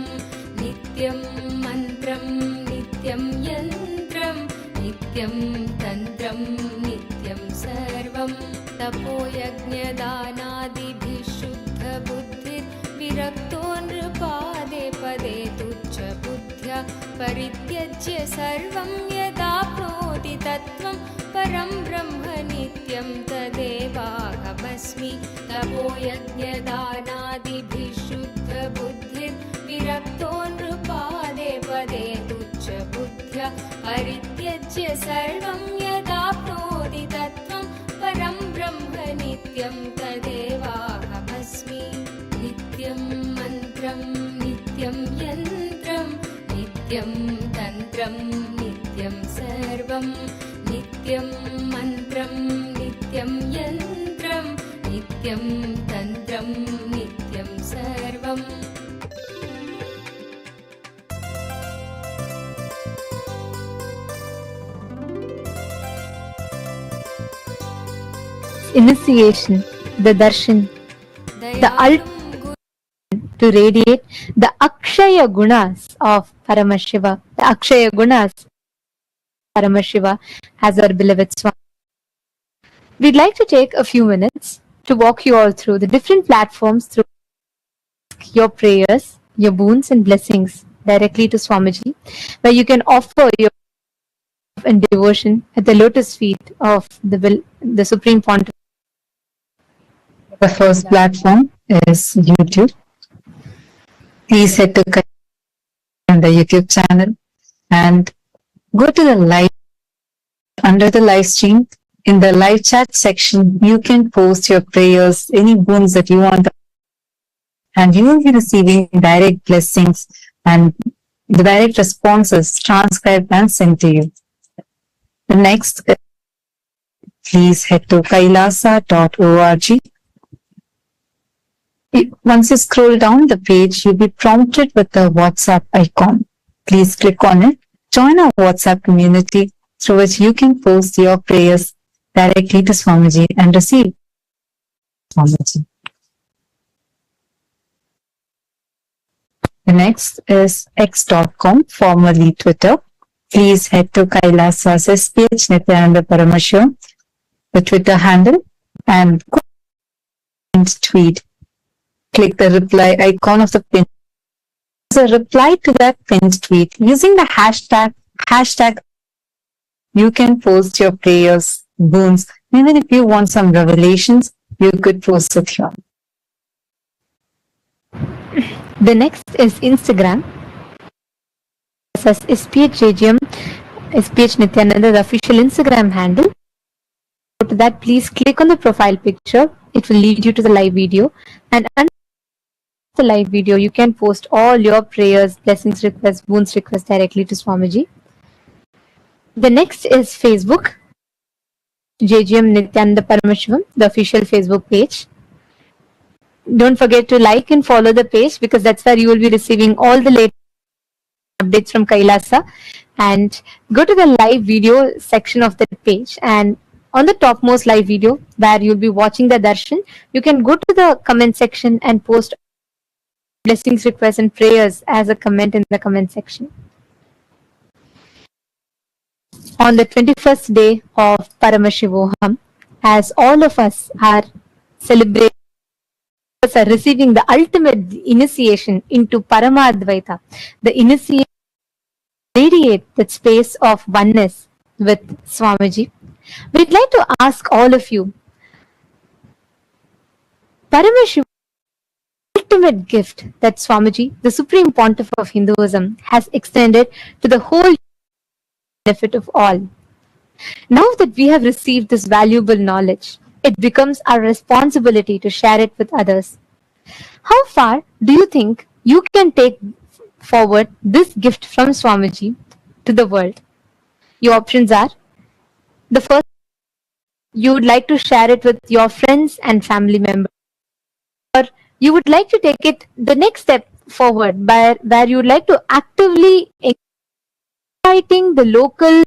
नित्यं मन्त्रं नित्यं यन्त्रं नित्यं तन्त्रं नित्यं सर्वं तपोयज्ञदानादिभिः शुद्धबुद्धिर्विरक्तो नृपादे पदे तुच्छबुद्ध्या परित्यज्य सर्वं यदाप्नोति तत्त्वं परं ब्रह्म नित्यं तदेवाहमस्मि. तपोयज्ञदानादिभिः शुद्धबुद्धिर्विरक्तो नृपादे पदे तुच्छबुद्ध्या परित्यज्य सर्वं यदाप्नोति तत्त्वं परं ब्रह्म नित्यं तदेवाहमस्मि. नित्यं मन्त्रं नित्यं यन्त्रं नित्यं तन्त्रं नित्यं सर्वं नित्यं मन्त्रं नित्यं यन्त्रं नित्यं तन्त्रं नित्यं सर्वम्. Initiation, the darshan, the ultimate to radiate the Akshaya Gunas of Paramashiva, the Akshaya Gunas Paramashiva as our beloved Swami. We'd like to take a few minutes to walk you all through the different platforms through your prayers, your boons and blessings directly to Swamiji, where you can offer your and devotion at the lotus feet of the Supreme Pontiff. The first platform is YouTube. Please head to the YouTube channel and go to the live. Under the live stream, in the live chat section, you can post your prayers, any boons that you want, and you will be receiving direct blessings and the direct responses transcribed and sent to you. The next, please head to kailasa.org. Once you scroll down the page, you'll be prompted with the WhatsApp icon. Please click on it. Join our WhatsApp community through which you can post your prayers directly to Swamiji and receive Swamiji. The next is x.com, formerly Twitter. Please head to Kailasa's SPH Nithyananda Paramashivam, the Twitter handle, and go and tweet. Click the reply icon of the pin. As a reply to that pinned tweet, using the hashtag, you can post your prayers, boons. Even if you want some revelations, you could post it here. The next is Instagram. As SPHJGM, SPH Nithyananda, the official Instagram handle. Go to that, please click on the profile picture. It will lead you to the live video. And under the live video, you can post all your prayers, blessings requests, boons requests directly to Swamiji. The next is Facebook. JGM Nithyananda Paramashivam, the official Facebook page. Don't forget to like and follow the page because that's where you will be receiving all the latest updates from Kailasa, and go to the live video section of the page, and on the topmost live video where you'll be watching the darshan, you can go to the comment section and post blessings, requests and prayers as a comment in the comment section. On the 21st day of Paramashivoham, as all of us are celebrating, are receiving the ultimate initiation into Paramadvaita, the initiation radiate that space of oneness with Swamiji. We'd like to ask all of you, Paramashiva, ultimate gift that Swamiji, the Supreme Pontiff of Hinduism, has extended to the whole benefit of all. Now that we have received this valuable knowledge, it becomes our responsibility to share it with others. How far do you think you can take forward this gift from Swamiji to the world? Your options are: the first, you would like to share it with your friends and family members, or you would like to take it the next step forward where you would like to actively inviting the local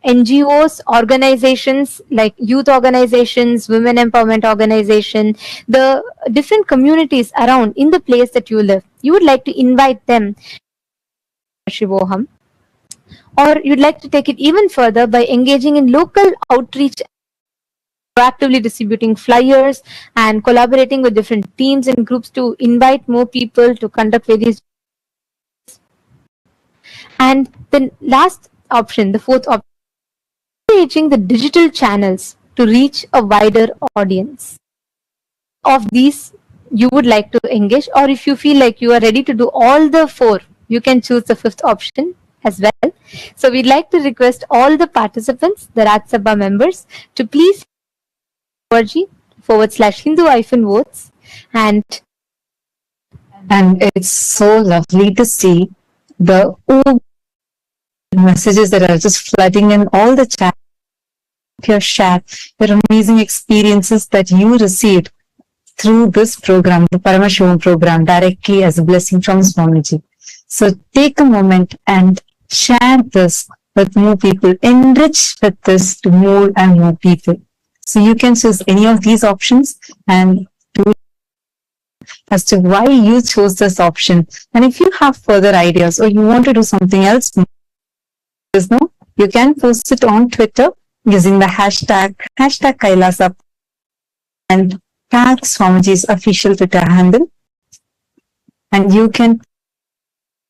NGOs, organizations like youth organizations, women empowerment organization, the different communities around in the place that you live. You would like to invite them to Shivoham, or you'd like to take it even further by engaging in local outreach, proactively distributing flyers and collaborating with different teams and groups to invite more people to conduct various. And the last option, the fourth option, engaging the digital channels to reach a wider audience. Of these, you would like to engage, or if you feel like you are ready to do all the four, you can choose the fifth option as well. So we'd like to request all the participants, the Raj Sabha members, to please /Hindu-votes, and it's so lovely to see the messages that are just flooding in all the chat. Your share, your amazing experiences that you received through this program, the Paramashivam program, directly as a blessing from Swamiji. So take a moment and share this with more people, enrich with this to more and more people. So you can choose any of these options and do as to why you chose this option. And if you have further ideas or you want to do something else, you can post it on Twitter using the hashtag Kailasa and tag Swamiji's official Twitter handle, and you can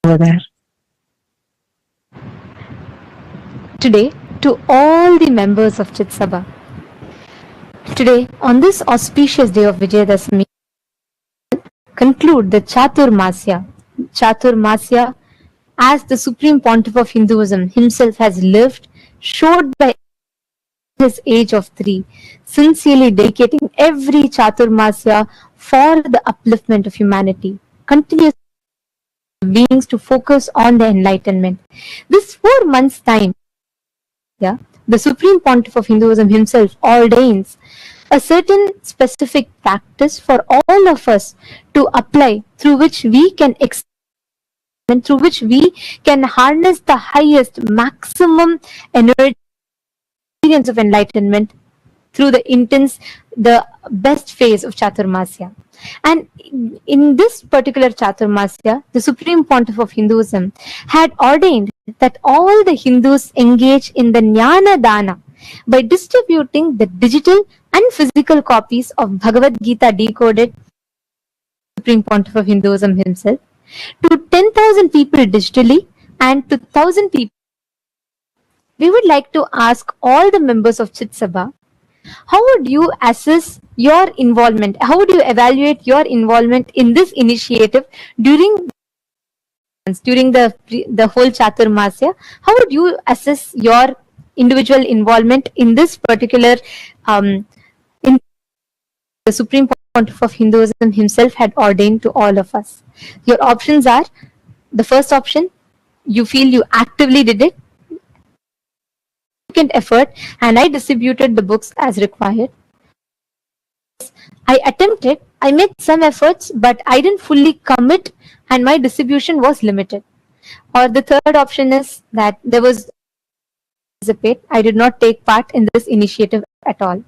over there. Today, to all the members of Chit Sabha, today, on this auspicious day of Vijayadashmi, conclude the Chaturmasya. Chaturmasya, as the Supreme Pontiff of Hinduism himself has lived, showed by his age of 3, sincerely dedicating every Chaturmasya for the upliftment of humanity, continuous beings to focus on the enlightenment. This 4 months' time, the Supreme Pontiff of Hinduism himself ordains a certain specific practice for all of us to apply, through which we can and through which we can harness the highest maximum energy experience of enlightenment through the best phase of Chaturmasya. And in this particular Chaturmasya, the Supreme Pontiff of Hinduism had ordained that all the Hindus engage in the Jnana Dana by distributing the digital and physical copies of Bhagavad Gita decoded, Supreme Pontiff of Hinduism himself, to 10,000 people digitally and to 1,000 people. We would like to ask all the members of Chit Sabha, how would you assess your involvement? How would you evaluate your involvement in this initiative during the whole Chaturmasya? How would you assess your individual involvement in this particular in the Supreme Pontiff of Hinduism himself had ordained to all of us? Your options are: the first option, you feel you actively did it, effort, and I distributed the books as required. I attempted, I made some efforts, but I didn't fully commit and my distribution was limited. Or the third option is that there was I did not take part in this initiative at all.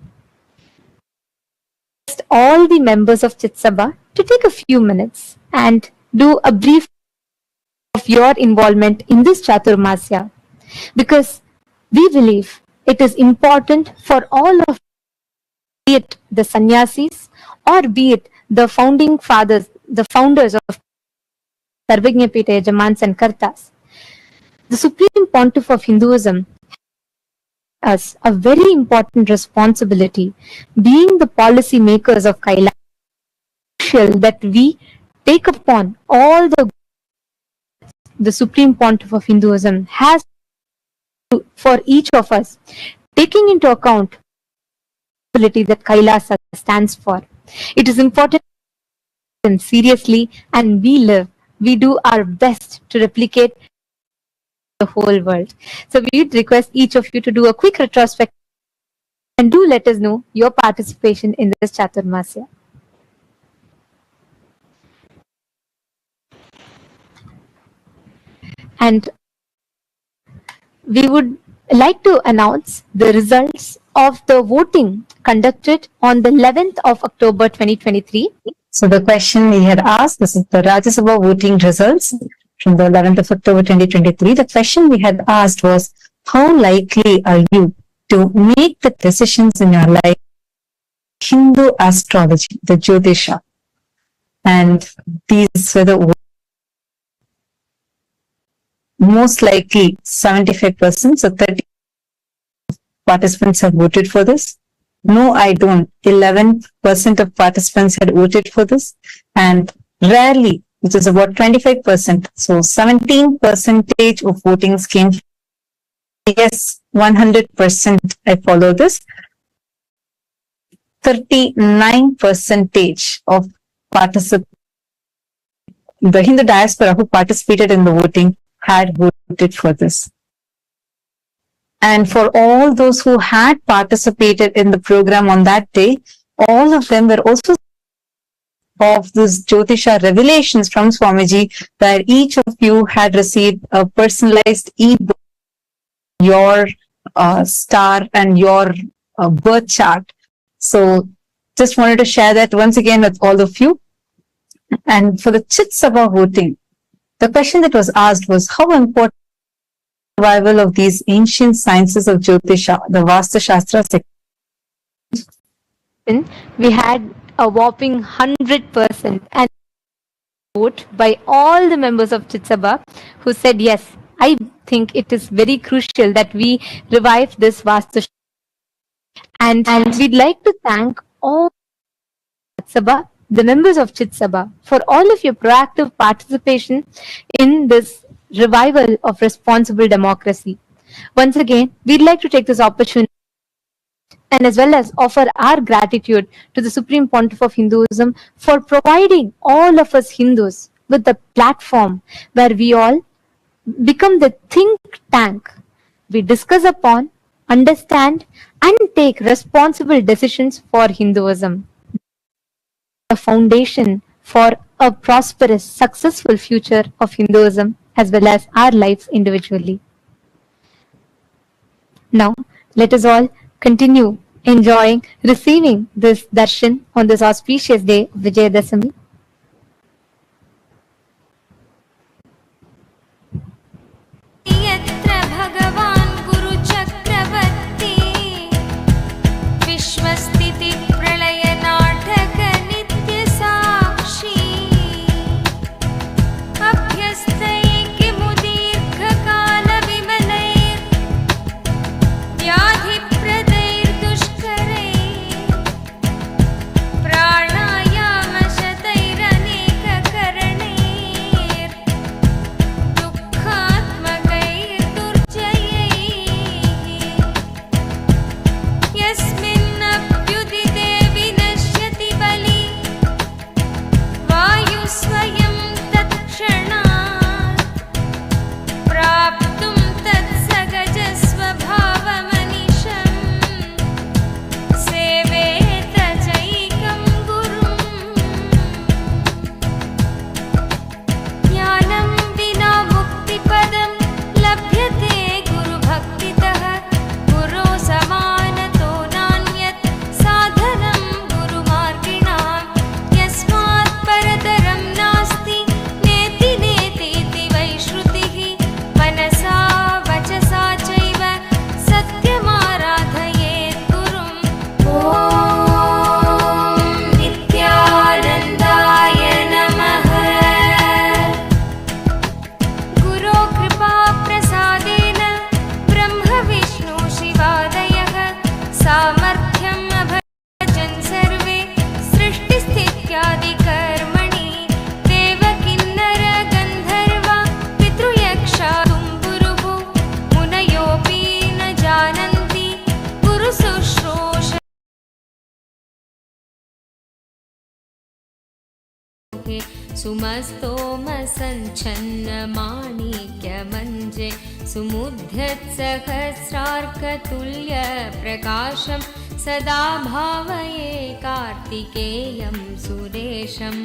All the members of Chit Sabha to take a few minutes and do a brief of your involvement in this Chaturmasya, because we believe it is important for all of, be it the sannyasis or be it the founding fathers, the founders of Sarvajñapita Yajamans and Kartas. The Supreme Pontiff of Hinduism has a very important responsibility, being the policy makers of Kailash, crucial that we take upon all the Supreme Pontiff of Hinduism has for each of us, taking into account the responsibility that Kailasa stands for. It is important seriously, and we do our best to replicate the whole world. So we would request each of you to do a quick retrospective and do let us know your participation in this Chaturmasya. And we would like to announce the results of the voting conducted on the 11th of October 2023. So the question we had asked, this is the Rajya Sabha voting results from the 11th of October 2023. The question we had asked was, how likely are you to make the decisions in your life Hindu astrology, the Jyotisha? And these were the most likely 75%, so 30 participants have voted for this. No, I don't. 11% of participants had voted for this, and rarely, which is about 25%. So 17% of votings came. Yes, 100% I follow this. 39% of participants, the Hindu diaspora who participated in the voting, had voted for this. And for all those who had participated in the program on that day, all of them were also of this Jyotisha revelations from Swamiji, where each of you had received a personalized e-book, your star and your birth chart. So just wanted to share that once again with all of you. And for the Chit Sabha voting, the question that was asked was, how important survival of these ancient sciences of Jyotisha, the Vastu Shastra? We had a whopping 100% and vote by all the members of Chit Sabha who said, yes, I think it is very crucial that we revive this Vastu Shastra. And we'd like to thank all Chit Sabha, the members of Chit Sabha, for all of your proactive participation in this revival of responsible democracy. Once again, we'd like to take this opportunity and as well as offer our gratitude to the Supreme Pontiff of Hinduism for providing all of us Hindus with the platform where we all become the think tank. We discuss upon, understand, and take responsible decisions for Hinduism. A foundation for a prosperous, successful future of Hinduism as well as our lives individually. Now, let us all continue enjoying, receiving this darshan on this auspicious day of Vijayadashami. प्राणायाम शतै सुमस्तोमसञ्छन्नमाणिक्यमञ्जे सुमुद्यत्सहस्रार्कतुल्यप्रकाशं सदा भावये कार्तिकेयं सुरेशम्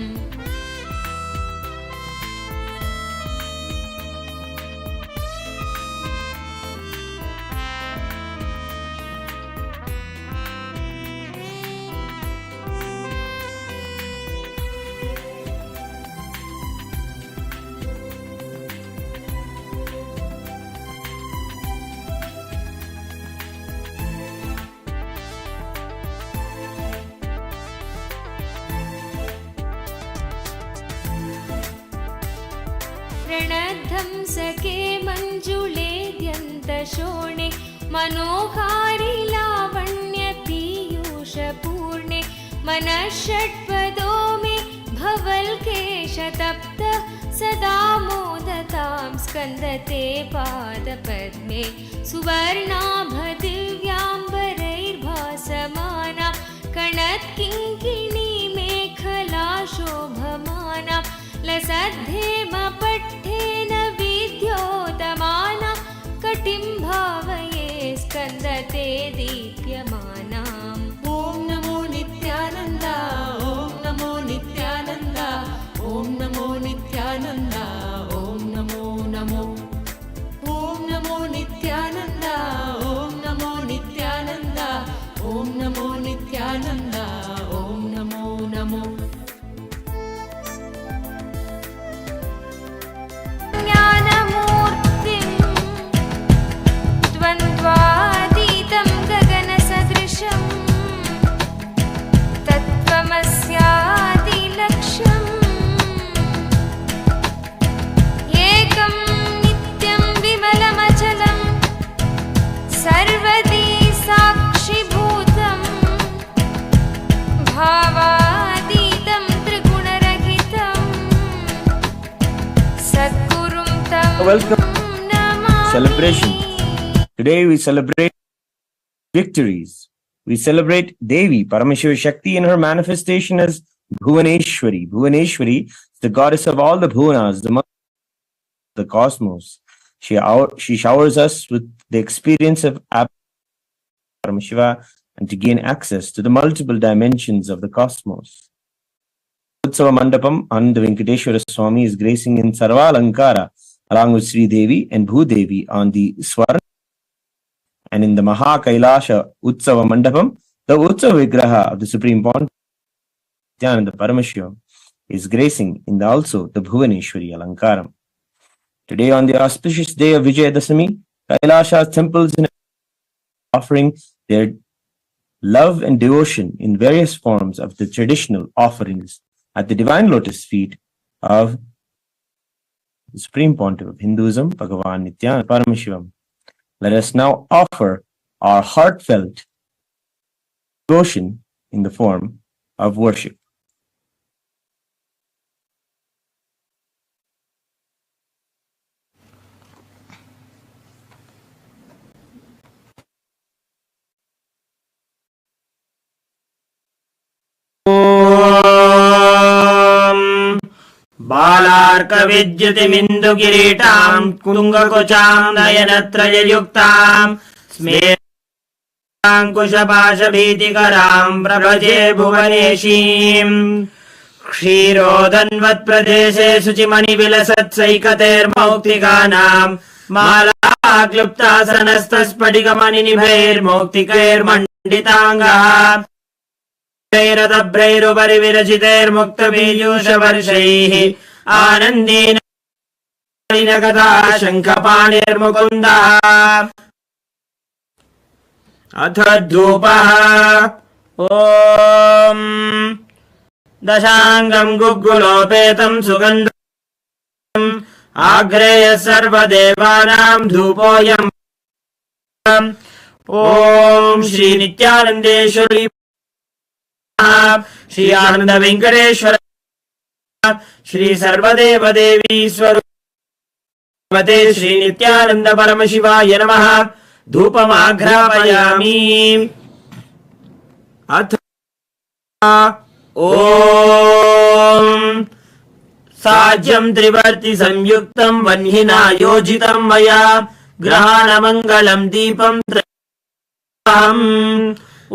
रणद्धं सखे मञ्जुलेद्यन्तशोणे मनोहारि लावण्यपीयूषपूर्णे मनः षट्पदो मे भवल्केशतप्त सदा मोदतां स्कन्दते पादपद्मे सुवर्णाभदिव्याम्बरैर्भासमाना कणत्किङ्किणी मेखला शोभमाना लसद्धेमपट्ठेन विद्योतमाना कटिं भावये स्कन्दते दीप्यमानाम् ॐ नमो नित्यानन्द ॐ नमो नित्यानन्द ॐ नमो नित्यानन्द ॐ नमो नमो ॐ नमो नित्यानन्द ॐ नमो नित्यानन्द ॐ नमो नित्यानन्द ॐ Namo Namo Welcome celebration. Today we celebrate victories. We celebrate Devi, Paramashiva Shakti, in her manifestation as Bhuvaneshwari. Bhuvaneshwari is the goddess of all the Bhuvanas, the mother of the cosmos. She showers us with the experience of Paramashiva and to gain access to the multiple dimensions of the cosmos. Utsava Mandapam and the Venkateshwara Swami is gracing in Sarva Alankara along with Sri Devi and Bhudevi on the Swarna. And in the Maha Kailasha Utsava Mandapam, the Utsava Vigraha of the Supreme Pontiff Nithyananda Paramashivam is gracing in also the Bhuvaneshwari Alankaram. Today, on the auspicious day of Vijayadasami, Kailasha's temples are offering their love and devotion in various forms of the traditional offerings at the divine lotus feet of the Supreme Pontiff of Hinduism, Bhagavan Nithyananda Paramashivam. Let us now offer our heartfelt devotion in the form of worship. बालार्कविद्युतिमिन्दुकिरीटां कुङ्गकुचां नयनत्रययुक्तां स्मेराङ्कुशपाशभीतिकरां प्रभजे भुवनेशीम् क्षीरोदन्वत्प्रदेशे शुचिमणिविलसत्सैकतेर्मौक्तिकानां मालाक्लुप्तासनस्तस्फटिकमणिनिभैर्मौक्तिकैर्मण्डिताङ्गः रथभ्रैरुपरि विरचितैर्मुक्तपीयूषवर्षैः आनन्देन कथा शङ्खपाणिर्मुकुन्दः अथ धूपः ॐ दशाङ्गं गुग्गुलोपेतं सुगन्धम् आग्रेय सर्वदेवानां धूपोऽयम् ॐ श्री नित्यानन्देश्वरी श्री आनंद वेंकटेश्वर श्री सर्वदेव देवी स्वरूपते श्री नित्यानंद परमशिवाय नमः धूपमाघ्रापयामि अथ ॐ साज्यं त्रिवर्ति संयुक्तं वह्निना योजितं मया ग्रहाणमङ्गलं दीपं ॐ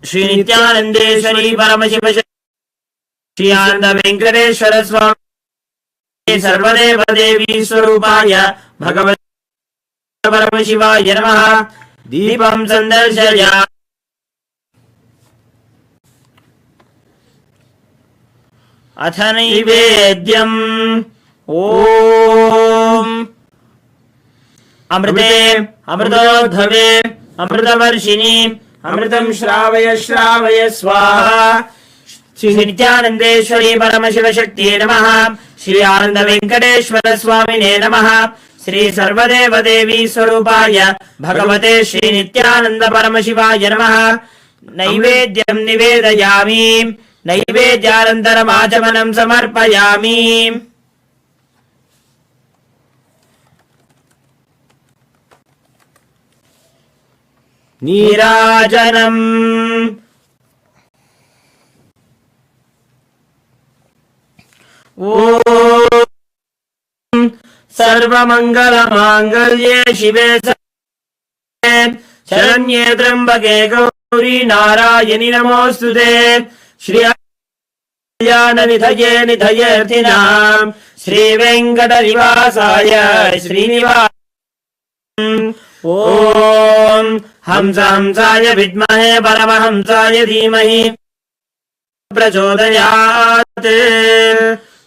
श्री नित्यानन्देश्वरी परमशिव श्री आनंद वेंकटेश्वर स्वामी सर्वदेव देवी स्वरूपाय भगवते परमशिवाय नमः। दीपं संदर्शयामि। अथ नैवेद्यम् ॐ अमृते अमृतोद्भवे अमृतवर्षिणि अमृतं श्रावय श्रावय स्वाहा। श्री नित्यानंदेश्वरी परमशिव शक्तिये नमः। श्री आनंद वेंकटेश्वर स्वामिने नमः। श्री सर्वदेव देवी स्वरूपाय भगवते श्री नित्यानंद परमशिवाय नमः। नैवेद्यं निवेदयामि। नैवेद्यानन्तरम् आचमनं समर्पयामि। नीराजनम् ॐ सर्वमङ्गलमाङ्गल्ये शिवे शरण्ये त्र्यम्बके गौरी नारायणि नमोऽस्तुते। श्री निधये निधयेऽर्थिनाम् श्री वेङ्कटनिवासाय श्रीनिवास ॐ हंसाय विद्महे परमहंसाय धीमहि प्रचोदयात्।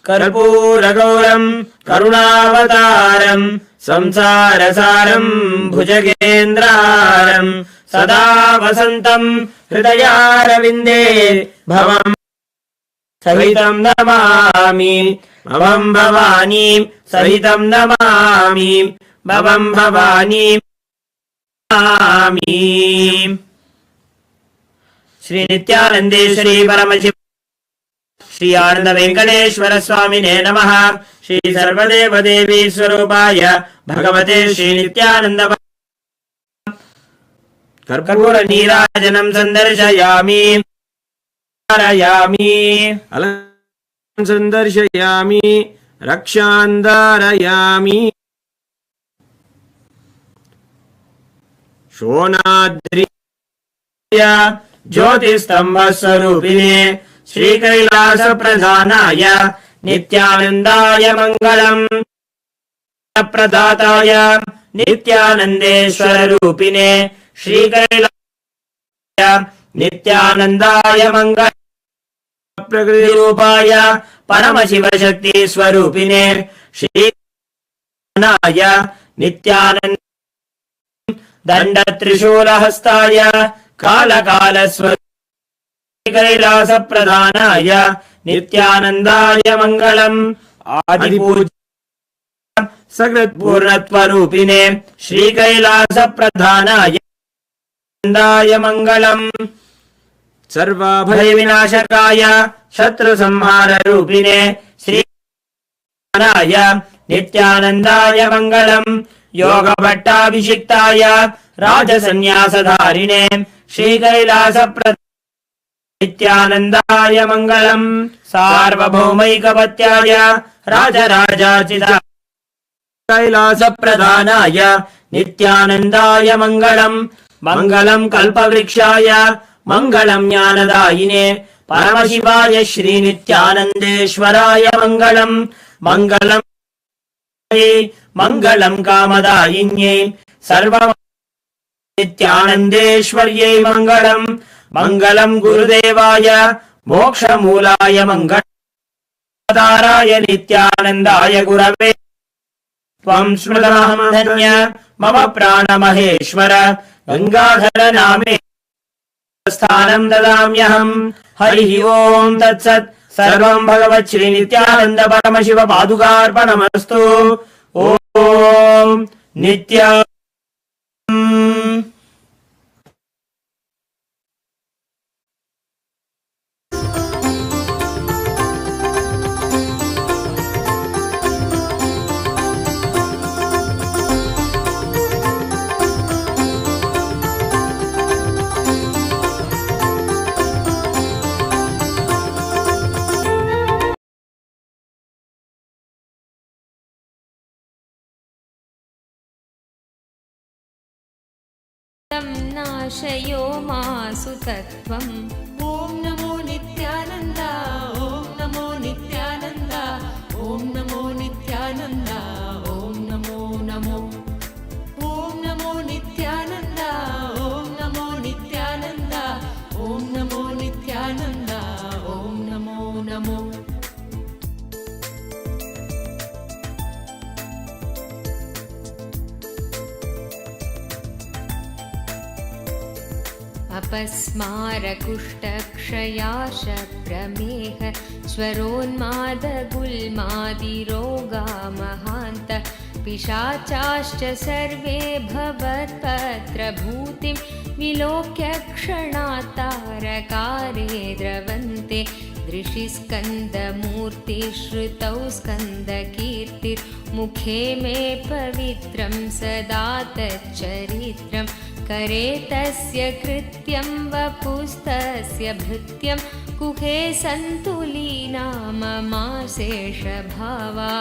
कर्पूरगौरं करुणावतारं संसारसारं भुजगेन्द्रहारं सदा वसन्तं हृदयारविन्दे भवं सहितं नमामि। भवं भवानी सहितं नमामि। भवं भवानी नमामि। श्री नित्यानंदेश्वरी परमशिव श्री आनंद वेंकटेश्वर स्वामिने नमः। श्री सर्वदेव देवी स्वरूपाय भगवते श्री नित्यानंद कर्पूर नीराजनं संदर्शयामि। संदर्शयामि रक्षान्धारयामि। शोणाद्रि ज्योतिस्तंभ स्वरूपिणे श्री कैलास प्रधानाय नित्यानंदाय मंगलम्। प्रदाताय नित्यानंदेश्वर रूपिणे श्री कैलासाय नित्यानंदाय मंगलम्। प्रकृति रूपाय परमशिव शक्ति स्वरूपिणे श्री नित्यानंद दंड त्रिशूल हस्ताय काल कैलास प्रधानाय नित्यानंदाय मंगलम्। आदिपूज्य सकृत् पूर्णत्वरूपिणे श्री कैलास प्रधानाय नित्यानंदाय मंगलम्। सर्वाभय विनाशकाय शत्रु संहार रूपिणे श्री नित्यानंदाय मंगलम्। योग भट्टाभिषिक्ताय राजसन्यासधारिणे श्री कैलास नित्यानंदाय मंगलम्। सार्वभौमैकपत्याय राजराजार्चित कैलास प्रधानाय नित्यानंदाय मंगलम्। मंगलम् कल्पवृक्षाय मंगलम् ज्ञानदायिने परमशिवाय श्री नित्यानंदेश्वराय मंगलम्। मंगलम् मंगलम् कामदायिन्यै सर्व नित्यानंदेश्वर्यै मंगलम्। मंगलम् गुरुदेवाय मोक्षमूलाय मंगलम्। नित्यानंदाय गुरवे त्वं स्मृतमहं धन्य मम प्राणमहेश्वर गंगाधर नामे स्थानं ददाम्यहम्। हरिः ओम तत्सत्। सर्वं भगवत् श्री नित्यानंद परमशिव पादुकार्पणमस्तु। ओम नित्या संशयो मासु तत्त्वम्। ॐ नमो नित्यानन्द, ॐ नमो नित्यानन्द, ॐ नमो नित्यानन्द, ॐ नमो नमो। ॐ नमो नित्यानन्द, ॐ नमो नित्यानन्द, ॐ नमो नित्यानन्द, ॐ नमो नमो। अपस्मारकुष्ठक्षयाश प्रमेह स्वरोन्मादगुल्मादिरोगा महान्त पिशाचाश्च सर्वे भवत्पत्रभूतिं विलोक्य क्षणातारकारे द्रवन्ते। दृशिस्कन्दमूर्तिश्रुतौ स्कन्दकीर्तिर्मुखे मे पवित्रं सदा तच्चरित्रम्। करे तस्य कृत्यं वपुस्तस्य भृत्यं कुहे सन्तुलीना ममाशेषभावा।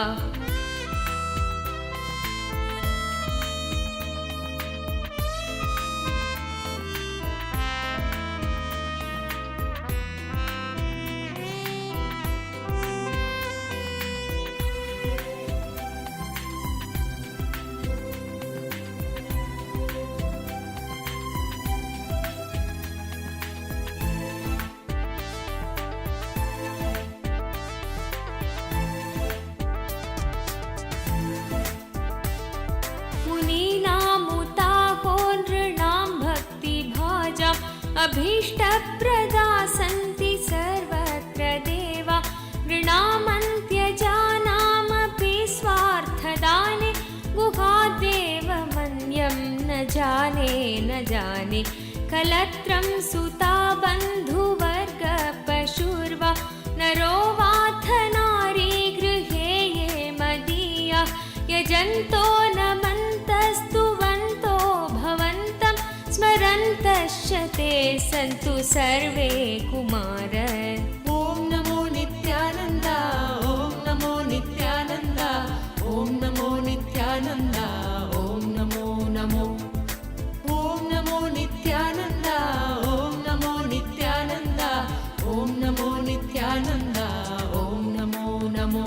अभीष्टप्रदा सन्ति सर्वत्र देवा। नृणामन्त्यजानामपि स्वार्थदाने गुहादेव मन्यं न जाने न जाने। कलत्रं सुता बन्धुवर्ग पशुर्वा नरो वाथ नारी गृहे ये मदीया। यजन्तो नमन्तस्तुवन्तो भवन्तं स्मरन्तश्च ते सन्तु सर्वे कुमार। ॐ नमो नित्यानन्द, ॐ नमो नित्यानन्द, ॐ नमो नित्यानन्द, ॐ नमो नमो। ॐ नमो नित्यानन्द, ॐ नमो नित्यानन्द, ॐ नमो नित्यानन्द, ॐ नमो नमो।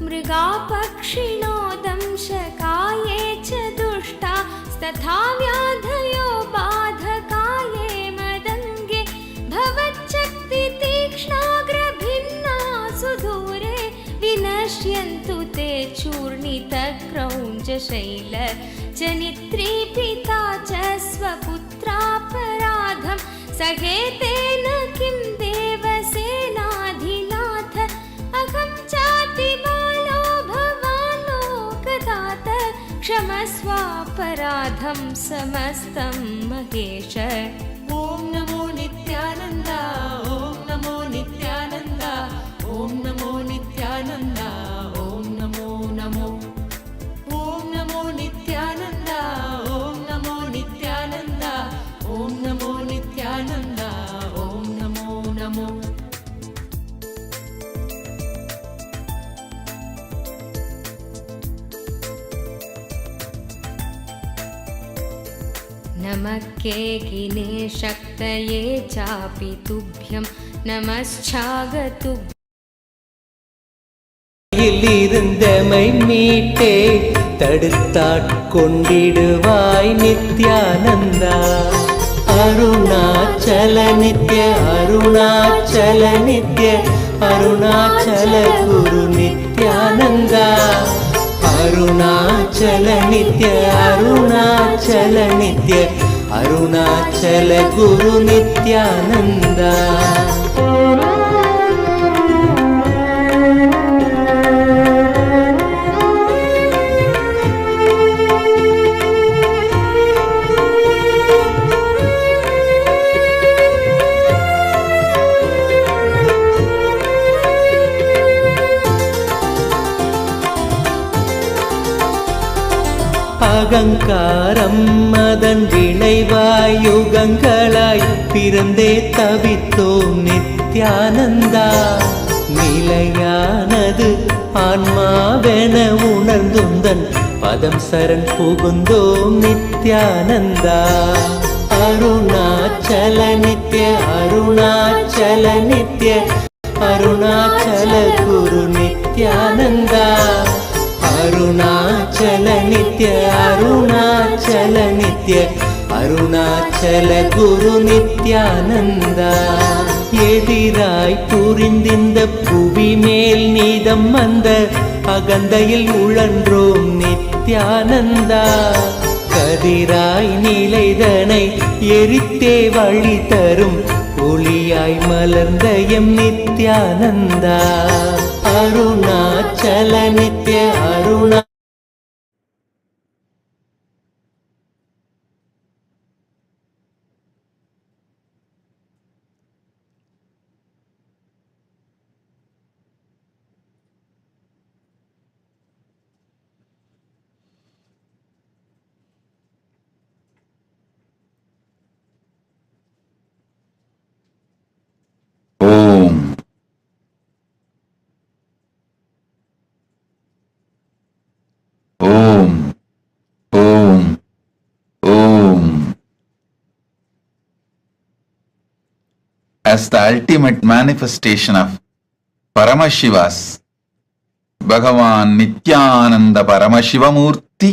मृगापक्षिणो दंशकाये च दुष्टा तथा व्याधयो बाधकाये मदङ्गे भवच्चक्तितीक्ष्णाग्रभिन्ना सुदूरे विनश्यन्तु ते चूर्णितक्रौञ्चशैल जनित्रीपिता च स्वपुत्रापराधं सहेतेन किं देवसेनाधिनाथ अहं चातिबालो भवान् लोकदात क्षमस्वापराधं समस्तं महेश। ॐ नमो नित्यानन्द, ॐ नमो नित्यानन्द, ॐ नमो नित्यानन्द, ॐ नमो नमो। ॐ नमो नित्यानन्द, ॐ नमो नित्यानन्द, ॐ नमो नित्यानन्द, ॐ नमो नमो। नमः केकिने शक्तये चापि तुभ्यं नमश्चागतुभ्यम्। இருந்தமை மீட்டே தடுத்தாட்கொண்டிடுவாய் நித்யானந்தா. அருணாச்சல நித்ய அருணாச்சல நித்ய அருணாச்சல குரு நித்யானந்தா. அருணாச்சல நித்ய அருணாச்சல நித்ய அருணாச்சல குரு நித்யானந்தா. அகங்காரம் அதன் விளைவாய் யுகங்களாய் பிறந்தே தவித்தோம் நித்யானந்தா. நிலையானது ஆன்மாவென உணர்ந்துந்தன் பதம் சரண் புகுந்தோம் நித்யானந்தா. அருணாச்சல நித்ய அருணாச்சல நித்ய அருணாச்சல குரு நித்யானந்தா. அருணாச்சல நித்ய அருணாச்சல நித்ய அருணாச்சல குரு நித்யானந்தா. எதிராய் புரிந்திந்த புவி மேல் நீதம் வந்த அகந்தையில் உழன்றோம் நித்யானந்தா. கதிராய் நிலைதனை எரித்தே வழி தரும் ஒளியாய் மலர்ந்த M Nithyananda. Arunachal Nitya Aruna Om. Om. Om. Om. As the ultimate manifestation of Paramashivas, Bhagavan Nithyananda Paramashivamurti,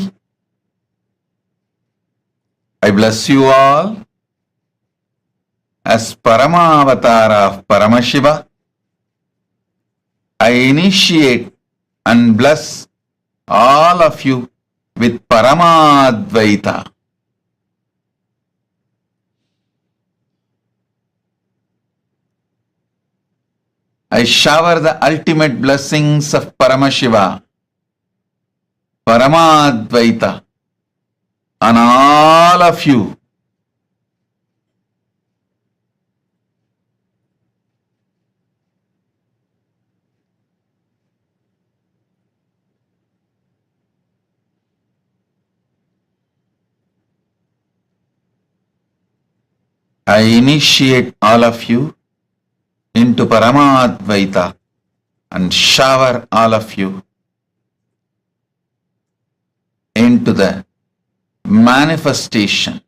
I bless you all. As Paramavatara of Paramashiva, I initiate and bless all of you with Paramadvaita. I shower the ultimate blessings of Paramashiva, Paramadvaita, on all of you. I initiate all of you into Paramadvaita and shower all of you into the manifestation.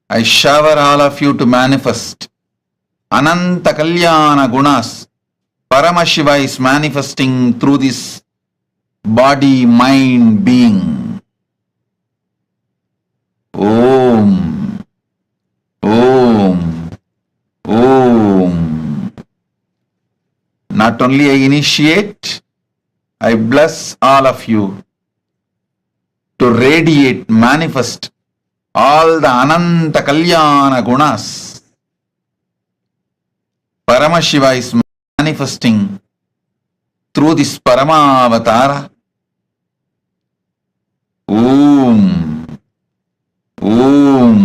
I shower all of you to manifest Ananta Kalyana Gunas. Paramashiva is manifesting through this body, mind, being. Om. Om. Om. Not only I initiate, I bless all of you to radiate, manifest all the Ananta Kalyana Gunas. Paramashiva is manifesting through this Paramavatara. Om. Om.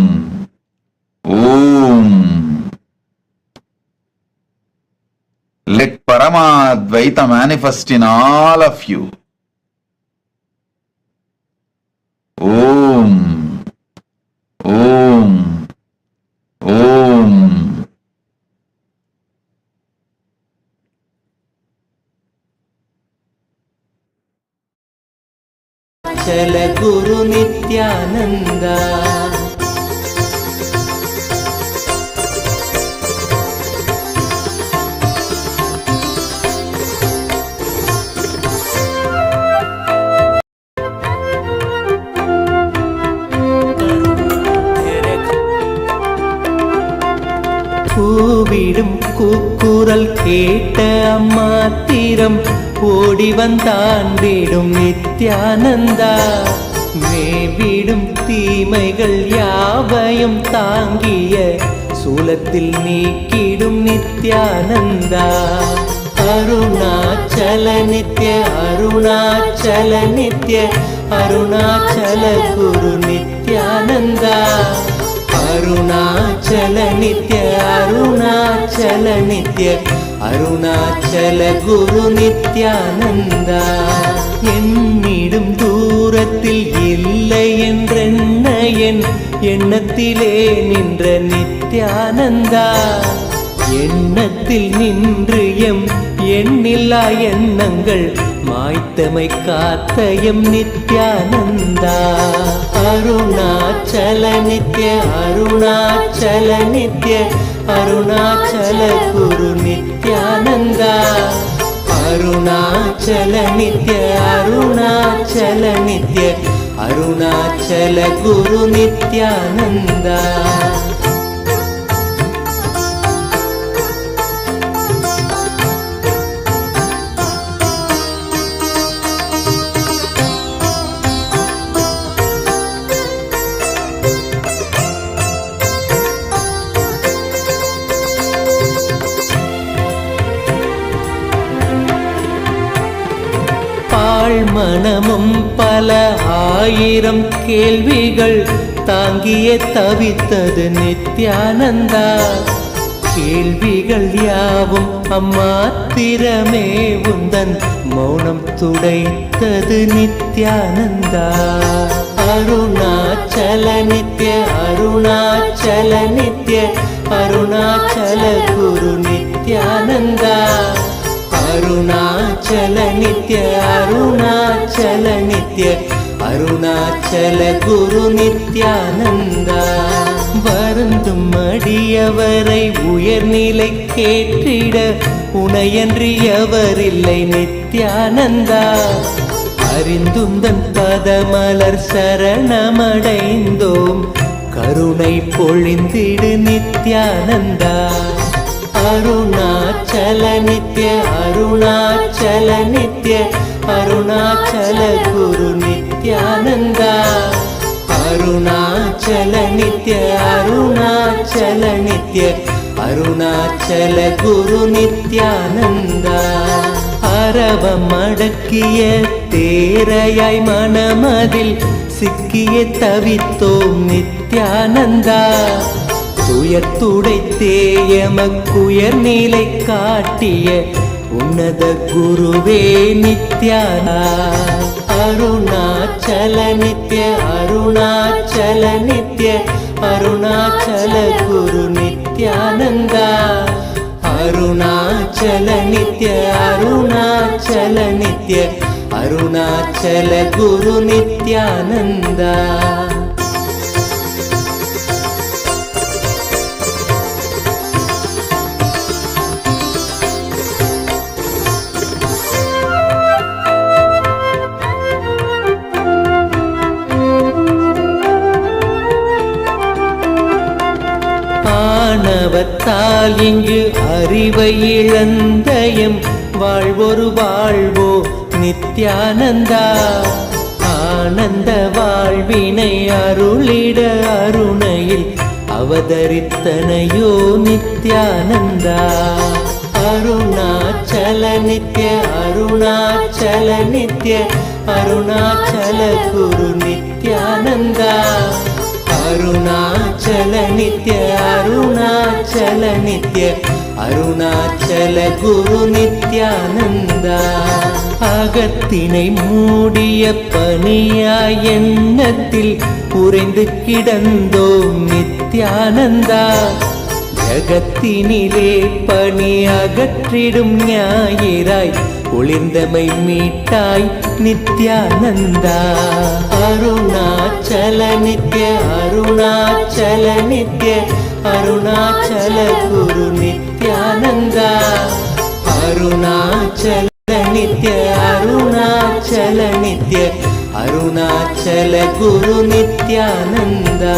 Om. Let Paramadvaita manifest in all of you. Om. Om. Om. Chala Guru Nithyananda. கூவிடும் கூக்குரல் கேட்ட அம்மாத்திரம் ஓடி வந்தாண்டிடும் நித்யானந்தா. மேவிடும் தீமைகள் யாவையும் தாங்கிய சூலத்தில் நீக்கிடும் நித்யானந்தா. அருணாச்சல நித்ய அருணாச்சல நித்ய அருணாச்சல குரு நித்யானந்தா. அருணாச்சல நித்ய அருணாச்சல நித்ய அருணாச்சல குரு நித்யானந்தா. என்னிடும் தூரத்தில் இல்லை எண்ணத்திலே நின்ற நித்யானந்தா, எண்ணத்தில் நின்று எம் எண்ணில்லா எண்ணங்கள் மாய்த்தமை காத்த எம் நித்யானந்தா. அருணாச்சல நித்ய அருணாச்சல நித்ய அருணாச்சல குரு நித்யானந்தா, அருணாச்சல நித்ய அருணாச்சல நித்ய அருணாச்சல குரு நித்யானந்தா. மனமும் பல ஆயிரம் கேள்விகள் தாங்கிய தவித்தது நித்யானந்தா, கேள்விகள் யாவும் அம்மாத்திரமே உந்தன் மௌனம் துடைத்தது நித்யானந்தா. அருணாச்சல நித்ய அருணாச்சல நித்ய அருணாச்சல குரு நித்யானந்தா, அருணாச்சல நித்ய அருணாச்சல நித்ய அருணாச்சல குரு நித்யானந்தா. வருந்தும் அடியவரை உயர்நிலை கேற்றிட உனையன்றி எவரில்லை நித்யானந்தா, அறிந்துந்தன் பதமலர் சரணமடைந்தோம் கருணை பொழிந்திடு நித்யானந்தா. அருணாச்சல நித்ய அருணாச்சல நித்ய அருணாச்சல குரு நித்யானந்தா, அருணாச்சல நித்ய அருணாச்சல நித்ய அருணாச்சல குரு நித்யானந்தா. அரவம் அடக்கிய தேரையாய் மனமதில் சிக்கிய தவித்தோம் நித்யானந்தா, துயத்துடைத்தே எமக்குயர் நிலை காட்டிய உன்னத குருவே நித்யானந்தா. அருணாச்சல நித்ய அருணாச்சல நித்ய அருணாச்சல குரு நித்யானந்தா, அருணாச்சல நித்ய அருணாச்சல நித்ய அருணாச்சல குரு நித்யானந்தா. ஆணவத்தால் இங்கு அறிவை இழந்தயம் வாழ்வொரு வாழ்வோ நித்யானந்தா, ஆனந்த வாழ்வினை அருளிட அருணையில் அவதரித்தனையோ நித்யானந்தா. அருணாச்சல நித்ய அருணாச்சல நித்ய அருணாச்சல குரு நித்யானந்தா, அருணாச்சல நித்ய அருணாச்சல நித்ய அருணாச்சல குரு நித்யானந்தா. அகத்தினை மூடிய பனியாய் எண்ணத்தில் உறைந்து கிடந்தோம் நித்யானந்தா, ஜகத்தினிலே பனி அகற்றிடும் ஞாயிறாய் ஒளிர்ந்தமை மீட்டாய் நித்யானந்தா. அருணாச்சல நித்ய அருணாச்சல நித்ய அருணாச்சல குரு நித்யானந்தா, அருணாச்சல நித்ய அருணாச்சல நித்ய அருணாச்சல குரு நித்யானந்தா.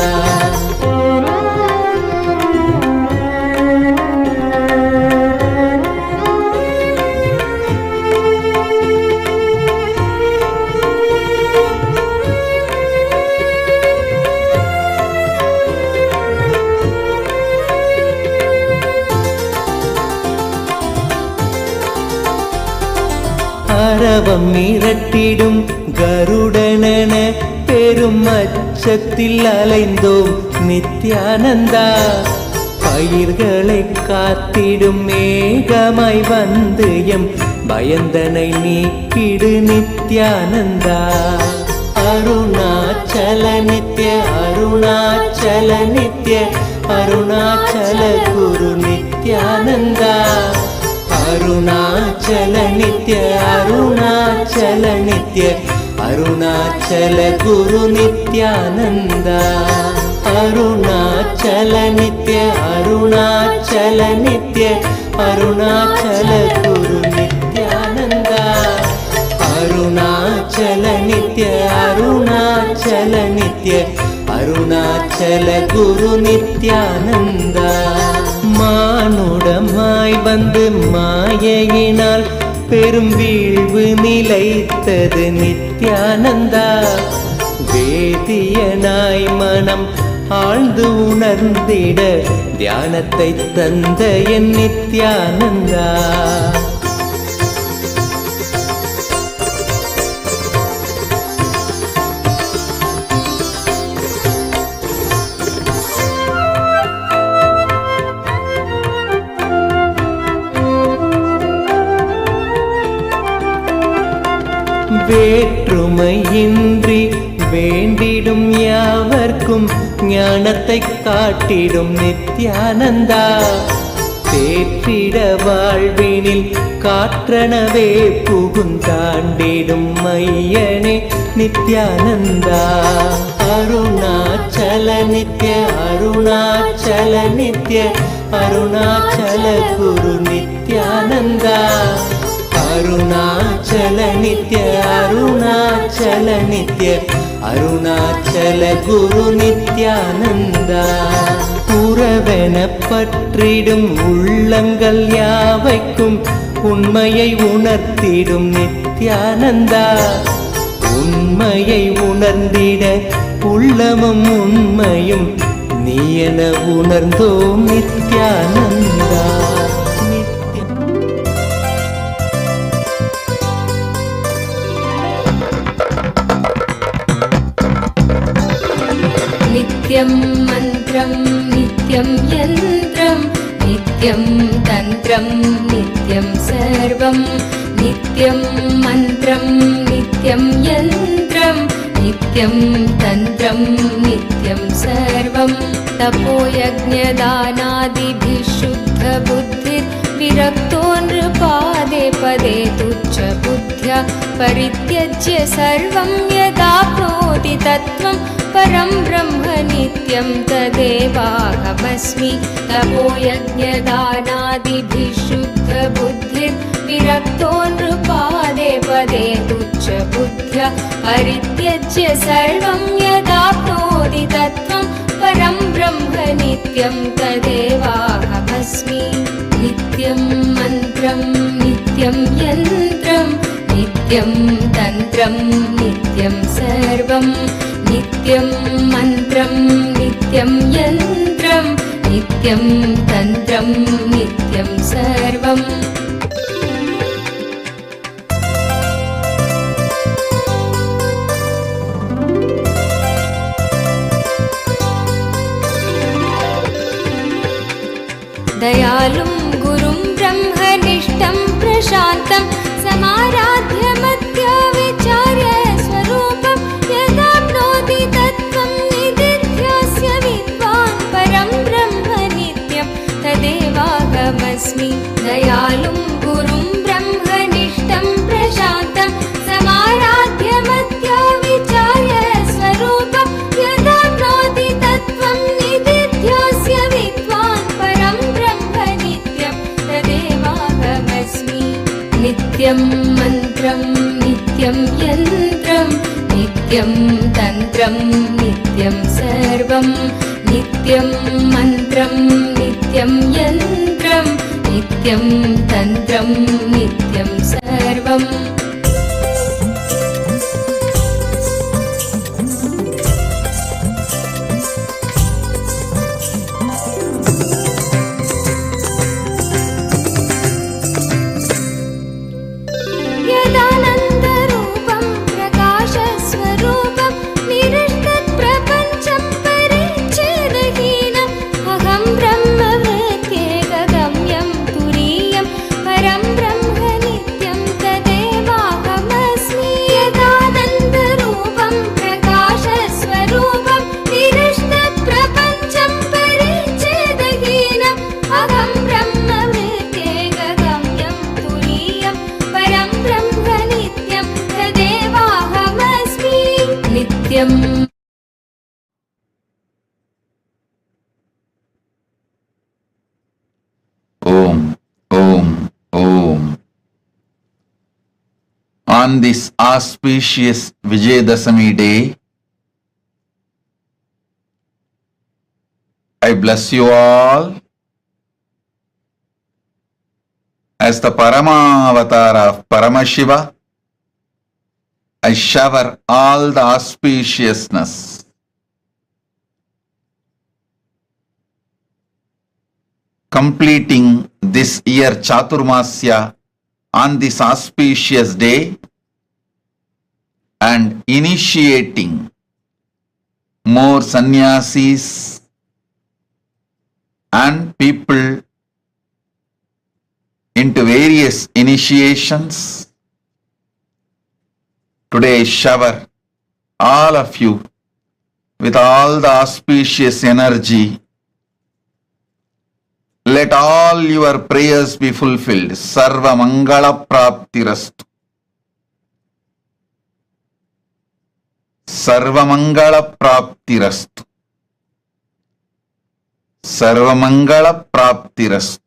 அரவம் மிரட்டிடும் கருடனென பெரும் அச்சத்தில் அலைந்தோம் நித்யானந்தா, பயிர்களை காத்திடும் மேகமாய் வந்து எம் பயந்தனை நீக்கிடு நித்யானந்தா. अरुणाचल नित्य अरुणाचल नित्य अरुणाचल गुरु नित्यानंदा अरुणाचल नित्य अरुणाचल नित्य अरुणाचल गुरु नित्यानंदा अरुणाचल नित्य अरुणाचल नित्य अरुणाचल गुरु नित्यानंदा अरुणाचल नित्य अरुणाचल नित्य अरुणाचल गुरु नित्यानंदा மானுடமாய் வந்து மாயையினால் பெரும் வீழ்வு நிலைத்தது நித்யானந்தா வேதியனாய் மனம் ஆழ்ந்து உணர்ந்திட தியானத்தை தந்த என் நித்யானந்தா வேற்றுமையின்றி வேண்டிடும் யாவர்க்கும் ஞானத்தை காட்டிடும் நித்யானந்தா தேற்றிட வாழ்வினில் காற்றனவே புகுந்தாண்டிடும் மையனே நித்யானந்தா அருணாச்சல நித்ய அருணாச்சல நித்ய அருணாச்சல குரு நித்யானந்தா அருணாச்சல நித்ய அருணாச்சல நித்ய அருணாச்சல குரு நித்யானந்தா உறவென பற்றிடும் உள்ளங்கள் யாவைக்கும் உண்மையை உணர்த்திடும் நித்யானந்தா உண்மையை உணர்ந்திட உள்ளமும் உண்மையும் நீ என உணர்ந்தோம் நித்யானந்தா नित्यं मन्त्रं नित्यं यन्त्रं नित्यं तन्त्रं नित्यं सर्वं नित्यं मन्त्रं नित्यं यन्त्रं नित्यं तन्त्रं नित्यं सर्वं तपोयज्ञदानादिभिः शुद्धबुद्धिर्विरक्तो नृपादे पदे तुच्छ बुद्ध्या परित्यज्य सर्वं यदाप्नोति तत्त्वं परं ब्रह्म नित्यं तदेवाहमस्मि तपोयज्ञदानादिभिः शुद्धबुद्धिर्विरक्तो नृपादे पदे तुच्छ बुद्ध्या परित्यज्य सर्वं यदाप्नोति तत्त्वं परं ब्रह्म नित्यं तदेवाहमस्मि नित्यं मन्त्रं नित्यं यन्त्रं नित्यं तन्त्रं नित्यं सर्वं नित्यं मन्त्रं नित्यं यन्त्रं नित्यं तन्त्रं नित्यं सर्वं दयालुं गुरुं ब्रह्मनिष्ठं प्रशान्तं समाराध्य मध्य विचार्य स्वरूपं यदाप्नोति तत्त्वं निदिध्यास्य विद्वान् परं ब्रह्म नित्यं तदेवाहमस्मि दयालुं गुरुं ब्रह्मनिष्ठं प्रशान्तं समाराध्य मध्य विचार्य स्वरूपं यदाप्नोति तत्त्वं निदिध्यास्य विद्वान् परं ब्रह्म नित्यं तदेवाहमस्मि नित्यं मन्त्रं नित्यं यन्त्रं नित्यं तन्त्रं नित्यं सर्वं नित्यं मन्त्रं नित्यं यन्त्रं नित्यं तन्त्रं नित्यं सर्वम् यदानन्दरूपं प्रकाशस्वरूपं निरस्तत्प्रपञ्चं परिच्छेदहीनम् अहं ब्रह्मवृत्त्येकगम्यं तुरीयं परं ब्रह्म नित्यं तदेव प्रसादम् Om, Om, Om. On this auspicious Vijayadasami day, I bless you all as the Paramavatar of Paramashiva. I shower all the auspiciousness, completing this year Chaturmasya on this auspicious day and initiating more sannyasis and people into various initiations. Today I shower all of you with all the auspicious energy. Let all your prayers be fulfilled. Sarva Mangala Praptirastu. Sarva Mangala Praptirastu. Sarva Mangala Praptirastu.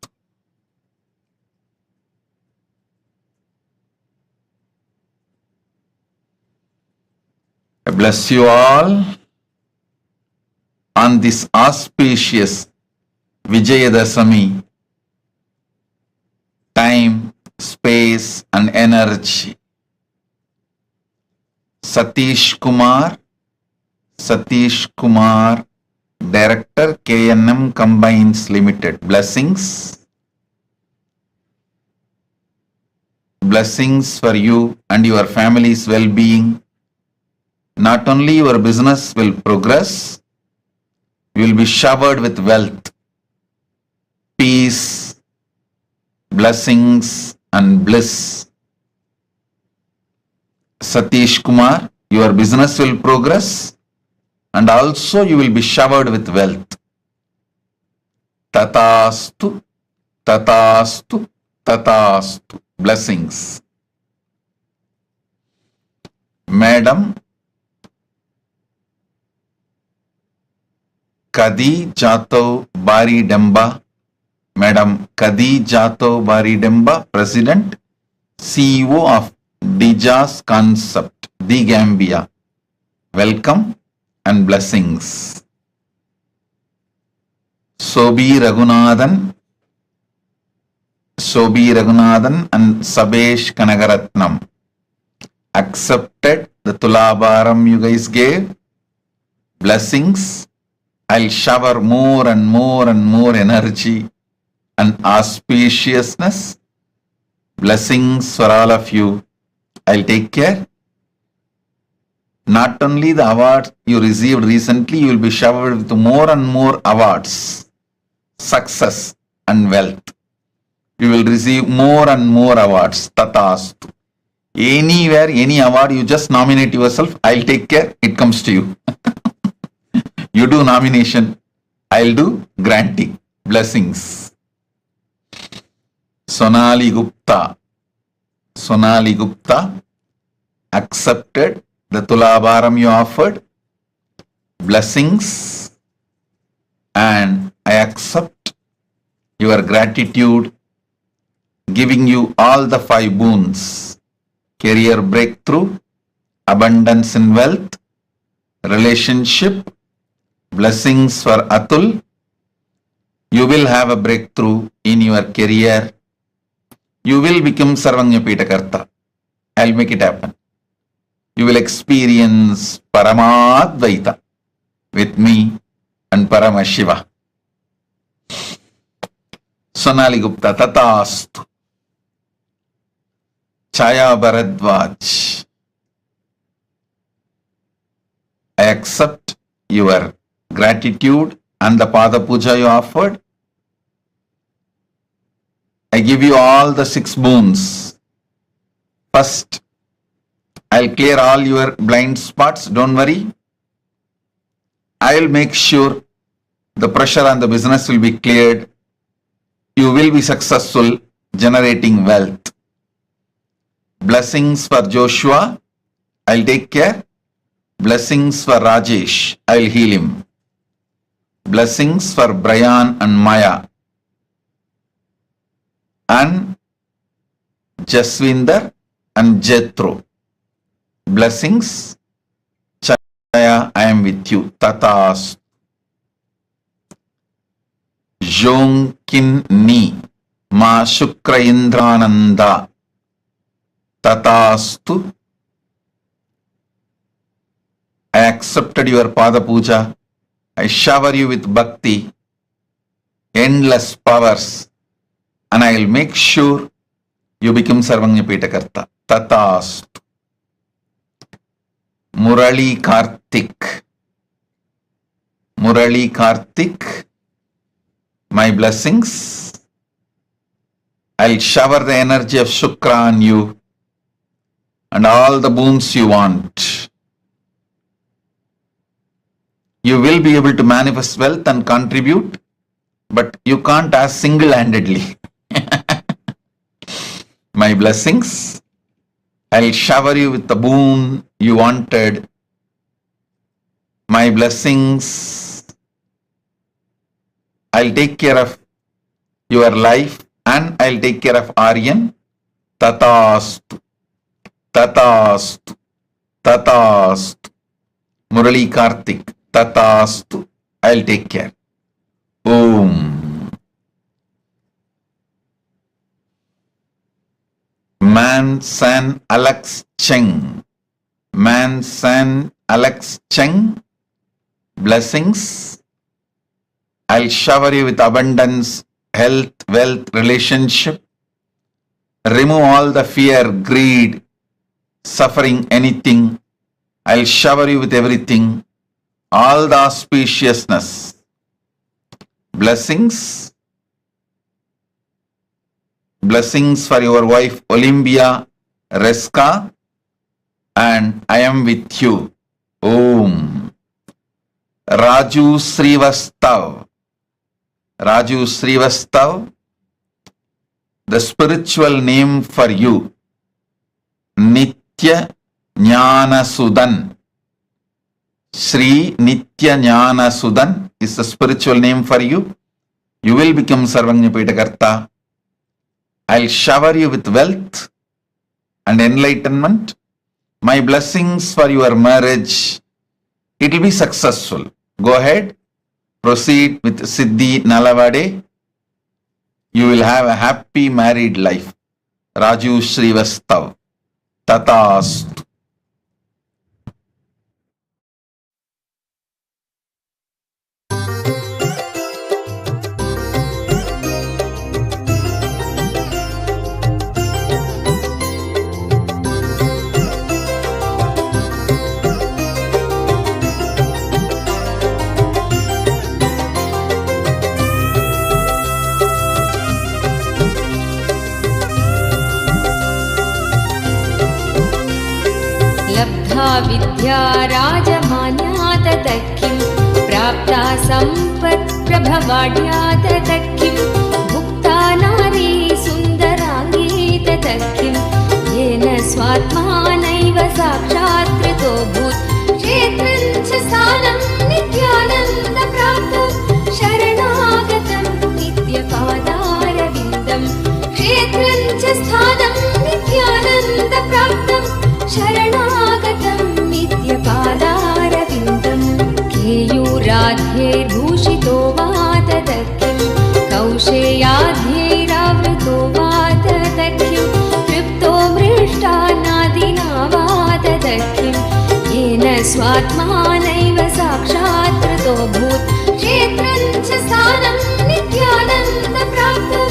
I bless you all on this auspicious Vijayadasami. Time, space and energy. Satish Kumar, Director, KNM Combines Limited. Blessings. Blessings for you and your family's well-being. Not only your business will progress, you will be showered with wealth, peace, blessings and bliss. Satish Kumar, your business will progress and also you will be showered with wealth. Tatastu, Tatastu, Tatastu. Blessings. Madam Kadi Jato Bari Demba, Madam Kadi Jato Bari Demba, President, CEO of Dija's Concept, The Gambia. Welcome and blessings. Sobi Raghunathan and Sabesh Kanagaratnam accepted the Tulabaram you guys gave. Blessings. I'll shower more and more energy and auspiciousness. Blessings for all of you. I'll take care. Not only the awards you received recently, you will be showered with more and more awards, success and wealth. You will receive more and more awards. Tatastu. Anywhere, any award, you just nominate yourself. I'll take care. It comes to you. You do nomination, I'll do granting. Blessings. Sonali Gupta accepted the Tulabaram you offered. Blessings. And I accept your gratitude, giving you all the 5 boons: career breakthrough, abundance in wealth, relationship. Blessings for Atul. You will have a breakthrough in your career. You will become Sarvanya Pitakarta. I'll make it happen. You will experience Paramadvaita with me and Paramashiva. Sonali Gupta, Tatastu. Chaya Bharadwaj, I accept your gratitude and the Pada Puja you offered. I give you all the 6 boons. First, I'll clear all your blind spots. Don't worry. I'll make sure the pressure on the business will be cleared. You will be successful generating wealth. Blessings for Joshua. I'll take care. Blessings for Rajesh, I will heal him. Blessings for Brian and Maya. And Jaswinder and Jethro. Blessings. Chaya, I am with you. Tatas. Jonkin Ni. Ma Shukra Indrananda. Tatastu. I accepted your Pada Puja. I shower you with bhakti, endless powers, and I will make sure you become Sarvanyapitakarta. Tatastu. Murali Kartik. Murali Kartik. My blessings. I'll shower the energy of Shukra on you and all the boons you want. You will be able to manifest wealth and contribute, but you can't ask single-handedly. My blessings. I'll shower you with the boon you wanted. My blessings. I'll take care of your life and I'll take care of Aryan. Tatastu. Tatastu. Tatastu. Murali Kartik. Tatastu. I'll take care. Om. Man San Alex Cheng. Man San Alex Cheng. Blessings. I'll shower you with abundance, health, wealth, relationship. Remove all the fear, greed, suffering, anything. I'll shower you with everything. All the auspiciousness. Blessings. Blessings for your wife Olympia Reska, and I am with you. Om. Raju Srivastav. Raju Srivastav, the spiritual name for you, Nitya Jnana Sudan. Sri Nitya Jnana Sudan is the spiritual name for you. You will become Sarvanyapitakarta. I'll shower you with wealth and enlightenment. My blessings for your marriage. It will be successful. Go ahead. Proceed with Siddhi Nalavade. You will have a happy married life. Raju Srivastav. Tatastu. विद्या राजमान्या ततकिं प्राप्ता सम्पत् प्रभवाढ्या ततकिं भुक्ता नारी सुन्दराङ्गी ततकिं येन स्वात्मानैव साक्षात् कृतोऽभूत् क्षेत्रं च स्थानं नित्यानन्दप्राप्तं शरणागतं नित्यपादारविन्दं क्षेत्रं च स्थानं नित्यानन्दप्राप्तं शरणागतं नित्यपादारविन्दं केयूराध्यैर्भूषितो वा तदख्यं कौशेयाध्यैरावृतो वा तदख्यं तृप्तो मृष्टान्नादिना वा तदख्यं येन स्वात्मानैव साक्षात् कृतोऽभूत् क्षेत्रं च स्थानं नित्यानन्दप्राप्तं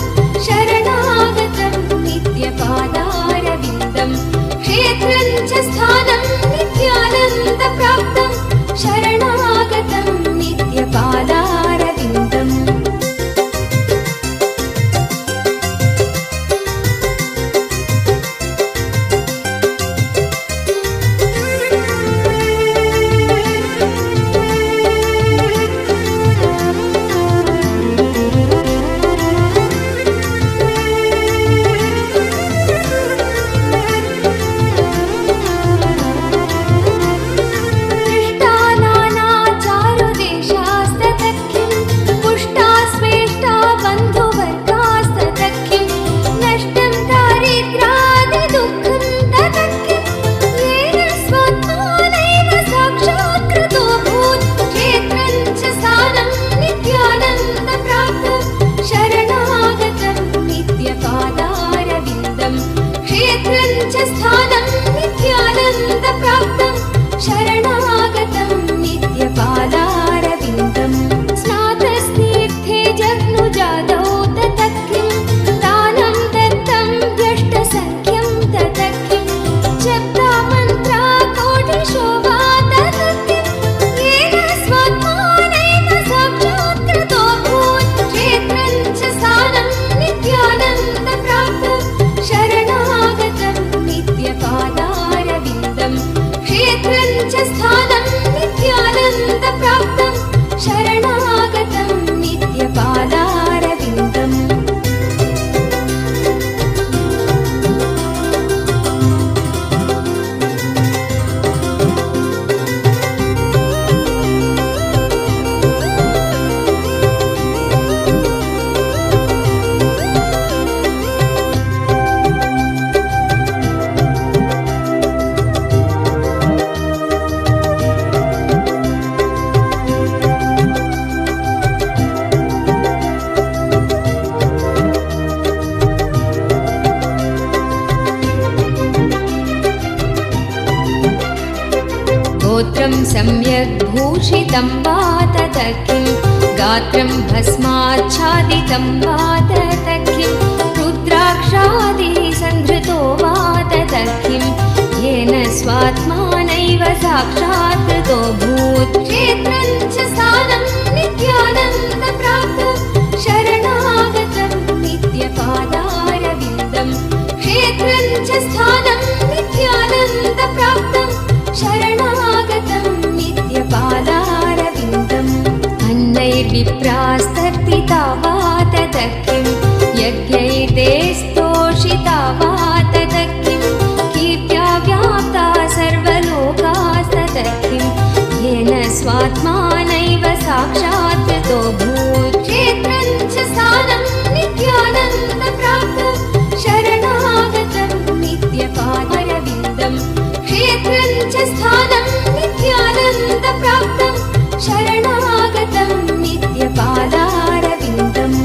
शरणागतं नित्यपादारविन्दं क्षेत्रं च स्थानं नित्यानन्दप्राप्तं शरणागतं नित्यपादारविन्दम् स्तोत्रं सम्यक् भूषितं वा तत किं गात्रं भस्माच्छादितं वा तत किं रुद्राक्षादिसन्धृतो वा तत किं येन स्वात्मानैव साक्षात् कृतो भूत् क्षेत्रं च स्थानं नित्यानन्दप्राप्तं शरणागतं नित्यपादारविन्दं क्षेत्रं च स्थानं नित्यानन्दप्राप्तं शरणागतं नित्यपादारविन्दम् अन्नैर्विप्रास्तर्पिता वा तत किं यज्ञैर्ते स्तोषिता वा तत किं कीर्त्या व्याप्ता सर्वलोकास्तत किं येन स्वात्मानैव साक्षात् कृतो भूत् क्षेत्रं च स्थानं नित्यानन्दप्राप्तं शरणागतं नित्यपादारविन्दं क्षेत्रं च स्थानं नित्यानन्दप्राप्तं शरणागतं नित्यपादारविन्दम्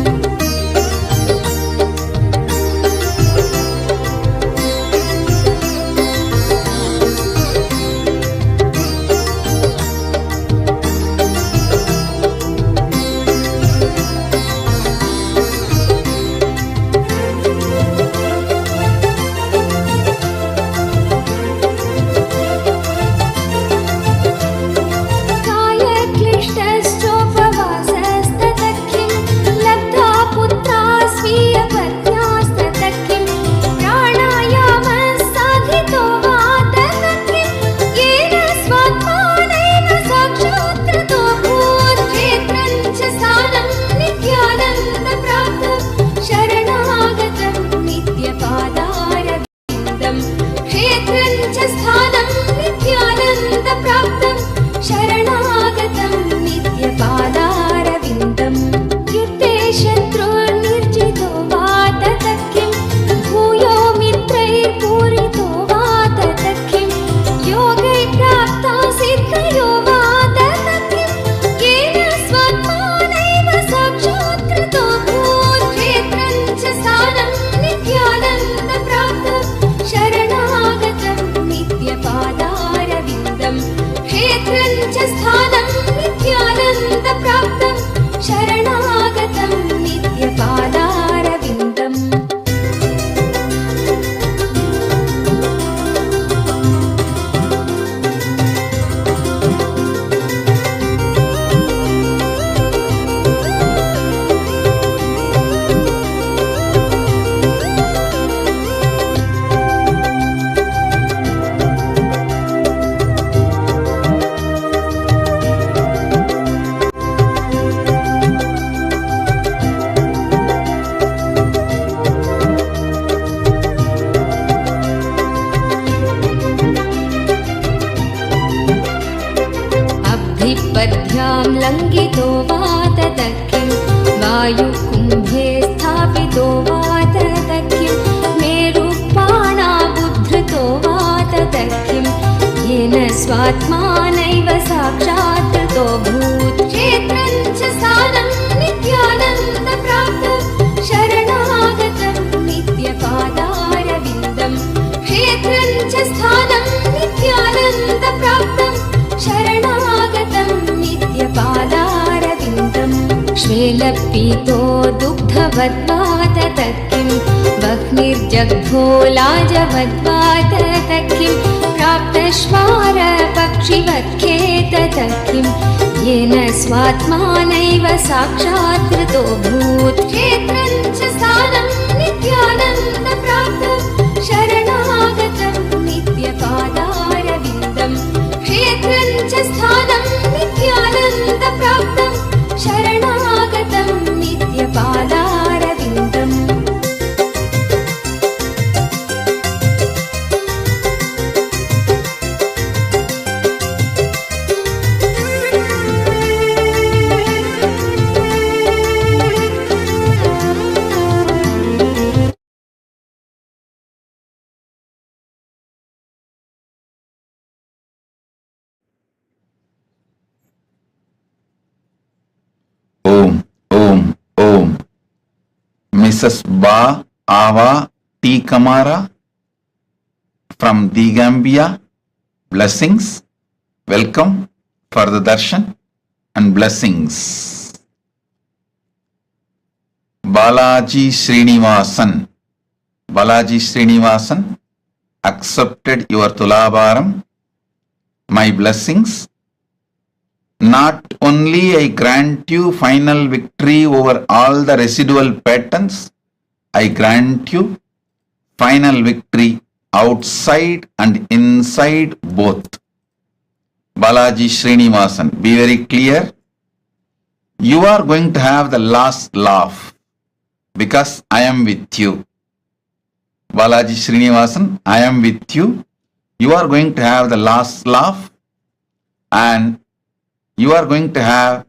पद्भ्यां लङ्घितो वा तत किं वायुकुम्भे स्थापितो वा तत किं मेरुपाणाबुद्धृतो वा तत किं येन स्वात्मानैव साक्षात् कृतो भूत् क्षेत्रं च स्थानं नित्यानन्दप्राप्तं शरणागतं नित्यपादारविन्दं क्षेत्रं च स्थानं नित्यानन्दप्राप्तं शरणागतं नित्यपादारविन्दम् श्वेलपीतो दुग्धवद्वा तत किं वह्निर्जग्धो लाजवद्वा तत किं प्राप्तश्वारपक्षिवत्खे तत किं येन स्वात्मानैव साक्षात् कृतो भूत् क्षेत्रं च स्थानं नित्यानन्दप्राप्तं शरणागतं नित्यपादारविन्दं क्षेत्रं च स्थानं नित्यानन्दप्राप्तं शरणागतं नित्यपादारविन्दम् Om, Om, Om. Mrs. Ba Ava T. Kamara from Digambia, blessings. Welcome for the darshan and blessings. Balaji Srinivasan. Balaji Srinivasan accepted your Tulabharam. My blessings. Not only I grant you final victory over all the residual patterns, I grant you final victory outside and inside both. Balaji Srinivasan, be very clear. You are going to have the last laugh because I am with you. Balaji Srinivasan, I am with you. You are going to have the last laugh and you are going to have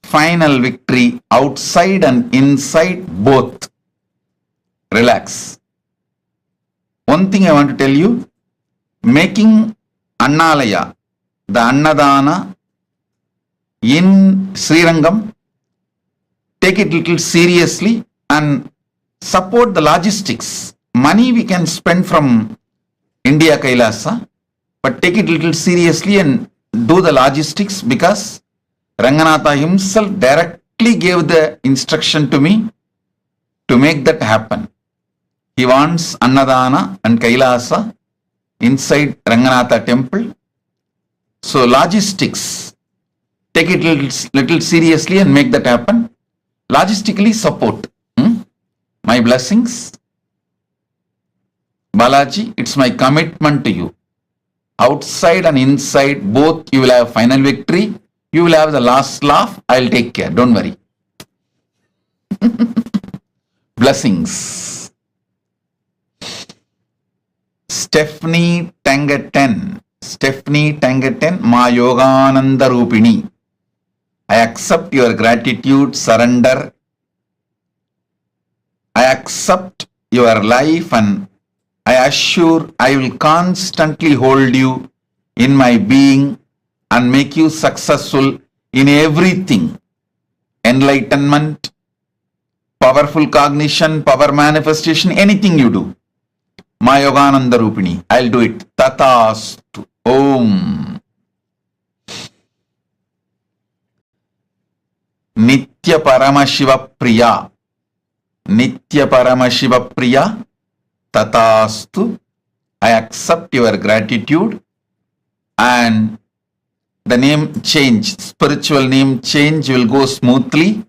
final victory outside and inside both. Relax. One thing I want to tell you, making Annalaya, the Annadana in Srirangam, take it little seriously and support the logistics. Money we can spend from India Kailasa, but take it little seriously and do the logistics because Ranganatha himself directly gave the instruction to me to make that happen. He wants Annadana and Kailasa inside Ranganatha temple. So logistics, take it little seriously and make that happen. Logistically support. My blessings. Balaji, it's my commitment to you. Outside and inside, both you will have final victory. You will have the last laugh. I'll take care. Don't worry. Blessings. Stephanie Tangaten. Stephanie Tangaten, Ma Yogananda Rupini. I accept your gratitude, surrender. I accept your life and I assure I will constantly hold you in my being and make you successful in everything. Enlightenment, powerful cognition, power manifestation, anything you do. Ma Yogananda Rupini, I'll do it. Tatastu. Om. Nitya Paramashiva Priya. Nitya Paramashiva Priya. Tatastu. I accept your gratitude and the name change, spiritual name change will go smoothly.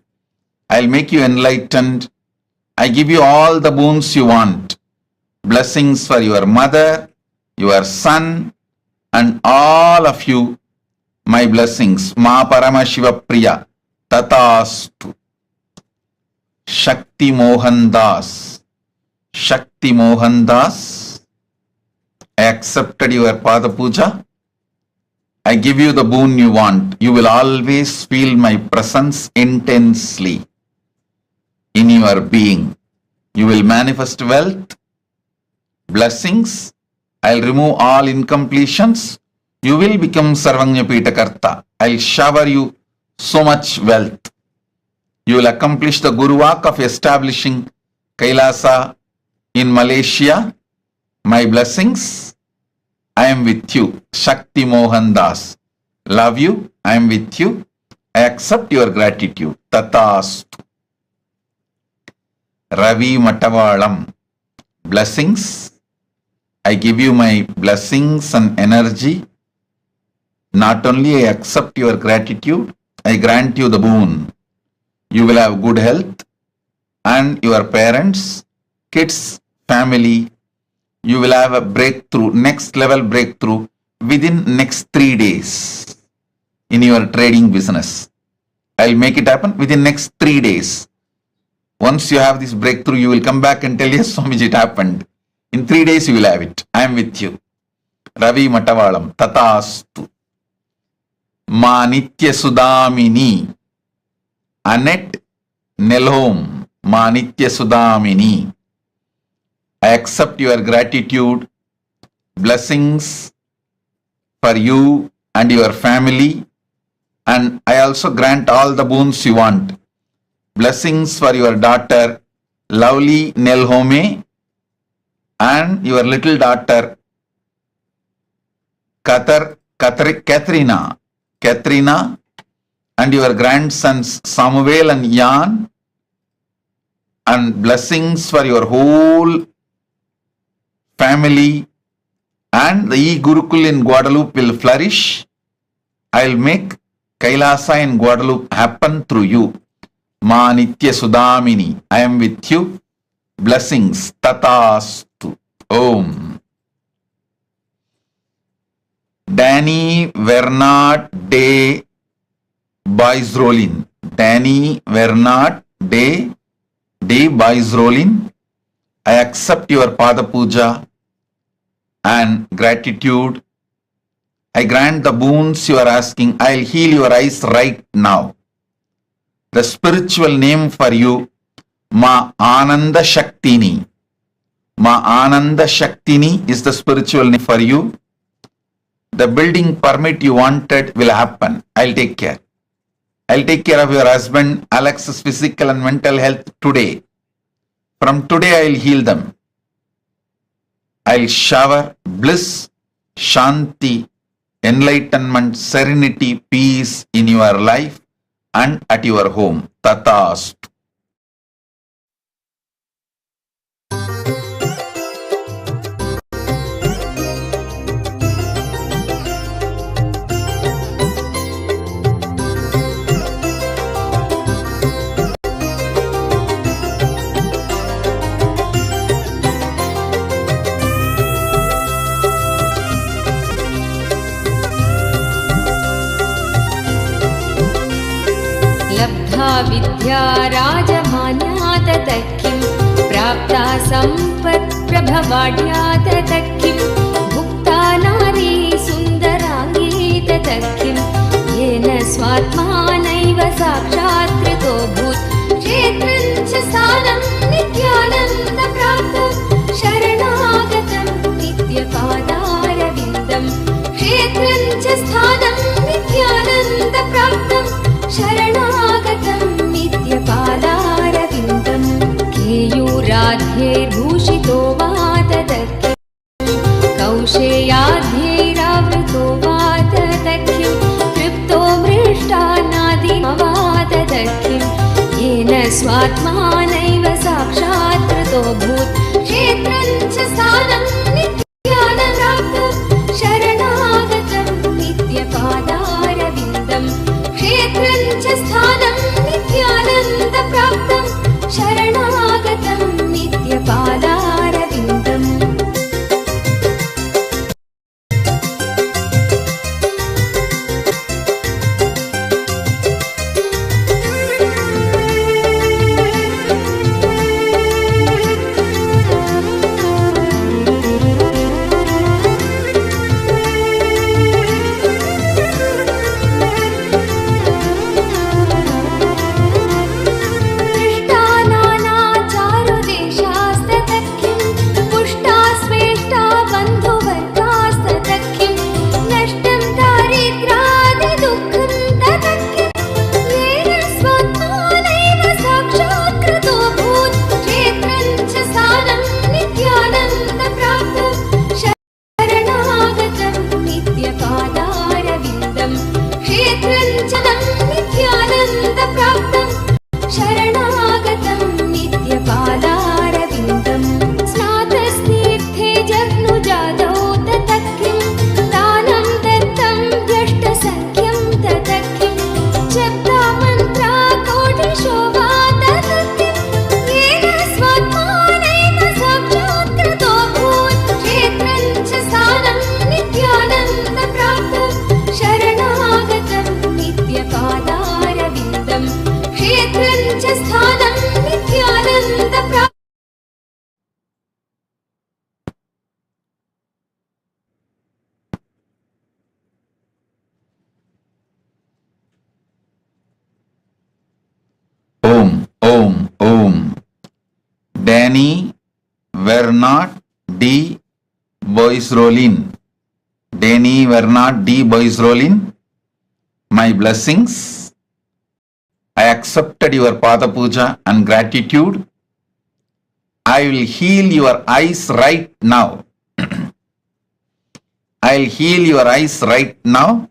I'll make you enlightened. I give you all the boons you want. Blessings for your mother, your son, and all of you. My blessings. Ma Paramashiva Priya. Tatastu. Shakti Mohan Das. Shakti Mohan Das. I accepted your Pada Puja. I give you the boon you want. You will always feel my presence intensely in your being. You will manifest wealth, blessings. I'll remove all incompletions. You will become Sarvanyapita Karta. I'll shower you so much wealth. You will accomplish the Guru Walk of establishing Kailasa in Malaysia. My blessings. I am with you. Shakti Mohan Das. Love you. I am with you. I accept your gratitude. Tatastu. Ravi Matavalam. Blessings. I give you my blessings and energy. Not only I accept your gratitude, I grant you the boon. You will have good health and your parents, kids, family. You will have a breakthrough, next level breakthrough within next 3 days in your trading business. I'll make it happen within next 3 days. Once you have this breakthrough, you will come back and tell, yes, Swamiji, it happened. In 3 days, you will have it. I am with you. Ravi Matavalam. Tatastu. Ma Nitya Sudamini. Annette Nelhom. Ma Nitya Sudamini. I accept your gratitude, blessings for you and your family, and I also grant all the boons you want. Blessings for your daughter, lovely Nelhome, and your little daughter, Qatar Katrina, and your grandsons Samuel and Jan, and blessings for your whole family, and the e-Gurukul in Guadeloupe will flourish. I'll make Kailasa in Guadeloupe happen through you. Ma Nitya Sudamini, I am with you. Blessings. Tatastu. Om. Danny Vernard de Boisrolin. Danny Vernard de Boisrolin. I accept your Pada Puja and gratitude. I grant the boons you are asking. I'll heal your eyes right now. The spiritual name for you, Ma Ananda Shaktini. Ma Ananda Shaktini is the spiritual name for you. The building permit you wanted will happen. I'll take care. I'll take care of your husband Alex's physical and mental health today. From today I'll heal them. I'll shower bliss, shanti, enlightenment, serenity, peace in your life and at your home. Tatastu. लब्धा विद्या राजमान्या ततः किं प्राप्ता सम्पत् प्रभवाढ्या ततः किं भुक्ता नारी सुन्दराङ्गी ततः किं येन स्वात्मानैव साक्षात् कृतोऽभूत् क्षेत्रं च स्थानं नित्यानन्दप्राप्तं शरणागतं नित्यपादारविन्दं क्षेत्रं च स्थानं नित्यानन्दप्राप्तं शरणागतं नित्यपादारविन्दं केयूराध्यैर्भूषितो वा ततः किं कौशेयाध्यैरावृतो वा ततः किं तृप्तो मृष्टान्नादिनो वा ततः किं येन स्वात्मानैव साक्षात् कृतोऽभूत् क्षेत्रं च स्थानं नित्यानन्दप्राप्तं शरणागतं नित्यपादारविन्दं क्षेत्रं च स्थानं नित्यानन्दप्राप्तं शरणागतं नित्यपादारविन्दम् Om, Om, Om. Danny Vernard D. Boisrolin. Danny Vernard D. Boisrolin. My blessings. I accepted your Pada Puja and gratitude. I will heal your eyes right now. I'll heal your eyes right now.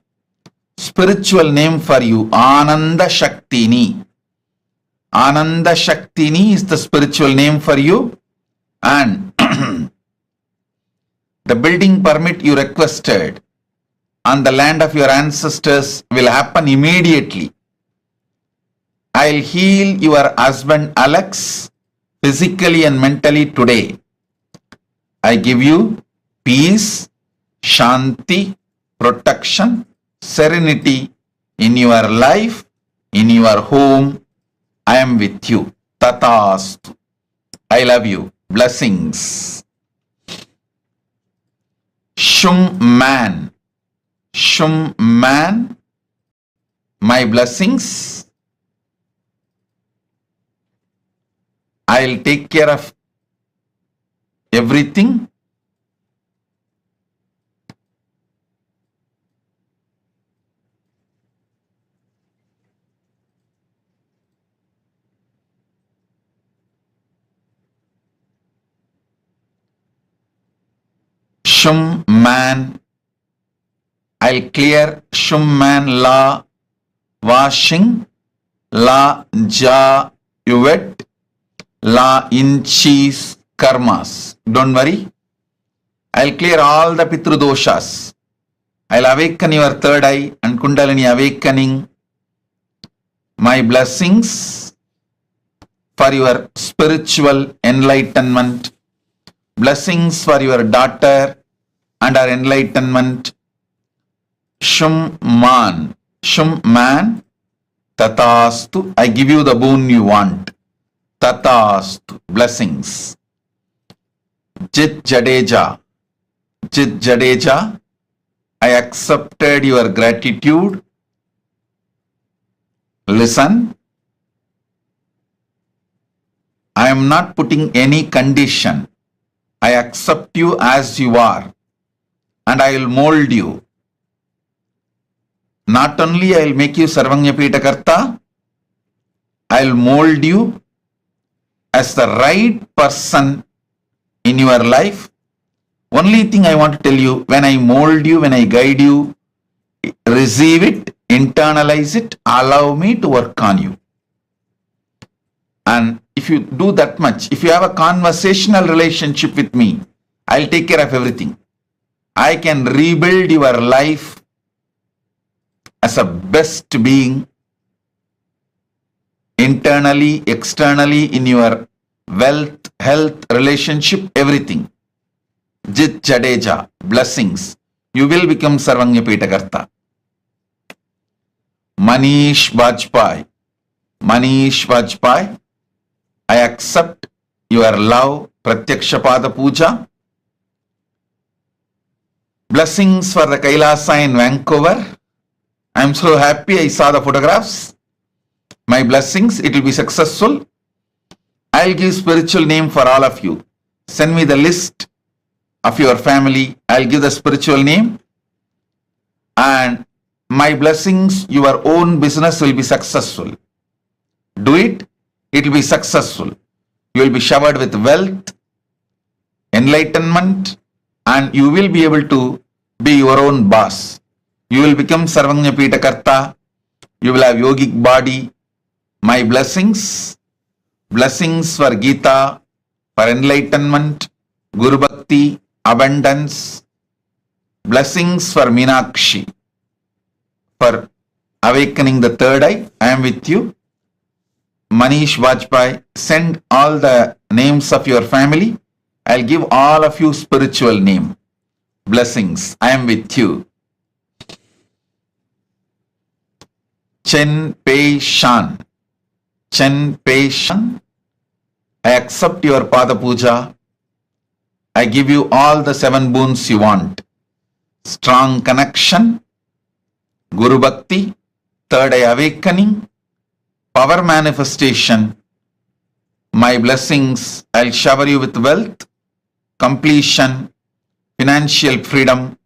Spiritual name for you, Ananda Shaktini. Ananda Shaktini is the spiritual name for you, and the building permit you requested on the land of your ancestors will happen immediately. I'll heal your husband Alex physically and mentally today. I give you peace, shanti, protection, serenity in your life, in your home. I am with you. Tatastu. I love you. Blessings. Shum man. Shum man. My blessings. I'll take care of everything. Shum man. I'll clear Shum man la washing, la ja yuvet, la inchis karmas. Don't worry. I'll clear all the Pitru doshas. I'll awaken your third eye and Kundalini awakening. My blessings for your spiritual enlightenment. Blessings for your daughter and her enlightenment. Shum man. Shum man. Tatastu. I give you the boon you want. Tatastu. Blessings. Jit Jadeja. Jit Jadeja. I accepted your gratitude. Listen. I am not putting any condition. I accept you as you are, and I will mold you. Not only I will make you Sarvanyapita Karta, I will mold you as the right person in your life. Only thing I want to tell you, when I mold you, when I guide you, receive it, internalize it, allow me to work on you. And if you do that much, if you have a conversational relationship with me, I'll take care of everything. I can rebuild your life as a best being, internally, externally, in your wealth, health, relationship, everything. Jit Jadeja, blessings. You will become Sarvanyapita Karta. Manish Vajpayee. Manish Vajpayee. I accept your love, Pratyakshapada Puja. Blessings for the Kailasa in Vancouver. I am so happy I saw the photographs. My blessings, it will be successful. I will give spiritual name for all of you. Send me the list of your family. I will give the spiritual name. And my blessings, your own business will be successful. Do it. It will be successful. You will be showered with wealth, enlightenment, and you will be able to be your own boss. You will become Sarvanyapita Karta. You will have yogic body. My blessings. Blessings for Gita, for enlightenment, Guru Bhakti, abundance. Blessings for Meenakshi, for awakening the third eye. I am with you. Manish Vajpayee, send all the names of your family. I'll give all of you spiritual name. Blessings. I am with you. Chen Pei Shan. Chen Pei Shan. I accept your Pada Puja. I give you all the 7 boons you want. Strong connection, Guru Bhakti, third eye awakening, power manifestation. My blessings, I'll shower you with wealth, completion, financial freedom.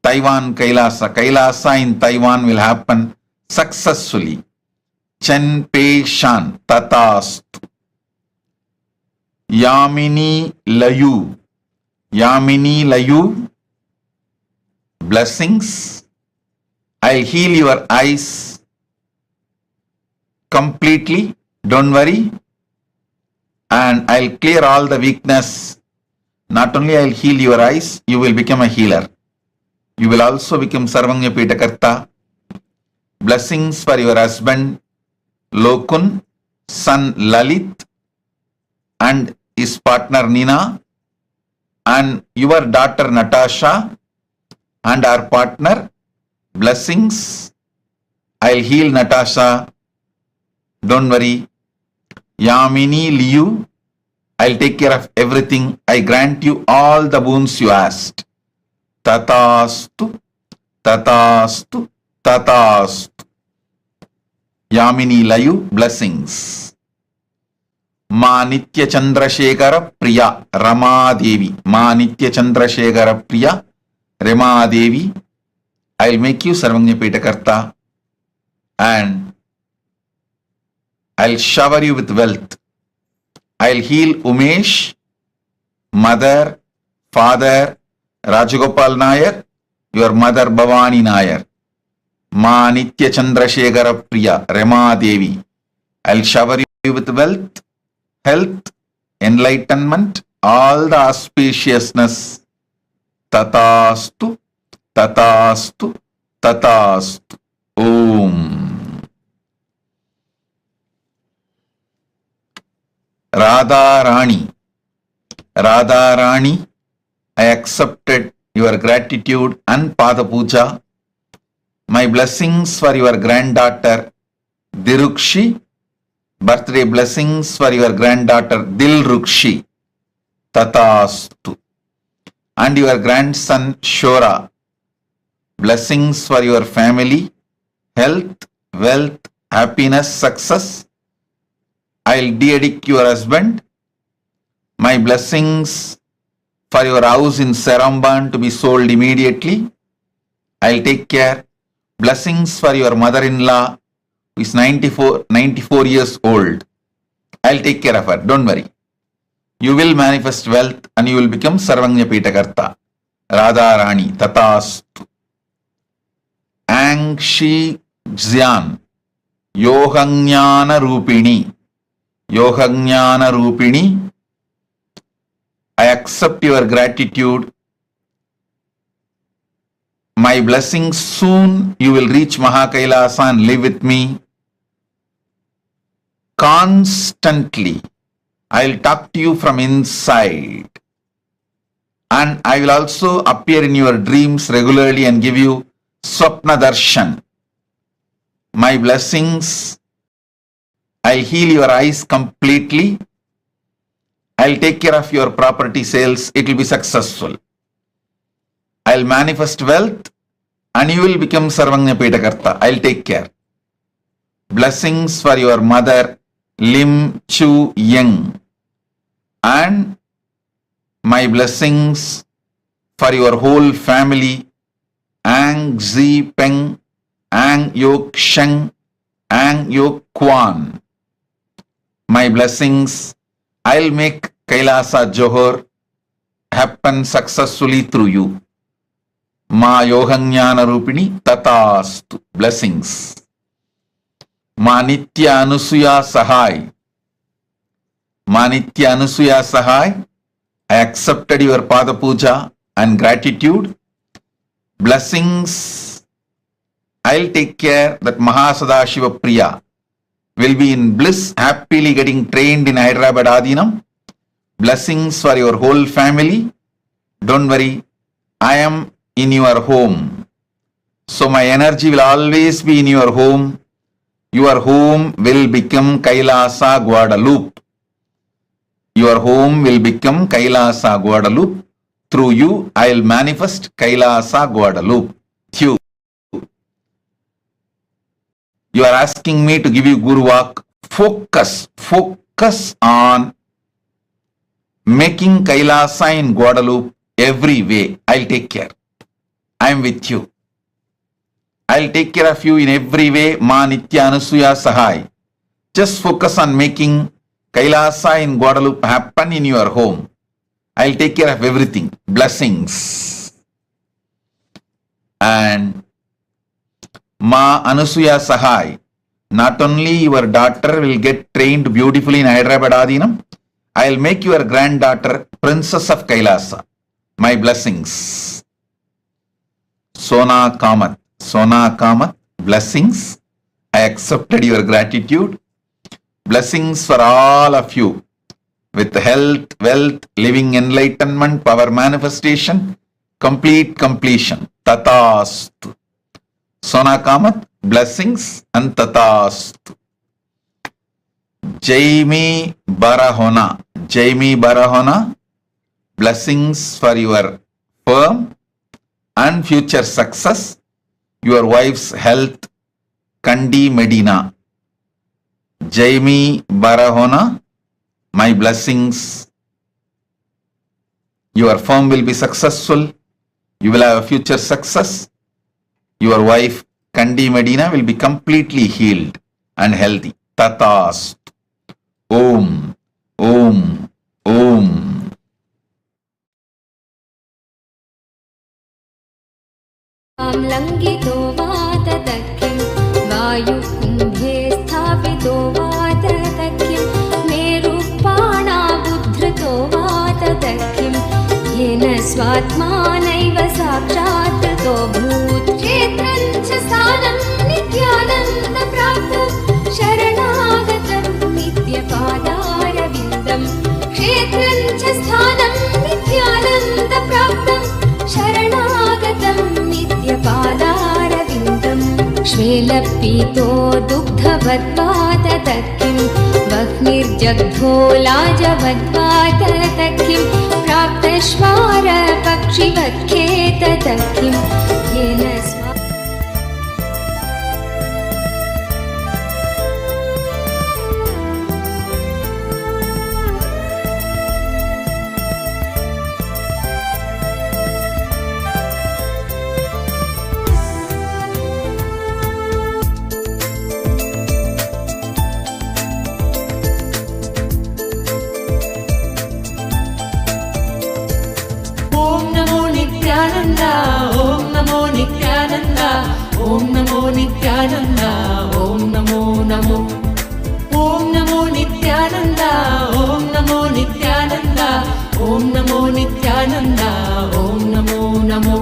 Taiwan Kailasa. Kailasa in Taiwan will happen successfully. Chen Pei Shan. Tatastu. Yamini Layu. Yamini Layu. blessings. I'll heal your eyes completely. Don't worry. And I'll clear all the weakness. Not only I'll heal your eyes, you will become a healer. You will also become Sarvanya Pitakarta. Blessings for your husband Lokun, son Lalit, and his partner Nina, and your daughter Natasha, and our partner. Blessings. I'll heal Natasha. Don't worry. Yamini, Liu, I'll take care of everything. I grant you all the boons you asked. Tatastu, Tatastu, Tatastu. Yamini Layu, blessings. Ma Nitya Chandrasekhara Priya Rama Devi. Ma Nitya Chandrasekhara Priya Rama Devi. I'll make you Sarvanya Pitakarta and I'll shower you with wealth. I'll heal Umesh, mother, father, Rajagopal Nair, your mother Bhavani Nair. Ma Nitya Chandrasekhara Priya Rama Devi. I'll shower you with wealth, health, enlightenment, all the auspiciousness. Tatastu, Tatastu, Tatastu. Om. Radha Rani. Radha Rani, I accepted your gratitude and Pada Puja. My blessings for your granddaughter Dirukshi. Birthday blessings for your granddaughter Dilrukshi. Tatastu. And your grandson Shora. Blessings for your family, health, wealth, happiness, success. I'll de-addict your husband. My blessings for your house in Saramban to be sold immediately. I'll take care. Blessings for your mother-in-law who is 94 years old. I'll take care of her. Don't worry. You will manifest wealth and you will become Sarvanya Pitakarta. Radha Rani, Tatastu. Angshi Xian, Yohanyana Rupini. Yohanyana Rupini, I accept your gratitude. My blessings, soon you will reach Mahakailasa and live with me. Constantly, I'll talk to you from inside. And I will also appear in your dreams regularly and give you Swapna Darshan. My blessings, I'll heal your eyes completely. I'll take care of your property sales. It will be successful. I'll manifest wealth and you will become Sarvanya Pitakarta. I'll take care. Blessings for your mother, Lim Chu Yeng. And my blessings for your whole family, Ang Zi Peng, Ang Yok Sheng, Ang Yok Kwan. My blessings, I'll make Kailasa Johor happen successfully through you. Ma Yohanyana Rupini, Tatastu. Blessings. Ma Nitya Anusuya Sahai. Ma Nitya Anusuya Sahai, I accepted your Pada Puja and gratitude. Blessings. I'll take care that Mahasadashiva Priya will be in bliss, happily getting trained in Hyderabad Adinam. Blessings for your whole family. Don't worry, I am in your home. So my energy will always be in your home. Your home will become Kailasa Guadalupe. Your home will become Kailasa Guadalupe. Through you, I will manifest Kailasa Guadalupe. You are asking me to give you Guru Vak. Focus on making Kailasa in Guadalupe every way. I'll take care. I am with you. I'll take care of you in every way. Ma Nitya Anusuya Sahai. Just focus on making Kailasa in Guadalupe happen in your home. I'll take care of everything. Blessings. And Ma Anusuya Sahai, not only your daughter will get trained beautifully in Hyderabad Adinam, I will make your granddaughter Princess of Kailasa. My blessings. Sona Kamat, blessings. I accepted your gratitude. Blessings for all of you with health, wealth, living enlightenment, power manifestation, complete completion. Tatastu. Sona Kamat, blessings and Tatastu. Jaimi Barahona, blessings for your firm and future success, your wife's health, Kandi Medina. Jaimi Barahona, my blessings. Your firm will be successful. You will have a future success. Your wife, Kandi Medina, will be completely healed and healthy. Tatas. Om. Om. Om. लङ्घितो वाततक्किं वायुकुम्भे स्थापितो वाततक्किं मेरुपाणाबुद्धृतो वाततक्किं येन स्वात्मानैव साक्षात्कृतो भूत् क्षेत्रं च स्थानं नित्यानन्दप्राप्तं शरणागतं नित्यपादारविन्दं क्षेत्रं च स्थानं नित्यानन्दप्राप्तं शरणागतं नित्यपादारविन्दं श्वेलपीतो दुग्धवद्वाततक्किं वह्निर्जग्धो लाजवद्वाततक्किं प्राप्तश्वार पक्षिवत्खेततक्किं येन Om Namo Nithyananda, Om Namo Namo. Om Namo Nithyananda, Om Namo Nithyananda, Om Namo Nithyananda, Om Namo Namo.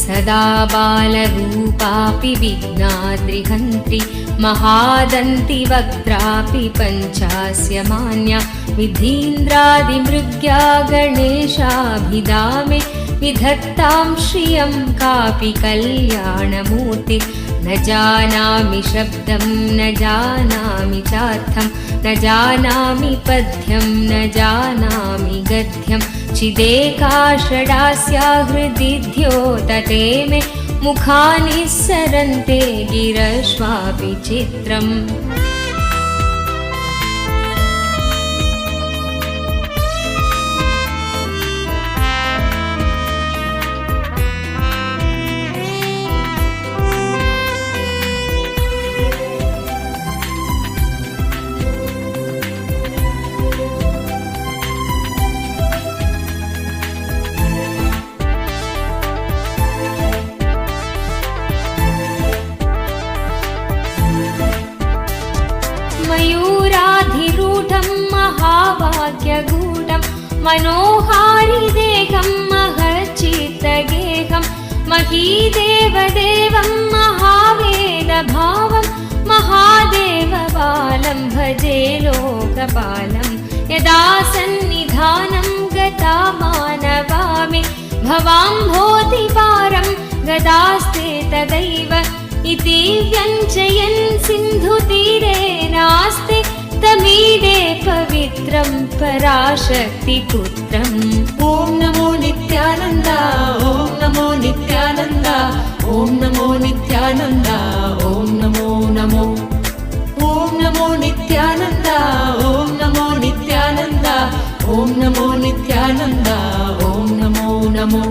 सदा बालरूपापि विघ्नाद्रिहन्त्रि महादन्ति वक्त्रापि पञ्चास्य मान्या विधीन्द्रादिमृग्या गणेशाभिधामे विधत्तां श्रियं कापि कल्याणमूर्ति न जानामि शब्दं न जानामि चार्थं न जानामि पद्यं न जानामि गद्यं चिदेका षडास्या हृदि द्योतते मे मुखानि सरन्ते गिरश्वापि चित्रम् मयूराधिरूढं महाभाग्यगूढं मनोहारिदेहं महच्चित्तगेहं महीदेवदेवं महावेदभावं महादेवबालं भजे लोकपालं यदा सन्निधानं गता मानवामि भवाम्भोधिपारं गदास्ते तदैव इति व्यञ्जयन् सिन्धुतीरे नास्ति तमीडे पवित्रं पराशक्तिपुत्रम् ॐ नमो नित्यानन्द ॐ नमो नित्यानन्द ॐ नमो नित्यानन्द ॐ नमो नमो ॐ नमो नित्यानन्द ॐ नमो नित्यानन्द ॐ नमो नित्यानन्द ॐ नमो नमो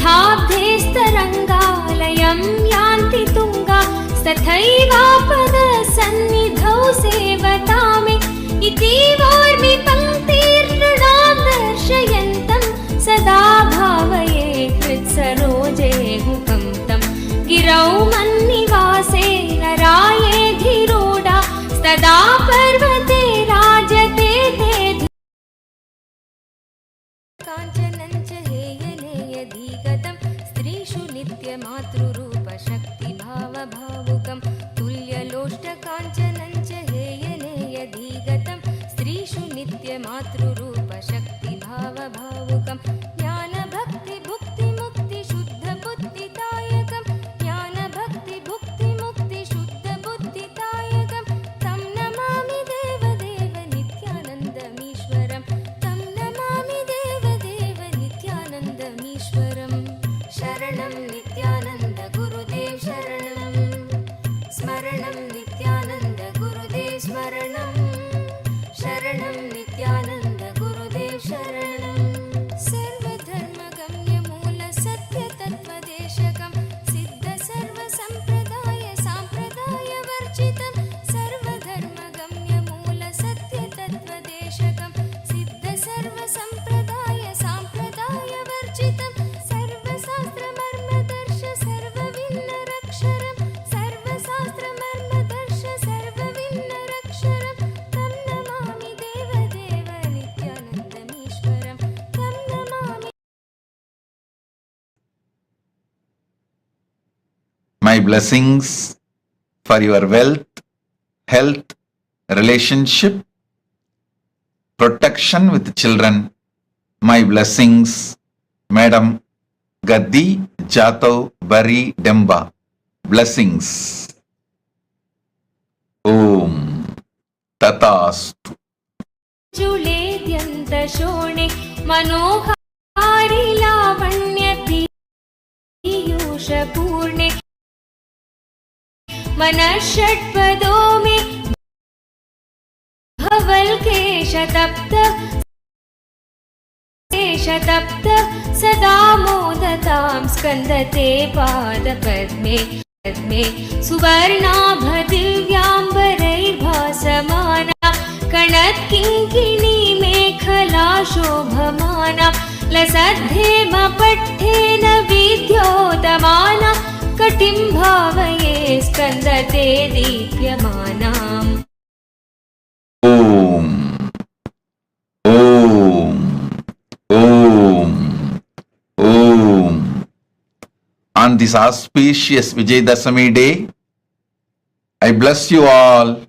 शताब्देस्तरङ्गालयं यान्ति तुङ्गा तथैवापदसन्निधौ सेवतामे इति वार्मि पङ्क्तिर्नृणां दर्शयन्तं सदा भावये हृत्सरोजे हुकं तं गिरौ मन्निवासे नरायेऽधिरूढा तदा पर्वते राजते ते काञ्चनं च हेयलेयधिगतं स्त्रीषु नित्यमातृरूपशक्तिभावभावुकं तुल्यलोष्टकाञ्चनं च हेयलेयधिगतं स्त्रीषु नित्यमातृरूपशक्तिभावभावुकं ज्ञानभक्तिभुक्तिमुक्तिशुद्धबुद्धिदायकं ज्ञानभक्तिभुक्तिमुक्तिशुद्धबुद्धिदायकं तं नमामि देवदेव नित्यानन्दमीश्वरं तं नमामि देवदेव नित्यानन्दमीश्वरं शरणं नित्यानन्द गुरुदेव शरणं स्मरणं नित्यानन्द गुरुदेव स्मरणं शरणं नित्यानन्द गुरुदेव शरणं सर्वधर्मगम्यमूलसत्यतत्त्वदेशकं सिद्धसर्वसम्प्रदाय साम्प्रदायवर्जितं सर्वधर्मगम्यमूलसत्यतत्त्वदेशकं सिद्धसर्वसम्प्रदाय साम्प्रदायवर्जितं सर्वशास्त्रमर्मदर्श सर्वविन्नरक्षरं सर्वशास्त्रमर्मदर्श सर्वविन्नरक्षरं तं नमामि देवदेव नित्यानन्दमीश्वरं तं Namami My blessings for your wealth, health, relationship, protection with children. My blessings, Madam Gaddi Jatav Bari Demba. Blessings. Om Tatastu. जुलेद्यन्तशोणे मनोहारि लावण्यपीयूषपूर्णे मनःषट्पदो मे भवल्केशतप्त सदा मोदतां स्कन्दते पादपद्मे सुवर्णाभदिव्याम्बरैर्भासमाना कणत्किङ्किणी मेखला शोभमाना लसद्धेमपट्ठेन विद्योतमाना कटिं भावये स्कन्दते दीप्यमानाम् Om. Om. Om. Om. On this auspicious Vijayadashami day, I bless you all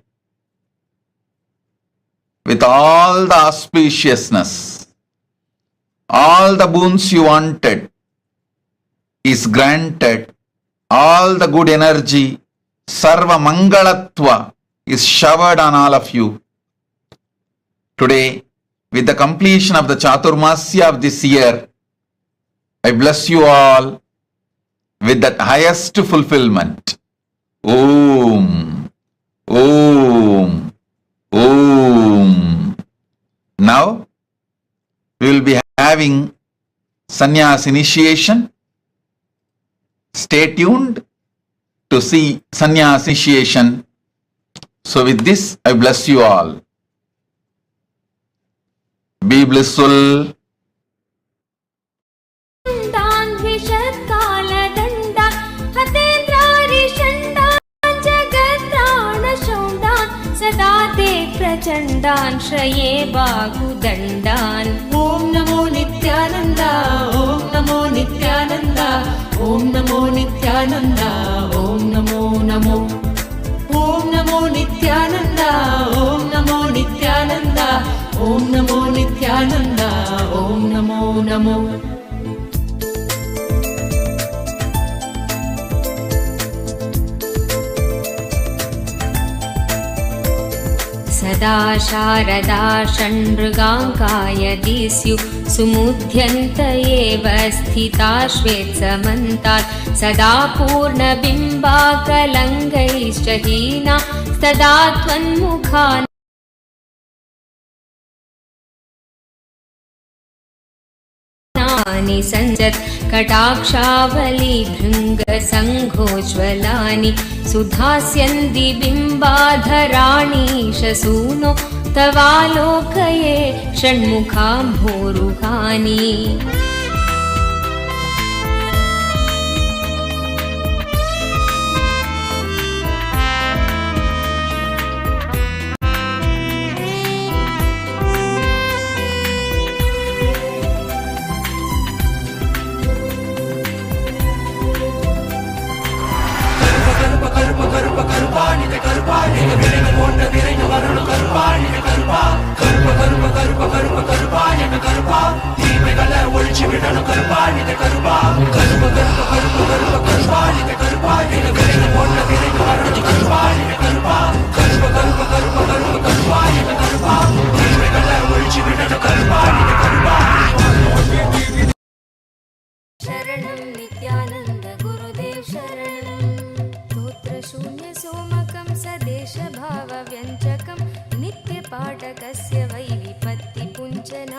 with all the auspiciousness. All the boons you wanted is granted. All the good energy, Sarva Mangalatva, is showered on all of you. Today, with the completion of the Chaturmasya of this year, I bless you all with that highest fulfillment. Om. Om. Om. Now, we will be having sannyas initiation. Stay tuned to see sannyas initiation. So with this, I bless you all. Be blissful. प्रचण्डान् श्रये बाहुदण्डान् ॐ नमो नित्यानन्द ॐ नमो नित्यानन्द ॐ नमो नित्यानन्द ॐ नमो नमो ॐ नमो नित्यानन्द ॐ नमो नित्यानन्द ॐ नमो नित्यानन्द ॐ नमो नमो सदा शारदा षण्मृगाङ्काय दिस्यु सुमुध्यन्त एव स्थिता श्वेत्समन्तात् सदा पूर्णबिम्बाकलङ्गैश्च हीना सदा त्वन्मुखान् सञ्जत् कटाक्षावली भृङ्गसङ्घोज्ज्वलानि सुधास्यन्ति बिम्बाधराणि शसूनो तवालोकये षण्मुखाम्भोरुहानि शरणं नित्यानन्द गुरुदेव शरणं स्तोत्रशून्य सोमकं सदेशभावव्यञ्जकं नित्यपाठकस्य वै विपत्तिपुञ्जना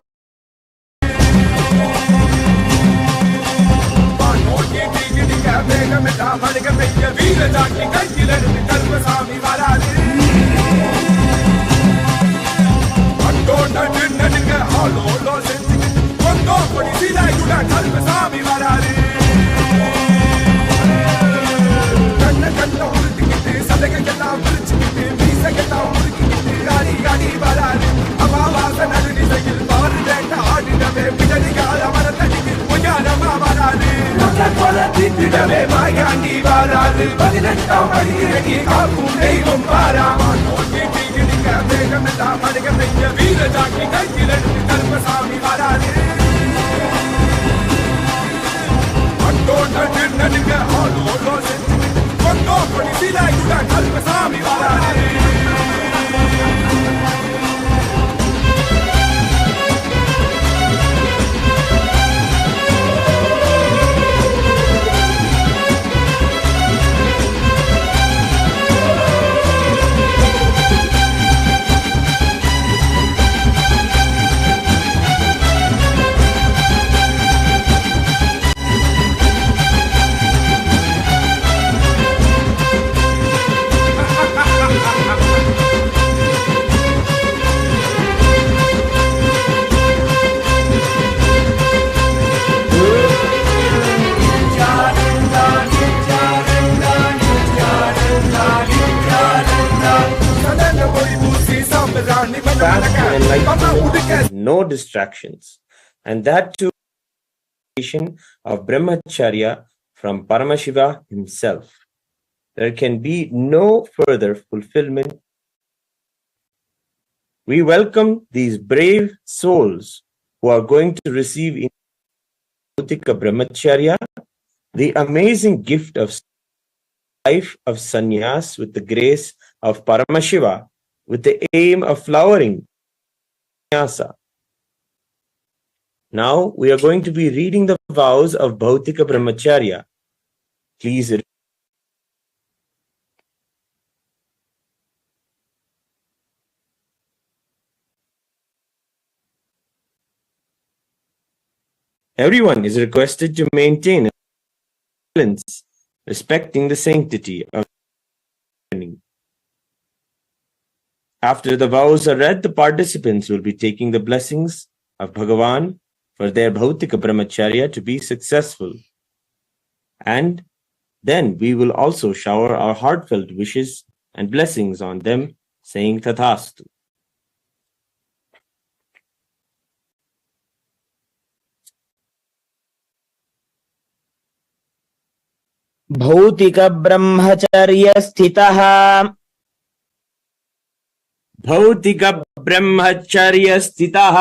No distractions, and that too of brahmacharya from Paramashiva himself. There can be no further fulfillment. We welcome these brave souls who are going to receive in Bhautika brahmacharya the amazing gift of life of sannyas with the grace of Paramashiva, with the aim of flowering sannyasa. Now we are going to be reading the vows of Bhautika brahmacharya. Please read. Everyone is requested to maintain silence, respecting the sanctity of learning. After the vows are read, the participants will be taking the blessings of Bhagavan for their Bhautika brahmacharya to be successful. And then we will also shower our heartfelt wishes and blessings on them, saying Tathastu. भौतिक ब्रह्मचर्य स्थितः भौतिक ब्रह्मचर्य स्थितः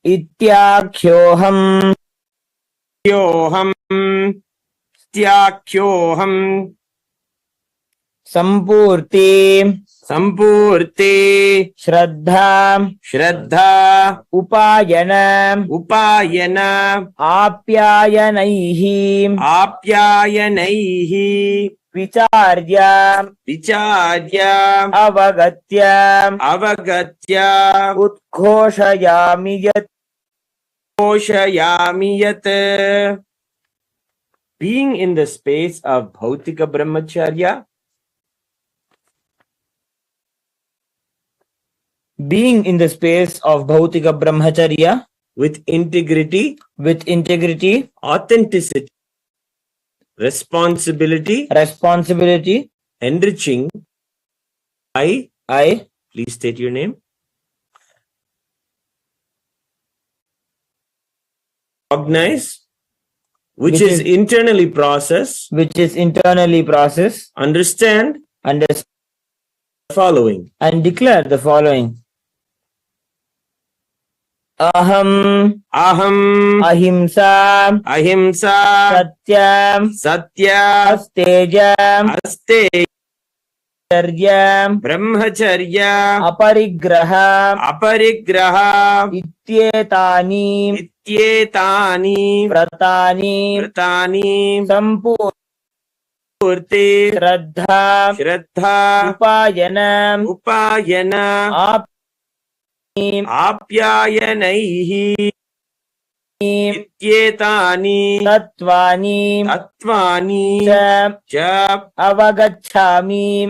इत्याख्योऽहम् स्त्याख्योऽहम् Sampurti. Sampurti. Shraddha. Shraddha. Upayana. Upayana. Apyayanaihi. Apyayanaihi. Vicharya. Vicharya. Avagatya. Avagatya. Utkhoshayami yat. Koshayami yat. Being in the space of Bhautika Brahmacharya, being in the space of Bhautika Brahmacharya with integrity, authenticity, responsibility, enriching. I, please state your name. Recognize, which is internally processed, understand, the following, and declare the following. Aham ahimsa satyam astejam brahmacharya aparigraha ityetani pratani sampurti shraddha upayana apyayanaihi ityetani tatvani cha avagacchami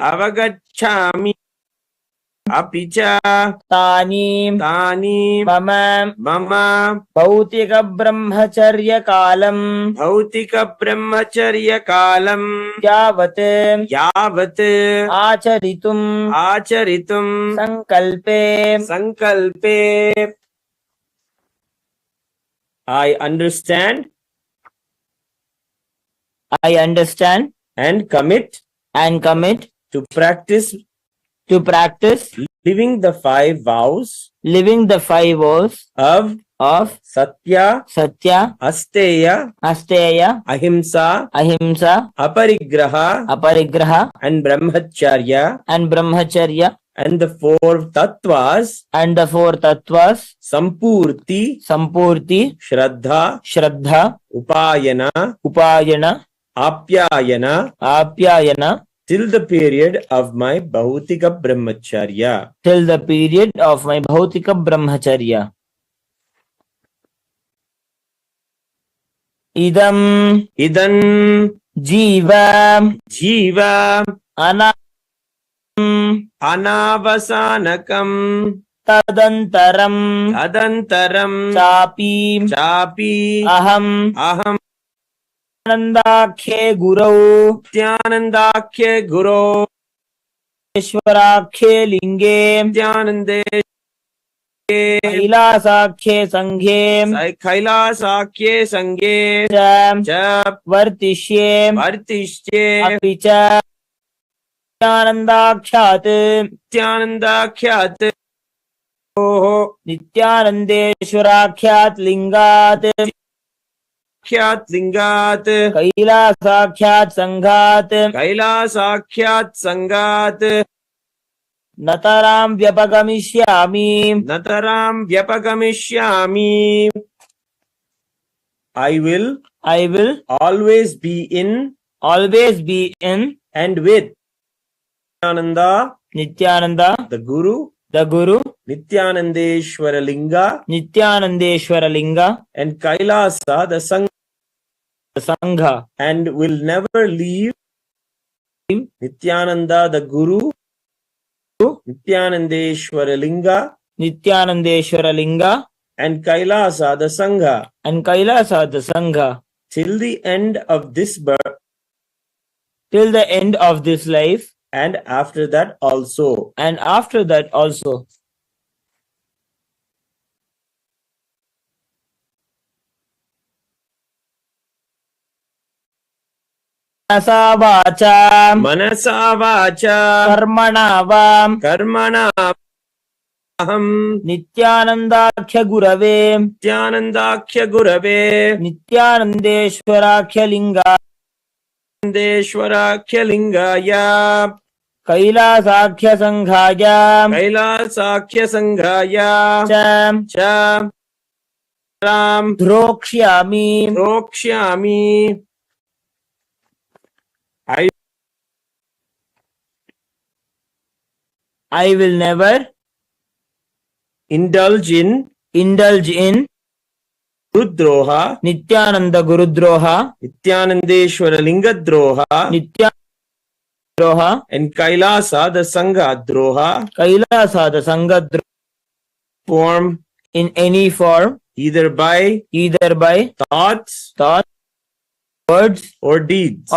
apicha tani mama bhautika brahmacharya kalam yavat acharitum sankalpe. I understand and commit to practice living the five vows of Satya, Asteya, Ahimsa, Aparigraha, and Brahmacharya, and the four tattvas, Sampurti, Shraddha, Upayana, Apyayana, till the period of my Bhautika Brahmacharya. Idam jiva Anavasanakam tadantaram chapi aham Nityanandakhe gurau Ishwarakhe linge Kailasakhe sanghe vartishye apicha Nityanandakhyat Nityanandeshwarakhyat lingat Kailasakhyat sanghat Nataram vyapagamishyami. I will always be in and with Nityananda, the Guru, Nityanandeshwara Linga, and Kailasa, the Sangha, and will never leave Nityananda, the Guru, Nityanandeshwara Linga, and Kailasa, the Sangha, till the end of this birth, and after that also. Manasa vacha karmana aham Nityanandakhya gurave Nityanandeshwarakhya lingaya कैलासाख्य संघाय कैलासाख्य संघाय च द्रोक्ष्यामि I will never indulge in Gurudroha, Nithyananda Gurudroha, Nithyanandeshwara Lingadroha, Droha, and Kailasa the Sangha Droha, Kailasa the Sangha form in any form, either by thoughts, words, or deeds.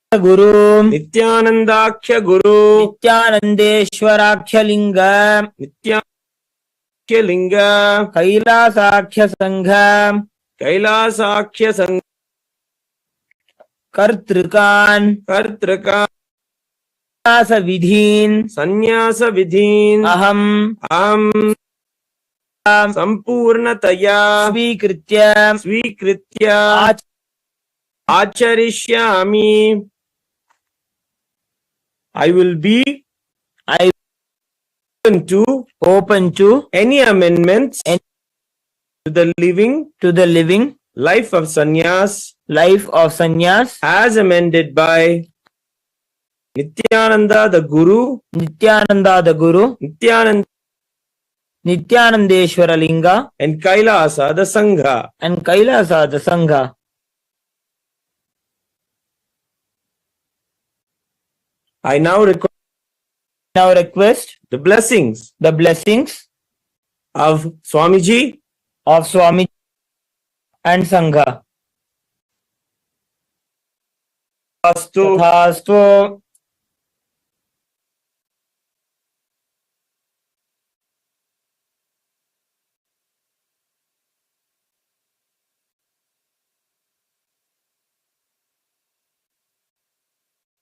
Guru Nithyanandakya Guru, Nithyanandeshwarakhya Linga, Nithyanandakya Linga, Kailasakhya Sangha, Kartrikan, Sanyasa Vidhin, Aham, Sampurnataya, Svikritya, Acharishyami. I will be open to any amendments to the living life of sannyas as amended by Nithyananda the Guru, Nithyanandeshwara Linga, and Kailasa the Sangha. I now request the blessings of Swamiji and Sangha. Tathastu.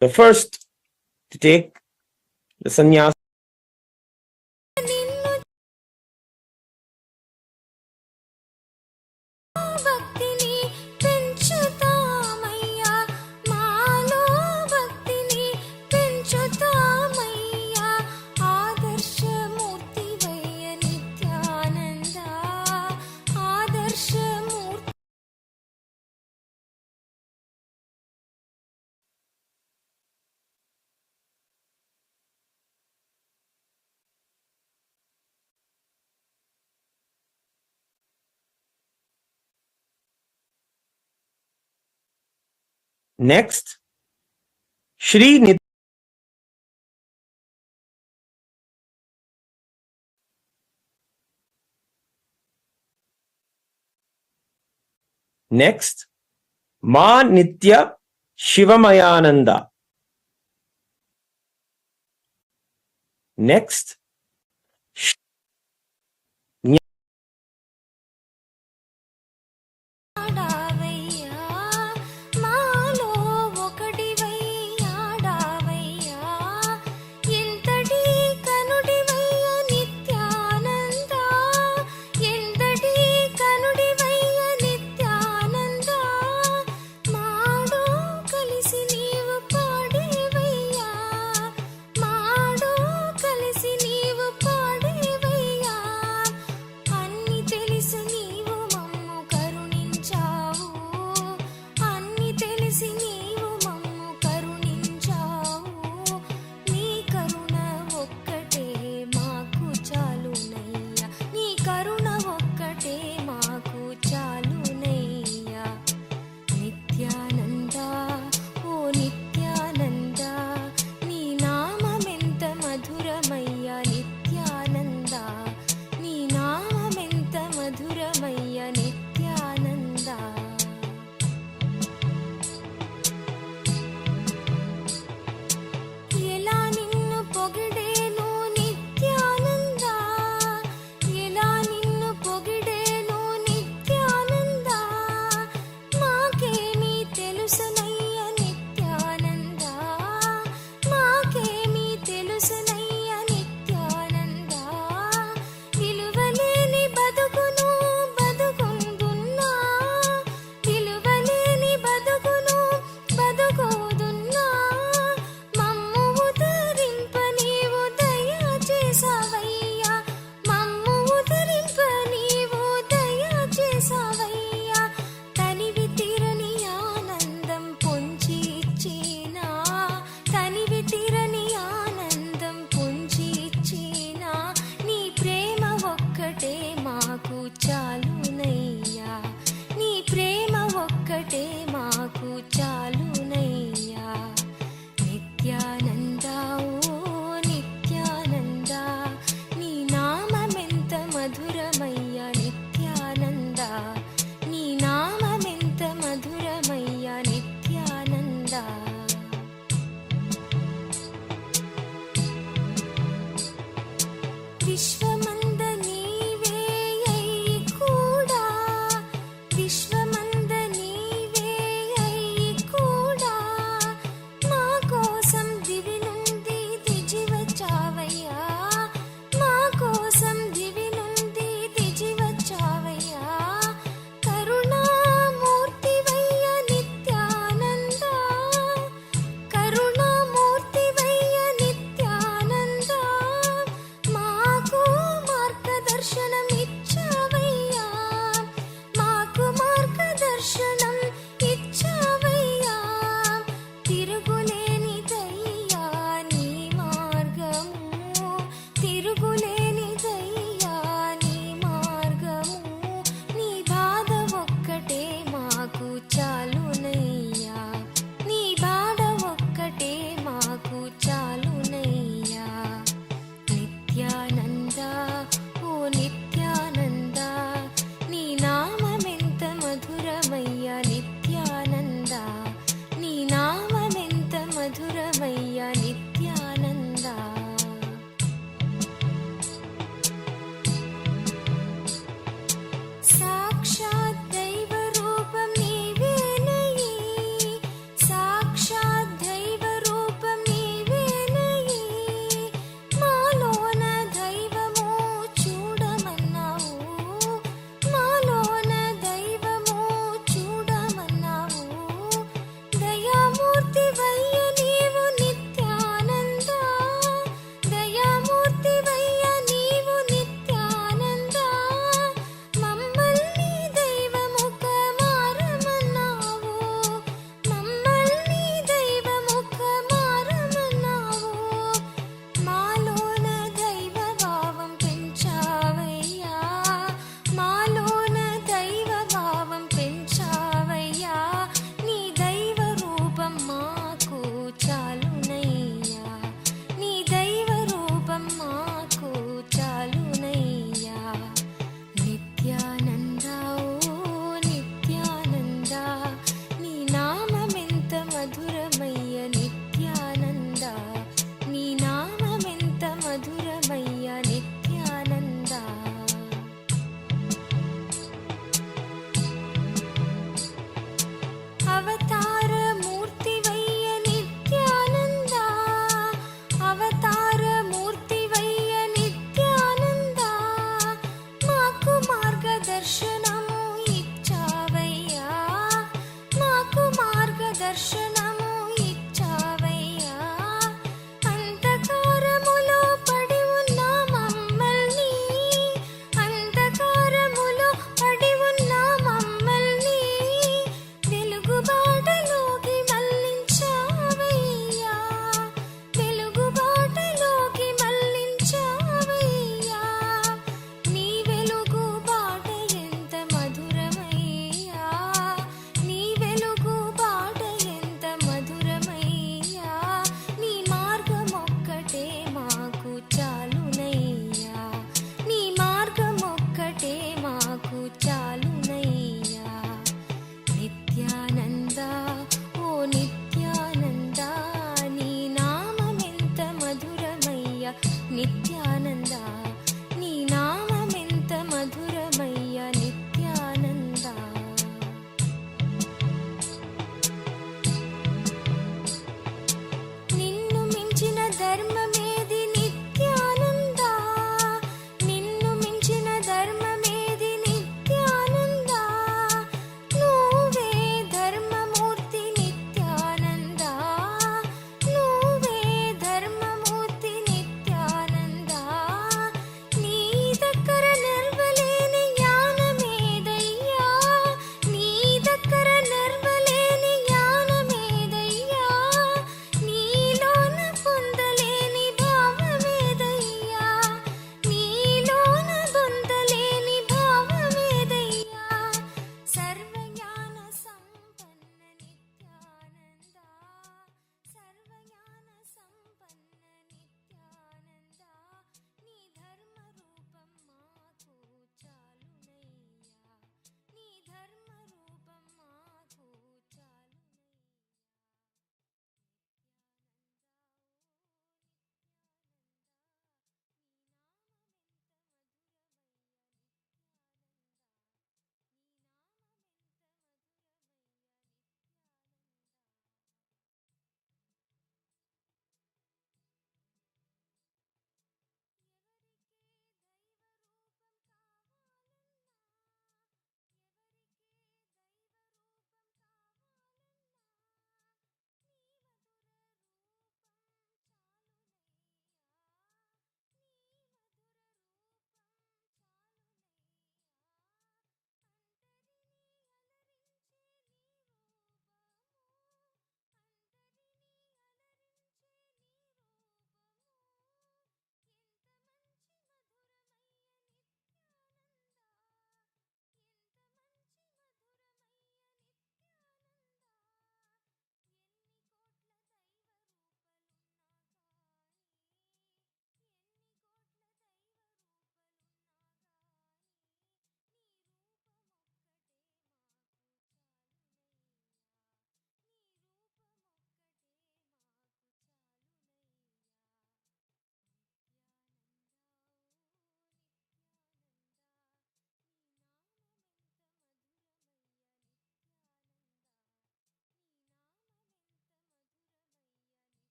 The first to take the sannyas next. Shri Nithyananda. Next, Ma Nitya Shivamayananda. Next,